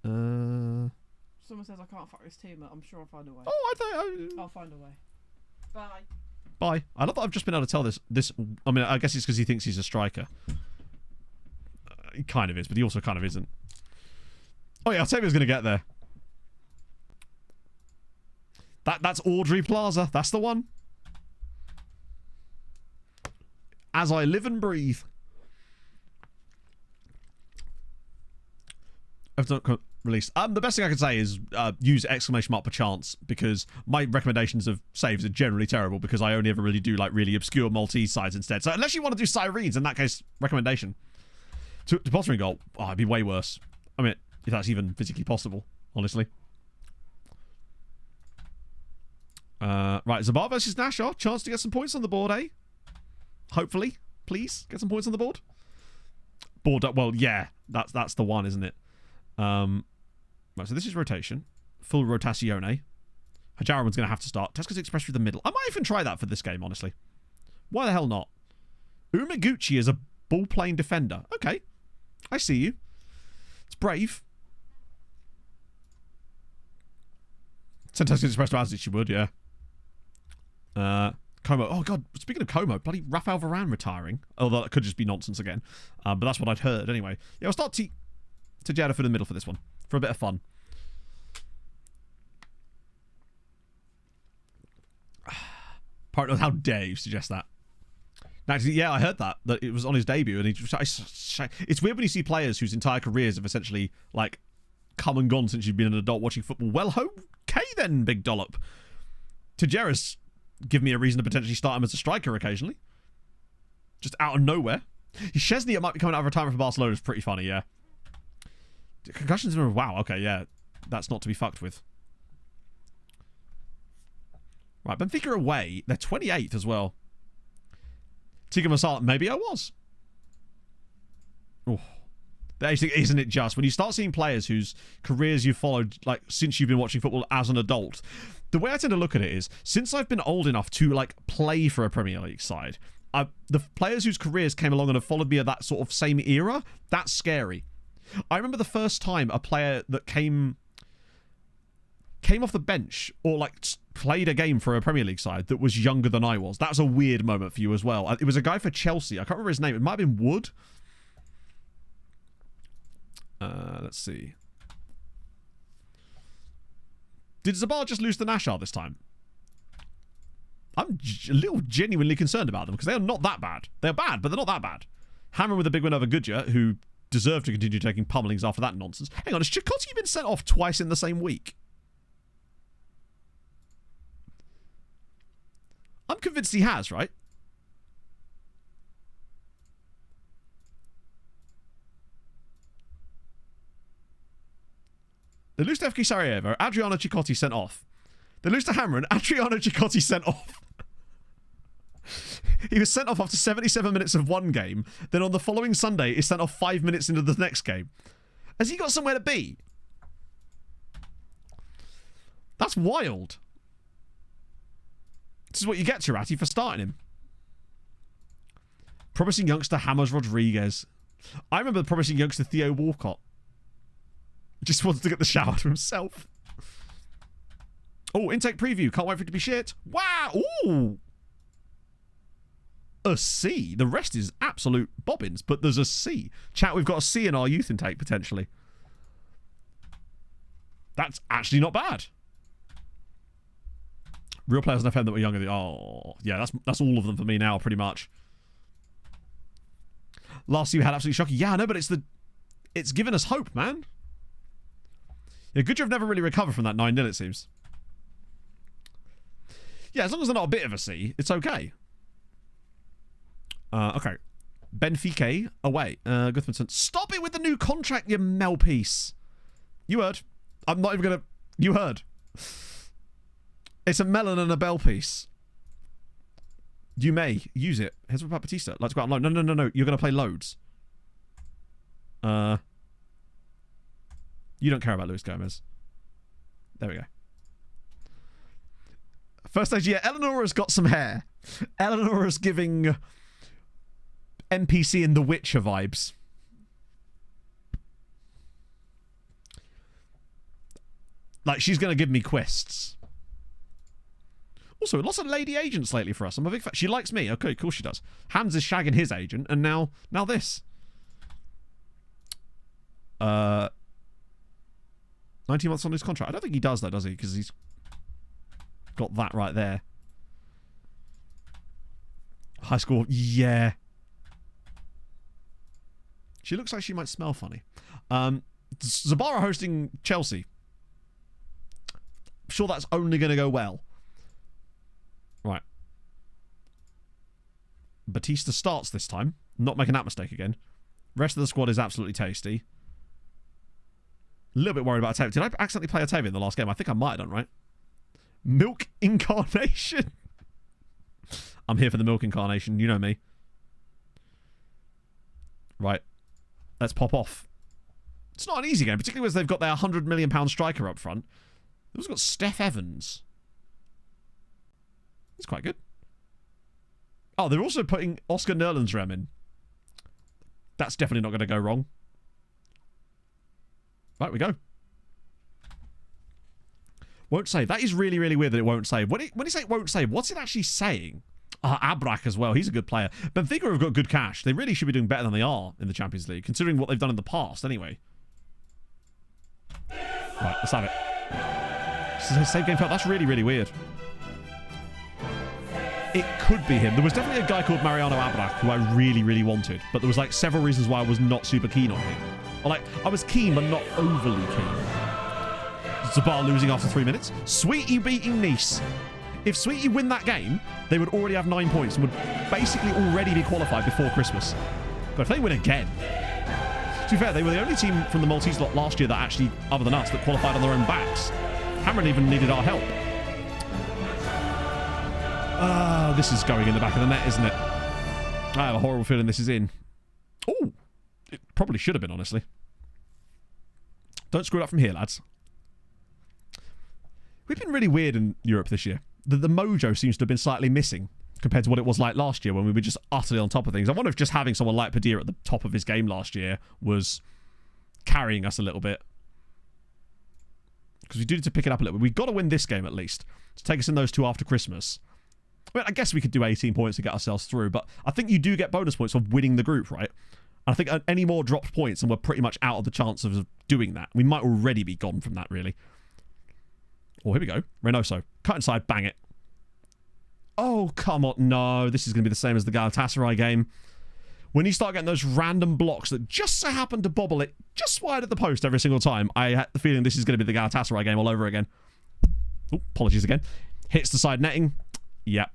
Someone says I can't fuck this team, I'm sure I'll find a way. Oh, I'll find a way. Bye. Bye. I love that I've just been able to tell this. I mean, I guess it's because he thinks he's a striker. He kind of is, but he also kind of isn't. Oh yeah, Octavio's going to get there. That's Audrey Plaza. That's the one. As I live and breathe. I've not released. The best thing I can say is use exclamation mark per chance, because my recommendations of saves are generally terrible because I only ever really do like really obscure Maltese sides instead. So unless you want to do Sirens, in that case, recommendation. To pottering goal, it'd be way worse. I mean, if that's even physically possible, honestly. Right, Zabar versus Nashor. Chance to get some points on the board, eh? Hopefully, please get some points on the board. Board up. Well, yeah, that's the one, isn't it? Right, so this is rotation. Full rotazione. Hajaraman's going to have to start. Tesco's Express through the middle. I might even try that for this game, honestly. Why the hell not? Umeguchi is a ball-playing defender. Okay. I see you. It's brave. Send Tesco's Express to Asdic, you would, yeah. Como. Oh, God. Speaking of Como, bloody Rafael Varane retiring. Although that could just be nonsense again. But that's what I'd heard anyway. Yeah, we'll start Tejada for the middle for this one. For a bit of fun. Partner, how dare you suggest that? Actually, yeah, I heard that it was on his debut, and it's weird when you see players whose entire careers have essentially like come and gone since you've been an adult watching football. Well, okay then, big dollop. Tijeras give me a reason to potentially start him as a striker occasionally, just out of nowhere. Szczesny might be coming out of retirement for Barcelona is pretty funny, yeah. Concussions, wow, okay, yeah, that's not to be fucked with. Right, Benfica away, they're 28th as well. Tigger Masala, maybe I was. Oh, isn't it just when you start seeing players whose careers you've followed like since you've been watching football as an adult? The way I tend to look at it is since I've been old enough to like play for a Premier League side, the players whose careers came along and have followed me at that sort of same era, that's scary. I remember the first time a player that came off the bench or like played a game for a Premier League side that was younger than I was. That was a weird moment for you as well. It was a guy for Chelsea. I can't remember his name. It might have been Wood. Let's see. Did Zabar just lose to Nashar this time? I'm a little genuinely concerned about them because they are not that bad. They're bad, but they're not that bad. Hamrun with a big win over Goodyear, who deserved to continue taking pummelings after that nonsense. Hang on, has Chakotay been sent off twice in the same week? I'm convinced he has, right? They lose to FK Sarajevo, Adriano Chakotay sent off. They lose to Hamrun, Adriano Chakotay sent off. He was sent off after 77 minutes of one game, then on the following Sunday is sent off 5 minutes into the next game. Has he got somewhere to be? That's wild. This is what you get, Tirati, for starting him. Promising youngster James Rodriguez. I remember the promising youngster Theo Walcott. Just wanted to get the shower to himself. Oh, intake preview. Can't wait for it to be shit. Wow. Ooh. A C. The rest is absolute bobbins, but there's a C. Chat, we've got a C in our youth intake, potentially. That's actually not bad. Real players on FM that were younger. Oh, yeah, that's all of them for me now, pretty much. Last year we had absolutely shocking. Yeah, I know, but it's given us hope, man. Yeah, Goodyear have never really recovered from that 9-0, it seems. Yeah, as long as they're not a bit of a C, it's okay. Okay. Benfica away. Gudmundsson. Stop it with the new contract, you mouthpiece. You heard. I'm not even going to... You heard. It's a melon and a bell piece. You may use it. Here's what Batista. Let's go out on loan. No. You're going to play loads. You don't care about Luis Gomez. There we go. First stage, yeah, Eleonora's got some hair. Eleonora's giving NPC in The Witcher vibes. Like, she's going to give me quests. Also, lots of lady agents lately for us. I'm a big fan. She likes me. Okay, cool, she does. Hans is shagging his agent, and now this. 19 months on his contract. I don't think he does, though, does he? Because he's got that right there. High score. Yeah. She looks like she might smell funny. Zabara hosting Chelsea. I'm sure that's only going to go well. Right. Batista starts this time. Not making that mistake again. Rest of the squad is absolutely tasty. A little bit worried about Otavio. Did I accidentally play Otavio in the last game? I think I might have done, right? Milk Incarnation. I'm here for the Milk Incarnation. You know me. Right. Let's pop off. It's not an easy game, particularly as they've got their £100 million striker up front. They've also got Steph Evans. He's quite good. Oh, they're also putting Oscar Nerlensrem in. That's definitely not going to go wrong. Right, we go. Won't save. That is really, really weird that it won't save. When you say it won't save, what's it actually saying? Abrak as well. He's a good player. Benfica have got good cash. They really should be doing better than they are in the Champions League, considering what they've done in the past, anyway. Right, let's have it. Save game failed. That's really, really weird. It could be him. There was definitely a guy called Mariano Abrak who I really, really wanted, but there was like several reasons why I was not super keen on him. Or like, I was keen, but not overly keen. Zabar losing after 3 minutes. Sweetie beating Nice. If Sweetie win that game, they would already have 9 points and would basically already be qualified before Christmas. But if they win again... To be fair, they were the only team from the Maltese lot last year that actually, other than us, that qualified on their own backs. Hamrun even needed our help. This is going in the back of the net, isn't it? I have a horrible feeling this is in. Oh, it probably should have been, honestly. Don't screw it up from here, lads. We've been really weird in Europe this year. The mojo seems to have been slightly missing compared to what it was like last year when we were just utterly on top of things. I wonder if just having someone like Padilla at the top of his game last year was carrying us a little bit. Because we do need to pick it up a little bit. We've got to win this game at least to take us in those 2 after Christmas. I mean, I guess we could do 18 points to get ourselves through, but I think you do get bonus points for winning the group, right? And I think any more dropped points and we're pretty much out of the chance of doing that. We might already be gone from that, really. Oh, here we go. Reynoso. Cut inside, bang it. Oh, come on. No, this is going to be the same as the Galatasaray game. When you start getting those random blocks that just so happen to bobble it just wide of the post every single time, I had the feeling this is going to be the Galatasaray game all over again. Oh, apologies again. Hits the side netting. Yep.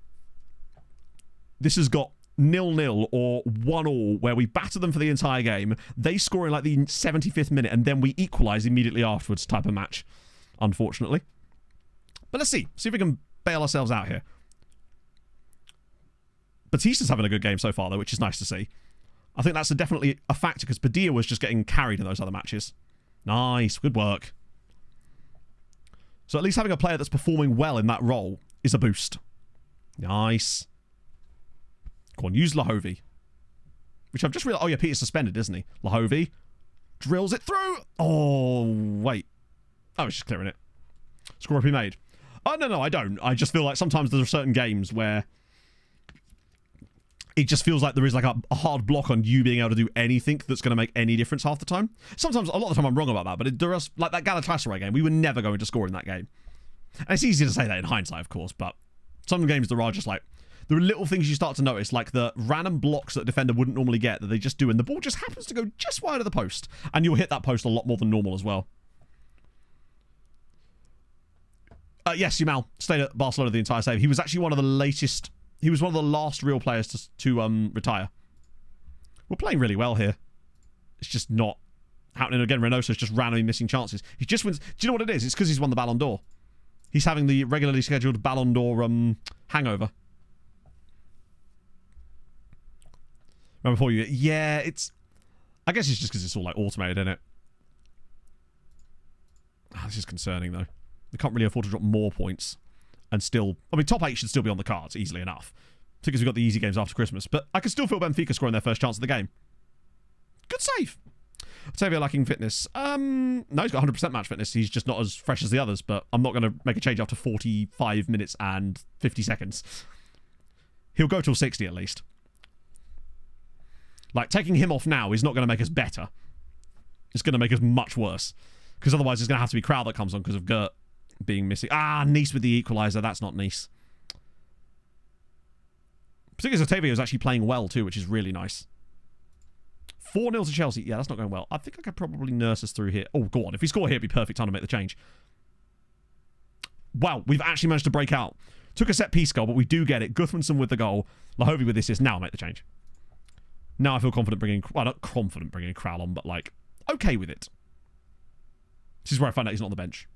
This has got 0-0 or 1-1 where we batter them for the entire game. They score in like the 75th minute and then we equalise immediately afterwards type of match, unfortunately. But let's see. See if we can bail ourselves out here. Batista's having a good game so far, though, which is nice to see. I think that's definitely a factor because Padilla was just getting carried in those other matches. Nice. Good work. So at least having a player that's performing well in that role is a boost. Nice. Go on, use Lahovi. Which I've just realised... Oh, yeah, Peter's suspended, isn't he? Lahovi drills it through. Oh, wait. Oh, it's just clearing it. Score up he made. Oh, no, I don't. I just feel like sometimes there are certain games where it just feels like there is like a hard block on you being able to do anything that's going to make any difference half the time. Sometimes, a lot of the time I'm wrong about that, but there is, like that Galatasaray game, we were never going to score in that game. And it's easy to say that in hindsight, of course, but some games there are just like, there are little things you start to notice, like the random blocks that a defender wouldn't normally get that they just do, and the ball just happens to go just wide of the post, and you'll hit that post a lot more than normal as well. Yes, Yamal stayed at Barcelona the entire save. He was actually one of the latest... He was one of the last real players to retire. We're playing really well here. It's just not happening again. Reynoso's just randomly missing chances. He just wins... Do you know what it is? It's because he's won the Ballon d'Or. He's having the regularly scheduled Ballon d'Or hangover. Remember before you... Yeah, it's... I guess it's just because it's all like automated, isn't it? Oh, this is concerning, though. We can't really afford to drop more points. And still... I mean, top 8 should still be on the cards, easily enough. Because we've got the easy games after Christmas. But I can still feel Benfica scoring their first chance of the game. Good save. Octavio lacking fitness. No, he's got 100% match fitness. He's just not as fresh as the others. But I'm not going to make a change after 45 minutes and 50 seconds. He'll go till 60 at least. Like, taking him off now is not going to make us better. It's going to make us much worse. Because otherwise there's going to have to be Crowd that comes on because of Gert being missing. Ah, Nice with the equaliser. That's not Nice. Particularly Octavio is actually playing well too, which is really nice. 4-0 to Chelsea. Yeah, that's not going well. I think I could probably nurse us through here. Oh, go on. If we score here, it'd be perfect time to make the change. Wow, we've actually managed to break out. Took a set piece goal, but we do get it. Gudmundsson with the goal. Lahovi with the assist. Now I'll make the change. Now I feel confident bringing... Well, not confident bringing Crowd on, but like, okay with it. This is where I find out he's not on the bench.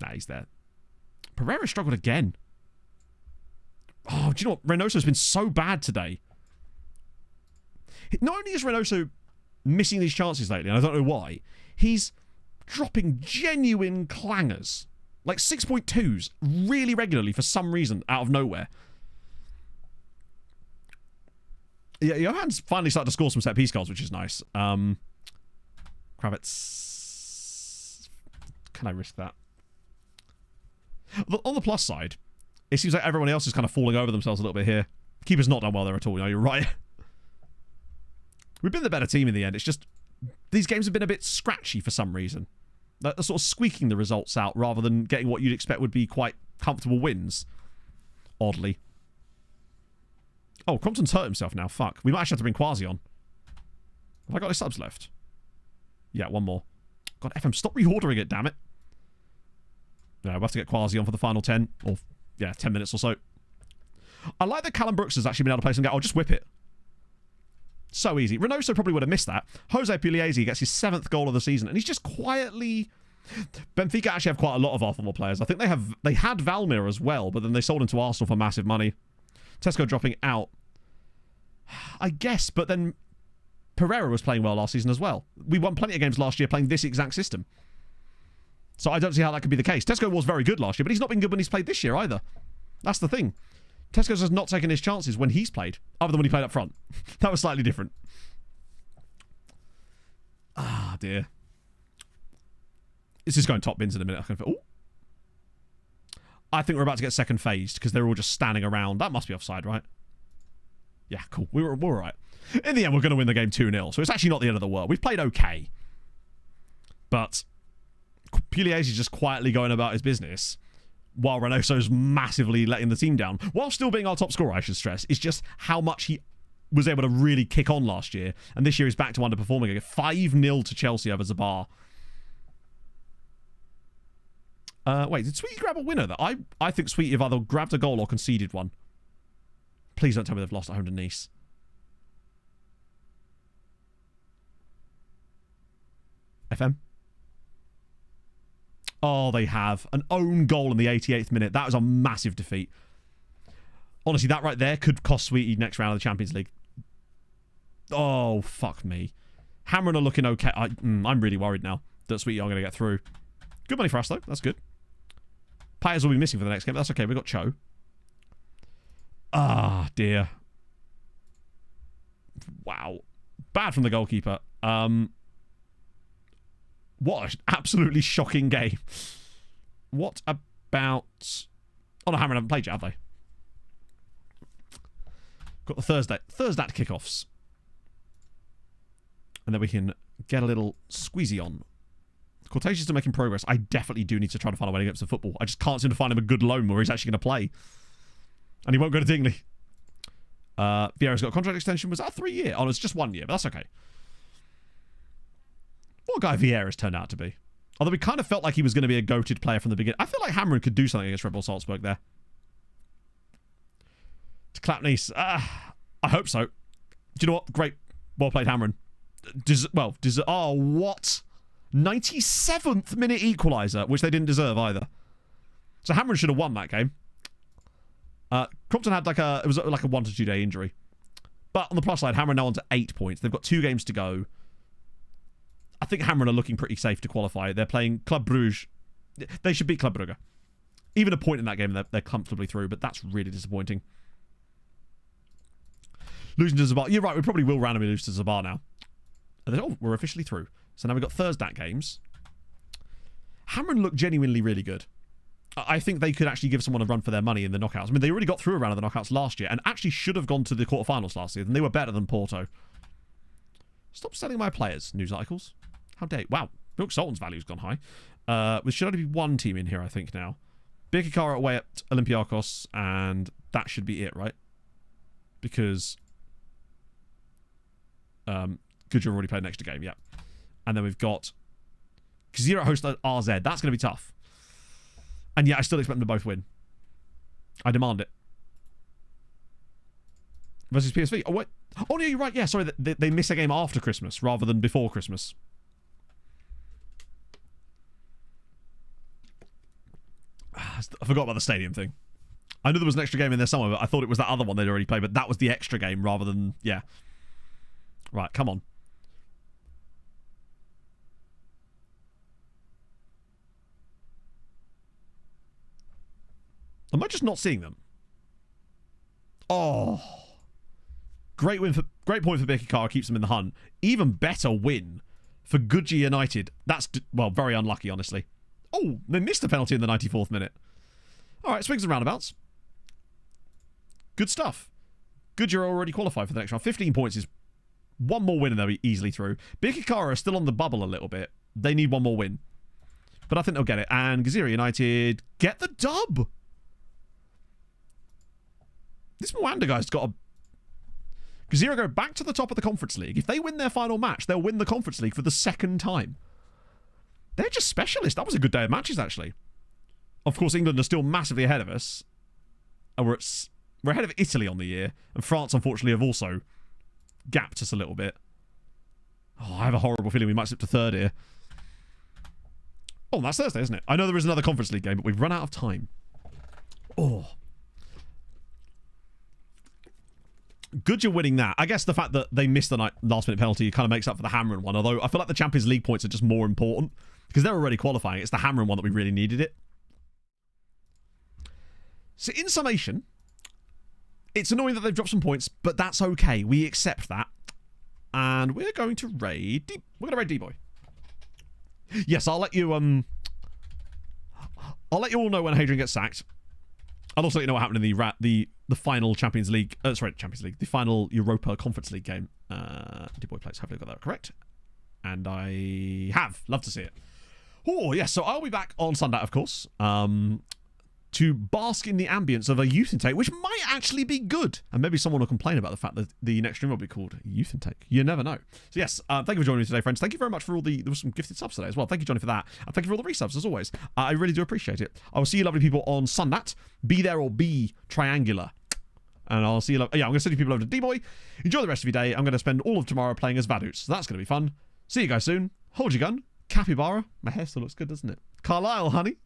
Nah, he's there. Pereira struggled again. Oh, do you know what? Reynoso's been so bad today. Not only is Reynoso missing these chances lately, and I don't know why, he's dropping genuine clangers. Like 6.2s really regularly for some reason out of nowhere. Yeah, Johann's finally started to score some set piece goals, which is nice. Kravitz. Can I risk that? On the plus side, it seems like everyone else is kind of falling over themselves a little bit here. Keeper's not done well there at all. You know, you're right. We've been the better team in the end. It's just these games have been a bit scratchy for some reason. They're sort of squeaking the results out rather than getting what you'd expect would be quite comfortable wins oddly. Oh, Crompton's hurt himself now. Fuck. We might actually have to bring Quasi on. Have I got any subs left? Yeah, one more. God, FM, stop reordering it, damn it. No, we'll have to get Quasi on for the final 10. Or, yeah, 10 minutes or so. I like that Callum Brooks has actually been able to play some game. I'll just whip it. So easy. Reynoso probably would have missed that. Jose Pugliese gets his 7th goal of the season, and he's just quietly... Benfica actually have quite a lot of our former players. I think they had Valmir as well, but then they sold him to Arsenal for massive money. Tesco dropping out. I guess, but then Pereira was playing well last season as well. We won plenty of games last year playing this exact system. So I don't see how that could be the case. Tesco was very good last year, but he's not been good when he's played this year either. That's the thing. Tesco's has not taken his chances when he's played, other than when he played up front. That was slightly different. Ah, dear. This is going top bins in a minute. I think we're about to get second phased because they're all just standing around. That must be offside, right? Yeah, cool. We're all right. In the end, we're going to win the game 2-0. So it's actually not the end of the world. We've played okay. But Pugliese is just quietly going about his business while Reynoso's massively letting the team down. While still being our top scorer, I should stress. It's just how much he was able to really kick on last year. And this year he's back to underperforming again. 5-0 to Chelsea over Zabar. Wait, did Sweetie grab a winner? I think Sweetie have either grabbed a goal or conceded one. Please don't tell me they've lost at home to Nice. FM? Oh, they have. An own goal in the 88th minute. That was a massive defeat. Honestly, that right there could cost Sweetie next round of the Champions League. Oh, fuck me. Hamrun are looking okay. I'm really worried now that Sweetie are going to get through. Good money for us, though. That's good. Players will be missing for the next game. But that's okay. We've got Cho. Ah, dear. Wow. Bad from the goalkeeper. What an absolutely shocking game. What about... Oh, no, Hamrun haven't played yet, have they? Got the Thursday kickoffs. And then we can get a little squeezy on. Cortez is still making progress. I definitely do need to try to find a way to get some football. I just can't seem to find him a good loan where he's actually going to play. And he won't go to Dingley. Vieira's got a contract extension. Was that a 3-year? Oh, it's just 1 year, but that's okay. What a guy Vieira's turned out to be. Although we kind of felt like he was going to be a goated player from the beginning. I feel like Hamrun could do something against Red Bull Salzburg there. To clap Nice. I hope so. Do you know what? Great. Well played, Hamrun. Oh, what? 97th minute equaliser, which they didn't deserve either. So Hamrun should have won that game. Crompton had like a 1 to 2 day injury. But on the plus side, Hamrun now on to 8 points. They've got 2 games to go. I think Hamrun are looking pretty safe to qualify. They're playing Club Brugge. They should beat Club Brugge. Even a point in that game, they're comfortably through, but that's really disappointing. Losing to Zabar. You're right, we probably will randomly lose to Zabar now. Oh, we're officially through. So now we've got Thursday games. Hamrun look genuinely really good. I think they could actually give someone a run for their money in the knockouts. I mean, they already got through a round of the knockouts last year and actually should have gone to the quarterfinals last year, and they were better than Porto. Stop selling my players, news articles. How dare you? Wow, Milk Sultan's value's gone high. There should only be one team in here, I think, now. Birkirkara away at Olympiakos, and that should be it, right? Because Goodyear already played an extra game, yeah. And then we've got Kazira at host at RZ. That's going to be tough. And yeah, I still expect them to both win. I demand it. Versus PSV. Oh, wait. Oh, no, you're right. Yeah, sorry. They miss a game after Christmas rather than before Christmas. I forgot about the stadium thing. I knew there was an extra game in there somewhere, but I thought it was that other one they'd already played, but that was the extra game rather than... Yeah. Right, come on. Am I just not seeing them? Oh. Great point for Birkirkara, keeps them in the hunt. Even better win for Goodyear United. That's, well, very unlucky, honestly. Oh, they missed a penalty in the 94th minute. All right, swings and roundabouts. Good stuff. Goodyear already qualified for the next round. 15 points is one more win and they'll be easily through. Birkirkara are still on the bubble a little bit. They need one more win. But I think they'll get it. And Gazira United get the dub. This Mwanda guy's got a... Zero go back to the top of the Conference League. If they win their final match, they'll win the Conference League for the second time. They're just specialists. That was a good day of matches, actually. Of course, England are still massively ahead of us. And we're ahead of Italy on the year. And France, unfortunately, have also gapped us a little bit. Oh, I have a horrible feeling we might slip to third here. Oh, that's Thursday, isn't it? I know there is another Conference League game, but we've run out of time. Oh. Good you're winning that. I guess the fact that they missed the last-minute penalty kind of makes up for the Hamrun one, although I feel like the Champions League points are just more important because they're already qualifying. It's the Hamrun one that we really needed it. So in summation, it's annoying that they've dropped some points, but that's okay. We accept that. And we're going to raid... We're going to raid D-Boy. Yes, I'll let you all know when Hadrian gets sacked. I'll also let you know what happened in the final Champions League... Champions League. The final Europa Conference League game. D-Boy plays. Hopefully I got that correct. And I have. Love to see it. Oh, yes. So I'll be back on Sunday, of course. To bask in the ambience of a youth intake, which might actually be good. And maybe someone will complain about the fact that the next stream will be called Youth Intake. You never know. So yes, thank you for joining me today, friends. Thank you very much for all there was some gifted subs today as well. Thank you, Johnny, for that. And thank you for all the resubs, as always. I really do appreciate it. I will see you lovely people on Sundat. Be there or be triangular. And I'll see you... I'm going to send you people over to D-Boy. Enjoy the rest of your day. I'm going to spend all of tomorrow playing as Vaduz. So that's going to be fun. See you guys soon. Hold your gun. Capybara. My hair still looks good, doesn't it? Carlisle, honey.